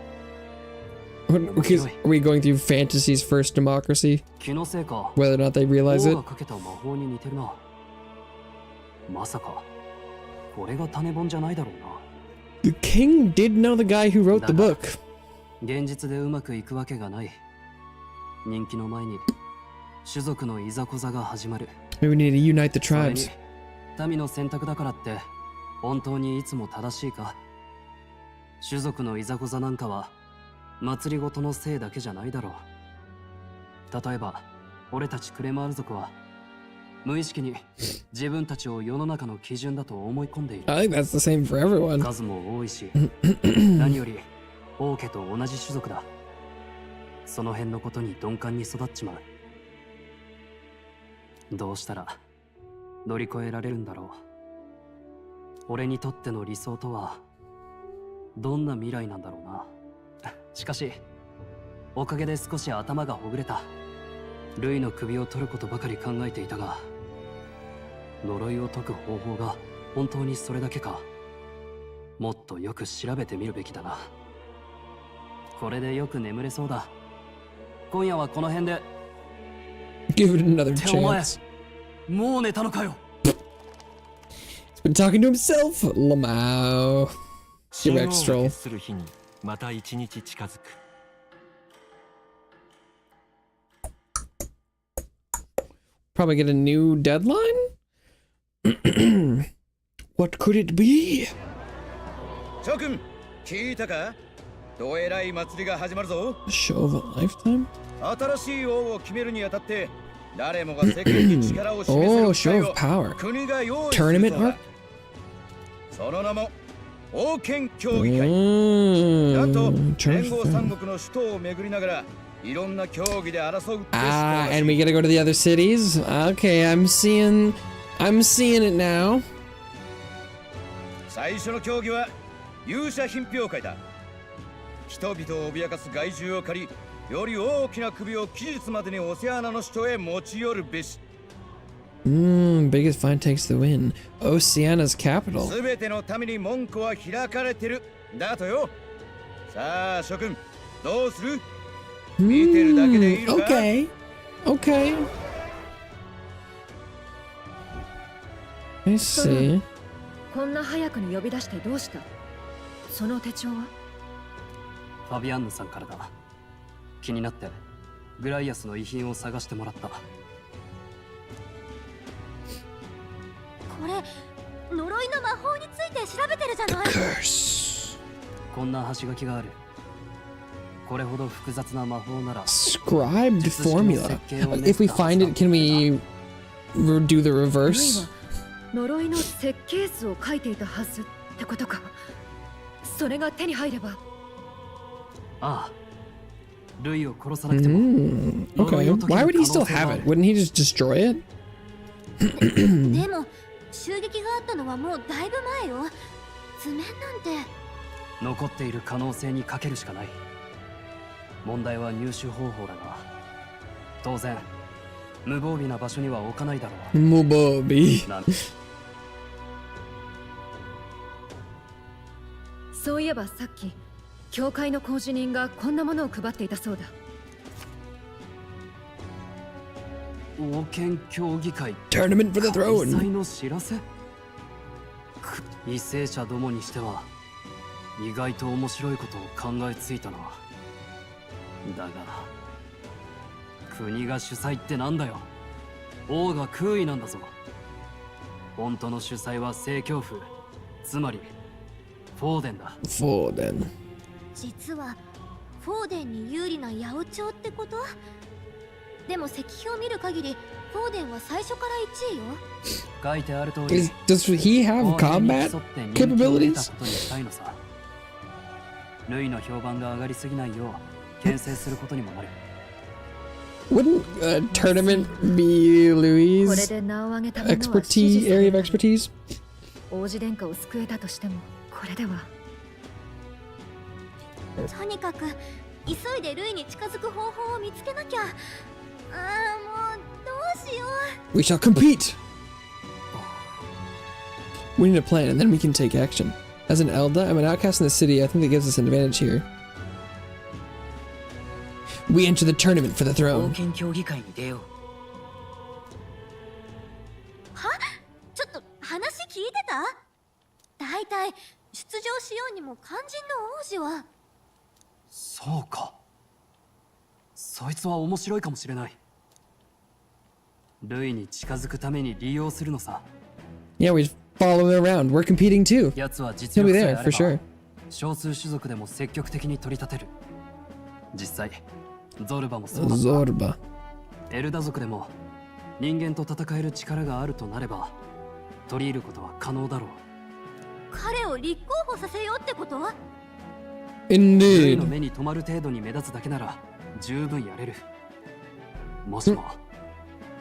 [SPEAKER 1] Because are we going through fantasy's first democracy?
[SPEAKER 3] 気のせいか。
[SPEAKER 1] Whether or not they realize
[SPEAKER 3] 王
[SPEAKER 1] it.
[SPEAKER 3] がかけた魔法に似てるな。まさかこれが種本じゃないだろうな。
[SPEAKER 1] The king did know the guy who wrote the book.
[SPEAKER 3] 現実でうまくいくわけがない。人気の前に種族のいざこざが始まる。
[SPEAKER 1] Maybe we need to unite the
[SPEAKER 3] それ
[SPEAKER 1] tribes.
[SPEAKER 3] に民の選択だからって本当にいつも正しいか。種族のいざこざなんかは祭りごとのせいだけじゃないだろう。例えば俺たちクレマール族は無意識に自分たちを世の中の基準だと思い込んでいる。
[SPEAKER 1] I think that's the same for everyone.
[SPEAKER 3] 数も多いし何より王家と同じ種族だ。その辺のことに鈍感に育っちまう。どうしたら乗り越えられるんだろう。俺にとっての理想とはどんな未来なんだろうな。しかしおかげで少し頭がほぐれた。ルイの首を取ることばかり考えていたが、呪いを解く方法が本当にそれだけか。もっとよく調べてみるべきだな。これでよく眠れそうだ。今夜はこの辺で。
[SPEAKER 1] Give it another
[SPEAKER 3] ってお前
[SPEAKER 1] chance.
[SPEAKER 3] もう寝たのかよ。
[SPEAKER 1] He's been talking to himself. Lamau.
[SPEAKER 5] 信
[SPEAKER 1] Give
[SPEAKER 5] 号を
[SPEAKER 1] extra.
[SPEAKER 5] 決する日にまた一日近づく。
[SPEAKER 1] Probably get a new deadline? What could it be?
[SPEAKER 6] 諸君聞いたか。どえらい祭りが始まるぞ。
[SPEAKER 1] Show of a lifetime?
[SPEAKER 6] 新しい王を決めるにあたって誰もが世間に力を示せる
[SPEAKER 1] Oh,
[SPEAKER 6] 機会
[SPEAKER 1] show
[SPEAKER 6] を
[SPEAKER 1] of power.
[SPEAKER 6] 国が用意する
[SPEAKER 1] Tournament
[SPEAKER 6] そうだ
[SPEAKER 1] arc?
[SPEAKER 6] その名も王権協議会。なんと
[SPEAKER 1] Tournament
[SPEAKER 6] 連合
[SPEAKER 1] arc.
[SPEAKER 6] 三国の首都を巡りながらいろんな競技で争うって
[SPEAKER 1] Ah,
[SPEAKER 6] 人
[SPEAKER 1] and we gotta go to the other cities? Okay, I'm seeing it now.
[SPEAKER 6] 最初の競技は勇者品評会だ。人々を脅かす害獣を狩り、より大きな首を期日までにオセアナの首都へ持ち寄るべし。
[SPEAKER 1] Biggest find takes the win. Oceana's capital.
[SPEAKER 6] すべての民に門戸は開かれてるだとよ。さあ諸君どうする？見てるだけでいいのか？
[SPEAKER 1] Okay. Okay. I see.
[SPEAKER 4] こんな早くに呼び出してどうした？その手帳は？
[SPEAKER 3] ファビアンヌさんからだ。気になってグライアスの遺品を探してもらった。
[SPEAKER 2] これ呪いの魔法について調べてるじゃない。
[SPEAKER 1] Curse.
[SPEAKER 3] こんな端書きがある。これほど複雑な魔法なら
[SPEAKER 1] Scribed formula. If we find it, can we do the
[SPEAKER 4] ルイ
[SPEAKER 1] reverse?
[SPEAKER 4] は呪いの設計図を書いていたはずってことか。それが手に入れば。
[SPEAKER 3] ああ、ルイを殺さなくても
[SPEAKER 1] Okay. Why would he still have it? Wouldn't he just destroy it?
[SPEAKER 2] でも襲撃があったのはもうだいぶ前よ。図面なんて。
[SPEAKER 3] 残っている可能性にかけるしかない。問題は入手方法だが、当然無防備な場所には置かないだろう。
[SPEAKER 1] Mubobi.
[SPEAKER 3] なん
[SPEAKER 4] そういえばさっき教会の工事人がこんなものを配っていたそうだ。
[SPEAKER 3] 王権協議会
[SPEAKER 1] Tournament for the
[SPEAKER 3] 開
[SPEAKER 1] throne.
[SPEAKER 3] 催の知らせ。為政者どもにしては意外と面白いことを考えついたな。だが国が主催ってなんだよ。王が空位なんだぞ。本当の主催は正教府、つまりフォーデンだ。
[SPEAKER 1] Foden.
[SPEAKER 2] 実はフォーデンに有利な八百長ってこと？でも石碑を見る限りフォーデンは最初から1位よ。
[SPEAKER 3] 書いてある通り
[SPEAKER 1] Does he have combat capabilities?
[SPEAKER 3] ルイの評判が上がりすぎないよう牽制することにもなる。
[SPEAKER 1] Wouldn't a tournament be
[SPEAKER 4] これ
[SPEAKER 1] Louis'
[SPEAKER 4] で名を挙げた者は支持
[SPEAKER 1] expertise
[SPEAKER 4] さ
[SPEAKER 1] area
[SPEAKER 4] れ
[SPEAKER 1] of
[SPEAKER 4] ない。
[SPEAKER 1] expertise?
[SPEAKER 4] 王子殿下を救えたとしてもこれでは。
[SPEAKER 2] とにかく急いでルイに近づく方法を見つけなきゃ。もうどうしよう。
[SPEAKER 1] We shall compete! We need a plan and then we can take action. As an Elda, I'm an outcast in the city. I think that gives us an advantage here. We enter the tournament for the
[SPEAKER 3] 王
[SPEAKER 1] throne.
[SPEAKER 3] 権協議会に出よう。
[SPEAKER 2] は？ちょっと話聞いてた？だいたい出場しようにも肝心の王子は。
[SPEAKER 3] そうか。そいつは面白いかもしれない。ルイに近づくために利用するのさ。
[SPEAKER 1] Yeah, we follow him around. We're competing too.
[SPEAKER 3] やつは実
[SPEAKER 1] He'll be
[SPEAKER 3] 力さえ
[SPEAKER 1] there
[SPEAKER 3] あ
[SPEAKER 1] for
[SPEAKER 3] れ
[SPEAKER 1] sure.
[SPEAKER 3] ば少数種族でも積極的に取り立てる。実際ゾルバもそうだった。
[SPEAKER 1] Zorba.
[SPEAKER 3] エルダ族でも人間と戦える力があるとなれば取り入ることは可能だろう。
[SPEAKER 2] 彼を立候補させようってこと？
[SPEAKER 3] ルイの
[SPEAKER 1] Indeed.
[SPEAKER 3] 目に留まる程度に目立つだけなら十分やれる。もしも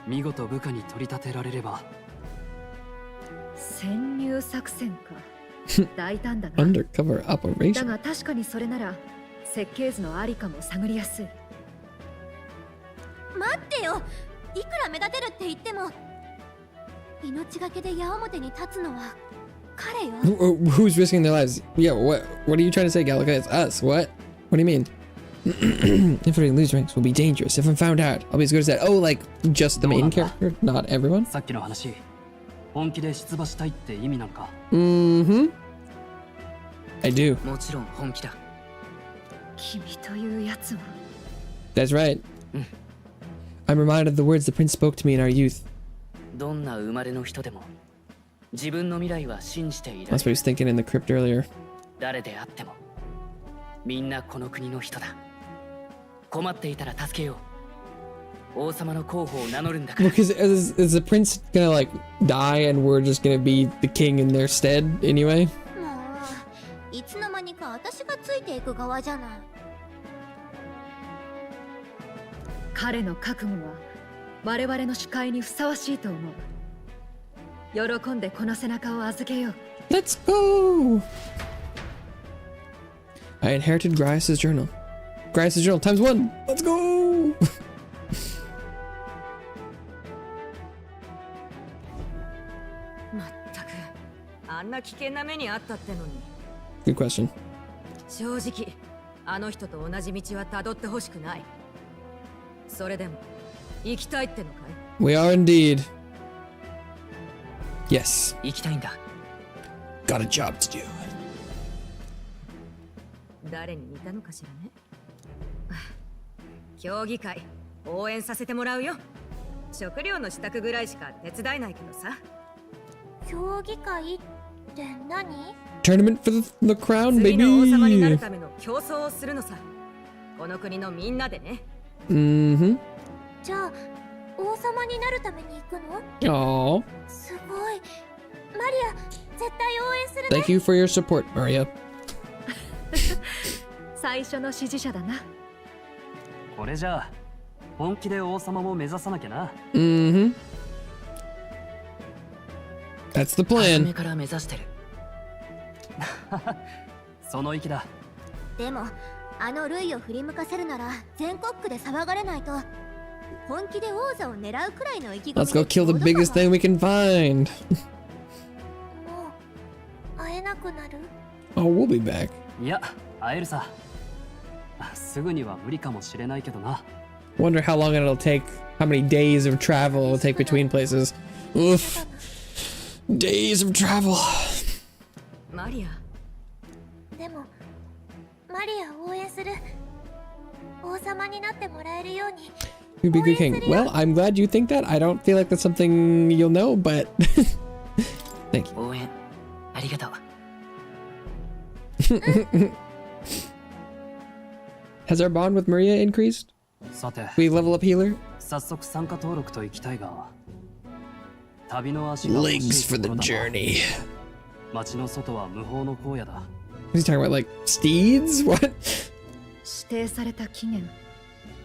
[SPEAKER 3] 見事部下に取り立てられれば。
[SPEAKER 4] 潜入作戦か。大胆だな。
[SPEAKER 1] Undercover
[SPEAKER 4] だ
[SPEAKER 1] operation.
[SPEAKER 4] が確かにそれなら設計図のありかも探りやすい。
[SPEAKER 2] 待ってよ。いくら目立てるって言っても命がけで矢面に立つのは彼よ。
[SPEAKER 1] Who's risking their lives? Yeah, what are you trying to say, Galaga? It's us. What? What do you mean? If we lose ranks, we'll be dangerous. If I'm found out, I'll be as good as that. Oh, like just the main character, not everyone?
[SPEAKER 3] さっきの話、本気で出馬したいって意味なのか。
[SPEAKER 1] Mm-hmm. I do.
[SPEAKER 3] もちろん本気だ。
[SPEAKER 4] 君というやつは。
[SPEAKER 1] That's right. I'm reminded of the words the prince spoke to me in our youth.
[SPEAKER 3] どんな生まれの人でも自分の未来は信じている。
[SPEAKER 1] That's what he was thinking in the crypt earlier.
[SPEAKER 3] 誰であってもみんなこの国の人だ。困っていたら助けよう。王様の候補を名乗るんだから。
[SPEAKER 1] Because is the prince gonna like die and we're just gonna be the king in their stead anyway?
[SPEAKER 2] もういつの間にか私がついていく側じゃない。
[SPEAKER 4] 彼の覚悟は我々の視界にふさわしいと思う。喜んでこの背中を預けよう。
[SPEAKER 1] Let's go! I inherited Grice's journal. Grice's journal times 1! Let's go!
[SPEAKER 8] まったくあんな危険な目にあったってのに。
[SPEAKER 1] Good question.
[SPEAKER 8] 正直あの人と同じ道はたどってほしくない。それでも行きたいってのかい？
[SPEAKER 1] We are indeed. Yes.
[SPEAKER 3] 行きたいんだ。
[SPEAKER 1] Got a job to do.
[SPEAKER 8] 誰に似たのかしらね。競技会応援させてもらうよ。食料の支度ぐらいしか手伝えないけどさ。
[SPEAKER 2] 競技会って何？
[SPEAKER 1] Tournament for the crown,
[SPEAKER 8] 次の王様になる
[SPEAKER 1] baby!
[SPEAKER 8] ための競争をするのさ。この国のみんなでね。
[SPEAKER 1] Mm-hmm.
[SPEAKER 2] じゃあ王様になるために行くの？
[SPEAKER 1] Aww.
[SPEAKER 2] すごい。マリア、絶対応援するね。
[SPEAKER 1] Thank you for your support, Maria.
[SPEAKER 4] 最初の支持者だな。
[SPEAKER 3] これじゃあ本気で王様も目指さなきゃな。
[SPEAKER 1] Mm-hmm. That's the
[SPEAKER 3] 初め
[SPEAKER 1] plan.
[SPEAKER 3] から目指してる。その意気だ。
[SPEAKER 2] でもあのルイを振り向かせるなら全国区で騒がれないと。本気で王座を狙うくらいの意気込み
[SPEAKER 1] Let's go kill the biggest thing we can find.
[SPEAKER 2] もう会えなくなる。
[SPEAKER 1] Oh, we'll be back.
[SPEAKER 3] いや会えるさ。すぐには無理かもしれないけどな。
[SPEAKER 1] Wonder how long it'll take, how many days of travel it'll take between places. Oof. Days of travel.
[SPEAKER 8] マリア、
[SPEAKER 2] でもマリアを応援する。王様になってもらえるように。
[SPEAKER 1] You'd be a good king. Well, I'm glad you think that. I don't feel like that's something you'll know, but thank you.
[SPEAKER 3] 応援ありがとう。
[SPEAKER 1] Has our bond with Maria increased?
[SPEAKER 3] さて、
[SPEAKER 1] We level up healer?
[SPEAKER 3] 早速参加登録と行きたいが、旅の足が欲し
[SPEAKER 1] Legs
[SPEAKER 3] い
[SPEAKER 1] for
[SPEAKER 3] とこ
[SPEAKER 1] the
[SPEAKER 3] ろだな。
[SPEAKER 1] journey.
[SPEAKER 3] 街の外は無法の荒野だ。
[SPEAKER 1] He's talking about like steeds? What?
[SPEAKER 4] 指定された期限、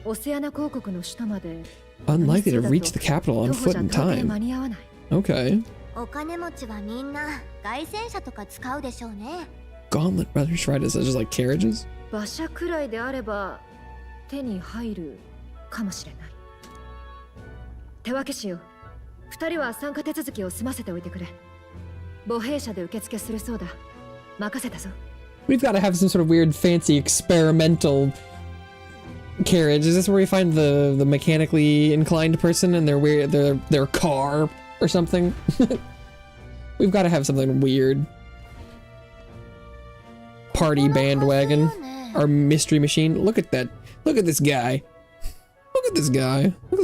[SPEAKER 4] オセアナ公国の首都まで
[SPEAKER 1] Unlikely to reach the capital on
[SPEAKER 4] 徒歩
[SPEAKER 1] foot
[SPEAKER 4] じゃ
[SPEAKER 1] in
[SPEAKER 4] 到底
[SPEAKER 1] time.
[SPEAKER 4] 間に合わない。
[SPEAKER 1] Okay.
[SPEAKER 2] お金持ちはみんな凱旋車とか使うでしょうね。
[SPEAKER 1] Gauntlet Brothers riders, just like carriages?
[SPEAKER 4] 馬車くらいであれば手に入るかもしれない。手分けしよう。二人は参加手続きを済ませておいてくれ。母兵車で受付するそうだ。任せたぞ。
[SPEAKER 1] We've got to have some sort of weird, fancy, experimental carriage. Is this where we find the mechanically inclined person and their car or something? We've got to have something weird. Party bandwagon. Our mystery machine. Look at that. Look at this guy. Look at this guy. Look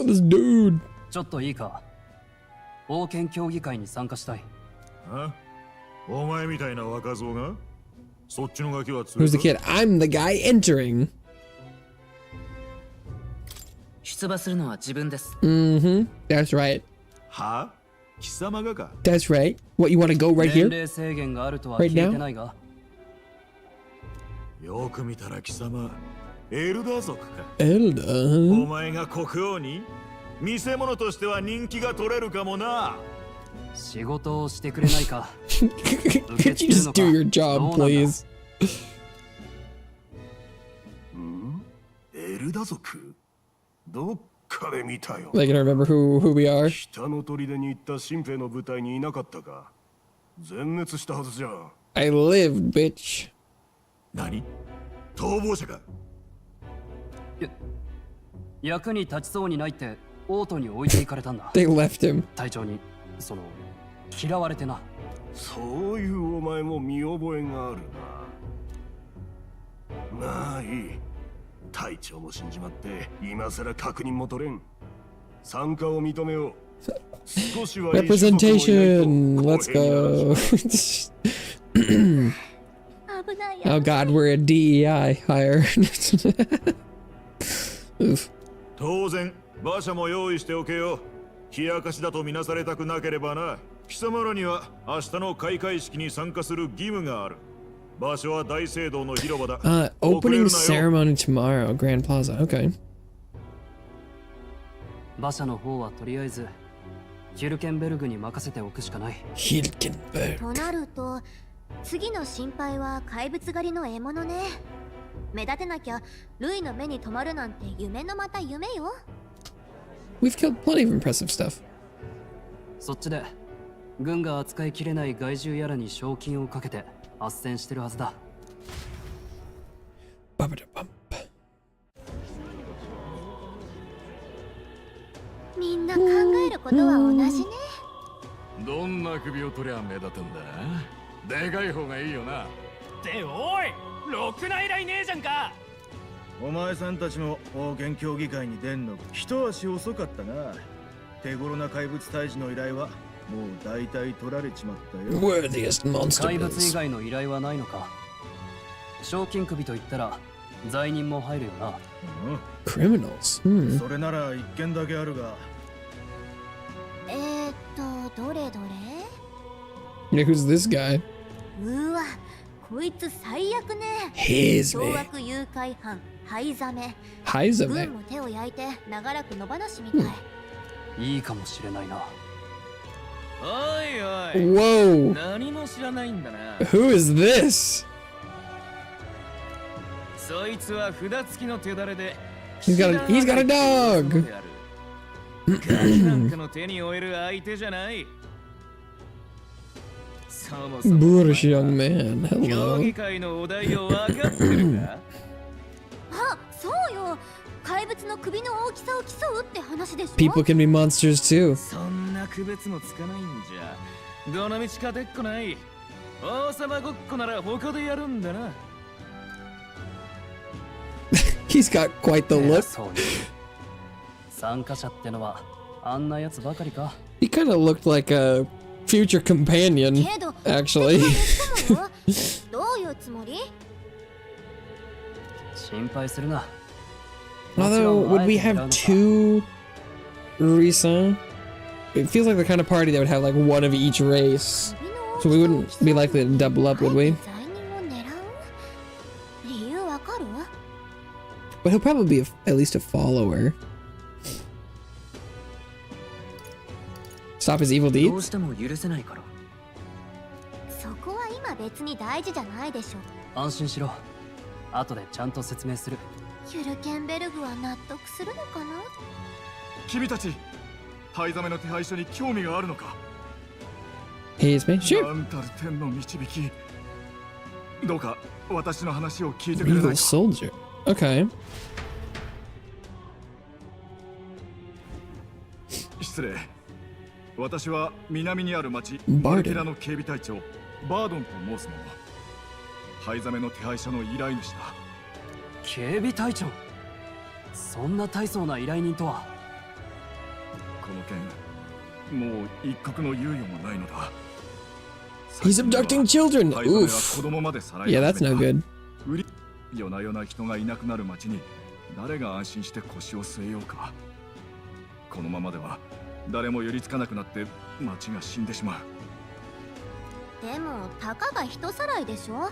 [SPEAKER 1] at this dude.
[SPEAKER 3] ちょっといいか。王権協議会に参加したい。
[SPEAKER 9] あ、お前みたいな若造がそっちのガキは
[SPEAKER 1] Who's the kid? I'm the guy entering.
[SPEAKER 3] 出馬するのは自分です。
[SPEAKER 1] Mm-hmm. That's right.
[SPEAKER 9] は？貴様がか？
[SPEAKER 1] That's right. What, you want to go right
[SPEAKER 3] 年
[SPEAKER 1] here?
[SPEAKER 3] 齢制限があるとは
[SPEAKER 1] Right
[SPEAKER 3] 聞い
[SPEAKER 1] now?
[SPEAKER 3] てないが。
[SPEAKER 9] よく見たら貴様エルダー族か。
[SPEAKER 1] Elda.
[SPEAKER 9] お前が国王に見せ物としては人気が取れるかもな。
[SPEAKER 3] 仕事をしてくれないか。
[SPEAKER 1] Could you just do your job, please?
[SPEAKER 9] エルダ族？どっかで見たよ。
[SPEAKER 1] Like, I don't remember who we are.
[SPEAKER 9] 北の砦に行った新兵の部隊にいなかったか。全滅したはずじゃん。
[SPEAKER 1] I lived, bitch.
[SPEAKER 9] 何？逃亡者か？
[SPEAKER 3] 役に立ちそうにないって王都に置いていかれたんだ。
[SPEAKER 1] They left him.
[SPEAKER 3] 隊長に嫌われてな。
[SPEAKER 9] そういうお前も見覚えがあるな。まあいい。隊長も死んじまって今さら確認も取れん。参加を認めよう。少しは
[SPEAKER 1] Representation. Let's go.
[SPEAKER 2] 危ないよ。
[SPEAKER 1] Oh god, we're a DEI hire. Oof.
[SPEAKER 9] 当然馬車も用意しておけよ。冷やかしだとみなされたくなければな。貴様らには明日の開会式に参加する義務がある。場所は大聖堂の広場だ。
[SPEAKER 1] Opening ceremony tomorrow, Grand Plaza. Okay.
[SPEAKER 3] 馬車の方はとりあえずヒュルケンベルグに任せておくしかない。
[SPEAKER 1] Hilkenberg.
[SPEAKER 2] となると次の心配は怪物狩りの獲物ね。目立てなきゃルイの目に留まるなんて夢のまた夢よ。
[SPEAKER 1] We've killed plenty of impressive stuff.
[SPEAKER 3] そっちで軍が扱いきれない害獣やらに賞金をかけて斡旋してるはずだ。
[SPEAKER 1] Ba-ba-da-bum.
[SPEAKER 2] みんな考えることは同じね。
[SPEAKER 10] どんな首を取りゃ目立つんだ。でかい方がいいよな。
[SPEAKER 7] っておい、ろくな依頼ねえじゃんか。
[SPEAKER 6] お前さんたちも王権協議会に出んの一足遅かったな。手頃な怪物退治の依頼はもう大体取られちまったよ。
[SPEAKER 1] Worthiest monster
[SPEAKER 3] 怪物以
[SPEAKER 1] bills.
[SPEAKER 3] 外の依頼はないのか。賞金首と言ったら罪人も入るよな。
[SPEAKER 1] Criminals. Hmm.
[SPEAKER 6] それなら一件だけあるが。
[SPEAKER 2] どれどれ。
[SPEAKER 1] Yeah, who's this guy?
[SPEAKER 2] うわ、こいつ最悪ね。
[SPEAKER 1] He's
[SPEAKER 2] 凶
[SPEAKER 1] me.
[SPEAKER 2] 悪誘拐犯、ハイザメ。
[SPEAKER 1] He's
[SPEAKER 2] 軍
[SPEAKER 1] me.
[SPEAKER 2] も手を焼いて長らく野放しみたい。
[SPEAKER 3] いいかもしれないな。
[SPEAKER 7] おいおい。
[SPEAKER 1] Whoa.
[SPEAKER 7] 何も知らないんだな。
[SPEAKER 1] Who is this?
[SPEAKER 7] そいつは札付きの手だれで。
[SPEAKER 1] He's got a dog.
[SPEAKER 7] ガキなんかの手に負える相手じゃない。
[SPEAKER 1] Boorish young man.
[SPEAKER 6] 競
[SPEAKER 1] Hello.
[SPEAKER 6] 技会のお題を分かってるか？
[SPEAKER 2] あ、そうよ。怪物の首の大きさを競うって話でしょ。
[SPEAKER 1] People can be monsters too.
[SPEAKER 6] そんな区別もつかないんじゃ。どの道勝てっこない。王様ごっこなら他でやるんだな。
[SPEAKER 1] He's got quite the
[SPEAKER 3] 偉
[SPEAKER 1] look.
[SPEAKER 3] そうに参加者ってのはあんなやつばかりか。
[SPEAKER 1] He kind of looked like a future companion,
[SPEAKER 2] けど、
[SPEAKER 1] actually.
[SPEAKER 2] どういうつもり？
[SPEAKER 3] 心配するな。
[SPEAKER 1] Although, would we have two Risa? It feels like the kind of party that would have like one of each race. So we wouldn't be likely to double up, would we?
[SPEAKER 2] 罪人を狙う？理由わかる？
[SPEAKER 1] But he'll probably be at least a follower. Stop his evil
[SPEAKER 3] どう
[SPEAKER 1] deeds?
[SPEAKER 3] しても許せないから。
[SPEAKER 2] そこは今別に大事じゃないでしょ。
[SPEAKER 3] 安心しろ。後でちゃんと説明する。
[SPEAKER 2] ユルケンベルグは納得するのかな？
[SPEAKER 9] 君たち灰ザメの手配書に興味があるのか？
[SPEAKER 1] He's me. Sure.
[SPEAKER 9] なんたる天の導き。どうか私の話を聞いてくれない
[SPEAKER 1] Evil
[SPEAKER 9] か？
[SPEAKER 1] soldier. Okay.
[SPEAKER 9] 失礼。私は南にある町
[SPEAKER 1] バーデン
[SPEAKER 9] マルティラの警備隊長バードンと申す者。灰ザメの手配書の依頼主だ。
[SPEAKER 3] 警備隊長。そんな大層な依頼人とは。
[SPEAKER 9] この件、もう一刻の猶予もないのだ。
[SPEAKER 1] He's abducting children.
[SPEAKER 9] 灰ザメは
[SPEAKER 1] Oof.
[SPEAKER 9] 子供までさらい
[SPEAKER 1] Yeah,
[SPEAKER 9] 始
[SPEAKER 1] that's
[SPEAKER 9] め
[SPEAKER 1] no
[SPEAKER 9] た。
[SPEAKER 1] good.
[SPEAKER 9] 夜な夜な人がいなくなる町に誰が安心して腰を据えようか。このままでは誰も寄りつかなくなって町が死んでしまう。
[SPEAKER 2] でもたかが人さらいでしょ。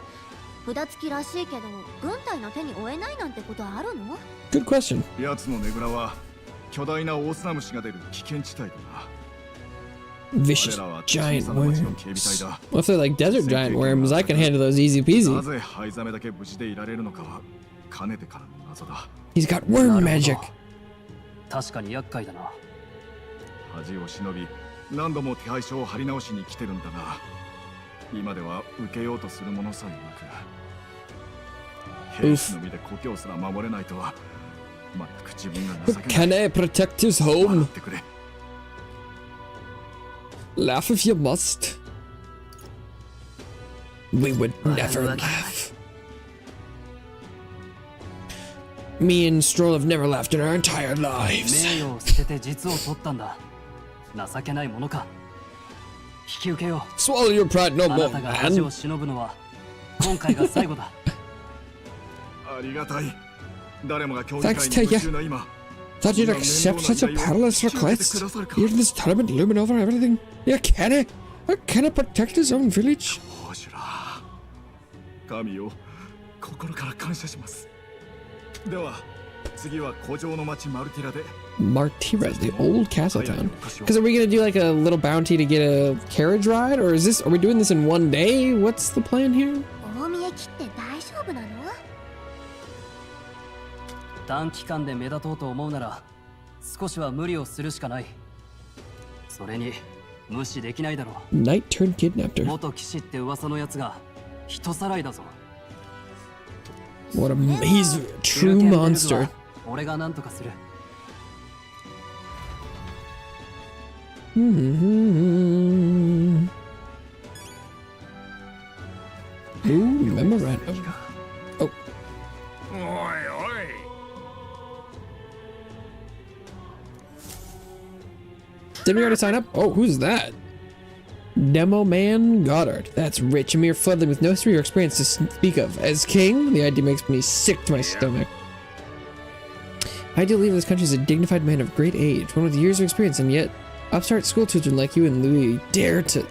[SPEAKER 2] 札付きらしいけど軍隊の手に負えないなんてことあるの？
[SPEAKER 1] Good question.
[SPEAKER 9] 奴のねぐらは巨大なオオスナムシが出る危険地帯だな。
[SPEAKER 1] Vicious
[SPEAKER 9] 彼らは
[SPEAKER 1] giant
[SPEAKER 9] 小さな町の警備隊
[SPEAKER 1] worms.
[SPEAKER 9] だ。
[SPEAKER 1] Well, if they're like desert giant worms, I can handle those easy
[SPEAKER 9] な
[SPEAKER 1] peasy.
[SPEAKER 9] ぜ灰ザメだけ無事でいられるのかはかねてからの謎だ。
[SPEAKER 1] He's got worm
[SPEAKER 3] なるほど
[SPEAKER 1] magic.
[SPEAKER 3] 確かに厄介だな。
[SPEAKER 9] 恥を忍び何度も手配書を貼り直しに来てるんだが、今では受けようとするものさえなく、兵士の身で故郷すら守れないとは全く自分が情けない。
[SPEAKER 1] Can I protect his
[SPEAKER 9] 笑
[SPEAKER 1] home?
[SPEAKER 9] ってくれ。
[SPEAKER 1] Laugh if you must. We would never laugh. Me and Stroll have never laughed in our entire lives.
[SPEAKER 3] 名誉を捨てて実を取ったんだ。情けないものか。引き受けよ
[SPEAKER 1] Swallow your pride
[SPEAKER 3] う。
[SPEAKER 1] no
[SPEAKER 3] あ
[SPEAKER 1] more,
[SPEAKER 3] なたが恥
[SPEAKER 1] man.
[SPEAKER 3] を忍ぶのは今回が最後だ。
[SPEAKER 9] ありがたい。誰もが競技
[SPEAKER 1] Thanks
[SPEAKER 9] 会
[SPEAKER 1] to
[SPEAKER 9] に夢
[SPEAKER 1] you.
[SPEAKER 9] 中な今、
[SPEAKER 1] Thought you'd accept such a perilous request. Even this tournament looming over everything. Yeah, can I? Can I protect his own village?
[SPEAKER 9] オシュラ。神よ、心から感謝します。では、次は古城の町マルティラで。
[SPEAKER 1] Martira, the old castle town. Because are we gonna do like a little bounty to get a carriage ride, or is this? Are we doing this in one day? What's the plan here?
[SPEAKER 2] 大見え切って大丈夫なの？
[SPEAKER 3] 短期間で目立とうと思うなら少しは無理をするしかない。それに無視できないだろ
[SPEAKER 1] Knight turned kidnapped
[SPEAKER 3] う。
[SPEAKER 1] her.
[SPEAKER 3] 元騎士って噂のやつが人さらいだぞ。
[SPEAKER 1] What a he's a
[SPEAKER 3] ユル
[SPEAKER 1] true
[SPEAKER 3] ケンベルグは
[SPEAKER 1] monster.
[SPEAKER 3] 俺が何とかする。
[SPEAKER 1] Mm-hmm. Ooh, memorandum. Oh,
[SPEAKER 7] おいおい。
[SPEAKER 1] didn't we already sign up? Oh, who's that? Demo Man Goddard. That's rich, a mere floodling with no history or experience to speak of. As king, the idea makes me sick to my stomach. Ideal leader of this country is a dignified man of great age, one with years of experience, and yet upstart school children like you and Louis dare to...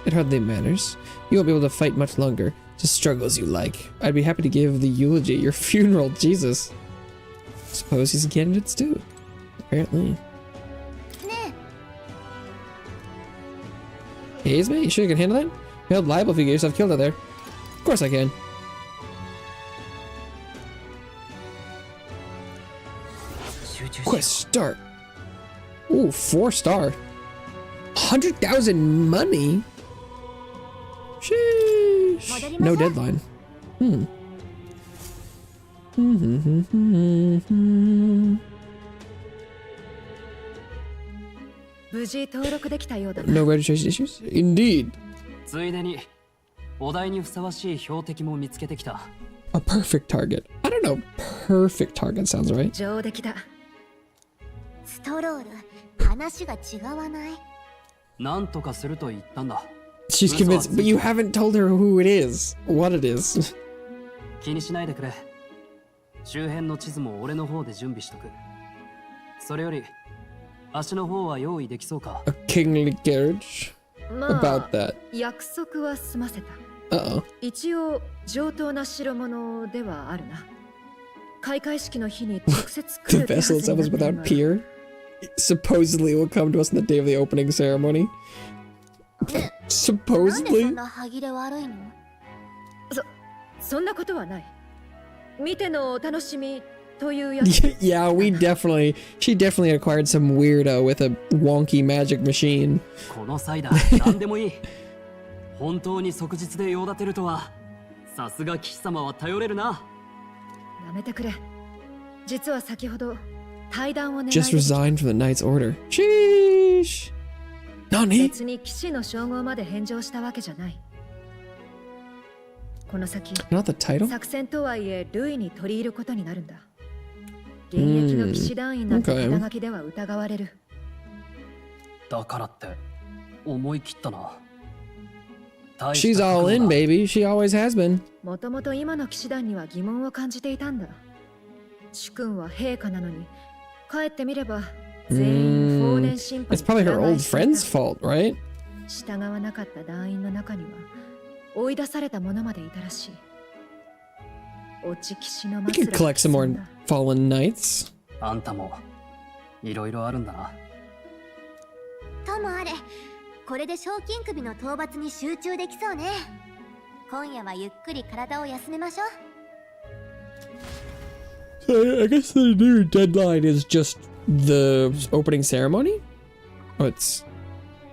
[SPEAKER 1] It hardly matters. You won't be able to fight much longer. Just struggle as you like. I'd be happy to give the eulogy at your funeral, Jesus. Suppose he's a candidate too. Apparently.
[SPEAKER 2] ね
[SPEAKER 1] Hey, is me? You sure you can handle that? You're held liable if you get yourself killed out there. Of course I can. Quest start. Ooh, 4-star. 100,000 money? Sheesh. No deadline. Hmm.
[SPEAKER 4] 無事登録できたようだな。
[SPEAKER 1] No registration issues? Indeed.
[SPEAKER 3] ついでにお題にふさわしい標的も見つけてきた。
[SPEAKER 1] A perfect target. I don't know. Perfect target sounds right.
[SPEAKER 4] 上出来だ。
[SPEAKER 2] ストロール、話が違わない？
[SPEAKER 3] なんとかすると言ったんだ。
[SPEAKER 1] She's convinced, but you haven't told her who it is, what it is.
[SPEAKER 3] 気にしないでくれ。周辺の地図も俺の方で準備しとく。それより足の方は用意できそうか。
[SPEAKER 1] A kingly carriage?
[SPEAKER 4] まあ
[SPEAKER 1] About that.
[SPEAKER 4] 約束は済ませた。
[SPEAKER 1] Uh-oh.
[SPEAKER 4] 一応上等な代物ではあるな。開会式の日に直接来
[SPEAKER 1] The
[SPEAKER 4] る手は
[SPEAKER 1] vessel
[SPEAKER 4] ず
[SPEAKER 1] itself
[SPEAKER 4] に
[SPEAKER 1] is
[SPEAKER 4] なっている
[SPEAKER 1] without
[SPEAKER 4] の
[SPEAKER 1] pier. Supposedly will come to us on the day of the opening ceremony.
[SPEAKER 2] なんで
[SPEAKER 1] Supposedly?
[SPEAKER 2] そんな歯切れ悪いの？
[SPEAKER 4] そんなことはない。見てのお楽しみというやつ。
[SPEAKER 1] Yeah, she definitely acquired some weirdo with a wonky magic machine.
[SPEAKER 3] この際だ、何でもいい。本当に即日で用立てるとは、さすが騎士様は頼れるな。
[SPEAKER 4] やめてくれ。実は先ほど対談を願い
[SPEAKER 1] Just resigned from the knight's order. Sheesh. Nani?
[SPEAKER 4] 別に騎士の称号まで返上したわけじゃない。この先
[SPEAKER 1] Not the title?
[SPEAKER 4] 作戦とはいえ類に取り入ることになるんだ。現役の騎士団員なんて肩書きでは疑われる。
[SPEAKER 3] だからって思い切ったな。
[SPEAKER 1] She's all in, baby. She always has been.
[SPEAKER 4] もともと今の騎士団には疑問を感じていたんだ。主君は陛下なのに、帰ってみれば全員放電審判
[SPEAKER 1] It's probably her old friend's fault, right?
[SPEAKER 4] 従わなかった団員の中には追い出された者までいたらしい。落ち騎士の
[SPEAKER 1] We
[SPEAKER 4] 末
[SPEAKER 1] could collect some more fallen knights.
[SPEAKER 3] あんたもいろいろあるんだな。
[SPEAKER 2] ともあれ、これで賞金首の討伐に集中できそうね。今夜はゆっくり体を休めましょう。
[SPEAKER 1] So I guess the new deadline is just the opening ceremony? Oh, it's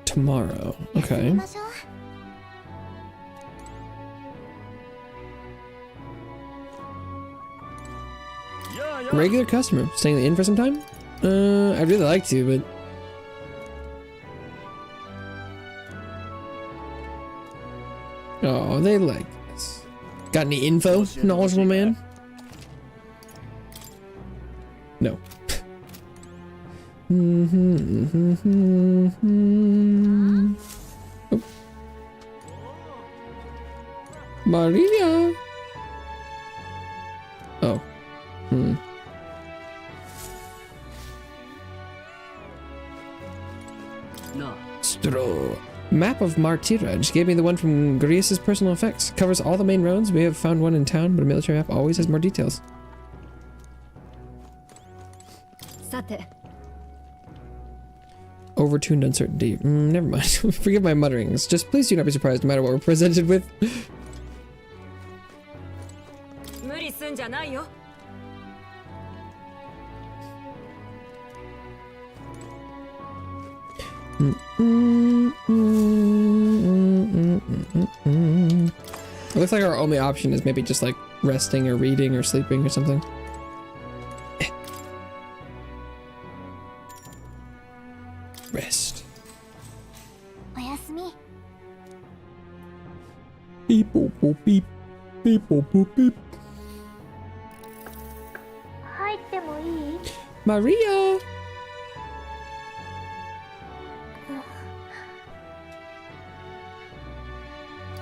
[SPEAKER 1] tomorrow.
[SPEAKER 2] 休
[SPEAKER 1] Okay.
[SPEAKER 2] みましょう。
[SPEAKER 1] Regular customer. Staying in for some time? I'd really like to, but... Oh, they like this. Got any info, knowledgeable man? No. Oh. Maria! Oh.
[SPEAKER 3] なあ、
[SPEAKER 1] Stro. Map of Martira. Just gave me the one from Grius's personal effects. Covers all the main roads. We have found one in town, but a military map always has more details.
[SPEAKER 4] さて、
[SPEAKER 1] Overtuned uncertainty. Never mind. Forgive my mutterings. Just please do not be surprised no matter what we're presented with.
[SPEAKER 8] 無理すんじゃないよ。
[SPEAKER 1] It looks like our only option is maybe just like resting or reading or sleeping or something. Rest.
[SPEAKER 2] おやすみ。
[SPEAKER 1] Beep boop boop beep. Beep boop boop beep.
[SPEAKER 2] 入ってもいい？
[SPEAKER 1] Maria!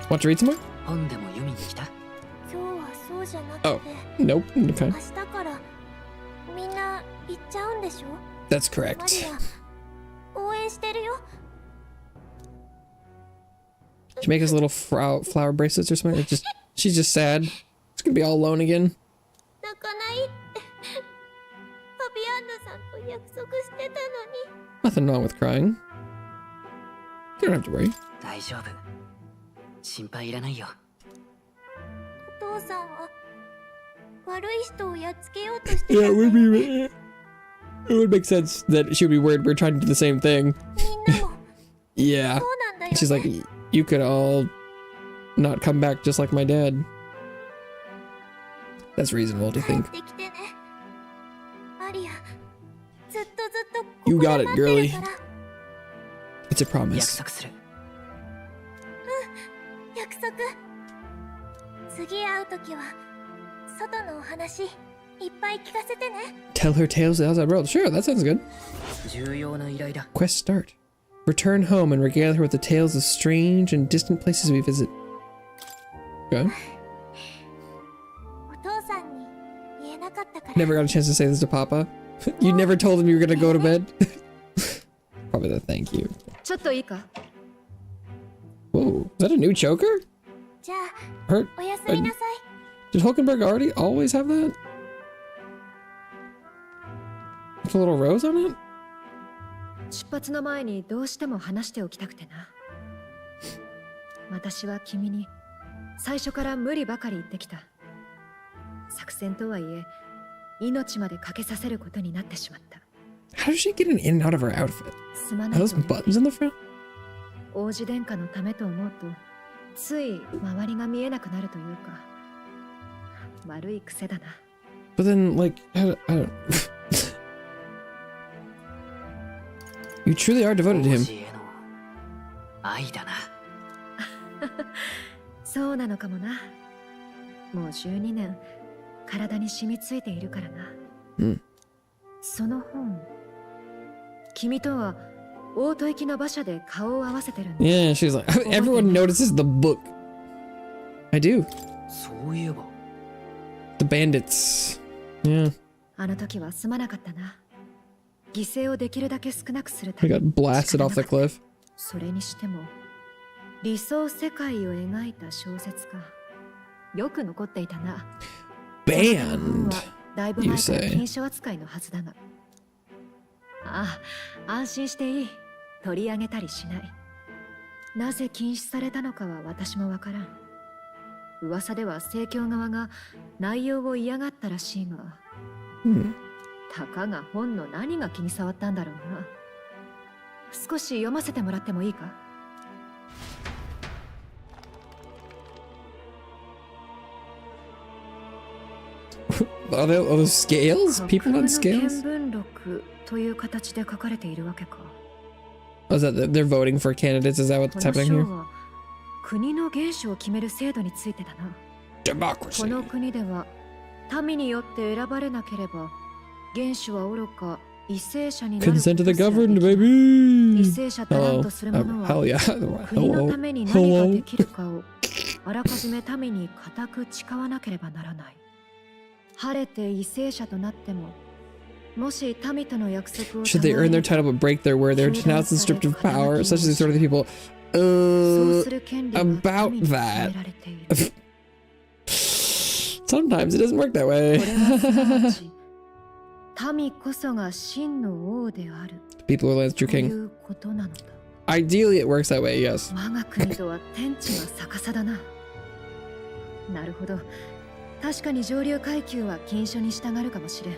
[SPEAKER 1] Want to read some more?
[SPEAKER 3] 本でも読みに来た。
[SPEAKER 2] 今日はそうじゃなくて、
[SPEAKER 1] Oh, nope. Okay.
[SPEAKER 2] 明日からみんな行っちゃうんでしょ？
[SPEAKER 1] That's
[SPEAKER 2] マリ
[SPEAKER 1] correct.
[SPEAKER 2] ア、応援してるよ。
[SPEAKER 1] She make us little flower bracelets or something? Or just she's just sad. She's gonna be all alone again.
[SPEAKER 2] 泣かないってファビアンナさんと約束してたのに。
[SPEAKER 1] Nothing wrong with crying. You don't have to worry.
[SPEAKER 3] 大丈夫。心配いらないよ。
[SPEAKER 2] お父さんは悪い人をやっつけようとしてた
[SPEAKER 1] Yeah,
[SPEAKER 2] の
[SPEAKER 1] it
[SPEAKER 2] よ
[SPEAKER 1] would be. It would make sense that she would be worried we're trying to do the same thing.
[SPEAKER 2] みんなも
[SPEAKER 1] Yeah.
[SPEAKER 2] そうなんだよね。
[SPEAKER 1] She's like, you could all not come back just like my dad. That's reasonable to
[SPEAKER 2] 帰っ
[SPEAKER 1] think.
[SPEAKER 2] てきてね。アリア、ずっとずっとこ
[SPEAKER 1] You
[SPEAKER 2] こで
[SPEAKER 1] got
[SPEAKER 2] 待
[SPEAKER 1] it,
[SPEAKER 2] ってる
[SPEAKER 1] girly.
[SPEAKER 2] から。
[SPEAKER 1] It's a
[SPEAKER 3] 約
[SPEAKER 1] promise.
[SPEAKER 3] 束する。
[SPEAKER 2] 約束。次会うときは外のお話いっぱい聞かせてね。
[SPEAKER 1] Tell her tales of the outside world. Sure, that sounds good.
[SPEAKER 3] 重要な依頼だ。
[SPEAKER 1] Quest start. Return home and regale her with the tales of strange and distant places we visit. Okay.
[SPEAKER 2] お父さんに言えなかったから。
[SPEAKER 1] Never got a chance to say this to Papa. You never told him you were gonna go to bed. Probably the thank you.
[SPEAKER 4] ちょっといいか？
[SPEAKER 1] Whoa, is that a new choker?
[SPEAKER 2] じゃあ
[SPEAKER 1] Her,
[SPEAKER 2] おやすみなさい。
[SPEAKER 1] did Hulkenberg already always have that? With a little rose on it?
[SPEAKER 4] 出発の前にどうしても話しておきたくてな。私は君に最初から無理ばかり言ってきた。作戦とはいえ、命までかけさせることになってしまった。
[SPEAKER 1] How does she get in and out of her outfit?
[SPEAKER 4] すま
[SPEAKER 1] Are
[SPEAKER 4] ない
[SPEAKER 1] those
[SPEAKER 4] と思う。
[SPEAKER 1] buttons in the front?
[SPEAKER 4] 王子殿下のためと思うと、つい周りが見えなくなるというか、悪い癖だな。
[SPEAKER 1] But then, like, I don't. You truly are devoted to
[SPEAKER 3] 王
[SPEAKER 1] him.
[SPEAKER 3] 子への愛だな。
[SPEAKER 4] そうなのかもな。もう12年、体に染みついているからな。
[SPEAKER 1] うん
[SPEAKER 4] その本、君とは大戸行きの馬車で顔を合わせてるんだ。
[SPEAKER 1] Yeah, she's like, everyone notices the book. I do.
[SPEAKER 3] そういえば。
[SPEAKER 1] The bandits. Yeah,
[SPEAKER 4] あの時はすまなかったな。犠牲をできるだけ少なくするた
[SPEAKER 1] I
[SPEAKER 4] め
[SPEAKER 1] got blasted off the cliff.
[SPEAKER 4] それにしても、理想世界を描いた小説か。よく残っていたな。
[SPEAKER 1] Banned,
[SPEAKER 4] だいぶ
[SPEAKER 1] you
[SPEAKER 4] 前から
[SPEAKER 1] say?
[SPEAKER 4] 禁書扱いのはずだが。ああ、安心していい。取り上げたりしない。なぜ禁止されたのかは私もわからん。噂では正教側が内容を嫌がったらしいが、
[SPEAKER 1] Hmm.
[SPEAKER 4] たかが本の何が気に障ったんだろうな。少し読ませてもらってもいいか？
[SPEAKER 1] Are those scales? People on
[SPEAKER 4] 架空の
[SPEAKER 1] scales?
[SPEAKER 4] 見聞録という形で書かれているわけか。
[SPEAKER 1] Oh, is that they're voting for candidates? Is that
[SPEAKER 4] こ
[SPEAKER 1] what's
[SPEAKER 4] の
[SPEAKER 1] happening
[SPEAKER 4] 章
[SPEAKER 1] here?
[SPEAKER 4] は国の元首を決める制度についてだな。
[SPEAKER 1] Democracy.
[SPEAKER 4] この国では民によって選ばれなければ元首は愚か為政者になることす
[SPEAKER 1] Consent
[SPEAKER 4] ら
[SPEAKER 1] of
[SPEAKER 4] で
[SPEAKER 1] the
[SPEAKER 4] きない。
[SPEAKER 1] governed,
[SPEAKER 4] 為
[SPEAKER 1] baby.
[SPEAKER 4] 政者たらんとする者
[SPEAKER 1] Hell
[SPEAKER 4] は
[SPEAKER 1] yeah.
[SPEAKER 4] 国の
[SPEAKER 1] Hello.
[SPEAKER 4] ために何がで
[SPEAKER 1] Hello.
[SPEAKER 4] きるかをあらかじめ民に固く誓わなければならない。晴れて為政者となっても、もし民との約束を
[SPEAKER 1] Should they earn their title but break their word, they're denounced and stripped of power, such as the sort of the people.
[SPEAKER 4] そうする権利は
[SPEAKER 1] about
[SPEAKER 4] 民に決め
[SPEAKER 1] that.
[SPEAKER 4] られている。
[SPEAKER 1] Sometimes it doesn't work that
[SPEAKER 4] こ
[SPEAKER 1] way.
[SPEAKER 4] れはすなわち民こそが真の王である
[SPEAKER 1] People will answer
[SPEAKER 4] と
[SPEAKER 1] king.
[SPEAKER 4] いうことなのだ。
[SPEAKER 1] Ideally, it works that way, yes.
[SPEAKER 4] 我が国とは天地が逆さだな。なるほど。確かに上流階級は禁書に従うかもしれん。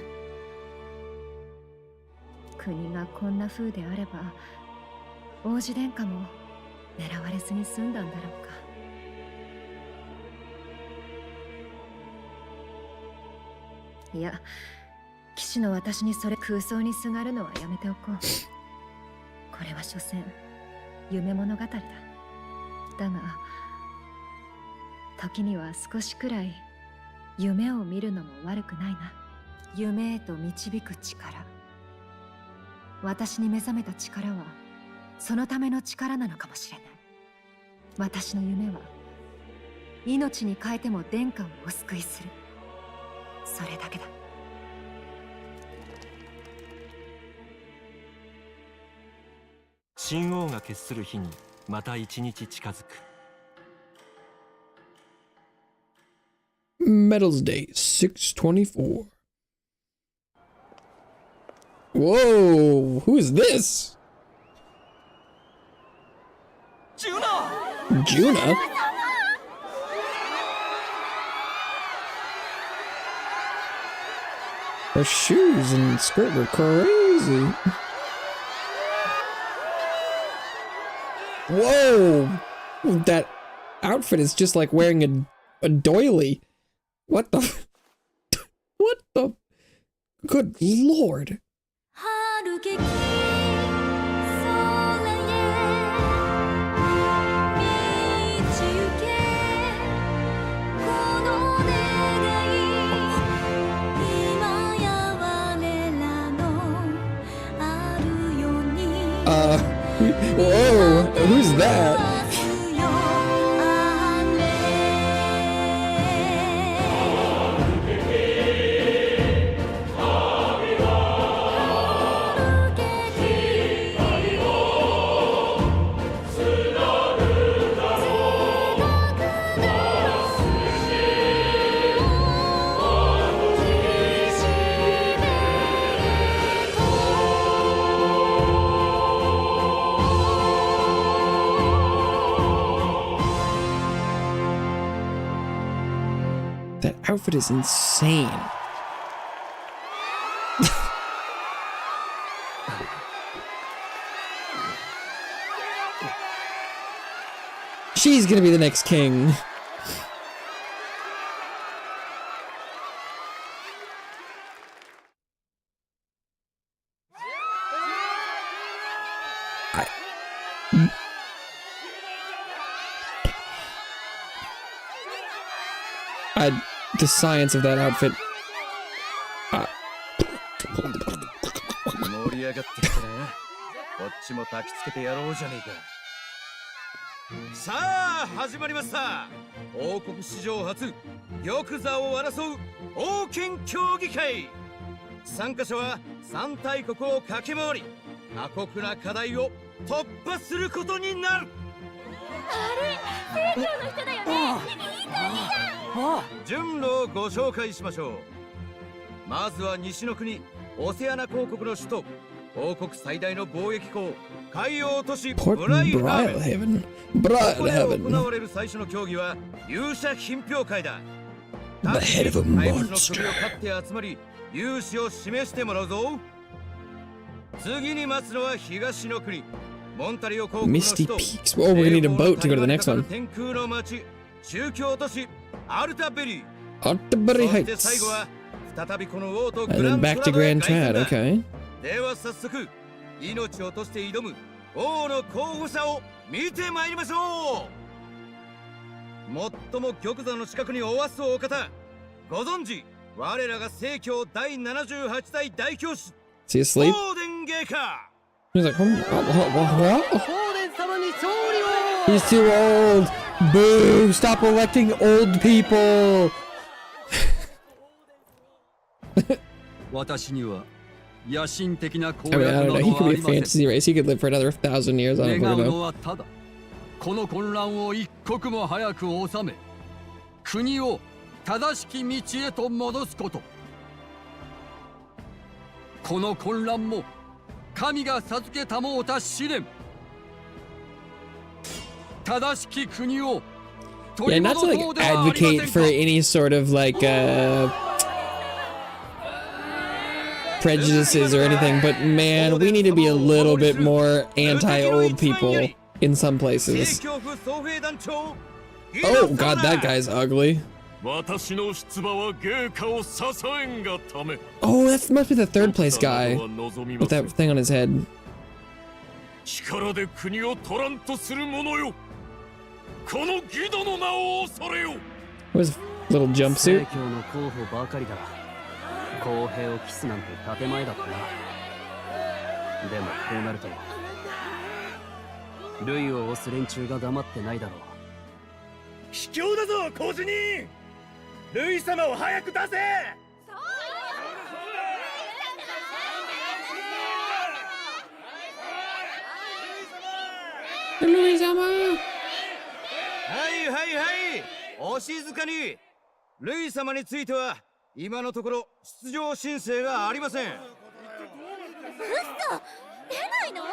[SPEAKER 4] 国がこんな風であれば、王子殿下も狙われずに済んだんだろうか。いや、騎士の私にそれ空想にすがるのはやめておこう。これは所詮夢物語だ。だが、時には少しくらい夢を見るのも悪くないな。夢へと導く力。私に目覚めた力は、そのための力なのかもしれない。私の夢は、命に変えても殿下をお救いする。それだけだ。
[SPEAKER 5] 神王が決する日にまた一日近づく。
[SPEAKER 1] Medals Day 624. Whoa, who is this? Juna? Her shoes and skirt were crazy. Whoa! That outfit is just like wearing a doily. What the? What the? Good lord! Whoa! Who's that? That outfit is insane. She's gonna be the next king. The science of that outfit.
[SPEAKER 6] 盛り上がってきたね。こっちも焚きつけてやろうじゃねえか。さあ始まりました。王国史上初玉座を争う王権競技会。参加者は3大国を駆け回り、過酷な課題を突破することになる。あれ、成長の人だよね。いい感じだ。順路をご紹介しましょう。まずは西の国オセアナ公国の首都、王国最大の貿易港、海洋都市ブライヘブン。ここで行われる最初の競技は勇者品評会だ。怪物の首を勝って集まり勇姿を示してもらうぞ。次に待つのは東の国モンタリオ公国の首都、
[SPEAKER 1] Oh, we're gonna need a boat to go to the next one.
[SPEAKER 6] 天空の町宗教都市アルタベリー。
[SPEAKER 1] Artaberry
[SPEAKER 6] そして最後は再びこの王とグラントラの凱旋だ。
[SPEAKER 1] Okay.
[SPEAKER 6] では早速命を落として挑む王の候補者を見てまいりましょう。最も玉座の近くにおわすお方、ご存知我らが聖教第78代大教師
[SPEAKER 1] Is he asleep?
[SPEAKER 6] オーデンゲカ。
[SPEAKER 1] He's like, what? He's too old. Boo! Stop electing old people.
[SPEAKER 3] 私には野心的な公
[SPEAKER 1] I
[SPEAKER 3] 約
[SPEAKER 1] mean, I
[SPEAKER 3] な
[SPEAKER 1] don't know.
[SPEAKER 3] ど
[SPEAKER 1] He
[SPEAKER 3] は
[SPEAKER 1] could
[SPEAKER 3] あ
[SPEAKER 1] be
[SPEAKER 3] り
[SPEAKER 1] a
[SPEAKER 3] ません。
[SPEAKER 1] fantasy race. He could live for another 1,000 years. I don't
[SPEAKER 3] 願
[SPEAKER 1] fucking
[SPEAKER 3] うの
[SPEAKER 1] know.
[SPEAKER 3] はただこの混乱を一刻も早く収め、国を正しき道へと戻すこと。この混乱も神が授けたもうた試練。正しき国を
[SPEAKER 1] Yeah, not to like advocate for any sort of like prejudices or anything, but man, we need to be a little bit more anti-old people in some places. Oh god, that guy's ugly. Oh, that must be the third place guy with that thing on his head. His little jumpsuit.
[SPEAKER 3] 公平を期すなんて建前だったな。でもこうなると類を押す連中が黙ってないだろう。
[SPEAKER 6] 卑怯だぞ公主人。ルイ様を早く出せ。
[SPEAKER 1] ルイ様。
[SPEAKER 6] はいはいはい、お静かに。ルイ様については今のところ出場申請がありません。嘘、
[SPEAKER 2] 出ないの？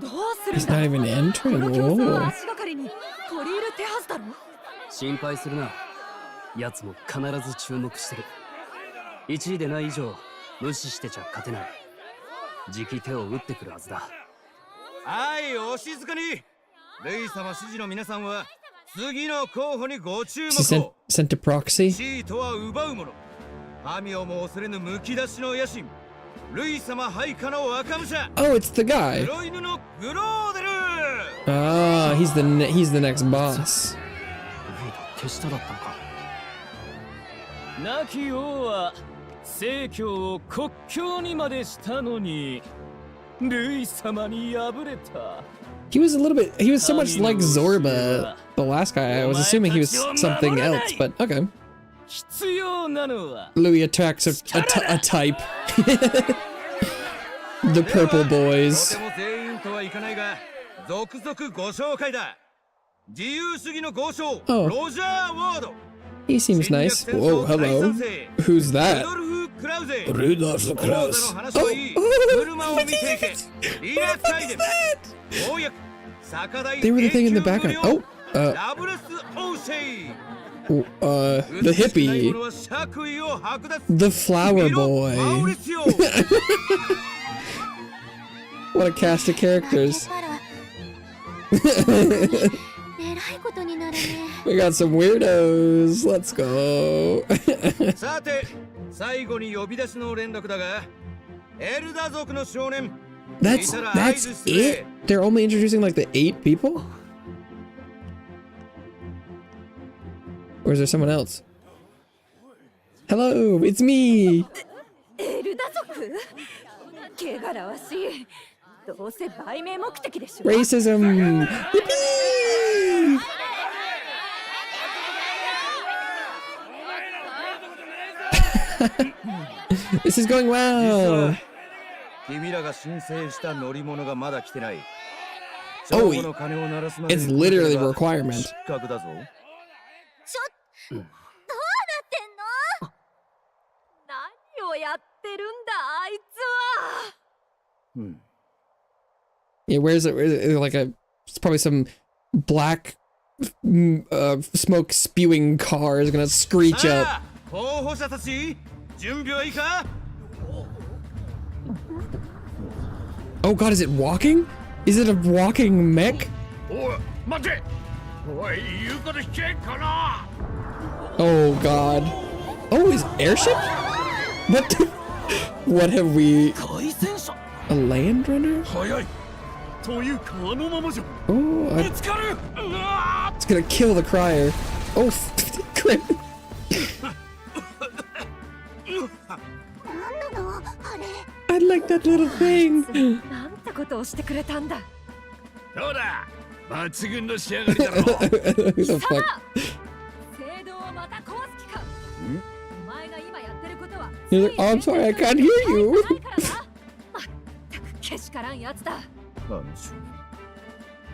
[SPEAKER 4] どうする
[SPEAKER 1] He's
[SPEAKER 4] んだ。
[SPEAKER 1] not even entering.
[SPEAKER 4] この競争
[SPEAKER 1] Whoa.
[SPEAKER 4] は足がかりに取り入る手はずだろ。
[SPEAKER 3] 心配するな。奴も必ず注目してる。1位でない以上無視してちゃ勝てない。じき手を打ってくるはずだ。
[SPEAKER 6] はい、お静かに。ルイ様指示の皆さんは次の候補にご注
[SPEAKER 1] Is he
[SPEAKER 6] 目を。
[SPEAKER 1] sent to proxy?
[SPEAKER 6] 地位とは奪うもの。神をも恐れぬむき出しの野心。ルイ様配下の若武者。
[SPEAKER 1] Oh, it's the guy.
[SPEAKER 6] 黒犬のグローデル。
[SPEAKER 1] Ah, he's the next boss.
[SPEAKER 3] 手下だったのか。亡き王は聖教を国境にまでしたのに、ルイ様に敗れた。
[SPEAKER 1] He was so much like Zorba, the last guy. I was assuming he was something else, but okay.
[SPEAKER 3] 必要なのは
[SPEAKER 1] Louis attacks a type. The purple
[SPEAKER 6] と
[SPEAKER 1] boys.
[SPEAKER 6] ても全員とはいかないが、続々ご紹介だ。自由主義の豪将、
[SPEAKER 1] Oh.
[SPEAKER 6] ロジャー・ウォード。
[SPEAKER 1] He seems nice. Whoa, hello. Who's
[SPEAKER 6] ル
[SPEAKER 1] that?
[SPEAKER 6] ドルフ・クラウゼ。
[SPEAKER 1] Rudolph
[SPEAKER 6] 王座の話はいい。車を見ていけ。リラカイデン。公約。坂大
[SPEAKER 1] They were the thing in the background. Oh,
[SPEAKER 6] ラブレス・オーシェイ。
[SPEAKER 1] the hippie. The flower boy. What a cast of characters. We got some weirdos. Let's go.
[SPEAKER 6] さて、最後に呼び出しの連絡だが、エルダ族の少年。
[SPEAKER 1] That's it? They're only introducing like the 8 people? Or is there someone else? Hello, it's me!
[SPEAKER 8] エルダ族？汚らわしい。どうせ売名目的でしょ。
[SPEAKER 1] Racism! Yippee! This is going well!
[SPEAKER 6] 君らが申請した乗り物がまだ来てない。
[SPEAKER 1] Oh,
[SPEAKER 6] 勝負の鐘を鳴らすまで
[SPEAKER 1] it's literally a requirement.
[SPEAKER 6] 失格だぞ。
[SPEAKER 2] どうなってんの？
[SPEAKER 8] 何をやってるんだあいつは。
[SPEAKER 1] Yeah, where's it? Is it like it's probably some black smoke spewing car is gonna screech up.
[SPEAKER 6] 候補者たち、準備はいいか？
[SPEAKER 1] Oh god, is it walking? Is it a walking mech?
[SPEAKER 10] おい待て、おい言うこと聞けんかな。
[SPEAKER 1] Oh god. Oh, is airship? What? What have we?
[SPEAKER 3] 対戦車。
[SPEAKER 1] A land runner?
[SPEAKER 3] 早い。というかあのままじゃ。
[SPEAKER 1] Oh,
[SPEAKER 3] 見つかる。うわ
[SPEAKER 1] it's gonna kill the crier. Oh, crap.
[SPEAKER 2] 何なのあれ？
[SPEAKER 1] I like that little thing.
[SPEAKER 8] なんてことをしてくれたんだ。
[SPEAKER 10] どうだ、抜群の仕上がりだろ。
[SPEAKER 1] Who the fuck?
[SPEAKER 8] 聖堂をまた壊す気か。お前が今やってることは。
[SPEAKER 1] He's like, oh, I'm sorry, I can't hear you.
[SPEAKER 8] まったくけしからんやつだ。
[SPEAKER 6] あの少年、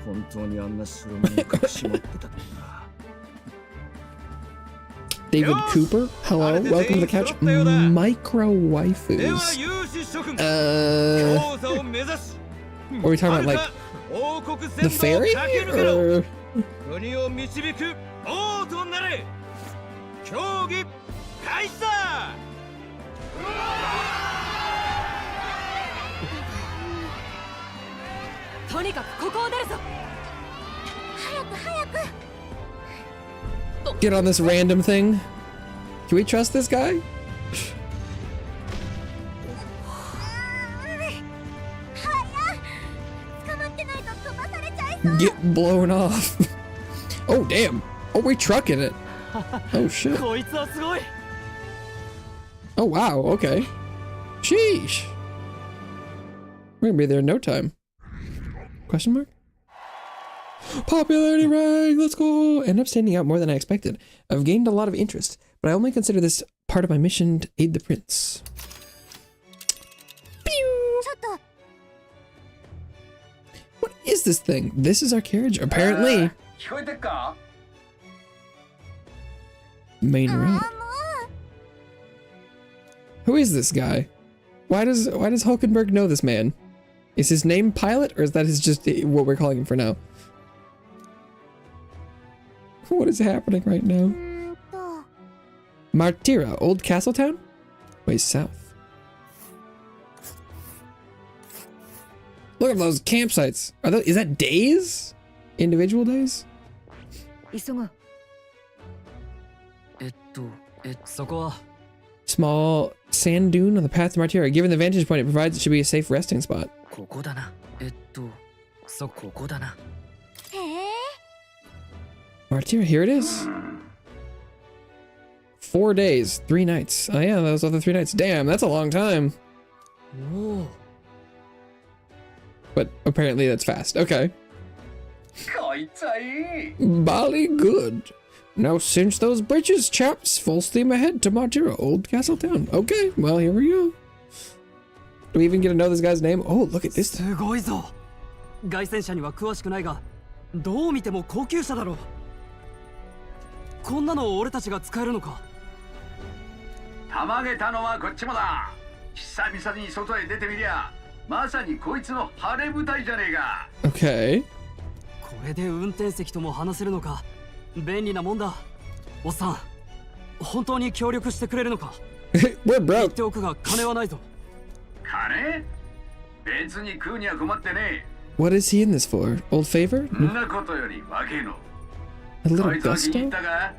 [SPEAKER 6] 本当にあんな代物を隠し持ってたとはな。
[SPEAKER 1] David Cooper? Hello, welcome to the couch. Micro
[SPEAKER 6] では
[SPEAKER 1] waifus.
[SPEAKER 6] 有志諸君、
[SPEAKER 1] Uh,
[SPEAKER 6] 王座を目指し、
[SPEAKER 1] are we talking about like
[SPEAKER 6] 王国
[SPEAKER 1] the
[SPEAKER 6] 全部を
[SPEAKER 1] fairy?
[SPEAKER 6] 駆け抜けろ。
[SPEAKER 1] Or
[SPEAKER 6] 国を導く王となれ。競技開始だ。
[SPEAKER 8] とにかくここを出るぞ。
[SPEAKER 2] 早く早く。
[SPEAKER 1] get on this random thing? Can we trust this guy?
[SPEAKER 2] 捕まってないと飛ばされちゃいそう。
[SPEAKER 1] Get blown off. Oh, damn. Oh, we're trucking it. Oh, shit.
[SPEAKER 3] こいつはすごい。
[SPEAKER 1] Oh, wow. Okay. Sheesh. We're gonna be there in no time. Question mark? Popularity rank, let's go! End up standing out more than I expected. I've gained a lot of interest, but I only consider this part of my mission to aid the prince. Pew!
[SPEAKER 2] ちょっと
[SPEAKER 1] What is this thing? This is our carriage, apparently.
[SPEAKER 3] 聞こえてっか？
[SPEAKER 1] Main
[SPEAKER 2] も
[SPEAKER 1] road.
[SPEAKER 2] う
[SPEAKER 1] Who is this guy? Why does Hulkenberg know this man? Is his name Pilot, or is that just what we're calling him for now? What is happening right now?
[SPEAKER 2] と
[SPEAKER 1] Martira, Old Castle Town? Way south. Look at those campsites. Are those, is that days? Individual days?
[SPEAKER 4] 急ごう。
[SPEAKER 3] そこは
[SPEAKER 1] Small sand dune on the path to Martyria. Given the vantage point it provides, it should be a safe resting spot.
[SPEAKER 3] ここだな。ここだな。
[SPEAKER 2] へえ。
[SPEAKER 1] Martyria, here it is. 4 days, 3 nights. Oh yeah, those other 3 nights. Damn, that's a long time.
[SPEAKER 3] おお。
[SPEAKER 1] But apparently that's fast. Okay.
[SPEAKER 6] こいつはいい。
[SPEAKER 1] Bally good. Now cinch those britches, chaps. Full steam ahead to Martyria, Old Castle Town. Okay, well, here we go. Do we even get to know this guy's name? Oh, look at this.
[SPEAKER 3] すごいぞ。凱旋車には詳しくないが、どう見ても高級車だろう。こんなの俺たちが使えるのか。
[SPEAKER 6] たまげたのはこっちもだ。久々に外へ出てみりゃ、まさにこいつの晴れ舞台じゃねえか。
[SPEAKER 1] Okay.
[SPEAKER 3] これで運転席とも話せるのか。便利なもんだ。おっさん、本当に協力してくれるのか。
[SPEAKER 1] We're
[SPEAKER 3] 言っ
[SPEAKER 1] broke.
[SPEAKER 3] ておくが金はないぞ。
[SPEAKER 6] 金？別に食うには困ってね
[SPEAKER 1] What is he in this for? Old favor?
[SPEAKER 6] え。んなことより訳の。
[SPEAKER 1] A
[SPEAKER 6] こ
[SPEAKER 1] little
[SPEAKER 6] いつは気に入っ
[SPEAKER 1] gusto?
[SPEAKER 6] たか？
[SPEAKER 3] あ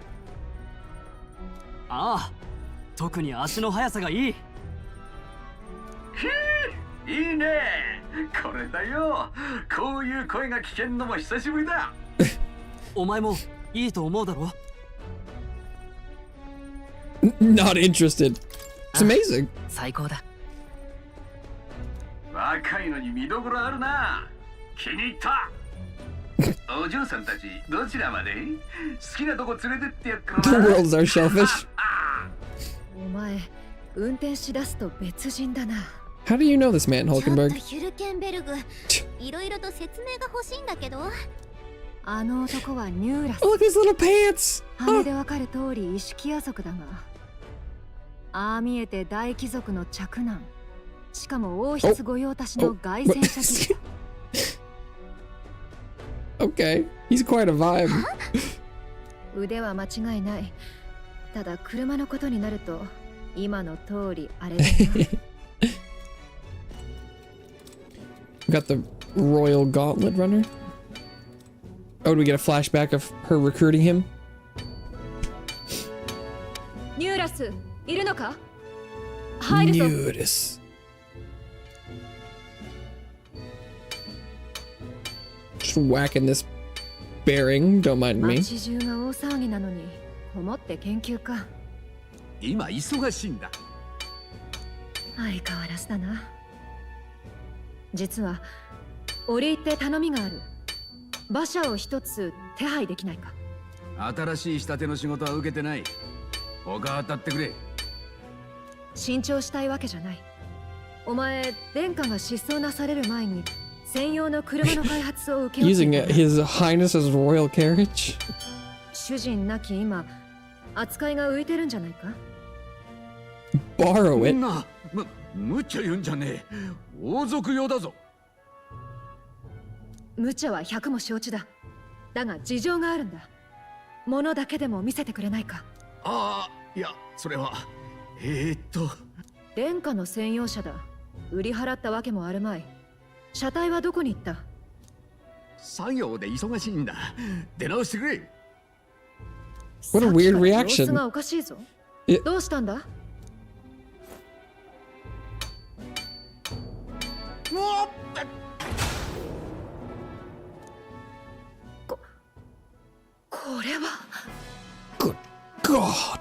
[SPEAKER 3] あ、特に足の速さがいい。
[SPEAKER 6] いいね。これだよ。こういう声が聞けんのも久しぶりだ。
[SPEAKER 3] お前もいいと思うだろ。
[SPEAKER 1] Not interested. It's amazing.
[SPEAKER 3] 最高だ。
[SPEAKER 6] 若いのに見どころあるな。気に入った。お嬢さんたちどちらまで？好きなとこ連れてってやっから
[SPEAKER 1] The
[SPEAKER 6] な。
[SPEAKER 1] worlds are shellfish.
[SPEAKER 4] お前、運転しだすと別人だな。
[SPEAKER 1] How do you know this man,
[SPEAKER 2] ちょっと
[SPEAKER 1] Hulkenberg?
[SPEAKER 2] ヒュルケンベルグ。いろいろと説明が欲しいんだけど。
[SPEAKER 4] あの男はニューラス。
[SPEAKER 1] Oh, look at his little pants.
[SPEAKER 4] 羽でわかる通り意識野族だが、ああ見えて大貴族の嫡男。しかも王室御用達の凱旋者騎士。
[SPEAKER 1] Okay, he's quite a vibe.
[SPEAKER 4] 腕は間違いない。ただ車のことになると今の通りあれだな。
[SPEAKER 1] We got the Royal Gauntlet Runner. Oh, do we get a flashback of her recruiting him?
[SPEAKER 4] ニューラス、いるのか？入るぞ。
[SPEAKER 1] Nudis. Just whacking this bearing. Don't mind me.
[SPEAKER 4] 街中が大騒ぎなのに、こもって研究か。
[SPEAKER 6] 今忙しいんだ。
[SPEAKER 4] 相変わらずだな。実は折り入って頼みがある。馬車を一つ手配できないか。
[SPEAKER 6] 新しい仕立ての仕事は受けてない。他当たってくれ。
[SPEAKER 4] 新調したいわけじゃない。お前、殿下が失踪なされる前に専用の車の開発を請け負って
[SPEAKER 1] Using
[SPEAKER 4] いた。
[SPEAKER 1] His Highness's royal carriage.
[SPEAKER 4] 主人なき今、扱いが浮いてるんじゃないか。
[SPEAKER 1] Borrow it.
[SPEAKER 6] な、無茶言うんじゃねえ。王族用だぞ。
[SPEAKER 4] 無茶は百も承知だ。だが事情があるんだ。物だけでも見せてくれないか。
[SPEAKER 6] ああ、いや、それは。
[SPEAKER 4] 殿下の専用車だ。売り払ったわけもあるまい。車体はどこに行った？
[SPEAKER 6] 作業で忙しいんだ。出直してくれ。
[SPEAKER 1] What a weird
[SPEAKER 4] さっきから様子
[SPEAKER 1] reaction.
[SPEAKER 4] がおかしいぞ。
[SPEAKER 1] え
[SPEAKER 4] どうしたんだ？これは
[SPEAKER 1] Good God.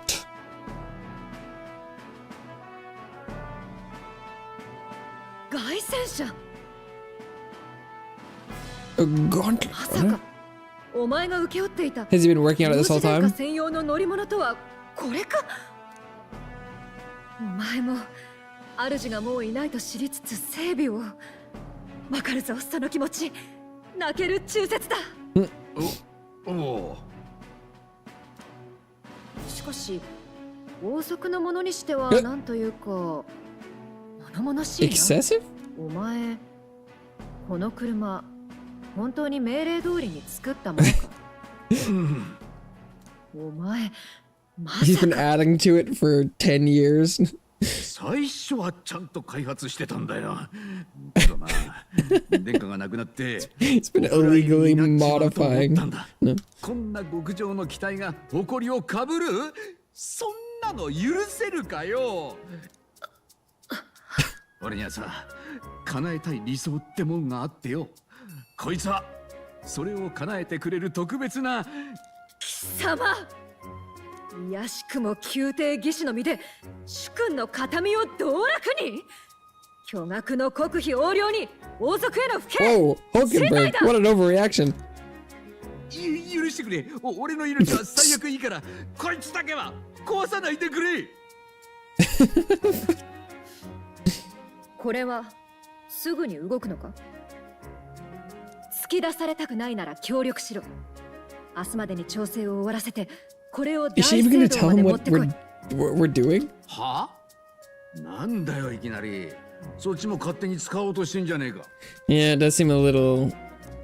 [SPEAKER 4] 凱旋車。
[SPEAKER 1] A gauntlet
[SPEAKER 4] まさ
[SPEAKER 1] runner?
[SPEAKER 4] かお前が請け負っていた
[SPEAKER 1] Has he been working on it this whole
[SPEAKER 4] 王子殿下
[SPEAKER 1] time?
[SPEAKER 4] 専用の乗り物とはこれか。お前も主がもういないと知りつつ整備を。わかるぞ、その気持ち。泣ける忠説だ。
[SPEAKER 6] おお。
[SPEAKER 4] しかし王族のものにしては
[SPEAKER 1] え
[SPEAKER 4] なんというか物々しいな。
[SPEAKER 1] Excessive?
[SPEAKER 4] お前、この車本当に命令通りに作ったものか。お前、ま
[SPEAKER 1] He's
[SPEAKER 4] さ
[SPEAKER 1] been
[SPEAKER 4] か
[SPEAKER 1] adding to it for 10 years.
[SPEAKER 6] 最初はちゃんと開発してたんだよ。けどな、
[SPEAKER 10] 殿下が亡くなって
[SPEAKER 1] It's been illegally modifying. No.
[SPEAKER 10] こんな極上の機体が誇りをかぶる？そんなの許せるかよ。俺にはさ、叶えたい理想ってもんがあってよ。こいつはそれを叶えてくれる特別な
[SPEAKER 4] 貴様、いやしくも宮廷義士の身で主君の形見を道楽に、巨額の国費横領に王族への不敬。
[SPEAKER 1] Whoa, Hulkenberg, what an overreaction.
[SPEAKER 10] 許してくれ。俺の命は最悪いいからこいつだけは壊さないでくれ。
[SPEAKER 4] これはすぐに動くのか？突き出されたくないなら協力しろ。明日までに調整を終わらせて、これを大
[SPEAKER 1] Is she
[SPEAKER 4] 聖
[SPEAKER 1] even gonna
[SPEAKER 4] 堂
[SPEAKER 1] tell
[SPEAKER 4] まで
[SPEAKER 1] him
[SPEAKER 4] 持っ
[SPEAKER 1] what
[SPEAKER 4] てこい。
[SPEAKER 1] we're doing?
[SPEAKER 10] は？なんだよいきなり。そっちも勝手に使おうとしてんじゃねえか。
[SPEAKER 1] Yeah, it does seem a little.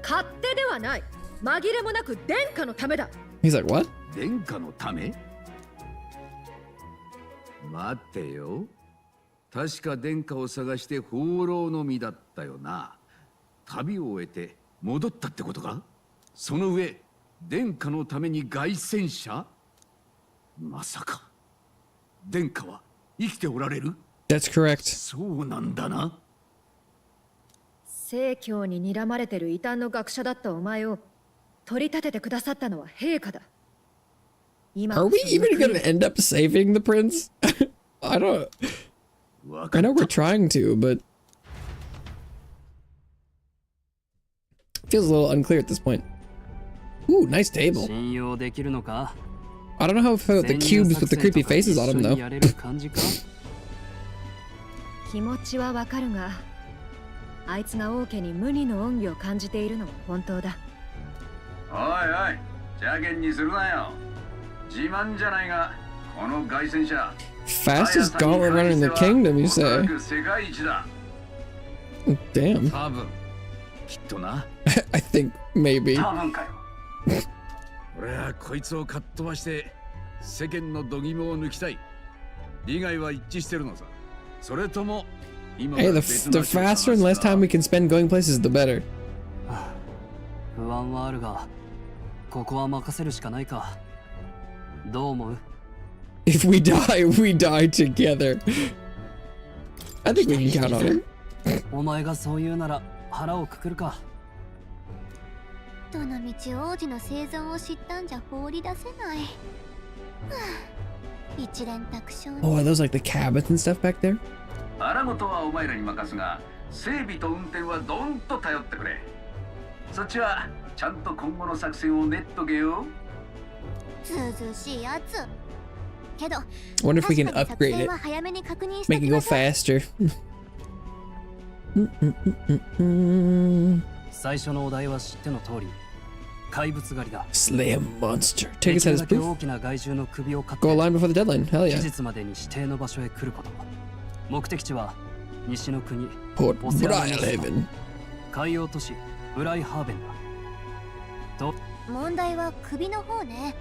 [SPEAKER 4] 勝手ではない。紛れもなく殿下のためだ。
[SPEAKER 1] He's like, what?
[SPEAKER 10] 殿下のため？待ってよ。確か殿下を探して放浪の身だったよな。旅を終えて戻ったってことか？その上、殿下のために凱旋者？まさか殿下は生きておられる？
[SPEAKER 1] That's correct.
[SPEAKER 10] そうなんだな。
[SPEAKER 4] 正教に睨まれてる異端の学者だったお前を取り立ててくださったのは陛下だ。
[SPEAKER 1] Are we even gonna end up saving the prince? I don't. I know we're trying to, but it feels a little unclear at this point. Ooh, nice table.
[SPEAKER 3] 信用できるのか？
[SPEAKER 1] I don't know how I feel about the cubes with the creepy faces on them, though.
[SPEAKER 3] やれる感じか？
[SPEAKER 4] 気持ちはわかるが、あいつが王家に無二の恩義を感じているのは本当だ。
[SPEAKER 11] おいおい、邪険にするなよ。自慢じゃないが、この凱旋者。
[SPEAKER 1] Fastest gauntlet runner in the kingdom, you say?
[SPEAKER 11] 世界一だ。
[SPEAKER 1] Damn.
[SPEAKER 10] 多分きっとな。
[SPEAKER 1] I think maybe.
[SPEAKER 11] 多分かよ。
[SPEAKER 10] 俺はこいつをかっ飛ばして世間の度肝を抜きたい。利害は一致してるのさ。それとも今
[SPEAKER 1] Hey, the faster and less time we can spend going places, the better.
[SPEAKER 3] 不安はあるが、ここは任せるしかないか。どう思う？
[SPEAKER 1] If we die, we die together. I think we can count on it.
[SPEAKER 3] お前がそう言うなら腹をくくるか。
[SPEAKER 2] どのみち王子の生存を知ったんじゃ放り出せない。一連卓章。
[SPEAKER 1] Oh, are those like the cabins and stuff back there?
[SPEAKER 11] 荒事はお前らに任すが、整備と運転はどんと頼ってくれ。そっちはちゃんと今後の作戦を練っとけよ。
[SPEAKER 2] ずうずうしいやつ。けど、
[SPEAKER 1] Wonder if we can upgrade it. Make it go faster.
[SPEAKER 3] 最初のお題は知っての通り、怪物狩りだ。
[SPEAKER 1] Slay a monster. Take his head as
[SPEAKER 3] できるだけ
[SPEAKER 1] proof.
[SPEAKER 3] 大きな害獣の首を狩っ
[SPEAKER 1] Go
[SPEAKER 3] て
[SPEAKER 1] line before the deadline. Hell
[SPEAKER 3] 期
[SPEAKER 1] yeah.
[SPEAKER 3] 日までに指定の場所へ来ること。目的地は西の国
[SPEAKER 1] Port
[SPEAKER 3] オセアニア
[SPEAKER 1] Brylehaven.
[SPEAKER 3] 海洋都市ブライハーベンだ。と
[SPEAKER 2] 問題は首の方ね。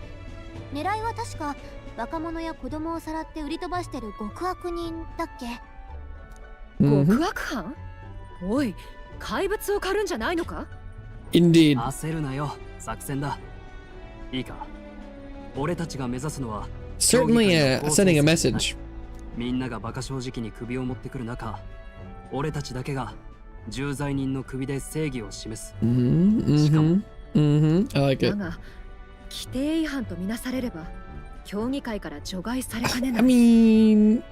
[SPEAKER 2] 狙いは確か若者や子供をさらって売り飛ばしてる極悪人だっけ。
[SPEAKER 4] 極悪犯？おい、怪物を狩るんじゃないのか？
[SPEAKER 1] Indeed.
[SPEAKER 3] 焦るなよ、作戦だ。いいか、俺たちが目指すのは
[SPEAKER 1] Certainly sending a message.
[SPEAKER 3] みんながバカ正直に首を持ってくる中、俺たちだけが重罪人の首で正義を示す。しかも
[SPEAKER 1] I like
[SPEAKER 4] だ
[SPEAKER 1] it.
[SPEAKER 4] が、規定違反とみなされれば、競技会から除外されかねな
[SPEAKER 1] I
[SPEAKER 4] い。
[SPEAKER 1] mean,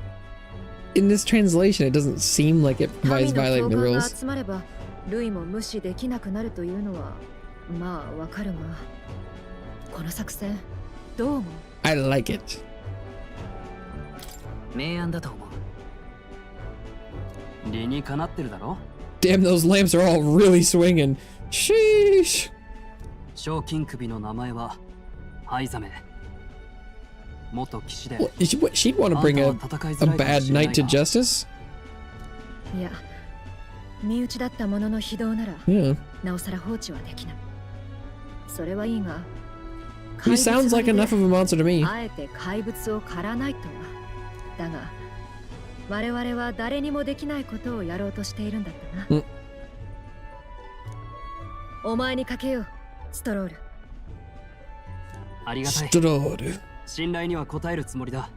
[SPEAKER 1] in this translation, it doesn't seem like it
[SPEAKER 4] 民
[SPEAKER 1] provides
[SPEAKER 4] の
[SPEAKER 1] violating
[SPEAKER 4] 評
[SPEAKER 1] the
[SPEAKER 4] 判が
[SPEAKER 1] rules.
[SPEAKER 4] 集まれば、類も無視できなくなるというのは、まあわかるが、この作戦、どう思う？
[SPEAKER 1] I like it.
[SPEAKER 3] 明暗だと思う。理にかなってるだろ。
[SPEAKER 1] Damn, those lamps are all really swinging. Sheesh.
[SPEAKER 3] 賞金首の名前はハイザメ。元騎士で。
[SPEAKER 1] What, she'd want to bring a bad knight to justice?
[SPEAKER 4] いや、身内だったものの非道なら、
[SPEAKER 1] Yeah.
[SPEAKER 4] なおさら放置はできない。それはいいが、
[SPEAKER 1] He sounds like enough of a monster to me.
[SPEAKER 4] あえて怪物を狩らないとは。だが、我々は誰にもできないことをやろうとしているんだったな。お前にかけよう、ストロール。
[SPEAKER 3] ありがたい。
[SPEAKER 1] Stroll.
[SPEAKER 3] 信頼には応えるつもりだ。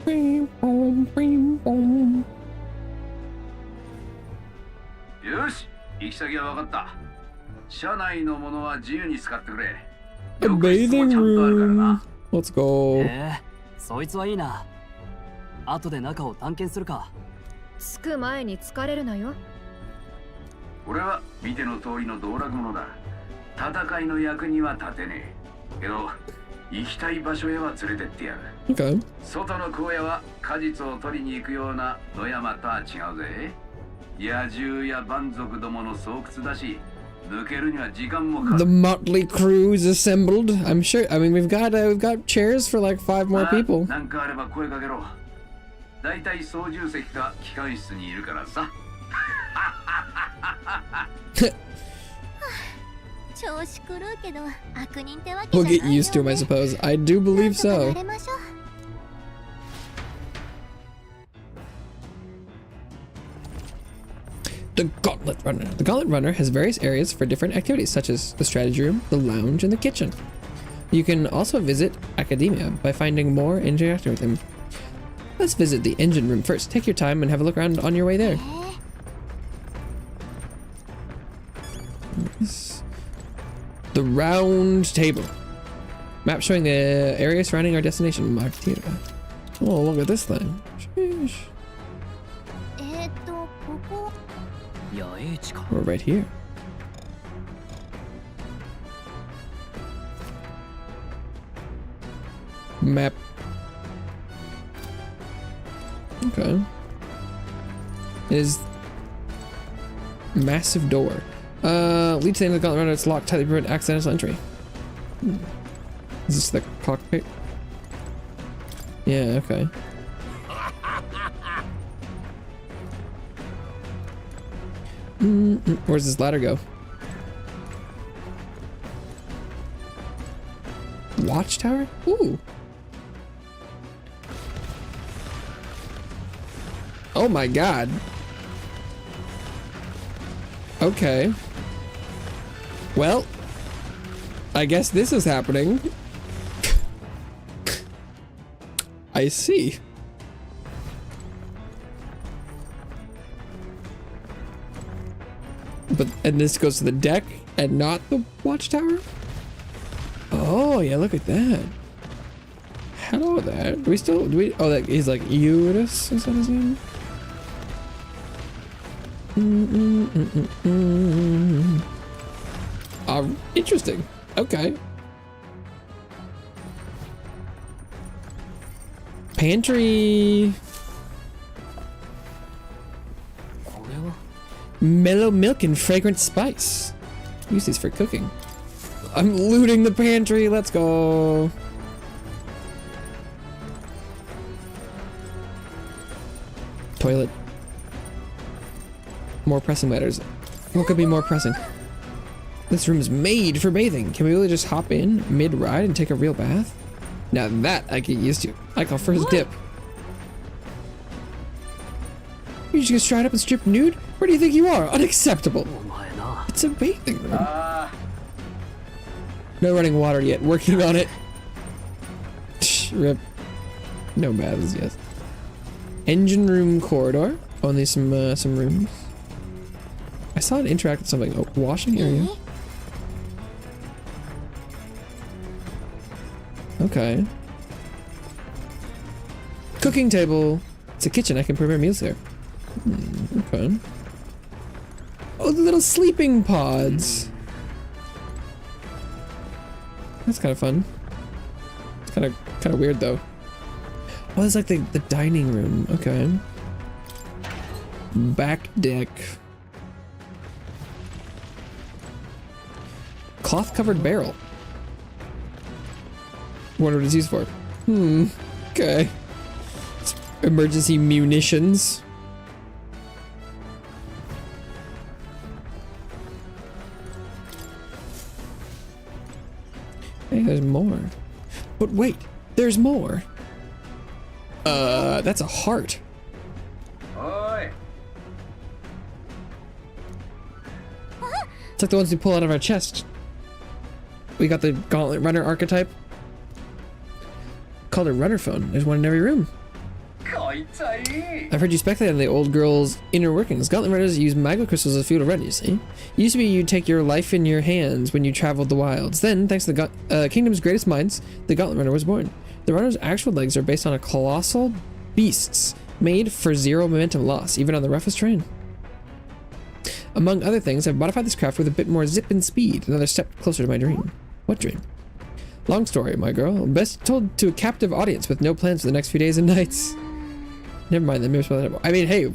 [SPEAKER 1] Bing, boom, bing, boom.
[SPEAKER 11] よし、行き先は分かった。車内のものは自由に使ってくれ。
[SPEAKER 1] A
[SPEAKER 11] 浴室も
[SPEAKER 1] bathing
[SPEAKER 11] ちゃんとあるから
[SPEAKER 1] room.
[SPEAKER 11] な。
[SPEAKER 1] Let's go.
[SPEAKER 3] そいつはいいな。後で中を探検するか。
[SPEAKER 4] 着く前に疲れるなよ。
[SPEAKER 11] 俺は見ての通りの道楽者だ。戦いの役には立てねえ。けど行きたい場所へは連れてってやる。
[SPEAKER 1] Okay.
[SPEAKER 11] 外の荒野は果実を取りに行くような野山とは違うぜ。野獣や蛮族どもの巣窟だし、抜けるには時間もかか
[SPEAKER 1] The
[SPEAKER 11] る。
[SPEAKER 1] motley crew is assembled. I'm sure. I mean, we've got chairs for like 5 more people.
[SPEAKER 11] なんかあれば声かけろ。だいたい操縦席か機関室にいるからさ。
[SPEAKER 2] 調子狂うけど悪人ってわけじゃ
[SPEAKER 1] We'll
[SPEAKER 2] ないよ
[SPEAKER 1] get
[SPEAKER 2] ね。
[SPEAKER 1] used to him, I suppose. I do
[SPEAKER 2] なん
[SPEAKER 1] believe
[SPEAKER 2] とかな
[SPEAKER 1] so.
[SPEAKER 2] れましょう。
[SPEAKER 1] The Gauntlet Runner. The Gauntlet Runner has various areas for different activities, such as the strategy room, the lounge, and the kitchen. You can also visit Academia by finding more and interacting with him. Let's visit the engine room first. Take your time and have a look around on your way there. The round table. Map showing the area surrounding our destination, Martira. Oh, look at this thing. Sheesh.
[SPEAKER 2] ここ。
[SPEAKER 3] 野営地か。
[SPEAKER 1] We're right here. Map. Okay. Is massive door. Lead to the end of the gauntlet runner. It's locked tightly to prevent accidental entry. Is this the cockpit? Yeah, okay. Where's this ladder go? Watchtower? Ooh. Oh my god. Okay. Well, I guess this is happening. I see. And this goes to the deck and not the watchtower? Oh yeah, look at that. Hello there. Do we oh, that he's like Eurydice, is that his name? Interesting. Okay. Pantry. Mellow milk and fragrant spice. Use these for cooking. I'm looting the pantry. Let's go. Toilet. More pressing matters. What could be more pressing? This room is made for bathing. Can we really just hop in mid-ride and take a real bath? Now that I get used to. Like a first dip. You just get straight up and strip nude? Where do you think you are? Unacceptable. It's a bathing room. No running water yet. Working on it. Rip. No baths yet. Engine room corridor. Only some rooms. I saw it interact with something. Oh, washing area. Okay. Cooking table. It's a kitchen. I can prepare meals there. Okay. Oh, the little sleeping pods. That's kind of fun. It's kind of weird though. Oh, it's like the dining room. Okay. Back deck. Cloth covered barrel. Wonder what it's used for. Okay. It's emergency munitions. Hey, there's more. But wait, there's more. That's a heart.
[SPEAKER 11] Oi.
[SPEAKER 1] It's like the ones we pull out of our chest. We got the Gauntlet Runner archetype. Called a runner phone. There's one in every room. I've heard you speculate on the old girl's inner workings. Gauntlet Runners use magma crystals as fuel to run, you see. It used to be you'd take your life in your hands when you traveled the wilds. Then, thanks to the kingdom's greatest minds, the Gauntlet Runner was born. The runner's actual legs are based on a colossal beasts made for zero momentum loss, even on the roughest terrain. Among other things, I've modified this craft with a bit more zip and speed, another step closer to my dream. What dream? Long story, my girl. Best told to a captive audience with no plans for the next few days and nights. Never mind, I mean, hey,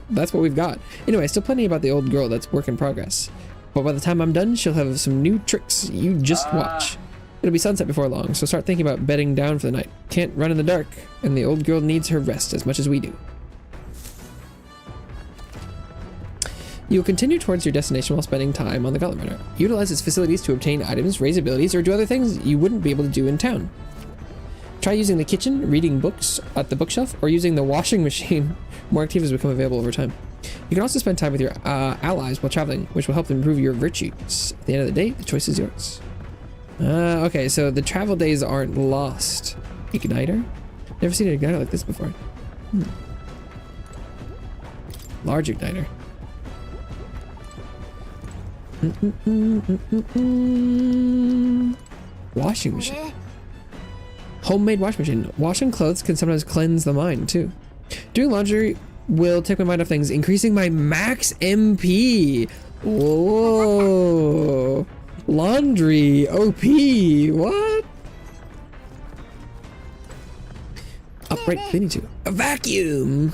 [SPEAKER 1] that's what we've got. Anyway, still plenty about the old girl that's work in progress. But by the time I'm done, she'll have some new tricks. You just watch. It'll be sunset before long, so start thinking about bedding down for the night. Can't run in the dark, and the old girl needs her rest as much as we do. You will continue towards your destination while spending time on the Gauntlet Runner. Utilize its facilities to obtain items, raise abilities, or do other things you wouldn't be able to do in town. Try using the kitchen, reading books at the bookshelf, or using the washing machine. More activities become available over time. You can also spend time with your allies while traveling, which will help improve your virtues. At the end of the day, the choice is yours. Okay, so the travel days aren't lost. Igniter? Never seen an igniter like this before. Large igniter. Washing machine. Homemade washing machine. Washing clothes can sometimes cleanse the mind too. Doing laundry will take my mind off things, increasing my max MP. Whoa. Laundry. OP. What? Upright cleaning too. A vacuum.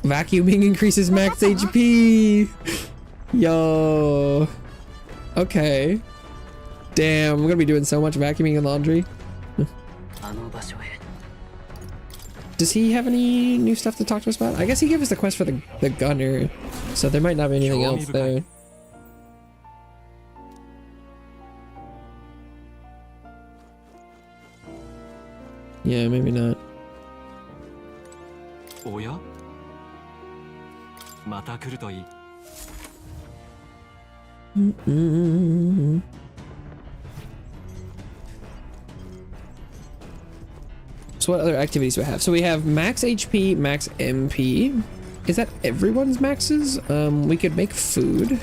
[SPEAKER 1] Vacuuming increases max HP. Yo. Okay. Damn, we're gonna be doing so much vacuuming and laundry. Does he have any new stuff to talk to us about? I guess he gave us the quest for the gunner, so there might not be anything else there. Yeah, maybe not.
[SPEAKER 5] Oya? Mata kuru to ii.
[SPEAKER 1] So what other activities do I have? So we have max HP, max MP. Is that everyone's maxes? We could make food.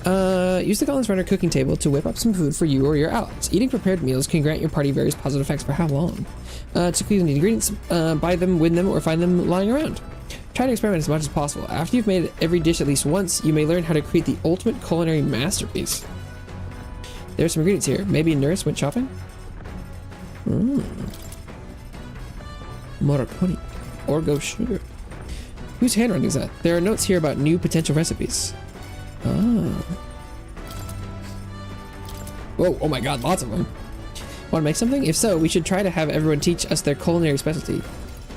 [SPEAKER 1] Use the Gauntlet Runner cooking table to whip up some food for you or your allies. Eating prepared meals can grant your party various positive effects for how long? To clean the ingredients, buy them, win them, or find them lying around. Try to experiment as much as possible. After you've made every dish at least once, you may learn how to create the ultimate culinary masterpiece. There's some ingredients here. Maybe nurse went shopping? Moroconi. Orgo sugar. Whose handwriting is that? There are notes here about new potential recipes. Ah. Whoa, oh my god, lots of them. Want to make something? If so, we should try to have everyone teach us their culinary specialty.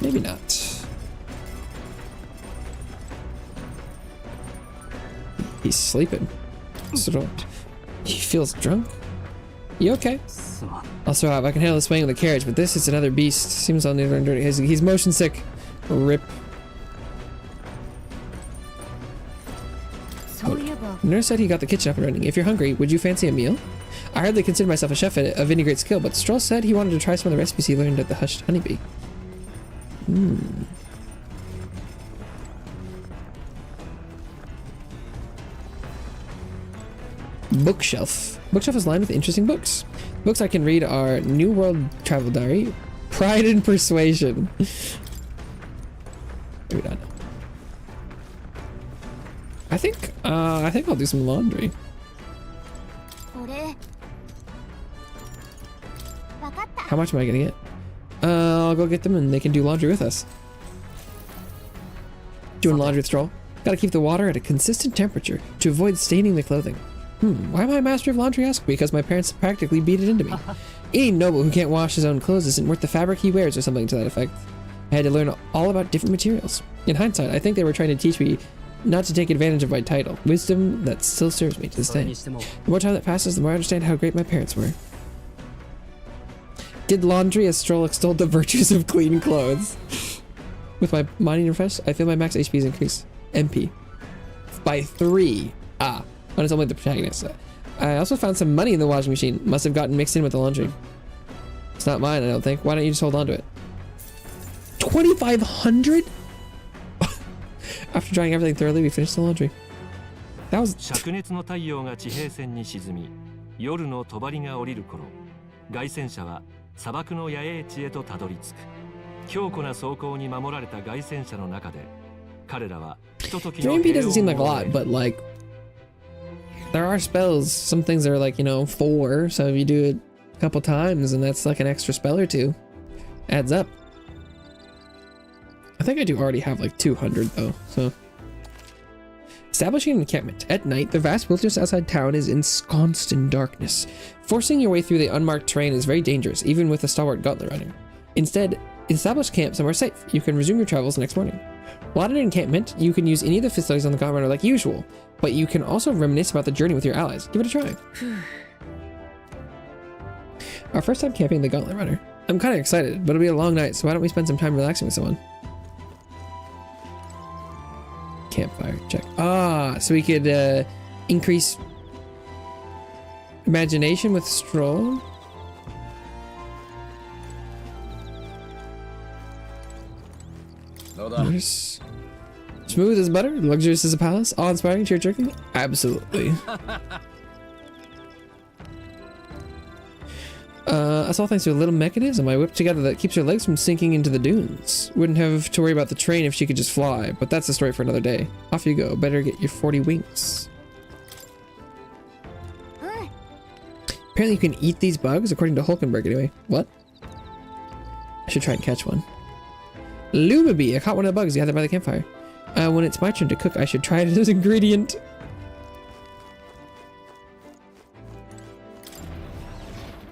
[SPEAKER 1] Maybe not. He's sleeping. So he feels drunk? You okay? I'll survive. I can handle the swaying of the carriage, but this is another beast. Seems on the other dirty. He's motion sick. Rip. Nurse said he got the kitchen up and running. If you're hungry, would you fancy a meal? I hardly consider myself a chef of any great skill, but Stroll said he wanted to try some of the recipes he learned at the Hushed Honeybee. Bookshelf. Bookshelf is lined with interesting books. Books I can read are New World Travel Diary, Pride and Persuasion. Maybe not. I think I'll do some laundry. How much am I gonna get? I'll go get them and they can do laundry with us. Doing laundry with Stroll. Gotta keep the water at a consistent temperature to avoid staining the clothing. Why am I a master of laundry? Ask? Because my parents practically beat it into me. Any noble who can't wash his own clothes isn't worth the fabric he wears or something to that effect. I had to learn all about different materials. In hindsight, I think they were trying to teach me not to take advantage of my title. Wisdom that still serves me to this day. The more time that passes, the more I understand how great my parents were. Did laundry as Stroll extolled the virtues of clean clothes. With my mining refresh, I feel my max HP is increased. MP. By 3. Ah. And it's only the protagonist. I also found some money in the washing machine. Must have gotten mixed in with the laundry. It's not mine, I don't think. Why don't you just hold on to it? 2,500? After drying everything thoroughly, we finished the laundry. That was...
[SPEAKER 5] 灼熱の太陽が地平線に沈み、夜の帳が降りる頃、凱旋者は砂漠の野営地へとたどり着く。強固な装甲に守られた凱旋者の中で、彼らはひとときの
[SPEAKER 1] 3MP doesn't seem like a lot, but like... There are spells. Some things are like, you know, 4, so if you do it a couple times, and that's like an extra spell or 2. Adds up. I think I do already have like 200 though, so... Establishing an encampment. At night, the vast wilderness outside town is ensconced in darkness. Forcing your way through the unmarked terrain is very dangerous, even with a stalwart gauntlet runner. Instead, establish camp somewhere safe. You can resume your travels the next morning. While at an encampment, you can use any of the facilities on the gauntlet runner like usual, but you can also reminisce about the journey with your allies. Give it a try. Our first time camping the gauntlet runner. I'm kind of excited, but it'll be a long night, so why don't we spend some time relaxing with someone? Campfire, check. Ah, so we could increase imagination with stroll. Nice. Smooth as butter, luxurious as a palace, awe-inspiring, tear-jerking. Absolutely. That's all thanks to a little mechanism I whipped together that keeps her legs from sinking into the dunes. Wouldn't have to worry about the train if she could just fly, but that's a story for another day. Off you go. Better get your 40 wings. Apparently you can eat these bugs, according to Hulkenberg anyway. What? I should try and catch one. Lumabee! I caught one of the bugs gathered by the campfire. When it's my turn to cook, I should try it as an ingredient.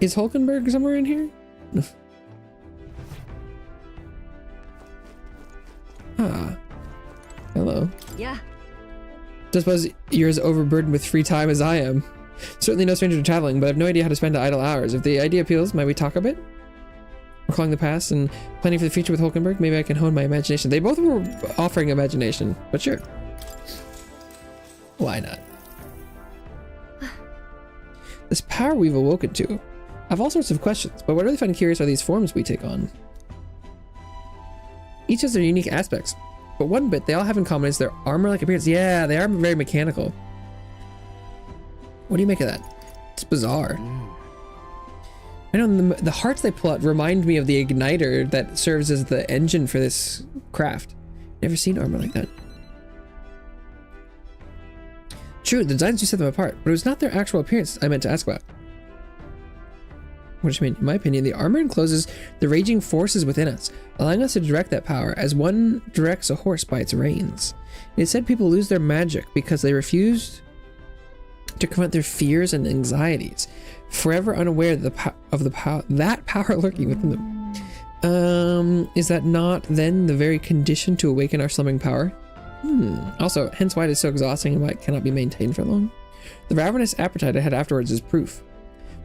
[SPEAKER 1] Is Hulkenberg somewhere in here? No. Ah. Hello.
[SPEAKER 4] Yeah.
[SPEAKER 1] Just suppose you're as overburdened with free time as I am. Certainly no stranger to traveling, but I have no idea how to spend idle hours. If the idea appeals, might we talk a bit? Recalling the past and planning for the future with Hulkenberg, maybe I can hone my imagination. They both were offering imagination, but sure. Why not? This power we've awoken to. I have all sorts of questions, but what I really find curious are these forms we take on. Each has their unique aspects, but one bit they all have in common is their armor-like appearance. Yeah, they are very mechanical. What do you make of that? It's bizarre. I know the hearts they pull out remind me of the igniter that serves as the engine for this craft. Never seen armor like that. True, the designs do set them apart, but it was not their actual appearance I meant to ask about. What do you mean? In my opinion, the armor encloses the raging forces within us, allowing us to direct that power as one directs a horse by its reins. It said people lose their magic because they refused to confront their fears and anxieties, forever unaware of that power lurking within them. Is that not then the very condition to awaken our slumbering power? Also, hence why it is so exhausting and why it cannot be maintained for long. The ravenous appetite I had afterwards is proof.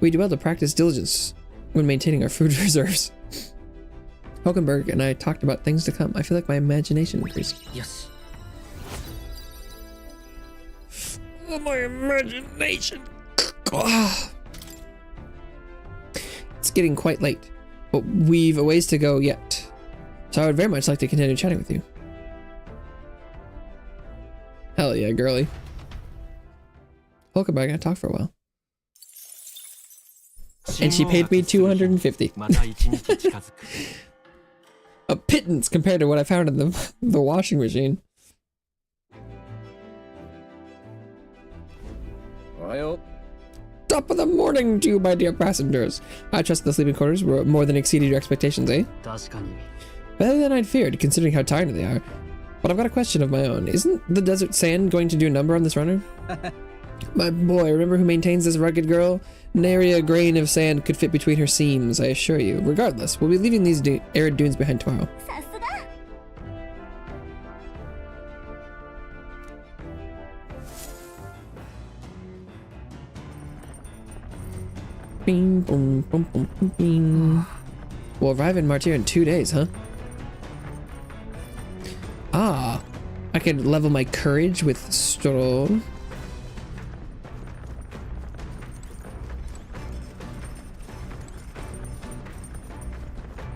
[SPEAKER 1] We do well to practice diligence when maintaining our food reserves. Hulkenberg and I talked about things to come. I feel like my imagination increased.
[SPEAKER 3] Yes.
[SPEAKER 1] Oh, my imagination. It's getting quite late, but we've a ways to go yet. So I would very much like to continue chatting with you. Hell yeah, girly. Hulkenberg, I talked for a while. And she paid me 250. A pittance compared to what I found in the washing machine. Top of the morning to you, my dear passengers. I trust the sleeping quarters were more than exceeded your expectations, eh? Better than I'd feared, considering how tired they are. But I've got a question of my own. Isn't the desert sand going to do a number on this runner? My boy, remember who maintains this rugged girl? Nary a grain of sand could fit between her seams, I assure you. Regardless, we'll be leaving these arid dunes behind tomorrow. Bing, boom, boom, boom, boom, bing. We'll arrive in Martyr in 2 days, huh? could level my courage with stroll.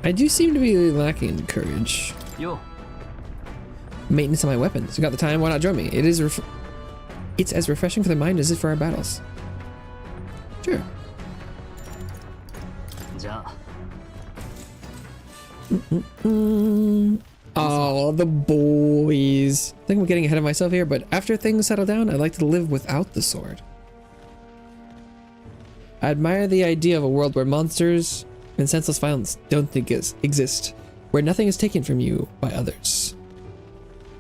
[SPEAKER 1] I do seem to be lacking in courage.
[SPEAKER 3] Yo.
[SPEAKER 1] Maintenance of my weapons. You got the time? Why not join me? It's as refreshing for the mind as it for our battles. Sure. Oh, the boys. I think I'm getting ahead of myself here, but after things settle down, I'd like to live without the sword. I admire the idea of a world where monsters and senseless violence don't exist, where nothing is taken from you by others.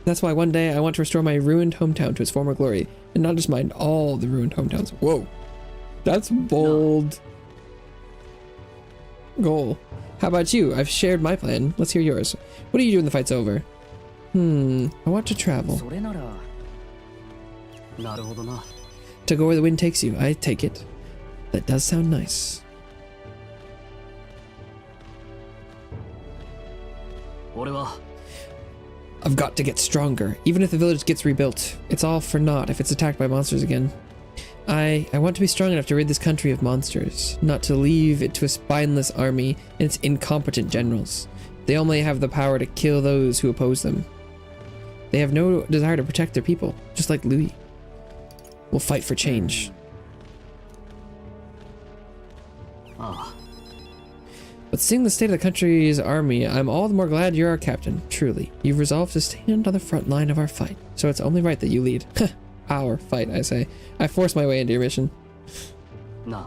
[SPEAKER 1] That's why one day I want to restore my ruined hometown to its former glory, and not just mind all the ruined hometowns. Whoa, that's bold. Goal. How about you? I've shared my plan. Let's hear yours. What do you do when the fight's over? I want to travel. To go where the wind takes you. I take it. That does sound nice. I've got to get stronger. Even if the village gets rebuilt, it's all for naught if it's attacked by monsters again. I want to be strong enough to rid this country of monsters, not to leave it to a spineless army and its incompetent generals. They only have the power to kill those who oppose them. They have no desire to protect their people, just like Louis. We'll fight for change. But seeing the state of the country's army, I'm all the more glad you're our captain, truly. You've resolved to stand on the front line of our fight, so it's only right that you lead. Our fight, I say. I forced my way into your mission.
[SPEAKER 3] No.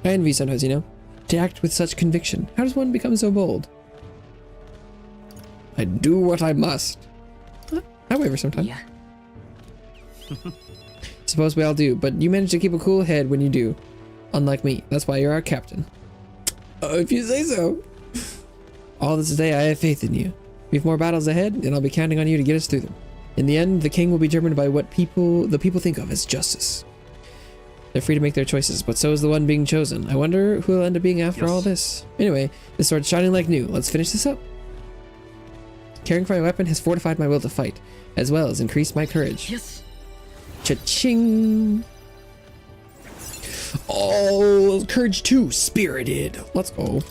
[SPEAKER 1] I envy sometimes, you know. To act with such conviction. How does one become so bold? I do what I must. I waver sometimes.
[SPEAKER 3] Yeah.
[SPEAKER 1] Suppose we all do, but you manage to keep a cool head when you do. Unlike me. That's why you're our captain. If you say so. All this day I have faith in you. We have more battles ahead, and I'll be counting on you to get us through them. In the end, the king will be determined by what the people think of as justice. They're free to make their choices, but so is the one being chosen. I wonder who will end up being after all this. Anyway, this sword's shining like new. Let's finish this up. Caring for my weapon has fortified my will to fight, as well as increased my courage.
[SPEAKER 3] Yes.
[SPEAKER 1] Cha-ching! Oh, courage 2, spirited. Let's go.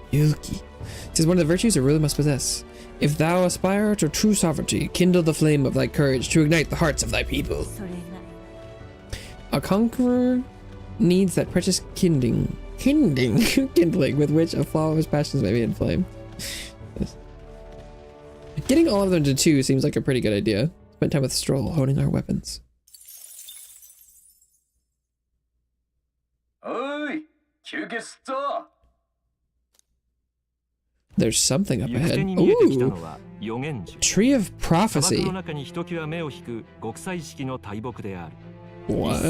[SPEAKER 1] Yuki. It is one of the virtues a ruler must possess. If thou aspire to true sovereignty, kindle the flame of thy courage to ignite the hearts of thy people. A conqueror needs that precious kindling with which a follower's passions may be inflamed. Yes. Getting all of them to 2 seems like a pretty good idea. Spend time with Stroll, honing our weapons.
[SPEAKER 11] Oi!
[SPEAKER 1] There's something up ahead. Ooh! Tree of Prophecy. What?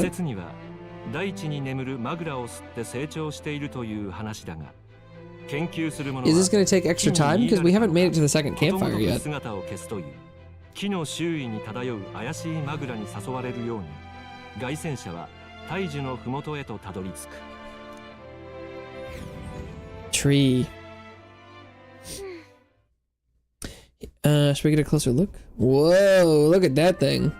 [SPEAKER 5] 大地に眠るマグラを吸って成長しているという話だが、研究するものは
[SPEAKER 1] Is this going to take extra time? Because we haven't made it to the second campfire yet.
[SPEAKER 5] 姿を消すという木の周囲に漂う怪しいマグラに誘われるように、凱旋者は大樹の麓へとたどり着く。
[SPEAKER 1] Tree. Should we get a closer look? Whoa, look at that thing.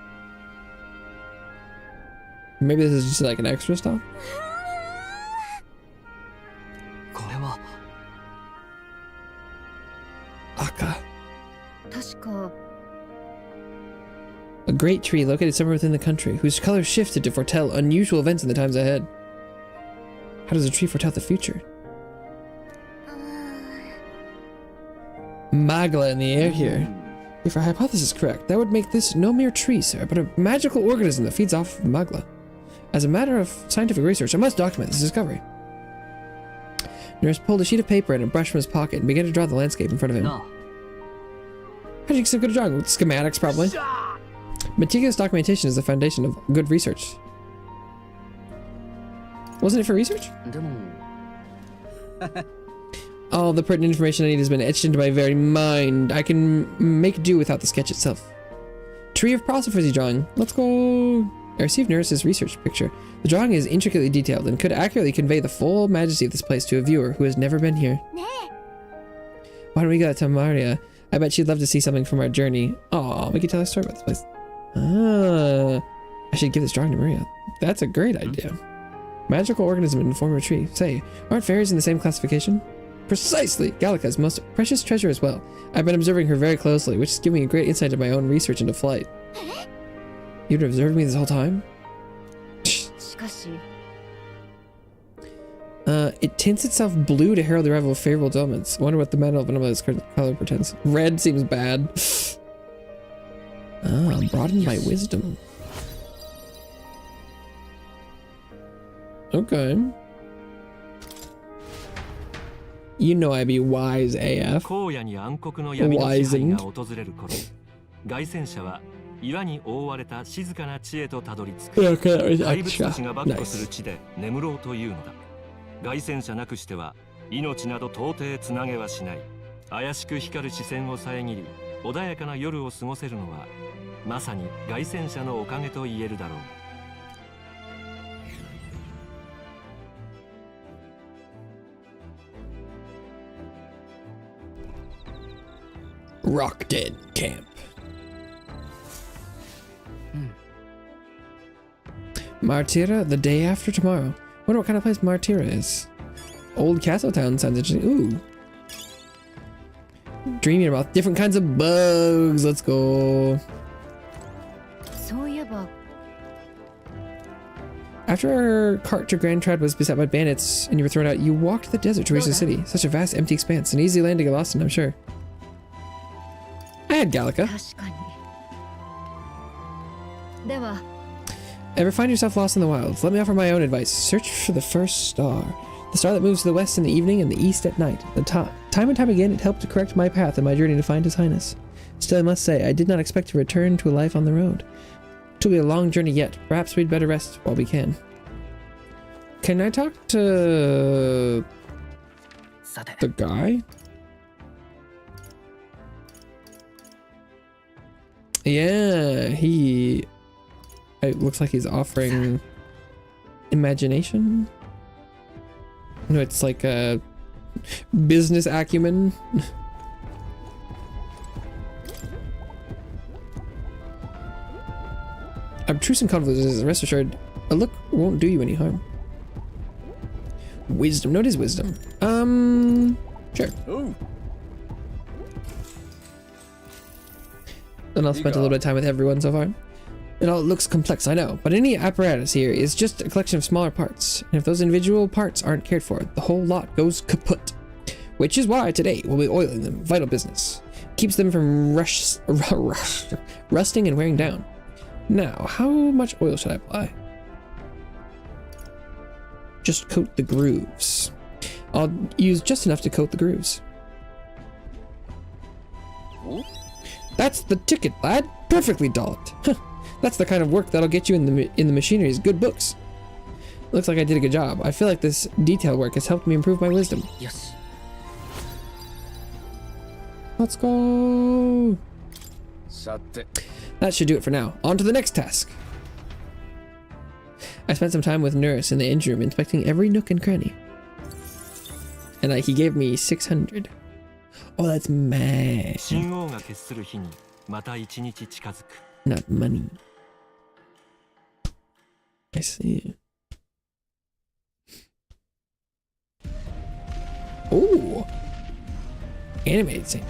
[SPEAKER 1] Maybe this is just like an extra stop? Aka. A great tree located somewhere within the country, whose color shifted to foretell unusual events in the times ahead. How does a tree foretell the future? Magla in the air here. If our hypothesis is correct, that would make this no mere tree, sir, but a magical organism that feeds off of Magla. As a matter of scientific research, I must document this discovery. Nurse pulled a sheet of paper and a brush from his pocket and began to draw the landscape in front of him.
[SPEAKER 3] No.
[SPEAKER 1] How did you get so good at drawing? With schematics, probably. Meticulous documentation is the foundation of good research. Wasn't it for research? All the pertinent information I need has been etched into my very mind. I can make do without the sketch itself. Tree of Prophecy drawing. Let's go. I received Nurse's research picture. The drawing is intricately detailed and could accurately convey the full majesty of this place to a viewer who has never been here. Why don't we go to Tamaria? I bet she'd love to see something from our journey. Oh, we could tell a story about this place. Ah, I should give this drawing to Maria. That's a great idea. Magical organism in the form of a tree. Say, aren't fairies in the same classification? Precisely! Gallica's most precious treasure as well. I've been observing her very closely, which is giving me a great insight into my own research into flight. You'd observed me this whole time? It tints itself blue to herald the arrival of favorable developments. Wonder what the metal of this color pretends. Red seems bad. Ah, broadened by wisdom. Okay. You know I'd be wise AF. Wisened.
[SPEAKER 5] 凱旋者は岩に覆われた静かな地へとたどり着く。怪物たちが跋扈する地で眠ろうというのだ。凱旋者なくしては命など到底つなげはしない。怪しく光る視線を遮り、穏やかな夜を過ごせるのはまさに凱旋者のおかげと言えるだろう。
[SPEAKER 1] Rock Dead Camp. Martira, the day after tomorrow. Wonder what kind of place Martira is. Old Castletown sounds interesting. Ooh. Dreaming about different kinds of bugs. Let's go. After our cart to Grand Trad was beset by bandits and you were thrown out, you walked the desert to reach the city. Such a vast, empty expanse. An easy land to get lost in, I'm sure. I had Gallica. Ever find yourself lost in the wilds? Let me offer my own advice. Search for the first star. The star that moves to the west in the evening and the east at night. Time and time again, it helped to correct my path in my journey to find His Highness. Still, I must say, I did not expect to return to a life on the road. It'll be a long journey yet. Perhaps we'd better rest while we can. Can I talk to the guy? Yeah, it looks like he's offering imagination. No, it's like a business acumen. Obtrusive confidence, rest assured, a look won't do you any harm. Wisdom, note his wisdom. Sure.
[SPEAKER 7] Oh.
[SPEAKER 1] And I've spent a little bit of time with everyone so far. It all looks complex, I know, but any apparatus here is just a collection of smaller parts. And if those individual parts aren't cared for, the whole lot goes kaput. Which is why today we'll be oiling them, vital business. Keeps them from rusting and wearing down. Now, how much oil should I apply? Just coat the grooves. I'll use just enough to coat the grooves. That's the ticket, lad. Perfectly dolloped. That's the kind of work that'll get you in the machinery's good books. Looks like I did a good job. I feel like this detail work has helped me improve my wisdom.
[SPEAKER 3] Yes.
[SPEAKER 1] Let's go. That should do it for now. On to the next task. I spent some time with Nurse in the engine room inspecting every nook and cranny. And he gave me 600. Oh, that's mad. Not money. I see. Oh! Animated scene.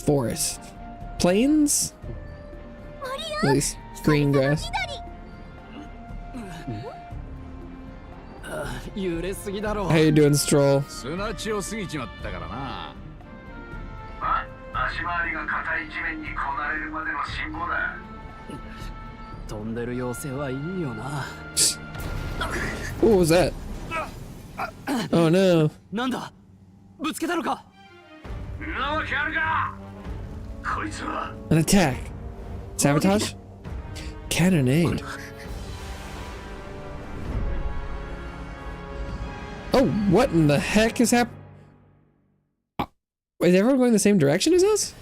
[SPEAKER 1] Forest. Plains? At least green grass. How you doing, Stroll? What was that? Oh no. An attack. Sabotage? Cannonade. Oh, what in the heck is happening? Is everyone going the same direction as us?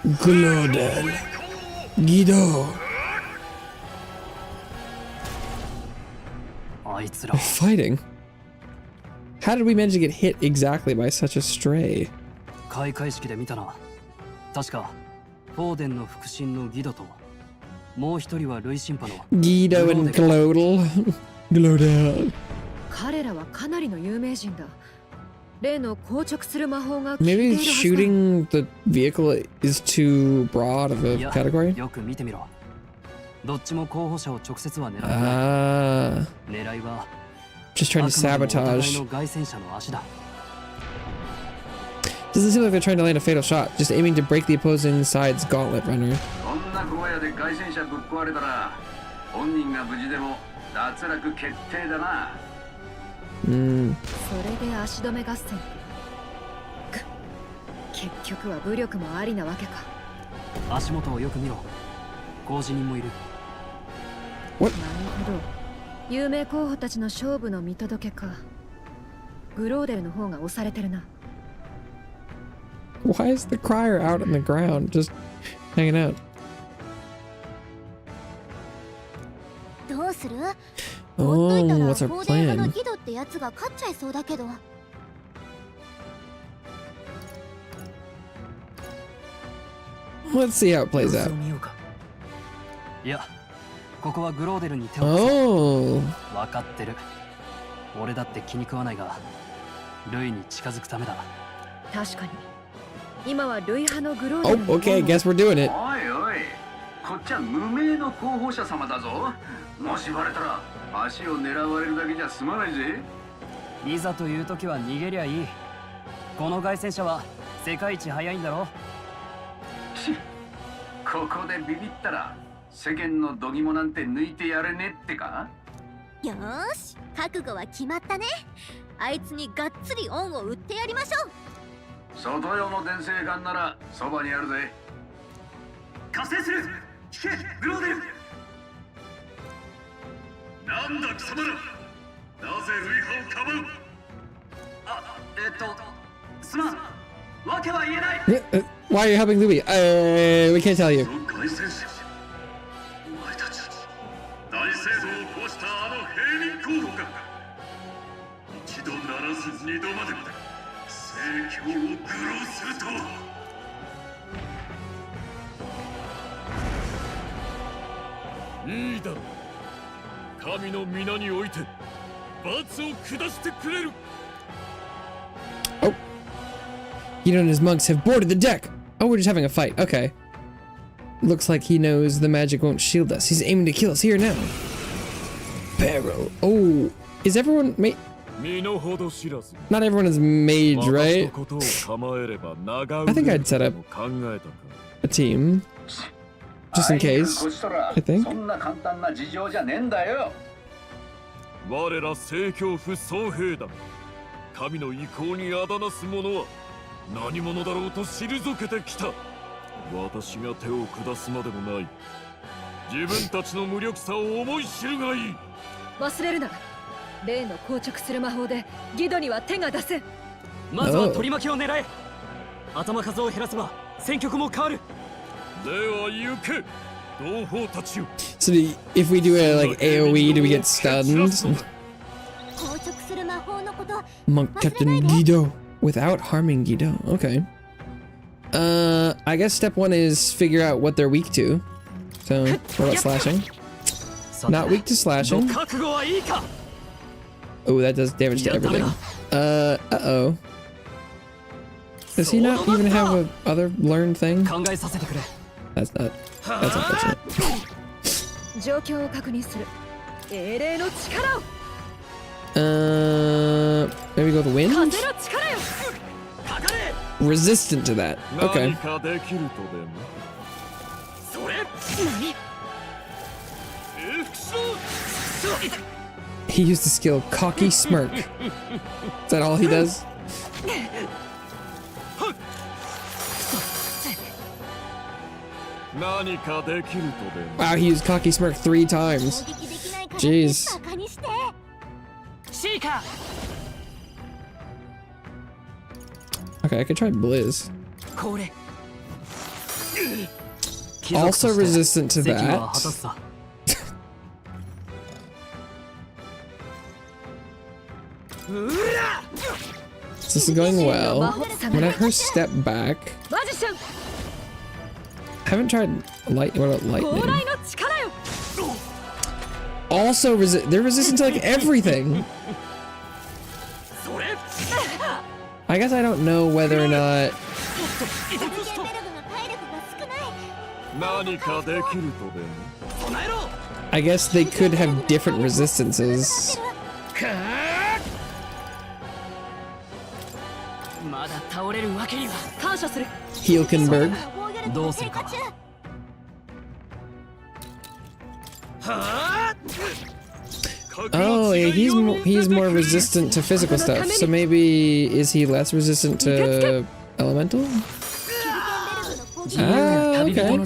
[SPEAKER 1] Glodel. Guido.
[SPEAKER 3] あいつら
[SPEAKER 1] Fighting? How did we manage to get hit exactly by such a stray?
[SPEAKER 3] 開会式で見たな。確かフォーデンの腹心のギドともう一人は類神派の
[SPEAKER 1] Guido and Glodal. Glodal.
[SPEAKER 4] 彼らはかなりの有名人だ。例の硬直する魔法が
[SPEAKER 1] Maybe shooting the vehicle is too broad of a
[SPEAKER 3] いや
[SPEAKER 1] category?
[SPEAKER 3] よく見てみろ。どっちも候補者を直接は狙わない。
[SPEAKER 1] Ah,
[SPEAKER 3] 狙いは
[SPEAKER 1] just trying to
[SPEAKER 3] あくまでもお互い
[SPEAKER 1] sabotage.
[SPEAKER 3] の凱旋者の足だ。
[SPEAKER 1] Doesn't seem like they're trying to land a fatal shot, just aiming to break the opposing side's gauntlet runner.
[SPEAKER 11] こんな荒野で凱旋車ぶっ壊れたら本人が無事でも脱落決定だな。
[SPEAKER 1] Mm.
[SPEAKER 4] それで足止め合戦。結局は武力もありなわけか。
[SPEAKER 3] 足元をよく見ろ。工事人もいる。
[SPEAKER 4] なるほど。有名候補たちの勝負の見届けか。グローデルの方が押されてるな。
[SPEAKER 1] Why is the crier out on the ground, just hanging out?
[SPEAKER 2] どうする？
[SPEAKER 1] Oh,
[SPEAKER 2] ほっといたら
[SPEAKER 1] what's our
[SPEAKER 2] フォーデン派の
[SPEAKER 1] plan?
[SPEAKER 2] ギドってやつが勝っちゃいそうだけど。
[SPEAKER 1] Let's see how it plays
[SPEAKER 3] 様
[SPEAKER 1] out.
[SPEAKER 3] 子を見ようか。いや、ここはグローデルに手を貸せ。
[SPEAKER 1] Oh,
[SPEAKER 3] 分かってる。俺だって気に食わないが、ルイに近づくためだ。
[SPEAKER 4] 確かに。今はルイ派のグロー
[SPEAKER 1] oh,
[SPEAKER 4] デルの
[SPEAKER 1] okay, guess we're doing it.
[SPEAKER 11] おいおい、こっちは無名の候補者様だぞ。もしバレたら足を狙われるだけじゃ済まないぜ。
[SPEAKER 3] いざという時は逃げりゃいい。この凱旋者は世界一速いんだろ。
[SPEAKER 11] ここでビビったら世間の度肝なんて抜いてやれねってか。
[SPEAKER 2] よーし、覚悟は決まったね。あいつにがっつり恩を売ってやりましょう。
[SPEAKER 11] 外用の電線管ならそばにあるぜ。
[SPEAKER 7] 加勢する。聞けグローデル。なんだ貴様ら、なぜ類派をかばう。すまん、わけは言えない。
[SPEAKER 1] Why are you helping Louis? We can't tell you.
[SPEAKER 7] 凱旋者、お前たち大聖堂を壊したあの平民候補か。一度ならず二度まで聖教を愚弄するとは。いいだろう。神の皆において罰を下してくれる。
[SPEAKER 1] Oh, Guido and his monks have boarded the deck. Oh, we're just having a fight. Okay. Looks like he knows the magic won't shield us. He's aiming to kill us here now. Barrel. Oh, is everyone Not everyone is mage, right? I think I'd set up a team. Just in case, I think.
[SPEAKER 11] そんな簡単な事情じゃねえんだよ。
[SPEAKER 7] 我ら聖教不総兵だ。神の意向にあだなす者は何者だろうと退けてきた。私が手を下すまでもない。自分たちの無力さを思い知るがいい。
[SPEAKER 4] 忘れるな。例の硬直する魔法でギドには手が出せん。
[SPEAKER 3] まずは取り巻きを狙え。頭数を減らせば戦局も変わる。
[SPEAKER 7] では行け、同胞たちよ。
[SPEAKER 1] So if we do a like AoE, do we get stunned?
[SPEAKER 2] 硬直する魔法のこと
[SPEAKER 1] Monk Captain Guido without harming Guido. Okay. I guess step one is figure out what they're weak to. So what about slashing? Not weak to slashing.
[SPEAKER 3] 覚悟はいいか。
[SPEAKER 1] Oh, that does damage to everything. Uh-oh. Does he not even have a other learned thing?
[SPEAKER 3] 考えさせてくれ。
[SPEAKER 1] That's unfortunate.
[SPEAKER 4] 状況を確認する。英霊の力を。
[SPEAKER 1] Maybe go with wind?
[SPEAKER 4] 風の力よ。
[SPEAKER 3] かかれ。
[SPEAKER 1] Resistant to that. Okay.
[SPEAKER 7] 何かできるとでも。
[SPEAKER 3] それ。何。
[SPEAKER 1] He used the skill Cocky Smirk. Is that all he does? Wow, he used Cocky Smirk 3 times. Jeez. Okay, I could try Blizz. Also resistant to that. This is going well. I'm gonna have her step back. I haven't tried light. What about lightning? Also, they're resistant to like everything. I guess I don't know whether or not. I guess they could have different resistances. Hielkenberg. Oh, yeah, he's more resistant to physical stuff. So maybe is he less resistant to elemental? Ah, okay.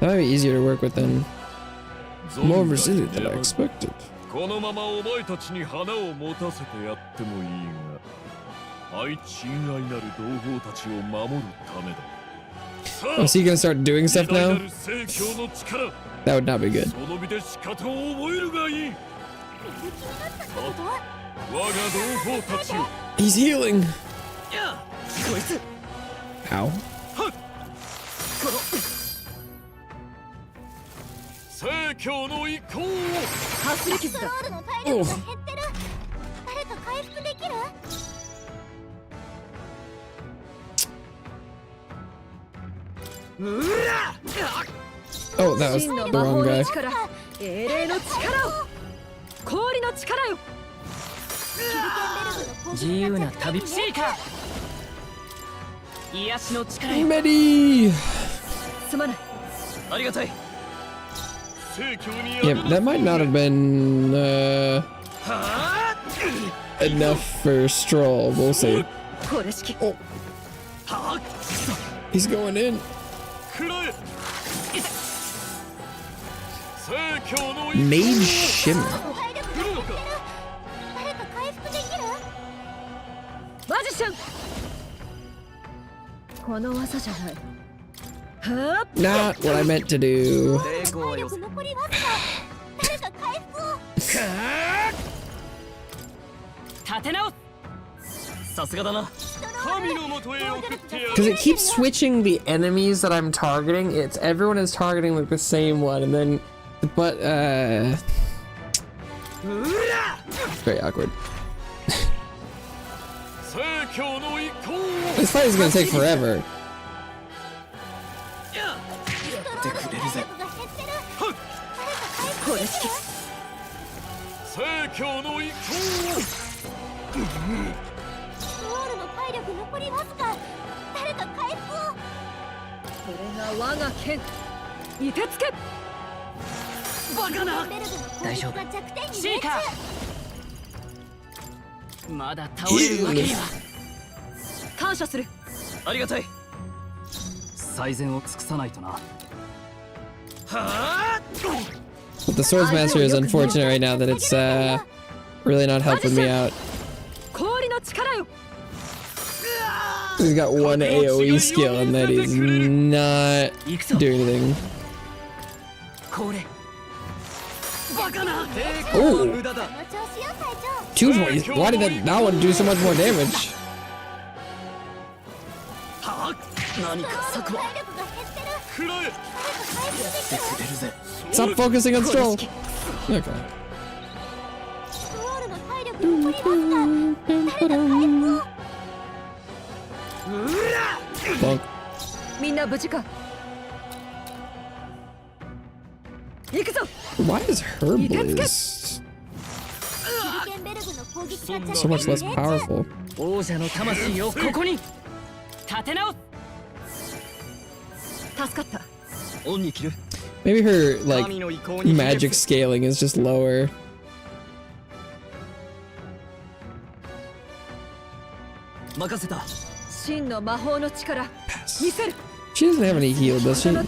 [SPEAKER 1] That might be easier to work with then. More resilient than I expected.
[SPEAKER 7] このままお前たちに花を持たせてやってもいいが、愛親愛なる同胞たちを守るためだ。
[SPEAKER 1] Oh, is he gonna start doing stuff now? That would not be good. He's healing. Ow. Oh, that was the wrong guy. Medi! Yep, that might not have been enough for Stroll, we'll see. Oh. He's going in. Mage Shimmer. Not what I meant to do. Because it keeps switching the enemies that I'm targeting. Everyone is targeting like the same one, and then, but it's very awkward. This fight is gonna take forever. But the Swordsmaster is unfortunate right now that it's really not helping me out. He's got one AoE skill and that is not doing anything. Oh! 220. Why did that one do so much more damage? Stop focusing on Stroll. Okay. Bonk. Why is her blizz so much less powerful? Maybe her like magic scaling is just lower. She doesn't have any heal, does she? No.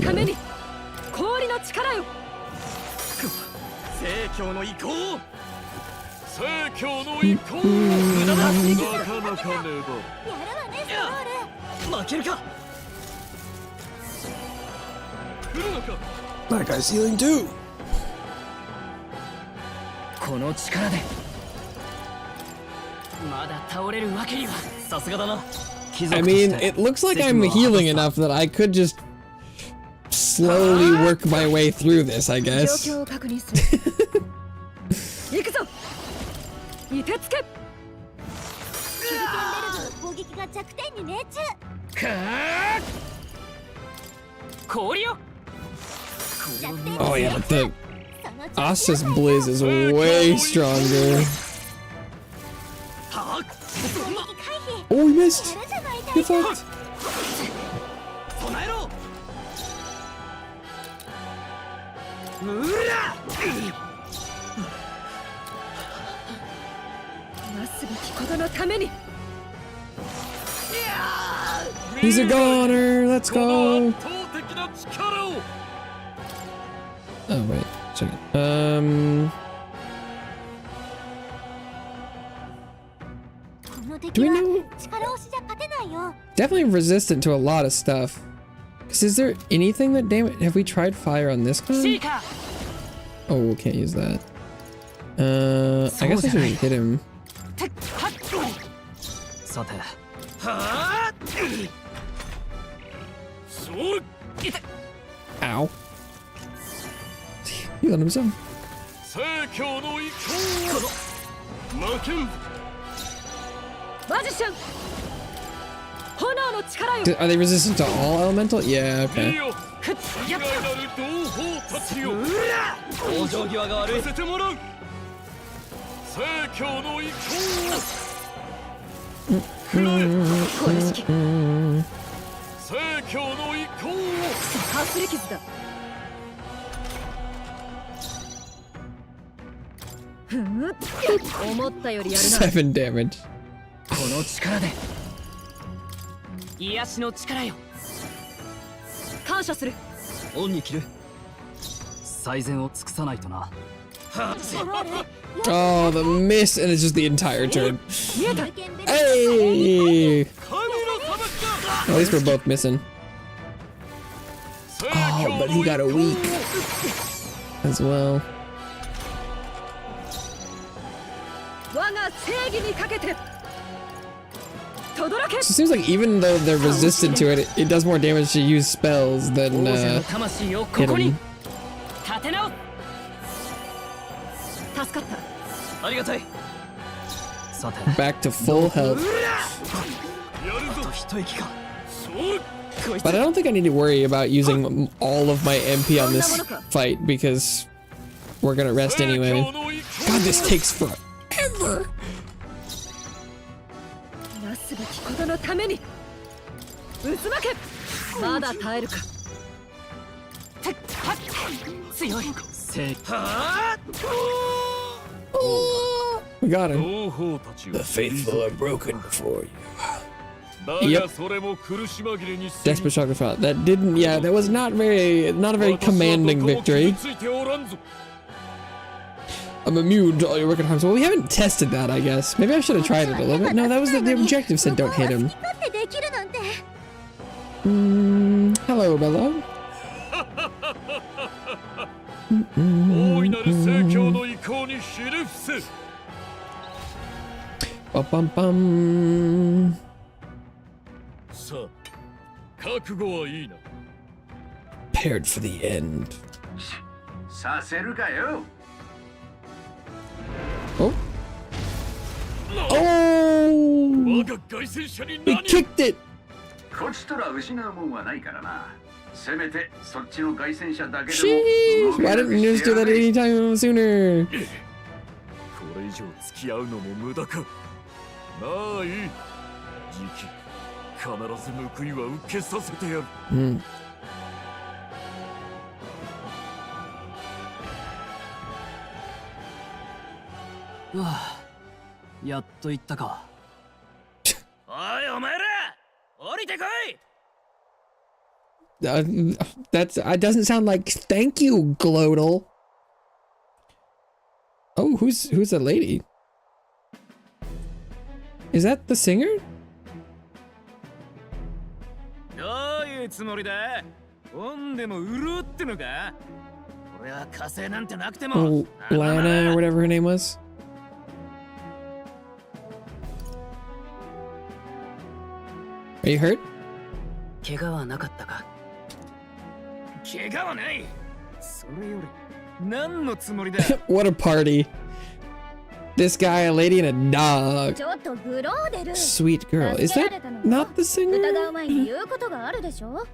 [SPEAKER 1] That guy's healing too.
[SPEAKER 3] この力でまだ倒れるわけには。さすがだな。
[SPEAKER 1] I mean, it looks like I'm healing enough that I could just slowly work my way through this, I
[SPEAKER 4] 状
[SPEAKER 1] guess.
[SPEAKER 4] 況を確認する。行くぞ。いてつけ。
[SPEAKER 2] 攻撃が弱点に命中。
[SPEAKER 3] 氷よ。
[SPEAKER 1] Oh yeah, but the Asta's Blizz is way stronger. Oh, he missed. Get fucked.
[SPEAKER 3] 備えろ。
[SPEAKER 4] なすべきことのために。
[SPEAKER 1] He's a goner. Let's go.
[SPEAKER 7] 圧倒的な力を。
[SPEAKER 1] Oh wait, second. Do we know? Definitely resistant to a lot of stuff. Cause is there anything that damage? Have we tried fire on this one? Oh, we can't use that. I guess I should hit him.
[SPEAKER 3] さて。
[SPEAKER 1] Ow. He got himself.
[SPEAKER 7] 聖教の意向。負けん。
[SPEAKER 4] マジシャン。炎の力よ。
[SPEAKER 1] Are they resistant to all elemental? Yeah, okay.
[SPEAKER 7] いいよ。意外なる同胞たちよ。
[SPEAKER 3] 往生際が悪い。
[SPEAKER 7] させてもらう。聖教の意向。くらえ。
[SPEAKER 4] これ式。
[SPEAKER 7] 聖教の意向。
[SPEAKER 4] ハスレキズだ。思ったよりやるな。
[SPEAKER 1] 7 damage.
[SPEAKER 3] この力で癒しの力よ。
[SPEAKER 4] 感謝する。
[SPEAKER 3] 恩に着る。最善を尽くさないとな。
[SPEAKER 1] Oh, the miss, and it's just the entire turn.
[SPEAKER 4] 見えた。
[SPEAKER 1] Hey! At least we're both missing. Oh, but he got a weak as well.
[SPEAKER 4] 我が正義にかけて。
[SPEAKER 1] So it seems like even though they're resistant to it, it does more damage to use spells than hit him.
[SPEAKER 3] 立て直。
[SPEAKER 4] 助かった。
[SPEAKER 3] ありがたい。さて。
[SPEAKER 1] Back to full health.
[SPEAKER 3] あと一息か。
[SPEAKER 1] But I don't think I need to worry about using all of my MP on this fight because we're gonna rest anyway. God, this takes forever.
[SPEAKER 4] なすべきことのために。渦巻け。まだ耐えるか。
[SPEAKER 3] 強い。
[SPEAKER 1] We got him.
[SPEAKER 7] 同胞たちよ。
[SPEAKER 1] The faithful are broken before you.
[SPEAKER 7] だがそれも苦し紛れに過ぎ。
[SPEAKER 1] Desperate shock of thought. That didn't. Yeah, that was not a very commanding victory. I'm immune to all your wicked harms. Well, we haven't tested that, I guess. Maybe I should have tried it a little bit. No, that was the objective said don't hit him. Hello, Bella.
[SPEAKER 7] 大いなる聖教の意向にひれ伏せ。
[SPEAKER 1] Bum bum bum.
[SPEAKER 7] さあ、覚悟はいいな。
[SPEAKER 1] Prepared for the end.
[SPEAKER 11] させるかよ。
[SPEAKER 1] Oh. Oh!
[SPEAKER 7] 我が凱旋者に
[SPEAKER 1] We
[SPEAKER 7] 何を。
[SPEAKER 1] kicked it.
[SPEAKER 11] こちとら失うもんはないからな。せめてそっちの凱旋者だけでも。
[SPEAKER 1] Sheesh! Why didn't you just do that anytime sooner?
[SPEAKER 7] これ以上付き合うのも無駄か。まあいい。時期、必ず報いは受けさせてやる。
[SPEAKER 1] Hmm.
[SPEAKER 3] うわ、やっと行ったか。おいお前ら、降りてこい。
[SPEAKER 1] That doesn't sound like thank you, Glodal. Oh, who's that lady? Is that the singer?
[SPEAKER 3] どういうつもりだ。本でも売るってのか。俺は火星なんてなくても。
[SPEAKER 1] Oh, Lana or whatever her name was. Are you hurt?
[SPEAKER 3] 怪我はなかったか。怪我はない。それより何のつもりだ。
[SPEAKER 1] What a party. This guy, a lady, and a dog.
[SPEAKER 2] ちょっとグローデル。
[SPEAKER 1] Sweet girl. Is that not the singer?
[SPEAKER 2] 疑う前に言うことがあるでしょ。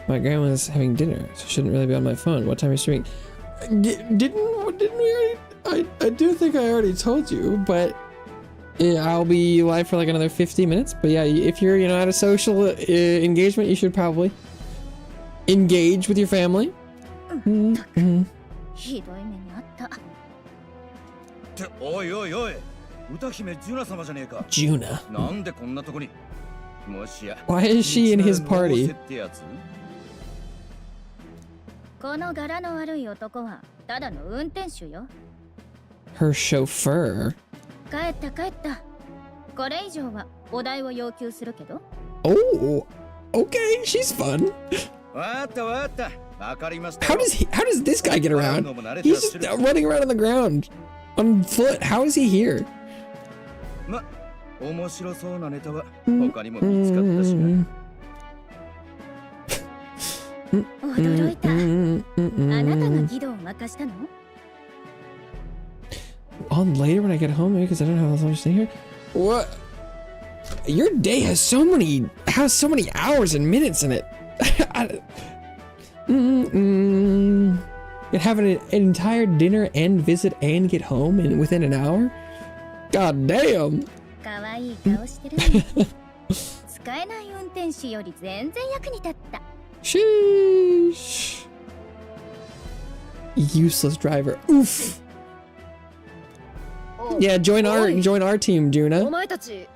[SPEAKER 1] My grandma's having dinner, so shouldn't really be on my phone. What time are you streaming? Didn't we already? I do think I already told you, but yeah, I'll be live for like another 50 minutes. But yeah, if you're at a social engagement, you should probably engage with your family.
[SPEAKER 2] ひどい目にあった。っ
[SPEAKER 6] ておいおいおい、歌姫ジュナ様じゃねえか。
[SPEAKER 1] ジュナ。
[SPEAKER 6] なんでこんなとこに。もしや。
[SPEAKER 1] Why is she in his party?
[SPEAKER 2] この柄の悪い男はただの運転手よ。
[SPEAKER 1] Her chauffeur.
[SPEAKER 2] 帰った帰った。これ以上はお題を要求するけど。
[SPEAKER 1] Oh, okay, she's fun.
[SPEAKER 6] わかったわかった。わかりました。
[SPEAKER 1] How does this guy get around? He's just running around on the ground on foot. How is he here?
[SPEAKER 6] ま、面白そうなネタは他にも見つかったしな。
[SPEAKER 2] 驚いた。あなたが義堂を任したの？
[SPEAKER 1] On later when I get home, maybe because I don't have as much to here. What? Your day has so many hours and minutes in it. You have an entire dinner and visit and get home within an hour? God damn.
[SPEAKER 2] 可愛い顔してるね。使えない運転手より全然役に立った。
[SPEAKER 1] Sheesh. Useless driver. Oof. Yeah, join our team, Juna.
[SPEAKER 4] お前たち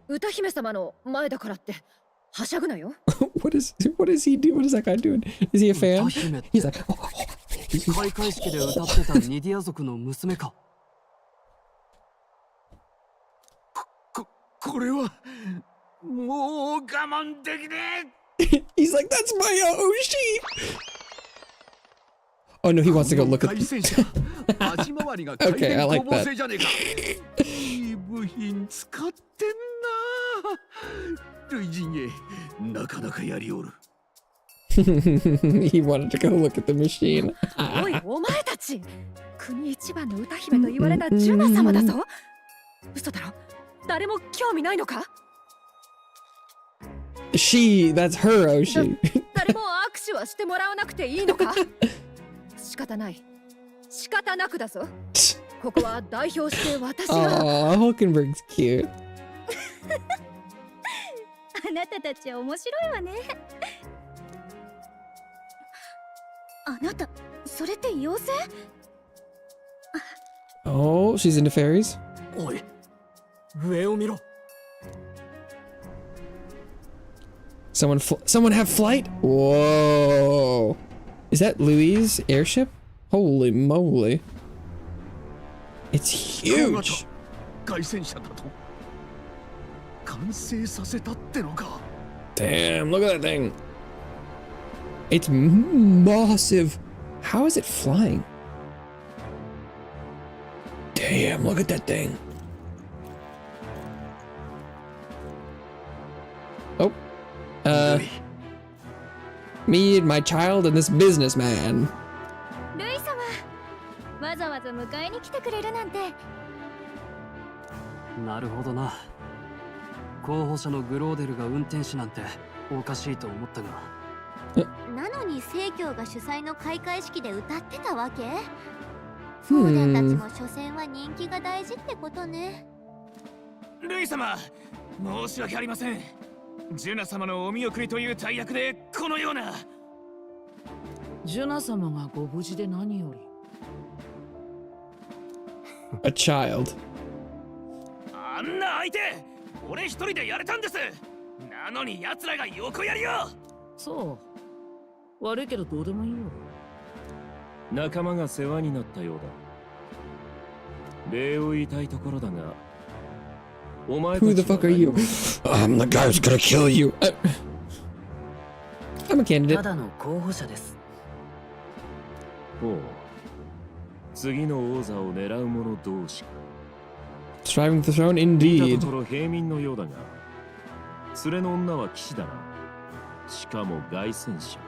[SPEAKER 4] 歌姫様の前だからってはしゃぐなよ。
[SPEAKER 1] What is he doing? What is that guy doing? Is he a fan? He's like
[SPEAKER 3] 開会式で歌ってたニディア族の娘か。
[SPEAKER 9] これはもう我慢できね
[SPEAKER 1] え。He's like, that's my Oshi. Oh no, he wants to go look at. Okay, I like that.
[SPEAKER 9] いい部品使ってんな。類人へなかなかやりおる。
[SPEAKER 1] He wanted to go look at the machine.
[SPEAKER 4] おい、お前たち国一番の歌姫と言われたジュナ様だぞ。嘘だろ。誰も興味ないのか？
[SPEAKER 1] That's her Oshi.
[SPEAKER 4] 誰も握手はしてもらわなくていいのか？仕方ない。仕方なくだぞ。ここは代表して私が。
[SPEAKER 1] Oh, Hulkenberg's cute.
[SPEAKER 2] あなたたち面白いわね。あなた、それって妖精？
[SPEAKER 1] Oh, she's into fairies.
[SPEAKER 3] おい、上を見ろ。
[SPEAKER 1] Someone have flight? Whoa. Is that Louis' airship? Holy moly. It's huge.
[SPEAKER 9] 凱旋者だと完成させたってのか。
[SPEAKER 1] Damn, look at that thing. It's massive. How is it flying? Damn, look at that thing. Oh. Me and my child and this businessman.
[SPEAKER 2] ルイ様、わざわざ迎えに来てくれるなんて。
[SPEAKER 3] なるほどな。候補者のグローデルが運転手なんておかしいと思ったが。
[SPEAKER 2] なのに正教が主催の開会式で歌ってたわけ？フーデンたちも所詮は人気が大事ってことね。
[SPEAKER 3] ルイ様、申し訳ありません。ジュナ様のお見送りという大役でこのような。
[SPEAKER 12] ジュナ様がご無事で何より。
[SPEAKER 1] A child.
[SPEAKER 3] あんな相手、俺一人でやれたんです。なのに奴らが横やりよ。
[SPEAKER 12] そう。悪いけどどうでもいいよ。
[SPEAKER 5] 仲間が世話になったようだ。礼を言いたいところだが、
[SPEAKER 1] Oh,
[SPEAKER 5] このままじゃジュナ様がお見送りできない。
[SPEAKER 1] Mia,
[SPEAKER 5] おい、上を見ろ。
[SPEAKER 1] my child and this businessman. ルイ様、わざわざ迎えに来てくれるなんて。Who the fuck are you? I'm the guy who's gonna kill you. I'm a candidate.
[SPEAKER 3] ただの候補者です。
[SPEAKER 7] ほう。次の王座を狙う者同士か。
[SPEAKER 1] Striving for the throne
[SPEAKER 7] 見た
[SPEAKER 1] indeed.
[SPEAKER 7] ところ平民のようだが、連れの女は騎士だな。しかも凱旋者。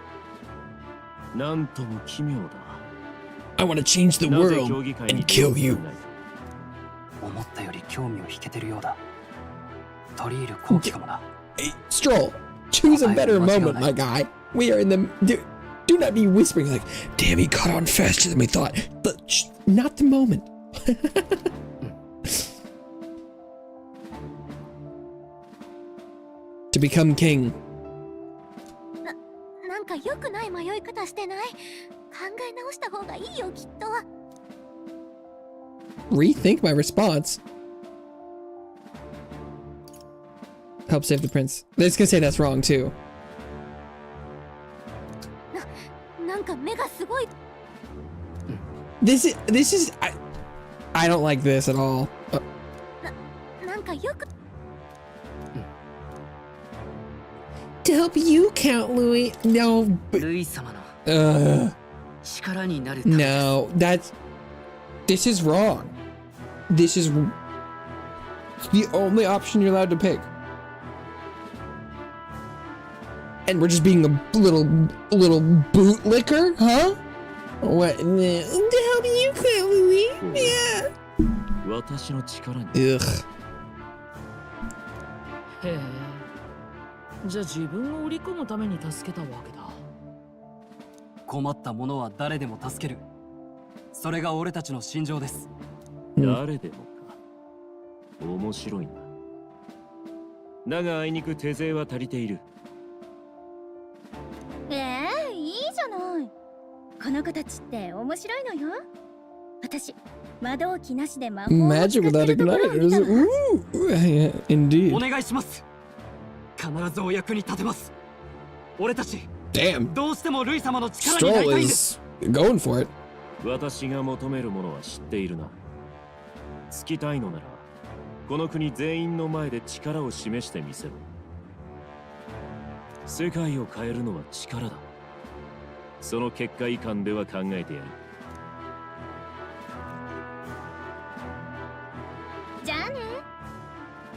[SPEAKER 7] なんとも奇妙だ。
[SPEAKER 1] I want to change the world and kill you.
[SPEAKER 3] 思ったより興味を引けてるようだ。取り入る好機かもな。
[SPEAKER 1] Hey, Stroll, choose a better moment, my guy. We are in the... Do not be whispering like, damn, he caught on faster than we thought. But not the moment. To become king.
[SPEAKER 2] なんか良くない迷い方してない？考え直した方がいいよ、きっと。
[SPEAKER 1] Rethink my response. Help save the prince. They're just gonna say that's wrong too.
[SPEAKER 2] なんか目がすごい。
[SPEAKER 1] This is I don't like this at all.
[SPEAKER 2] なんかよく。
[SPEAKER 1] To help you, Count Louis. No.
[SPEAKER 3] ルイ様の力になるためです。
[SPEAKER 1] No, this is wrong. This is the only option you're allowed to pick. And we're just being a little bootlicker, huh? What? To help you, Count Louis? Yeah.
[SPEAKER 7] 私の力に。
[SPEAKER 1] Ugh.
[SPEAKER 12] へえ。じゃあ自分を売り込むために助けたわけだ。
[SPEAKER 3] 困った者は誰でも助ける。それが俺たちの信条です。
[SPEAKER 7] 誰でもか。面白いな。だがあいにく手勢は足りている。
[SPEAKER 2] いいじゃない。この子たちって面白いのよ。私、魔導機なしで魔法を使って
[SPEAKER 1] Magic without
[SPEAKER 2] るところを見たわ。
[SPEAKER 1] igniters. Indeed.
[SPEAKER 3] お願いします。必ずお役に立てます。俺たち、
[SPEAKER 1] Damn.
[SPEAKER 3] どうしてもルイ様の力になり
[SPEAKER 1] Stroll
[SPEAKER 3] たいんです。
[SPEAKER 1] is going for it.
[SPEAKER 7] 私が求めるものは知っているな。つきたいのなら、この国全員の前で力を示してみせろ。世界を変えるのは力だ。その結果以下では考えてやる。
[SPEAKER 2] じゃあね。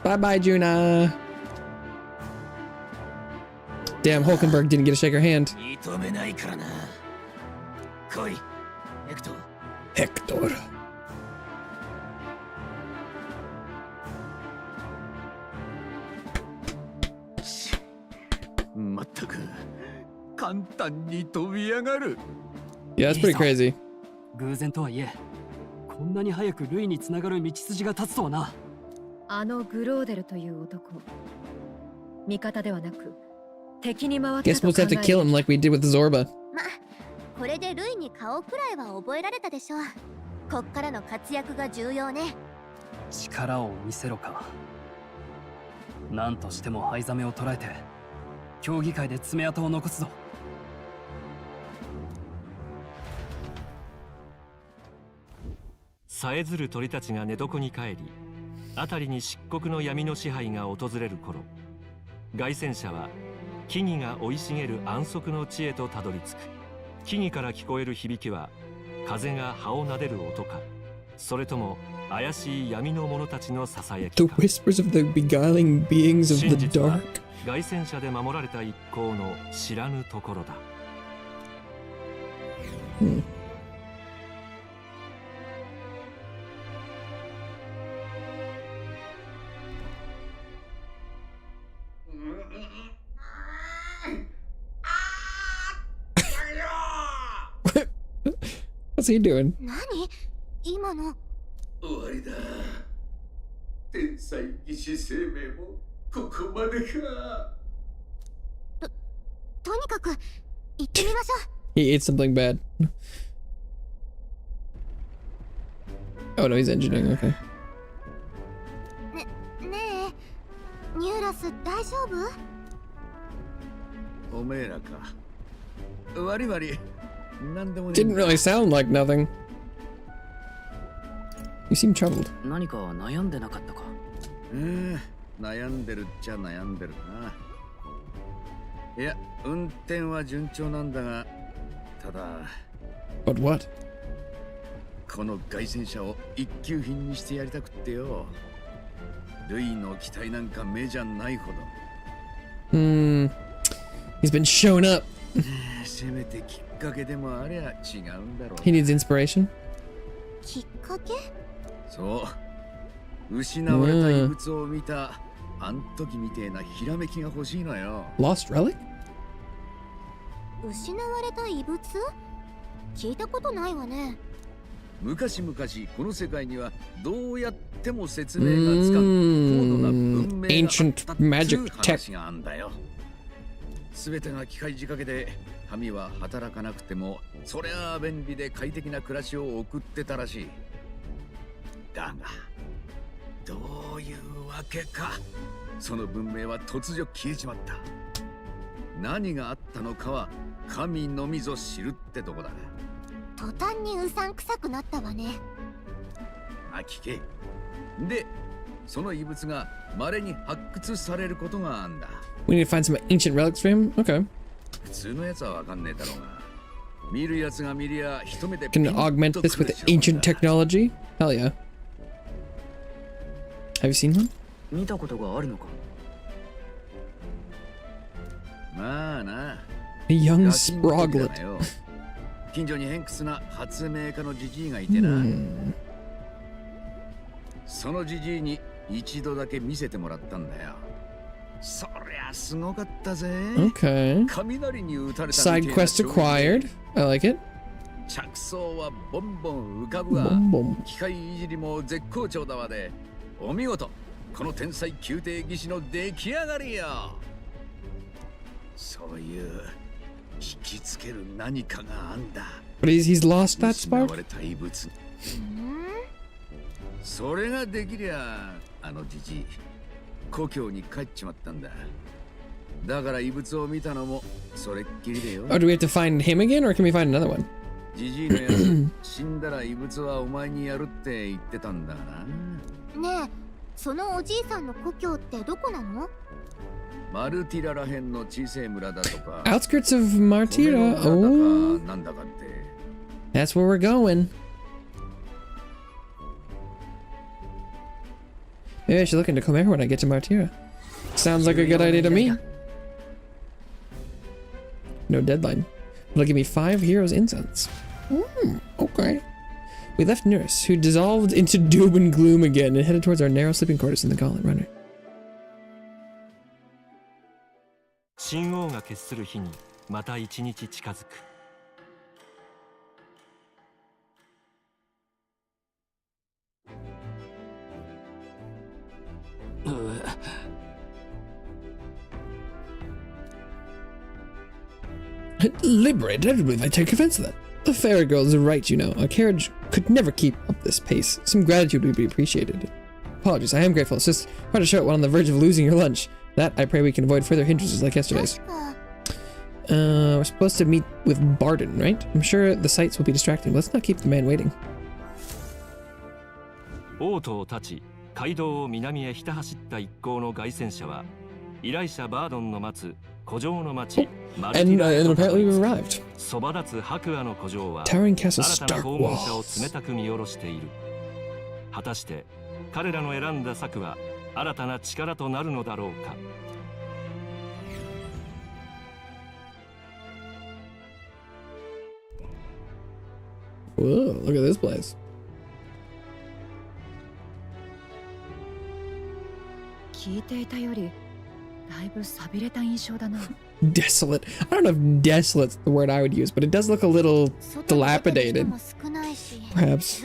[SPEAKER 1] Bye bye, Juna. Damn, Hulkenberg didn't get to shake her hand.
[SPEAKER 3] 認めないからな。来い、ヘクトー。
[SPEAKER 1] Hector.
[SPEAKER 10] まったく簡単に飛び上がる。
[SPEAKER 1] Yeah, that's pretty crazy.
[SPEAKER 3] 偶然とはいえ、こんなに早くルイにつながる道筋が立つとはな。
[SPEAKER 4] あのグローデルという男、味方ではなく敵に回った
[SPEAKER 1] Guess
[SPEAKER 4] と
[SPEAKER 1] we'll
[SPEAKER 4] 考
[SPEAKER 1] have to
[SPEAKER 4] え
[SPEAKER 1] kill him like we did with Zorba.
[SPEAKER 2] ま、これでルイに顔くらいは覚えられたでしょう。こっからの活躍が重要ね。
[SPEAKER 3] 力を見せろか。何としても灰ザメを捕らえて競技会で爪痕を残すぞ。
[SPEAKER 5] さえずる鳥たちが寝床に帰り、辺りに漆黒の闇の支配が訪れる頃、凱旋者は木々が生い茂る安息の地へとたどり着く。木々から聞こえる響きは風が葉を撫でる音か、それとも怪しい闇の者たちのささやき
[SPEAKER 1] The
[SPEAKER 5] か。
[SPEAKER 1] whispers of the beguiling beings of
[SPEAKER 5] 真
[SPEAKER 1] the
[SPEAKER 5] 実は
[SPEAKER 1] dark.
[SPEAKER 5] 凱旋者で守られた一行の知らぬところだ。
[SPEAKER 1] What's he doing?
[SPEAKER 2] 何？今の。
[SPEAKER 10] 終わりだ。天才義士生命もここまでか。
[SPEAKER 2] とにかく行ってみましょう。
[SPEAKER 1] He ate something bad. Oh no, he's engineering. Okay.
[SPEAKER 2] ねえ、ニューラス大丈夫？
[SPEAKER 10] おめえらか。悪い悪い。なんでもね。
[SPEAKER 1] Didn't really sound like nothing. You seem troubled.
[SPEAKER 3] 何か悩んでなかったか。
[SPEAKER 10] 悩んでるっちゃ悩んでるな。いや、運転は順調なんだが、ただ。
[SPEAKER 1] But what?
[SPEAKER 10] この凱旋車を一級品にしてやりたくってよ。ルイの機体なんか目じゃないほど。
[SPEAKER 1] He's been shown up.
[SPEAKER 10] せめてきっかけでもありゃ違うんだろう。
[SPEAKER 1] He needs inspiration.
[SPEAKER 2] きっかけ？
[SPEAKER 10] そう。失われた遺物を見た、あん時みてえなひらめきが欲しいのよ。
[SPEAKER 1] Lost relic?
[SPEAKER 2] 失われた遺物？聞いたことないわね。
[SPEAKER 10] 昔々この世界にはどうやっても説明がつかん高度な文明があったっていう話があんだよ。すべてが機械仕掛けで神は働かなくてもそりゃあ便利で快適な暮らしを送ってたらしい。だがどういうわけかその文明は突如消えちまった。何があったのかは神のみぞ知るってとこだ。
[SPEAKER 2] 途端にうさんくさくなったわね。
[SPEAKER 10] あ、聞け。で、その遺物が稀に発掘されることがあんだ。
[SPEAKER 1] We need to find some ancient relics for him? Okay.
[SPEAKER 10] 普通のやつはわかんねえだろうが。見るやつが見りゃ一目で
[SPEAKER 1] Can augment this with ancient technology? Hell yeah. Have you seen one?
[SPEAKER 3] 見たことがあるのか。
[SPEAKER 10] まあな。
[SPEAKER 1] A young sproglet.
[SPEAKER 10] 近所に偏屈な発明家のジジイがいてな。そのジジイに一度だけ見せてもらったんだよ。そりゃすごかったぜ。
[SPEAKER 1] Okay.
[SPEAKER 10] 雷に打たれた
[SPEAKER 1] Side quest acquired. I like it.
[SPEAKER 10] 着想はボンボン浮かぶわ。機械いじりも絶好調だわで。お見事。この天才宮廷技師の出来上がりよ。そういう引きつける何かがあんだ。
[SPEAKER 1] But he's lost that spark?
[SPEAKER 10] それができりゃあのじじい故郷に帰っちまったんだ。だから遺物を見たのもそれっきりでよ。
[SPEAKER 1] Oh, do we have to find him again or can we find another one?
[SPEAKER 10] じじいのやつ死んだら遺物はお前にやるって言ってたんだ
[SPEAKER 2] な。ねえ、そのおじいさんの故郷ってどこなの？
[SPEAKER 10] マルティラらへんの小さい村だとか。
[SPEAKER 1] Outskirts of Martira. Oh.
[SPEAKER 10] なんだかって。
[SPEAKER 1] That's where we're going. Maybe I should look into Chimera when I get to Martira. Sounds like a good idea to me. No deadline. It'll give me 5 heroes incense. Okay. We left Nurse, who dissolved into doom and gloom again and headed towards our narrow sleeping quarters in the Gauntlet Runner.
[SPEAKER 5] 神王が決する日にまた一日近づく。
[SPEAKER 1] Liberated? I don't believe I take offense to that. The fairy girl is right, you know. A carriage could never keep up this pace. Some gratitude would be appreciated. Apologies, I am grateful. It's just hard to show it when on the verge of losing your lunch. That, I pray we can avoid further hindrances like yesterday's. We're supposed to meet with Barden, right? I'm sure the sights will be distracting. Let's not keep the man waiting.
[SPEAKER 5] 王都を立ち、街道を南へひた走った一行の凱旋者は、依頼者バードンの待つ古城の町、マルティラ
[SPEAKER 1] and apparently we arrived.
[SPEAKER 5] そば立つ白亜の古城は、
[SPEAKER 1] Towering Castle's
[SPEAKER 5] 新たな
[SPEAKER 1] stark
[SPEAKER 5] 訪問者を
[SPEAKER 1] walls.
[SPEAKER 5] 冷たく見下ろしている。果たして彼らの選んだ策は新たな力となるのだろうか。
[SPEAKER 1] Whoa, look at this place.
[SPEAKER 4] 聞いていたよりだいぶ寂れた印象だな。
[SPEAKER 1] Desolate. I don't know if desolate's the word I would use, but it does look a little dilapidated. Perhaps.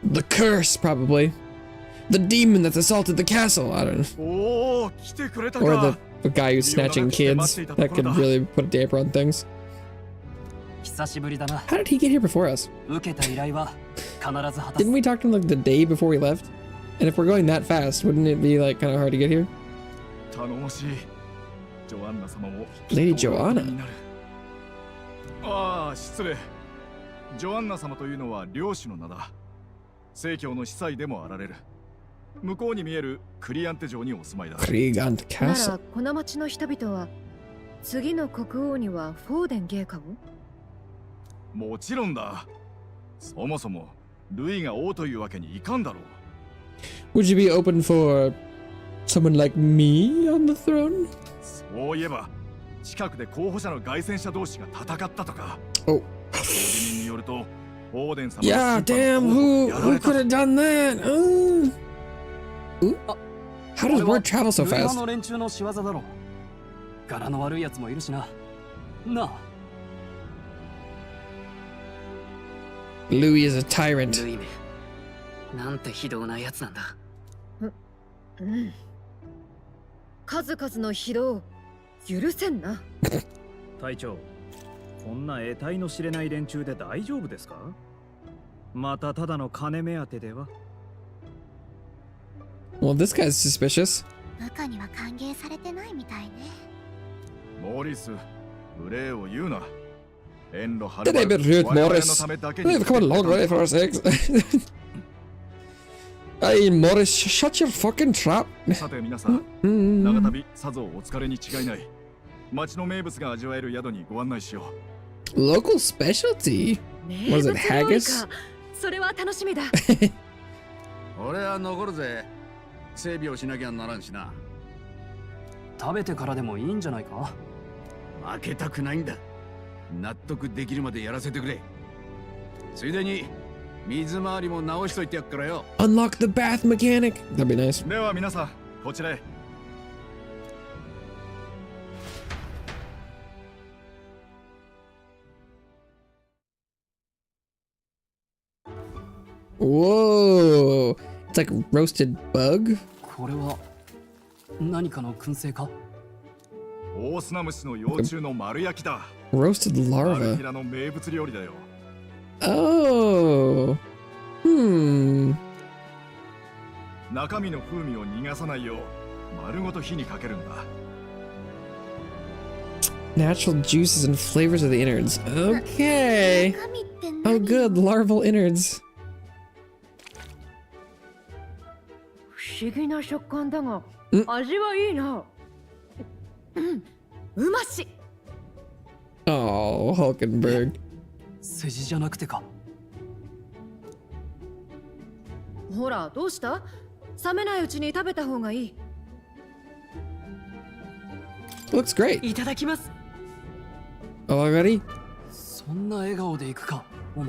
[SPEAKER 1] The curse, probably. The demon that's assaulted the castle. I don't know. Or the guy who's snatching kids. That could really put a damper on things.
[SPEAKER 3] 久しぶりだな。
[SPEAKER 1] How did he get here before us?
[SPEAKER 3] 受けた依頼は必ず果たす。
[SPEAKER 1] Didn't we talk to him like the day before we left? And if we're going that fast, wouldn't it be like kind of hard to get here? Lady Joanna.
[SPEAKER 13] ああ、失礼。ジョアンナ様というのは領主の名だ。正教の司祭でもあられる。
[SPEAKER 7] 向こうに見えるクリアンテ城にお住まいだ。
[SPEAKER 1] クリアンテ
[SPEAKER 4] な
[SPEAKER 1] Castle.
[SPEAKER 4] らこの町の人々は次の国王にはフォーデン芸家を？
[SPEAKER 7] もちろんだ。そもそもルイが王というわけにいかんだろう。
[SPEAKER 1] Would you be open for someone like me on the throne?
[SPEAKER 7] そういえば近くで候補者の凱旋者同士が戦ったとか。
[SPEAKER 1] Oh.
[SPEAKER 7] 報じ人によるとフォーデン様
[SPEAKER 1] Yeah, damn, who could have done that? Ooh. How does word travel so
[SPEAKER 3] ルイ派
[SPEAKER 1] fast?
[SPEAKER 3] の連中の仕業だろ。柄の悪いやつもいるしな。なあ。
[SPEAKER 1] Louis is a tyrant.
[SPEAKER 3] ルイめ、なんて非道なやつなんだ。
[SPEAKER 4] うん。数々の非道許せんな。
[SPEAKER 13] 隊長、こんな得体の知れない連中で大丈夫ですか？またただの金目当てでは。
[SPEAKER 1] Well, this guy's suspicious.
[SPEAKER 2] 部下には歓迎されてないみたいね。
[SPEAKER 7] モーリス、無礼を言うな。遠路は
[SPEAKER 1] Did
[SPEAKER 7] る
[SPEAKER 1] I
[SPEAKER 7] ば
[SPEAKER 1] be
[SPEAKER 7] る
[SPEAKER 1] rude,
[SPEAKER 7] 我々の
[SPEAKER 1] Morris?
[SPEAKER 7] ためだけに
[SPEAKER 1] We've come a long way for our sakes. Hey, Morris, shut your fucking trap.
[SPEAKER 7] さて皆さん、長旅さぞお疲れに違いない。町の名物が味わえる宿にご案内しよ
[SPEAKER 1] う。Local specialty? What is it, haggis?
[SPEAKER 4] それは楽しみだ。
[SPEAKER 10] 俺は残るぜ。整備をしなきゃならんしな。
[SPEAKER 3] 食べてからでもいいんじゃないか？
[SPEAKER 10] 負けたくないんだ。納得できるまでやらせてくれ。ついでに水回りも直しといてやっからよ。
[SPEAKER 1] Unlock the bath mechanic. That'd be nice.
[SPEAKER 7] では皆さん、こちらへ。
[SPEAKER 1] Whoa! It's like roasted bug.
[SPEAKER 3] これは何かの燻製か？
[SPEAKER 7] オオスナムシの幼虫の丸焼きだ。
[SPEAKER 1] Roasted
[SPEAKER 7] マル
[SPEAKER 1] larva.
[SPEAKER 7] ヒラの名物料理だよ。
[SPEAKER 1] Oh. Hmm.
[SPEAKER 7] 中身の風味を逃がさないよう丸ごと火にかけるんだ。
[SPEAKER 1] Natural juices and flavors of the innards. Okay. Oh, good. Larval innards.
[SPEAKER 4] 不思議な食感だが、味はいいな。うまし。
[SPEAKER 1] Oh, Hulkenberg.
[SPEAKER 3] 筋じゃなくてか。
[SPEAKER 4] ほら、どうした？冷めないうちに食べた方がいい。
[SPEAKER 1] Looks great.
[SPEAKER 3] いただきます。
[SPEAKER 1] Already?
[SPEAKER 3] そんな笑顔でいくか、お前。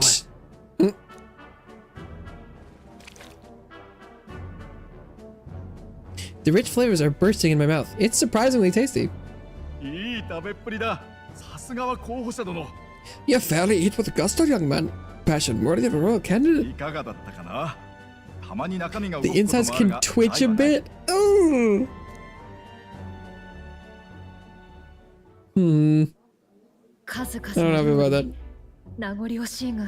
[SPEAKER 1] The rich flavors are bursting in my mouth. It's surprisingly tasty.
[SPEAKER 7] いい食べっぷりだ。さすがは候補者殿。
[SPEAKER 1] You fairly eat with gusto, young man. Passion worthy of a royal candidate.
[SPEAKER 7] いかがだったかな。たまに中身が動
[SPEAKER 1] The
[SPEAKER 7] くこと
[SPEAKER 1] insides
[SPEAKER 7] もある
[SPEAKER 1] can
[SPEAKER 7] が
[SPEAKER 1] twitch a bit. Ooh. Hmm.
[SPEAKER 4] 数
[SPEAKER 1] I don't know
[SPEAKER 4] 々
[SPEAKER 1] about that.
[SPEAKER 4] 名残惜しいが。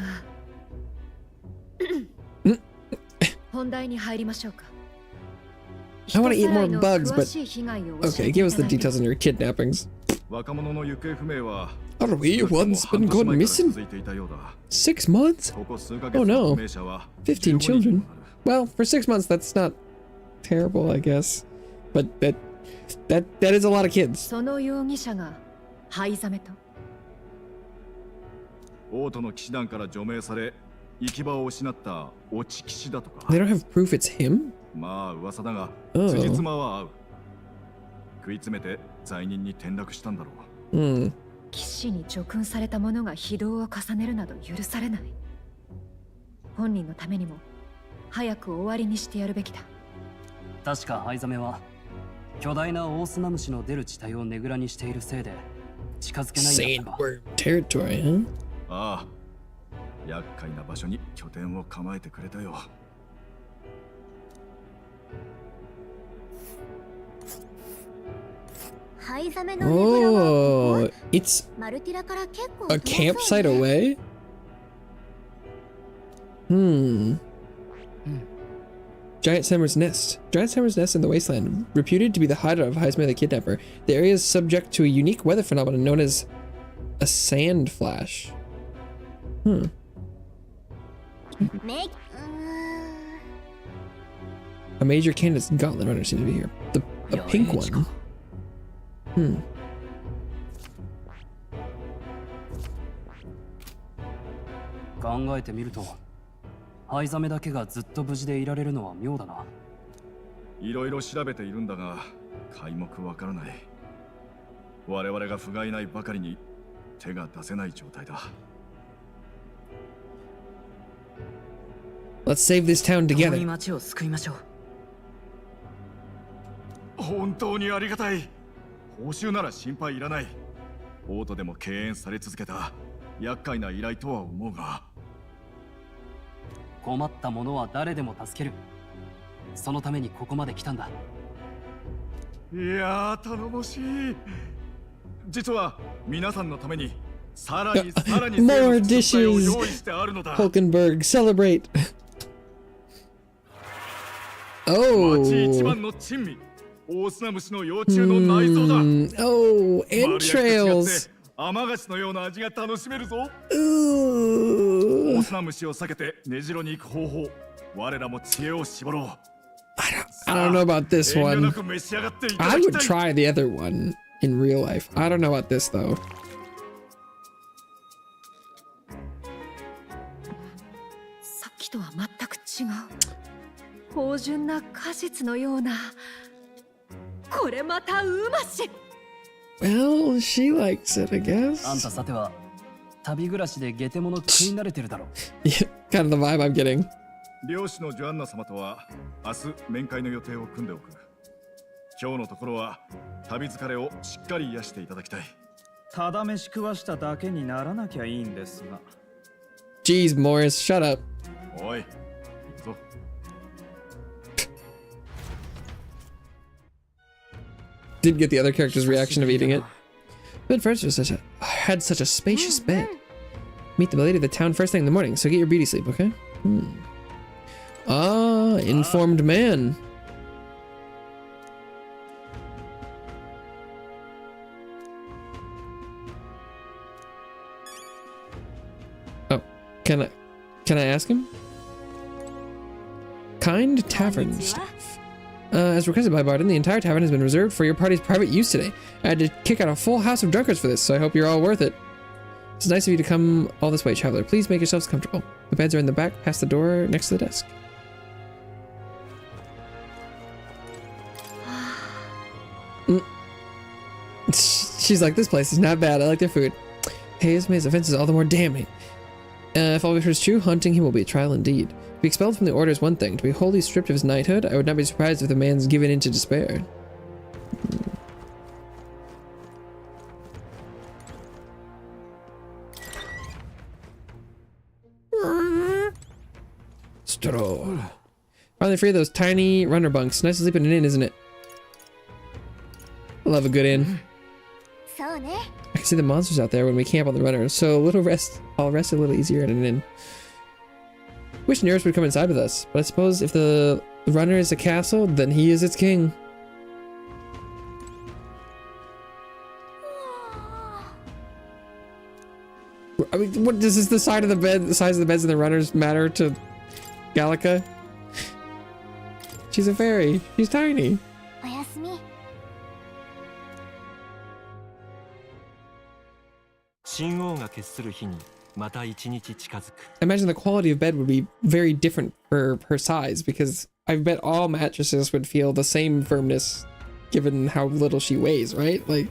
[SPEAKER 4] 本題に入りましょうか。
[SPEAKER 1] I want to eat more bugs, but
[SPEAKER 4] 詳しい被害を教
[SPEAKER 1] okay,
[SPEAKER 4] えて
[SPEAKER 1] give
[SPEAKER 4] い
[SPEAKER 1] us
[SPEAKER 4] た
[SPEAKER 1] the
[SPEAKER 4] だいて。
[SPEAKER 1] details on your kidnappings.
[SPEAKER 7] 若者の行方不明は
[SPEAKER 1] Are we one's been gone missing?
[SPEAKER 7] 続いていたようだ。
[SPEAKER 1] 6 months?
[SPEAKER 7] ここ数ヶ月
[SPEAKER 1] Oh
[SPEAKER 7] の
[SPEAKER 1] no.
[SPEAKER 7] 不明者は
[SPEAKER 1] 15
[SPEAKER 7] 15人
[SPEAKER 1] children. Well, for 6 months, that's not terrible, I guess. But that is a lot of kids.
[SPEAKER 4] その容疑者が灰ザメと。
[SPEAKER 7] 王都の騎士団から除名され行き場を失った落ち騎士だとか。
[SPEAKER 1] They don't have proof it's him?
[SPEAKER 7] まあ噂だが
[SPEAKER 1] Oh.
[SPEAKER 7] 辻褄は合う。食い詰めて罪人に転落したんだろう。
[SPEAKER 1] Hmm.
[SPEAKER 4] 騎士に叙勲された者が非道を重ねるなど許されない。本人のためにも早く終わりにしてやるべきだ。
[SPEAKER 3] 確かハイザメは巨大なオオスナムシの出る地帯をねぐらにしているせいで近づけないんだったか。
[SPEAKER 1] Sandworm territory, huh?
[SPEAKER 7] ああ、厄介な場所に拠点を構えてくれたよ。
[SPEAKER 2] 灰ザメのねぐらはこ
[SPEAKER 1] Oh,
[SPEAKER 2] こ？
[SPEAKER 1] it's
[SPEAKER 2] マルティラから結構
[SPEAKER 1] a
[SPEAKER 2] 遠そう
[SPEAKER 1] campsite
[SPEAKER 2] ね。
[SPEAKER 1] away? Hmm. Giant Salmon's Nest. Giant Salmon's Nest in the wasteland, reputed to be the hideout of Heisman the Kidnapper. The area is subject to a unique weather phenomenon known as a sand flash. Hmm.
[SPEAKER 2] ね、
[SPEAKER 1] A major candidate's gauntlet runner seems to be here. The pink one. Hmm.
[SPEAKER 3] 考えてみると、灰ザメだけがずっと無事でいられるのは妙だな。
[SPEAKER 7] いろいろ調べているんだが、皆目わからない。我々が不甲斐ないばかりに手が出せない状態だ。
[SPEAKER 1] Let's save this town
[SPEAKER 3] 共
[SPEAKER 1] together.
[SPEAKER 3] に町を救いましょう。
[SPEAKER 7] 本当にありがたい。報酬なら心配いらない。オートでも敬遠され続けた厄介な依頼とは思うが。
[SPEAKER 3] 困った者は誰でも助ける。そのためにここまで来たんだ。
[SPEAKER 7] いやー、頼もしい。実は皆さんのためにさらに
[SPEAKER 1] More dishes.
[SPEAKER 7] 用意してあるのだ。
[SPEAKER 1] Hulkenberg, celebrate. Oh.
[SPEAKER 7] 町一番の珍味、オオスナムシの幼虫の内臓だ。
[SPEAKER 1] Oh, entrails.
[SPEAKER 7] 甘菓子のような味が楽しめるぞ。
[SPEAKER 1] Ooh.
[SPEAKER 7] オオスナムシを避けて根城に行く方法、我らも知恵を絞ろう。
[SPEAKER 1] I don't know about this
[SPEAKER 7] 遠慮
[SPEAKER 1] one.
[SPEAKER 7] なく召し上がっていただ
[SPEAKER 1] I
[SPEAKER 7] き
[SPEAKER 1] would
[SPEAKER 7] たい。
[SPEAKER 1] try the other one in real life. I don't know about this though.
[SPEAKER 4] さっきとは全く違う。芳醇な果実のような。これまたうまし。
[SPEAKER 1] Well, she likes it, I
[SPEAKER 3] あん
[SPEAKER 1] guess.
[SPEAKER 3] たさては旅暮らしでゲテモノ食い慣れてるだろ。
[SPEAKER 1] Yeah, kind of the vibe I'm getting.
[SPEAKER 7] 漁師のジョアンナ様とは明日面会の予定を組んでおく。今日のところは旅疲れをしっかり癒していただきたい。
[SPEAKER 13] ただ飯食わしただけにならなきゃいいんですが。
[SPEAKER 1] Jeez, Morris, shut up.
[SPEAKER 7] おい、行くぞ。
[SPEAKER 1] Didn't get the other character's reaction of eating it. Bed first had such a spacious bed. Meet the lady of the town first thing in the morning, so get your beauty sleep, okay? Ah, informed man. Oh, can I ask him? Kind tavern staff. As requested by Barton, the entire tavern has been reserved for your party's private use today. I had to kick out a full house of drunkards for this, so I hope you're all worth it. It's nice of you to come all this way, traveler. Please make yourselves comfortable. The beds are in the back, past the door, next to the desk. She's like, this place is not bad. I like their food. Hey, this man's offense is all the more damning. If all we heard is true, haunting him will be a trial indeed. To be expelled from the order is one thing. To be wholly stripped of his knighthood, I would not be surprised if the man's given in to despair. Stroll. Finally free of those tiny runner bunks. Nice to sleep in an inn, isn't it? I love a good inn. I can see the monsters out there when we camp on the runner, so I'll rest a little easier at an inn. Wish Nearest would come inside with us, but I suppose if the runner is a castle, then he is its king. I mean, what does this, the size of the beds and the runners matter to Gallica? She's a fairy. She's tiny. I imagine the quality of bed would be very different for her size, because I bet all mattresses would feel the same firmness given how little she weighs, right? Like,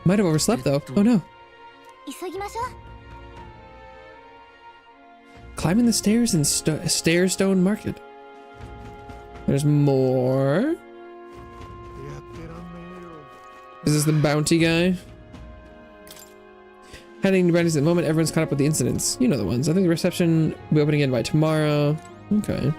[SPEAKER 1] might have overslept though. Oh no. Climbing the stairs in Stairstone Market. There's more. Is this the bounty guy? Heading to bounties at the moment, everyone's caught up with the incidents. You know the ones. I think the reception will be opening again by tomorrow. Okay.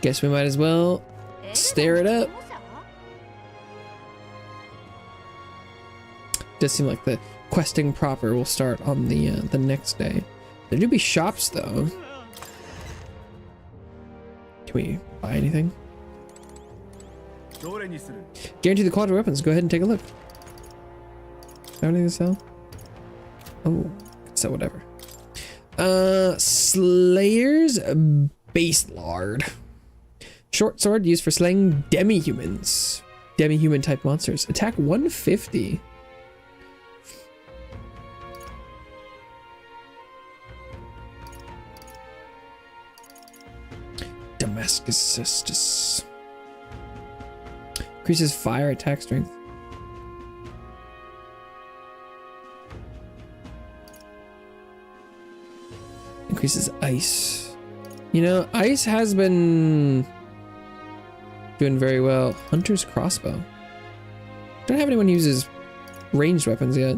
[SPEAKER 1] Guess we might as well stare it up. Does seem like the questing proper will start on the next day. There do be shops though. Can we buy anything? Guarantee the quality of weapons. Go ahead and take a look. Anything to sell? Oh, so whatever. Slayer's Base Lard. Short sword used for slaying demi-humans. Demi-human type monsters. Attack 150. Damascus Cestus. Increases fire attack strength. Increases ice. You know, ice has been doing very well. Hunter's crossbow. Don't have anyone who uses ranged weapons yet.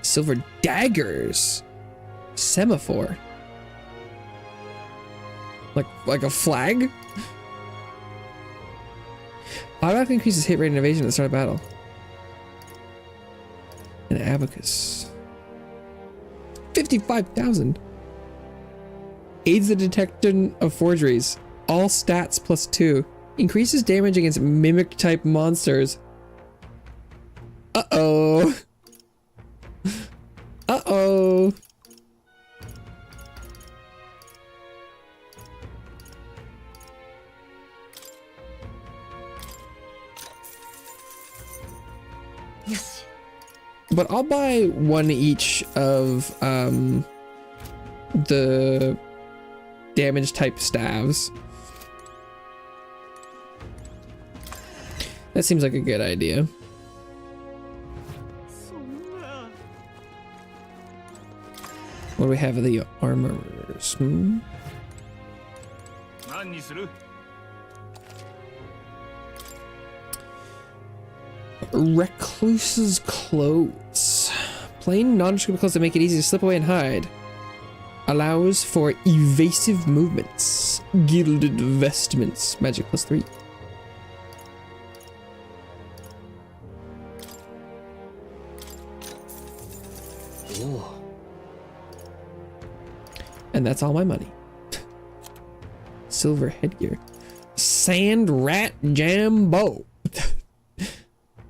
[SPEAKER 1] Silver daggers. Semaphore. Like a flag? Automatically increases hit rate and evasion at the start of battle. An abacus. 55,000. Aids the detection of forgeries. All stats +2. Increases damage against mimic type monsters. Uh-oh. Uh-oh.
[SPEAKER 4] Yes.
[SPEAKER 1] But I'll buy one each of the damage type staves. That seems like a good idea. What do we have of the armorers? Recluse's clothes. Plain nondescript clothes that make it easy to slip away and hide. Allows for evasive movements. Gilded vestments. Magic +3.
[SPEAKER 3] Oh.
[SPEAKER 1] And that's all my money. Silver headgear. Sand rat jambo.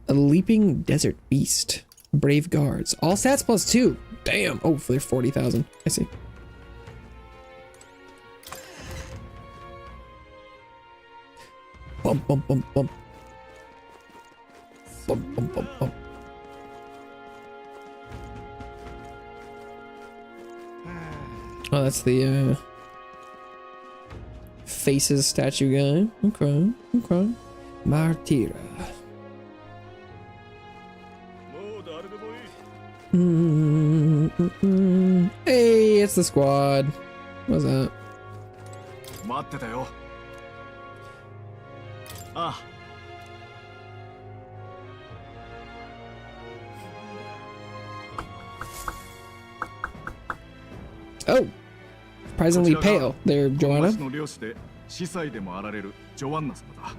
[SPEAKER 1] A leaping desert beast. Brave guards. All stats +2. Damn. Oh, they're 40,000. I see. Bump, bump, bump, bump. Bump, bump, bump, bump. Oh, that's the faces statue guy. Okay, okay. Martyra. Hey, it's the squad. What's that? Oh, surprisingly pale. There, Joanna.
[SPEAKER 14] 司祭でもあられるジョアンナ様だ。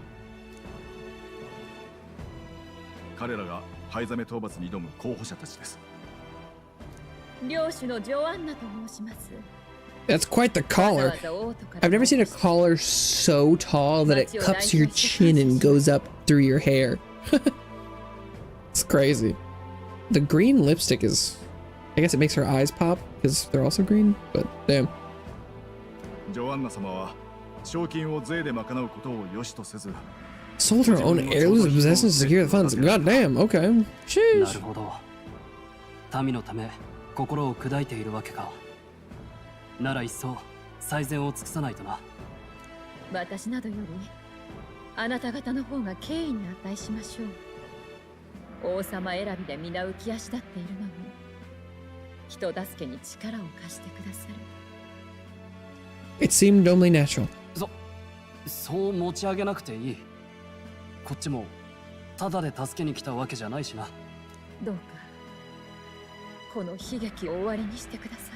[SPEAKER 14] 彼らが灰ザメ討伐に挑む候補者たちです。
[SPEAKER 4] 領主のジョアンナと申します。
[SPEAKER 1] That's quite the collar. I've never seen a collar so tall that it cups your chin and goes up through your hair. It's crazy. The green lipstick is... I guess it makes her eyes pop because they're also green, but damn.
[SPEAKER 14] ジョアンナ様は賞金を税で賄うことを良しとせず
[SPEAKER 1] Sold her own heirlooms and possessions to secure the funds. God damn, okay. Sheesh.
[SPEAKER 3] なるほど。民のため心を砕いているわけか。なら一層最善を尽くさないとな。
[SPEAKER 4] 私などよりあなた方の方が敬意に値しましょう。王様選びで皆浮き足立っているのに人助けに力を貸してくださる。
[SPEAKER 1] It seemed only natural.
[SPEAKER 3] そう持ち上げなくていい。こっちもただで助けに来たわけじゃないしな。
[SPEAKER 4] どうかこの悲劇を終わりにしてくださ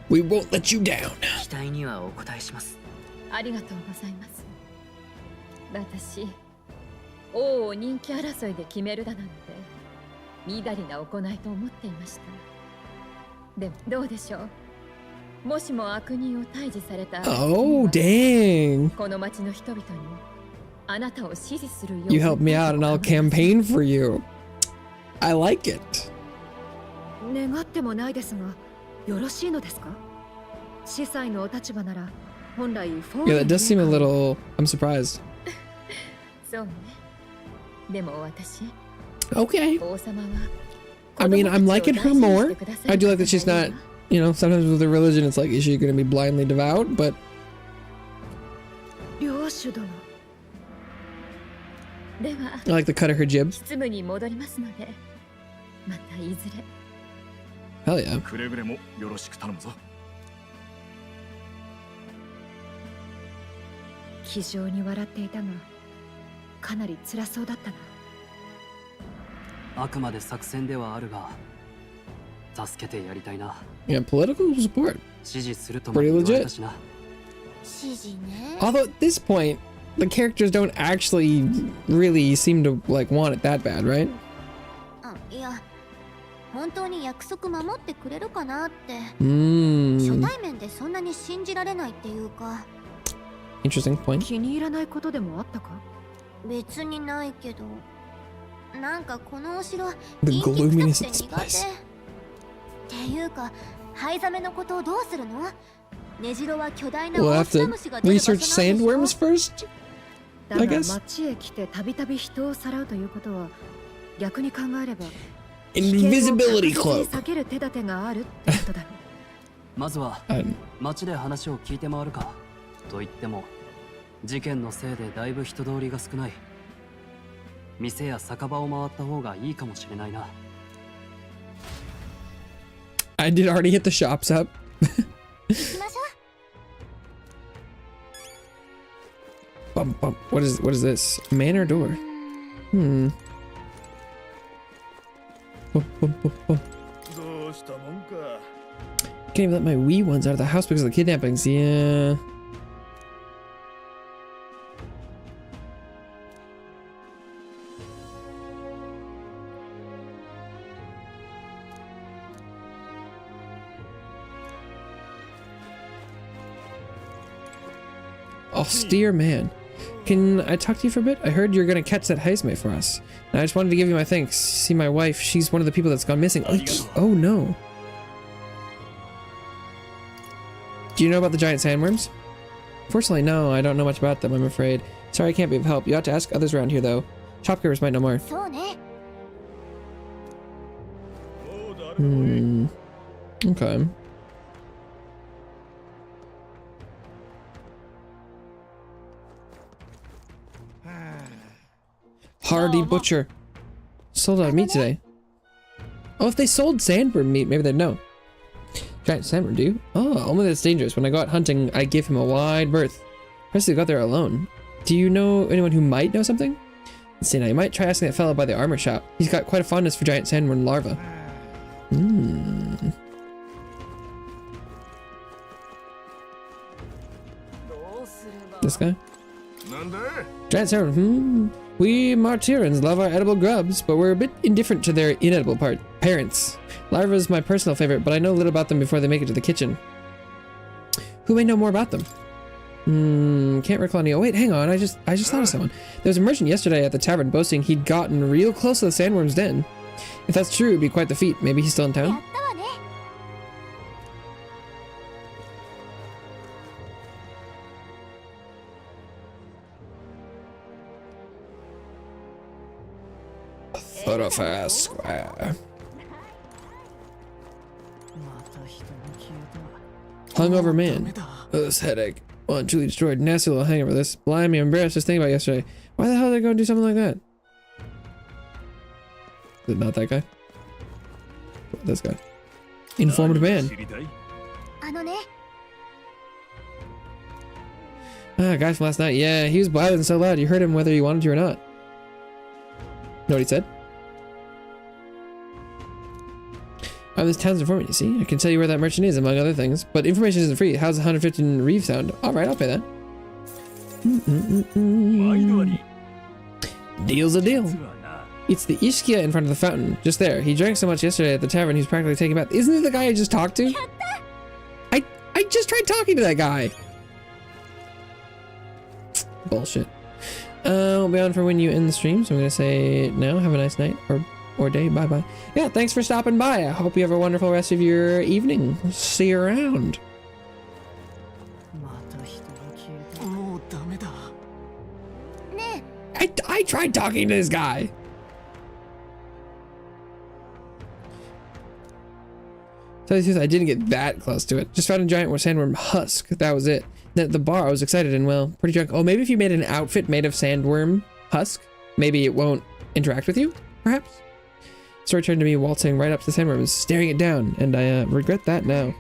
[SPEAKER 4] い。
[SPEAKER 1] We won't let you down.
[SPEAKER 3] 期待にはお答えします。
[SPEAKER 4] ありがとうございます。私、王を人気争いで決めるだなんてみだりな行いと思っていました。でもどうでしょう。
[SPEAKER 1] Oh, dang. You helped me out and I'll campaign for you. I like it.
[SPEAKER 4] 願ってもないですが、よろしいのですか？司祭のお立場なら本来フォー
[SPEAKER 1] Yeah, that does seem a little... I'm surprised.
[SPEAKER 4] そうね。でも私
[SPEAKER 1] Okay. I mean, I'm liking her more. I do like that she's not, you know, sometimes with her religion it's like, is she going to be blindly devout? But
[SPEAKER 4] 領主殿。では
[SPEAKER 1] I like the cut of her jib.
[SPEAKER 4] 執務に戻りますので、またいずれ。
[SPEAKER 1] Hell yeah.
[SPEAKER 14] くれぐれもよろしく頼むぞ。
[SPEAKER 4] 気丈に笑っていたが、かなり辛そうだったな。
[SPEAKER 3] あくまで作戦ではあるが、助けてやりたいな。
[SPEAKER 1] Yeah, political support.
[SPEAKER 3] 支持すると
[SPEAKER 1] Pretty
[SPEAKER 3] も言われ
[SPEAKER 1] legit.
[SPEAKER 3] たしな。
[SPEAKER 2] 指示ね。
[SPEAKER 1] Although at this point, the characters don't actually really seem to like want it that bad, right?
[SPEAKER 2] あ、いや、本当に約束守ってくれるかなって。初
[SPEAKER 1] Mm.
[SPEAKER 2] 対面でそんなに信じられないっていうか。
[SPEAKER 1] Interesting point.
[SPEAKER 4] 気に入らないことでもあったか？
[SPEAKER 2] 別にないけど、なんかこのお城
[SPEAKER 1] The
[SPEAKER 2] 陰気
[SPEAKER 1] gloominess
[SPEAKER 2] 臭
[SPEAKER 1] of
[SPEAKER 2] く
[SPEAKER 1] this
[SPEAKER 2] て苦
[SPEAKER 1] place.
[SPEAKER 2] 手。っていうか、灰ザメのことをどうするの？根城は巨大な
[SPEAKER 1] We'll
[SPEAKER 2] 大
[SPEAKER 1] have
[SPEAKER 2] 砂
[SPEAKER 1] to
[SPEAKER 2] 虫が出る場所なん
[SPEAKER 1] research
[SPEAKER 2] でしょ？
[SPEAKER 1] sandworms first?
[SPEAKER 4] だ
[SPEAKER 1] I
[SPEAKER 4] が
[SPEAKER 1] guess.
[SPEAKER 4] 町へ来てたびたび人をさらうということは逆に考えれば
[SPEAKER 1] Invisibility
[SPEAKER 4] 危険を
[SPEAKER 1] cloak.
[SPEAKER 4] 確実に避ける手立てがあるってことだろう。
[SPEAKER 3] まずは
[SPEAKER 1] Um,
[SPEAKER 3] 町で話を聞いて回るか。と言っても事件のせいでだいぶ人通りが少ない。店や酒場を回った方がいいかもしれないな。
[SPEAKER 1] I did already hit the shops up.
[SPEAKER 2] 行きましょ
[SPEAKER 1] Bum, bum. What is this? Manor door. Hmm. Bum, bum, bum, bum.
[SPEAKER 14] どうしたもんか。
[SPEAKER 1] Can't even let my wee ones out of the house because of the kidnappings. Yeah. Austere man. Can I talk to you for a bit? I heard you're gonna catch that heisme for us. And I just wanted to give you my thanks. See, my wife, she's one of the people that's gone missing. Oh no. Do you know about the giant sandworms? Fortunately, no, I don't know much about them, I'm afraid. Sorry I can't be of help. You ought to ask others around here, though. Shopkeepers might know more.
[SPEAKER 2] う。そうね。
[SPEAKER 1] Hmm. Okay. Hardy Butcher. Sold out of meat today. Oh, if they sold sandworm meat, maybe they'd know. Giant sandworm, do you? Oh, only that's dangerous. When I go out hunting, I give him a wide berth. Presley got there alone. Do you know anyone who might know something? Let's see now, you might try asking that fellow by the armor shop. He's got quite a fondness for giant sandworm larvae. Hmm. This guy? Giant sandworm, hmm. We Martyrans love our edible grubs, but we're a bit indifferent to their inedible parents. Larva is my personal favorite, but I know little about them before they make it to the kitchen. Who may know more about them? Can't recall any. Oh wait, hang on. I just thought of someone. There was a merchant yesterday at the tavern boasting he'd gotten real close to the sandworm's den. If that's true, it'd be quite the feat. Maybe he's still in
[SPEAKER 2] や
[SPEAKER 1] town?
[SPEAKER 2] ったわね。
[SPEAKER 1] Thoroughfare Square. Hungover man. Oh, this headache. Well, I'm truly destroyed. Nasty little hangover. This blind me. I'm embarrassed just thinking about yesterday. Why the hell did they go and do something like that? Is it not that guy? This guy. Informed man.
[SPEAKER 2] あのね。
[SPEAKER 1] Ah, guy from last night. Yeah, he was blathering so loud you heard him whether you wanted to or not. Know what he said? This town's informant, you see? I can tell you where that merchant is, among other things. But information isn't free. How's 115 Reeve sound? Alright, I'll pay that. Deal's a deal. It's the Ishkia in front of the fountain. Just there. He drank so much yesterday at the tavern he's practically taking a bath. Isn't he the guy I just talked to? I just tried talking to that guy. Bullshit. We'll be on for when you end the stream, so I'm gonna say no. Have a nice night or day. Bye bye. Yeah, thanks for stopping by. I hope you have a wonderful rest of your evening. See you around. I tried talking to this guy. Tell you the truth, I didn't get that close to it. Just found a giant sandworm husk. That was it. At the bar, I was excited and, well, pretty drunk. Oh, maybe if you made an outfit made of sandworm husk, maybe it won't interact with you, perhaps? Story turned to me waltzing right up to the sandworm and staring it down, and I regret that now.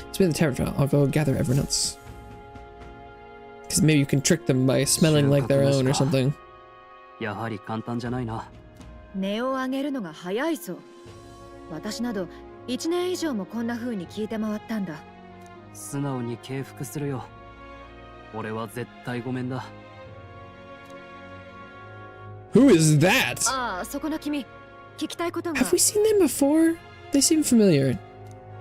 [SPEAKER 1] It's been the tavern file. I'll go gather everyone else. Because maybe you can trick them by smelling like their own or something.
[SPEAKER 3] やはり簡単じゃないな。
[SPEAKER 4] 値を上げるのが早いぞ。私など1年以上もこんな風に聞いて回ったんだ。
[SPEAKER 3] 素直に敬服するよ。俺は絶対ごめんだ。
[SPEAKER 1] Who is that?
[SPEAKER 4] ああ、そこの君、聞きたいことが。
[SPEAKER 1] Have we seen them before? They seem familiar.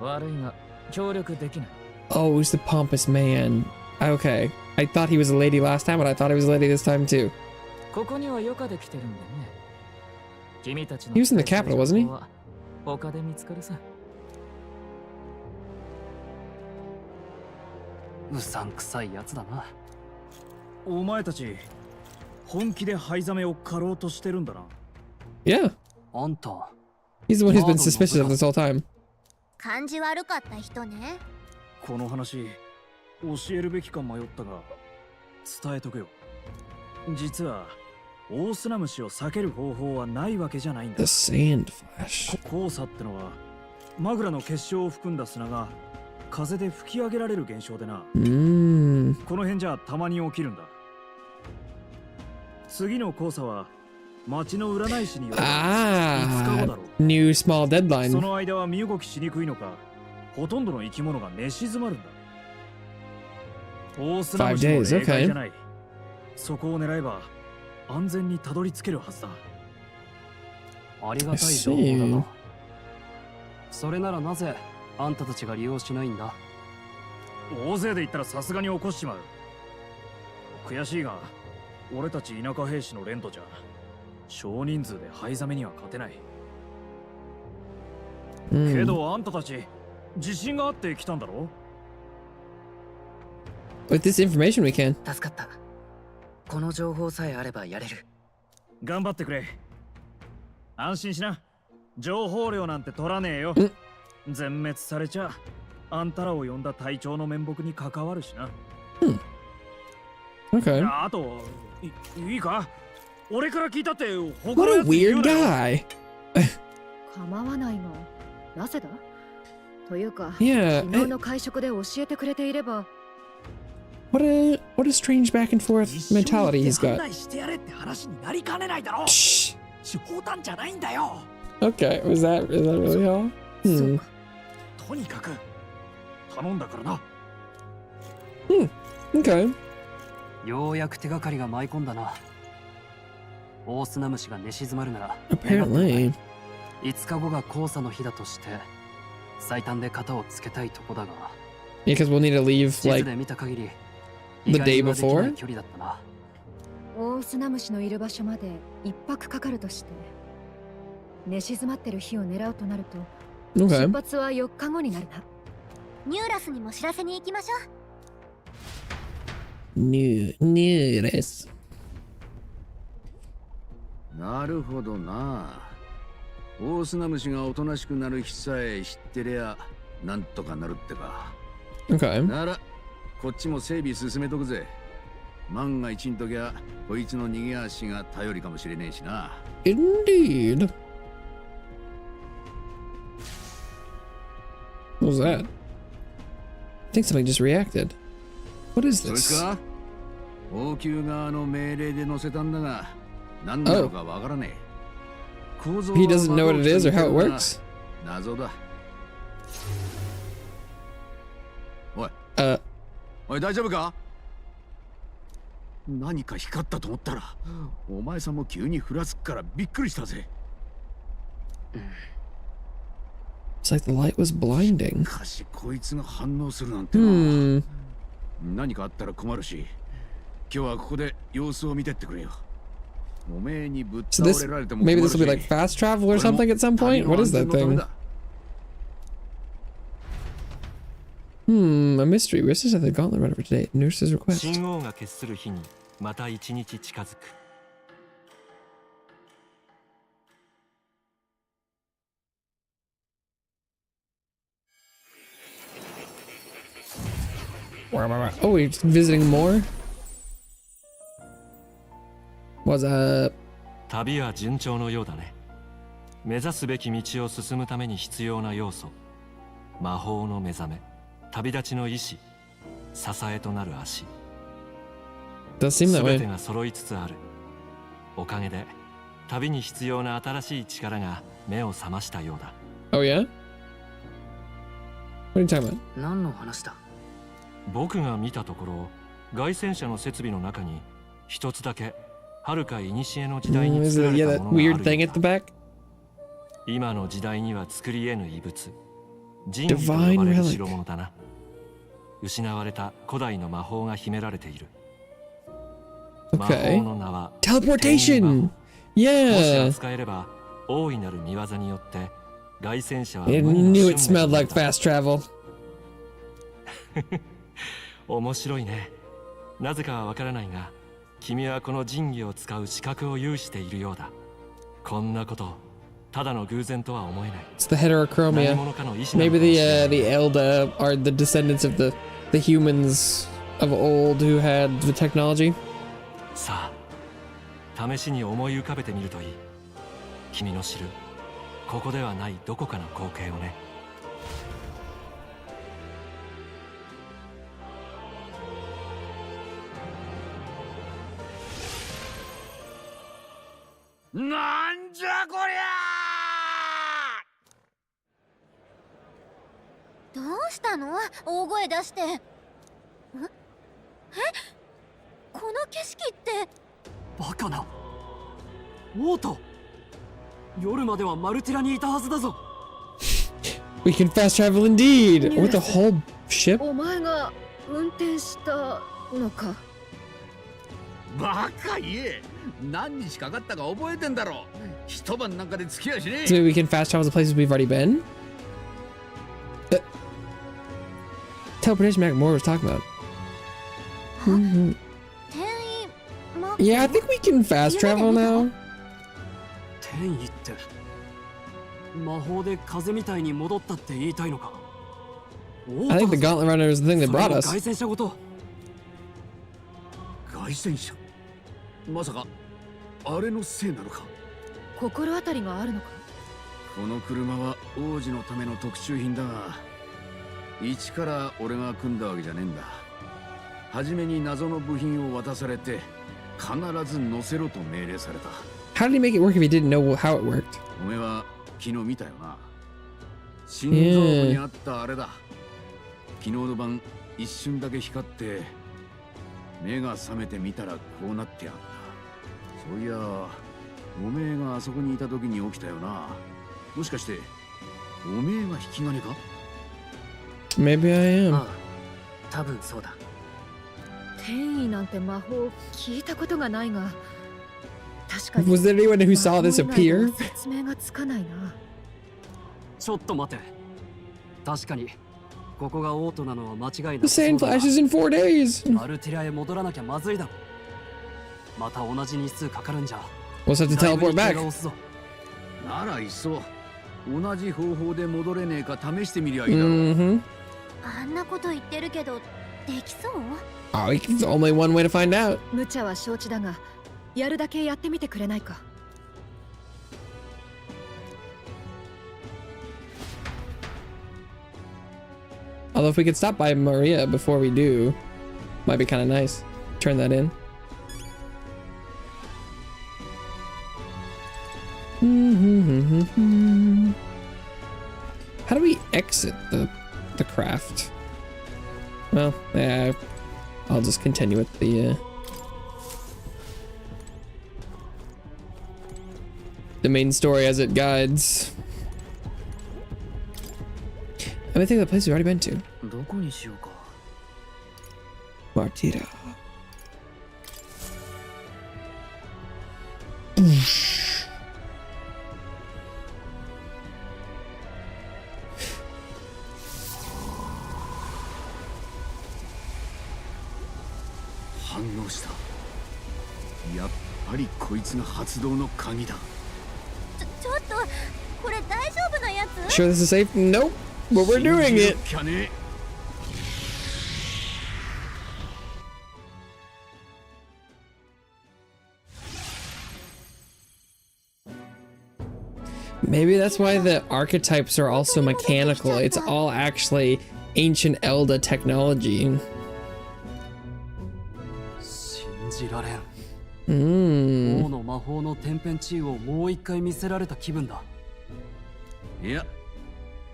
[SPEAKER 12] 悪いが協力できない。
[SPEAKER 1] Oh, it's the pompous man. Okay. I thought he was a lady last time, but I thought he was a lady this time too.
[SPEAKER 12] ここにはヨカで来てるんだね。君たちの
[SPEAKER 1] He was in the capital, wasn't he?
[SPEAKER 12] 他で見つかるさ。
[SPEAKER 3] うさんくさいやつだな。
[SPEAKER 13] お前たち本気で灰ザメを狩ろうとしてるんだな。
[SPEAKER 1] Yeah.
[SPEAKER 3] あんた。
[SPEAKER 1] He's the one who's been suspicious of this whole time.
[SPEAKER 2] 感じ悪かった人ね。
[SPEAKER 13] この話教えるべきか迷ったが伝えとくよ。実は大砂虫を避ける方法はないわけじゃないんだ。
[SPEAKER 1] The sand flash.
[SPEAKER 13] 黄砂ってのはマグラの結晶を含んだ砂が風で吹き上げられる現象でな。この辺じゃたまに起きるんだ。次の黄砂は町の占い師による5日後だろう。
[SPEAKER 1] New small deadline.
[SPEAKER 13] その間は身動きしにくいのか、ほとんどの生き物が寝静まるんだ。大砂虫の例外じゃない。そこを狙えば安全にたどり着けるはずだ。
[SPEAKER 3] ありがたい情報だな。それならなぜあんたたちが利用しないんだ。
[SPEAKER 13] 大勢で行ったらさすがに起こしちまう。悔しいが俺たち田舎兵士の連とじゃ少人数で灰ザメには勝てない。けどあんたたち自信があって来たんだろ。
[SPEAKER 1] With this information we can.
[SPEAKER 3] 助かった。この情報さえあればやれる。
[SPEAKER 13] 頑張ってくれ。安心しな。情報量なんて取らねえよ。全滅されちゃあんたらを呼んだ隊長の面目に関わるしな。
[SPEAKER 1] Okay.
[SPEAKER 13] あといいか、俺から聞いたって。
[SPEAKER 1] What a weird guy.
[SPEAKER 4] 構わないが、なぜだというか、
[SPEAKER 1] Yeah,
[SPEAKER 4] 昨日の会食で教えてくれていれば。
[SPEAKER 1] What a strange back and forth mentality he's got. Shh. Okay, is that really all? Okay.
[SPEAKER 3] ようやく手がかりが舞い込んだな。大砂虫が寝静まるなら
[SPEAKER 1] Apparently
[SPEAKER 3] 5日後が黄砂の日だとして最短で型をつけたいとこだが。
[SPEAKER 1] Because we'll need to leave like the day before?
[SPEAKER 4] 大砂虫のいる場所まで1泊かかるとして、寝静まってる日を狙うとなると、出発は4日後になるな。
[SPEAKER 2] ニューラスにも知らせに行きましょう。
[SPEAKER 1] ニューラス。
[SPEAKER 10] なるほどな。大砂虫がおとなしくなる日さえ知ってりゃなんとかなるってか。
[SPEAKER 1] Okay.
[SPEAKER 10] ならこっちも整備進めとくぜ。万が一んときゃこいつの逃げ足が頼りかもしれねえしな。
[SPEAKER 1] Indeed. What was that? I think something just reacted. What is this?
[SPEAKER 10] それか王宮側の命令で乗せたんだが何なのかわからねえ。構造は
[SPEAKER 1] He doesn't know what it is or how it works.
[SPEAKER 10] 謎だ。おい。おい大丈夫か？何か光ったと思ったらお前さんも急にふらつくからびっくりしたぜ。
[SPEAKER 1] It's like the light was blinding.
[SPEAKER 10] しかしこいつが反応するなんてな。何かあったら困るし、今日はここで様子を見てってくれよ。おめえにぶっ倒れられても困るし。
[SPEAKER 1] Maybe this will be like fast travel or something at some point? What is that thing? A mystery. Where's this at the gauntlet runner for today? Nurse's request.
[SPEAKER 5] 信号が決する日にまた一日近づく。
[SPEAKER 1] Oh, we're visiting more? What's up?
[SPEAKER 5] 旅は順調のようだね。目指すべき道を進むために必要な要素。魔法の目覚め、旅立ちの意志、支えとなる足。
[SPEAKER 1] Does seem that
[SPEAKER 5] 全
[SPEAKER 1] way.
[SPEAKER 5] てが揃いつつある。おかげで旅に必要な新しい力が目を覚ましたようだ。
[SPEAKER 1] Oh yeah? What are you talking about?
[SPEAKER 3] 何の話だ？
[SPEAKER 5] 僕が見たところ、凱旋者の設備の中に一つだけ遥か古の時代に
[SPEAKER 1] Is
[SPEAKER 5] 作ら
[SPEAKER 1] it,
[SPEAKER 5] れ
[SPEAKER 1] yeah,
[SPEAKER 5] た
[SPEAKER 1] that
[SPEAKER 5] ものがあ
[SPEAKER 1] weird
[SPEAKER 5] る
[SPEAKER 1] thing
[SPEAKER 5] よ
[SPEAKER 1] at
[SPEAKER 5] う
[SPEAKER 1] the
[SPEAKER 5] だ。
[SPEAKER 1] back?
[SPEAKER 5] 今の時代には作り得ぬ遺物、神器と呼ばれる代物だな。失われた古代の魔法が秘められている。魔法の名は
[SPEAKER 1] Teleportation!
[SPEAKER 5] もし
[SPEAKER 1] Yeah!
[SPEAKER 5] 扱えれば大いなる見業によって凱旋者は
[SPEAKER 1] I
[SPEAKER 5] 無二の
[SPEAKER 1] knew it
[SPEAKER 5] 俊明
[SPEAKER 1] smelled
[SPEAKER 5] となっ
[SPEAKER 1] like
[SPEAKER 5] た。
[SPEAKER 1] fast travel.
[SPEAKER 5] 面白いね。なぜかはわからないが、君はこの神器を使う資格を有しているようだ。こんなこと、ただの偶然とは思えない。
[SPEAKER 1] It's the heterochromia. Maybe the Elda are the descendants of the humans of old who had the technology.
[SPEAKER 5] さあ、試しに思い浮かべてみるといい。君の知る、ここではないどこかの光景をね。
[SPEAKER 10] なんじゃこりゃ
[SPEAKER 2] どうしたの？大声出して。この景色って。
[SPEAKER 3] バカな。オート。夜まではマルティラにいたはずだぞ。
[SPEAKER 1] We can fast travel indeed! With the whole ship?
[SPEAKER 4] お前が運転したのか。
[SPEAKER 10] バカ言え。何日かかったか覚えてんだろ。一晩なんかで付き合いしねえ。
[SPEAKER 1] So we can fast travel to places we've already been? Teleportation Mac Moore was talking about. Yeah, I think we can fast travel now.
[SPEAKER 3] 転移って魔法で風みたいに戻ったって言いたいのか。
[SPEAKER 1] I think the Gauntlet Runner is the thing that brought us.
[SPEAKER 3] 凱旋者ごと。
[SPEAKER 10] 凱旋者。まさかあれのせいなのか。
[SPEAKER 4] 心当たりがあるのか。
[SPEAKER 10] この車は王子のための特注品だが、一から俺が組んだわけじゃねえんだ。初めに謎の部品を渡されて必ず乗せろと命令された。
[SPEAKER 1] How did he make it work if he didn't know how it worked?
[SPEAKER 10] お前は昨日見たよな。心臓部にあったあれだ。昨日の晩一瞬だけ光って目が覚めてみたらこうなってやった。そういやおめえがあそこにいた時に起きたよな。もしかしておめえが引き金か？
[SPEAKER 1] Maybe I am.
[SPEAKER 3] ああ、多分そうだ。
[SPEAKER 4] 転移なんて魔法聞いたことがないが、確かに
[SPEAKER 1] Was there anyone who saw this appear?
[SPEAKER 4] 説明がつかないな。
[SPEAKER 3] ちょっと待て。確かにここがオートなのは間違いな
[SPEAKER 1] The
[SPEAKER 3] さそう
[SPEAKER 1] sand
[SPEAKER 3] だが。
[SPEAKER 1] flashes in 4 days.
[SPEAKER 3] マルティラへ戻らなきゃまずいだろ。また同じ日数かかるんじゃ。
[SPEAKER 1] We'll have to
[SPEAKER 3] だいぶ
[SPEAKER 1] teleport
[SPEAKER 3] 日程
[SPEAKER 1] back.
[SPEAKER 3] が押すぞ。
[SPEAKER 10] ならいっそ同じ方法で戻れねえか試してみりゃいいだろう。
[SPEAKER 1] Mm-hmm.
[SPEAKER 2] あんなこと言ってるけど、できそう？
[SPEAKER 1] Oh, it's only one way to find out.
[SPEAKER 4] 無茶は承知だが、やるだけやってみてくれないか。
[SPEAKER 1] Although if we could stop by Maria before we do, might be kind of nice. Turn that in. How do we exit the craft? Well, yeah, I'll just continue with the main story as it guides. I think the place we've already been to.
[SPEAKER 3] どこにしようか。
[SPEAKER 1] Martira.
[SPEAKER 10] 反応した。やっぱりこいつが発動の鍵だ。
[SPEAKER 2] ちょっとこれ大丈夫なやつ？
[SPEAKER 1] Sure this is safe? Nope. But we're doing it.
[SPEAKER 10] キャネ。
[SPEAKER 1] Maybe that's why the archetypes are also mechanical. It's all actually ancient Elda technology.
[SPEAKER 3] 信じられん。王の魔法の天変地異をもう一回見せられた気分だ。
[SPEAKER 10] いや、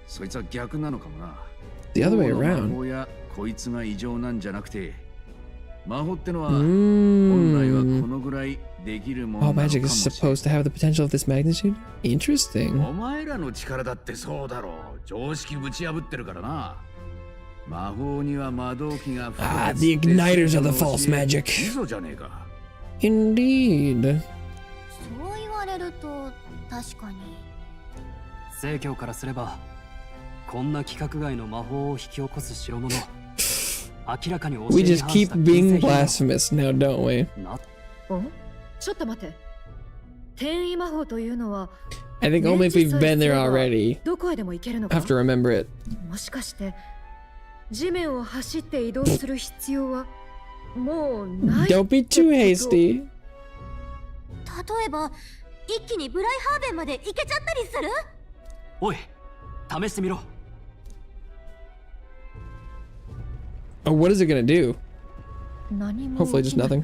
[SPEAKER 10] そいつは逆なのかもな。
[SPEAKER 1] The other way
[SPEAKER 10] 魔
[SPEAKER 1] around.
[SPEAKER 10] 法やこいつが異常なんじゃなくて、魔法ってのは本来はこのぐらいできるものな
[SPEAKER 1] All
[SPEAKER 10] のかも
[SPEAKER 1] magic
[SPEAKER 10] し
[SPEAKER 1] is
[SPEAKER 10] れない。
[SPEAKER 1] supposed to have the potential of this magnitude? Interesting.
[SPEAKER 10] お前らの力だってそうだろう。常識ぶち破ってるからな。魔法には魔導器が
[SPEAKER 1] Ah, the igniters of the false magic.
[SPEAKER 10] 嘘じゃねえか。
[SPEAKER 1] Indeed.
[SPEAKER 2] そう言われると確かに。
[SPEAKER 3] 正教からすれば、こんな規格外の魔法を引き起こす代物。明らかに教え
[SPEAKER 1] We
[SPEAKER 3] に
[SPEAKER 1] just
[SPEAKER 3] 反
[SPEAKER 1] keep
[SPEAKER 3] した禁
[SPEAKER 1] being
[SPEAKER 3] 制品だ。
[SPEAKER 1] blasphemous now, don't we?
[SPEAKER 4] ちょっと待って。転移魔法というのは
[SPEAKER 1] I think only if we've been there already
[SPEAKER 4] どこへでも行けるのか。
[SPEAKER 1] have to remember it.
[SPEAKER 4] もしかして地面を走って移動する必要はもうない。
[SPEAKER 1] Don't be too hasty.
[SPEAKER 2] 例えば一気にブライハーベンまで行けちゃったりする？
[SPEAKER 3] おい、試してみろ。
[SPEAKER 1] Oh, what is it gonna do?
[SPEAKER 4] 何も
[SPEAKER 1] Hopefully just nothing.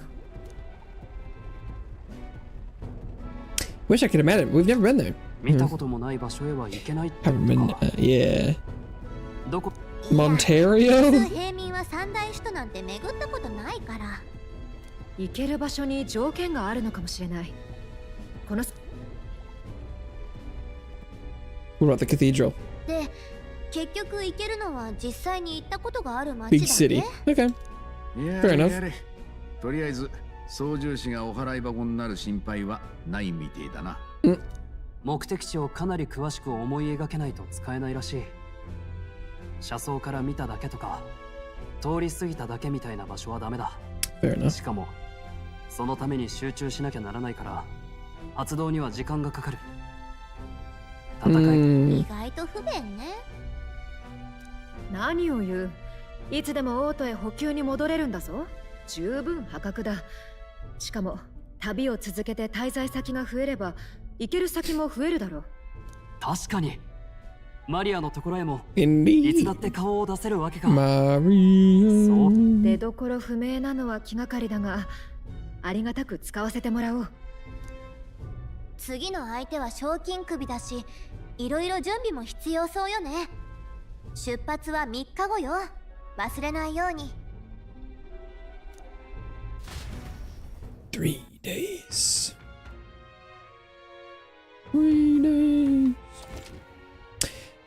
[SPEAKER 1] Wish I could have met him. We've never been there.
[SPEAKER 3] 見たこともない場所へは行けないって
[SPEAKER 1] Haven't been.
[SPEAKER 3] ことか。
[SPEAKER 1] Yeah.
[SPEAKER 3] どこ？
[SPEAKER 1] Monterio?
[SPEAKER 2] 平民は三大首都なんて巡ったことないから。
[SPEAKER 4] 行ける場所に条件があるのかもしれない。この
[SPEAKER 1] What about the cathedral?
[SPEAKER 2] で、結局行けるのは実際に行ったことがある街
[SPEAKER 1] Big
[SPEAKER 2] だ
[SPEAKER 1] city.
[SPEAKER 2] け。
[SPEAKER 1] Okay.
[SPEAKER 10] や
[SPEAKER 1] Fair
[SPEAKER 10] れ
[SPEAKER 1] enough.
[SPEAKER 10] やれ。とりあえず操縦士がお払い箱になる心配はないみてえだな。
[SPEAKER 3] 目的地をかなり詳しく思い描けないと使えないらしい。車窓から見ただけとか、通り過ぎただけみたいな場所はダメだ。
[SPEAKER 1] Fair enough.
[SPEAKER 3] しかも、そのために集中しなきゃならないから、発動には時間がかかる。戦い。
[SPEAKER 2] 意外と不便ね。
[SPEAKER 4] 何を言う。いつでもオートへ補給に戻れるんだぞ。十分破格だ。しかも旅を続けて滞在先が増えれば行ける先も増えるだろう。
[SPEAKER 3] 確かに。マリアのところへも
[SPEAKER 1] Indeed.
[SPEAKER 3] いつだって顔を出せるわけか。
[SPEAKER 1] Mario.
[SPEAKER 4] 出どころ不明なのは気がかりだが、ありがたく使わせてもらおう。
[SPEAKER 2] 次の相手は賞金首だし、いろいろ準備も必要そうよね。出発は3日後よ。忘れないように。
[SPEAKER 1] 3 days. 3 days.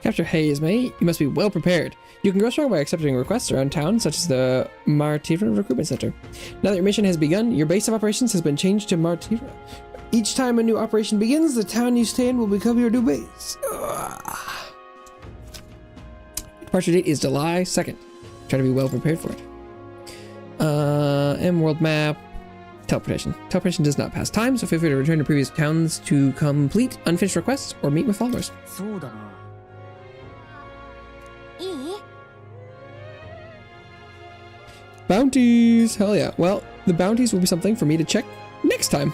[SPEAKER 1] Capture Hayes, mate. You must be well prepared. You can grow strong by accepting requests around town, such as the Martira Recruitment Center. Now that your mission has begun, your base of operations has been changed to Martira. Each time a new operation begins, the town you stay in will become your new base. Departure date is July 2nd. Try to be well prepared for it. World map. Teleportation. Teleportation does not pass time, so feel free to return to previous towns to complete unfinished requests or meet with followers.
[SPEAKER 3] そうだな。
[SPEAKER 2] いい？
[SPEAKER 1] Bounties! Hell yeah. Well, the bounties will be something for me to check next time.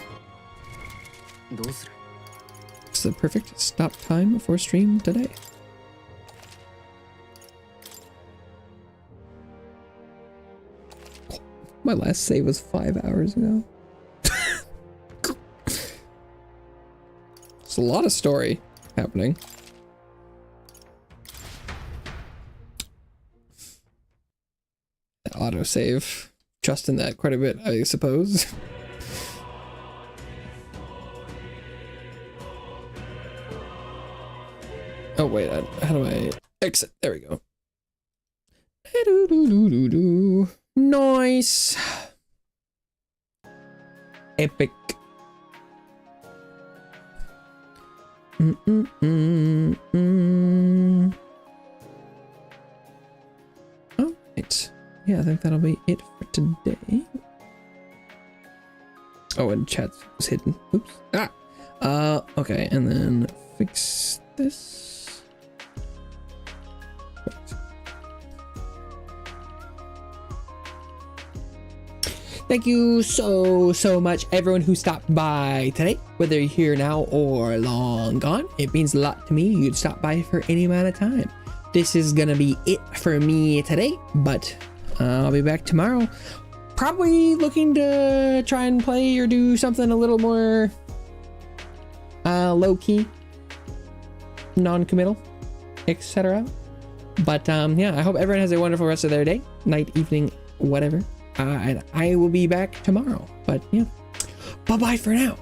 [SPEAKER 3] どうする？
[SPEAKER 1] It's the perfect stop time for stream today. My last save was 5 hours ago. It's a lot of story happening. Autosave. Trust in that quite a bit, I suppose. Oh wait, how do I Exit. There we go. Nice. Epic. Oh, right. Yeah, I think that'll be it for today. Oh, and chat was hidden. Oops. Okay, and then fix this. Right. Thank you so much, everyone who stopped by today, whether you're here now or long gone. It means a lot to me. You'd stop by for any amount of time. This is gonna be it for me today, but I'll be back tomorrow. Probably looking to try and play or do something a little more low-key, non-committal, etc. But yeah, I hope everyone has a wonderful rest of their day, night, evening, whatever. And I will be back tomorrow. But yeah, bye-bye for now.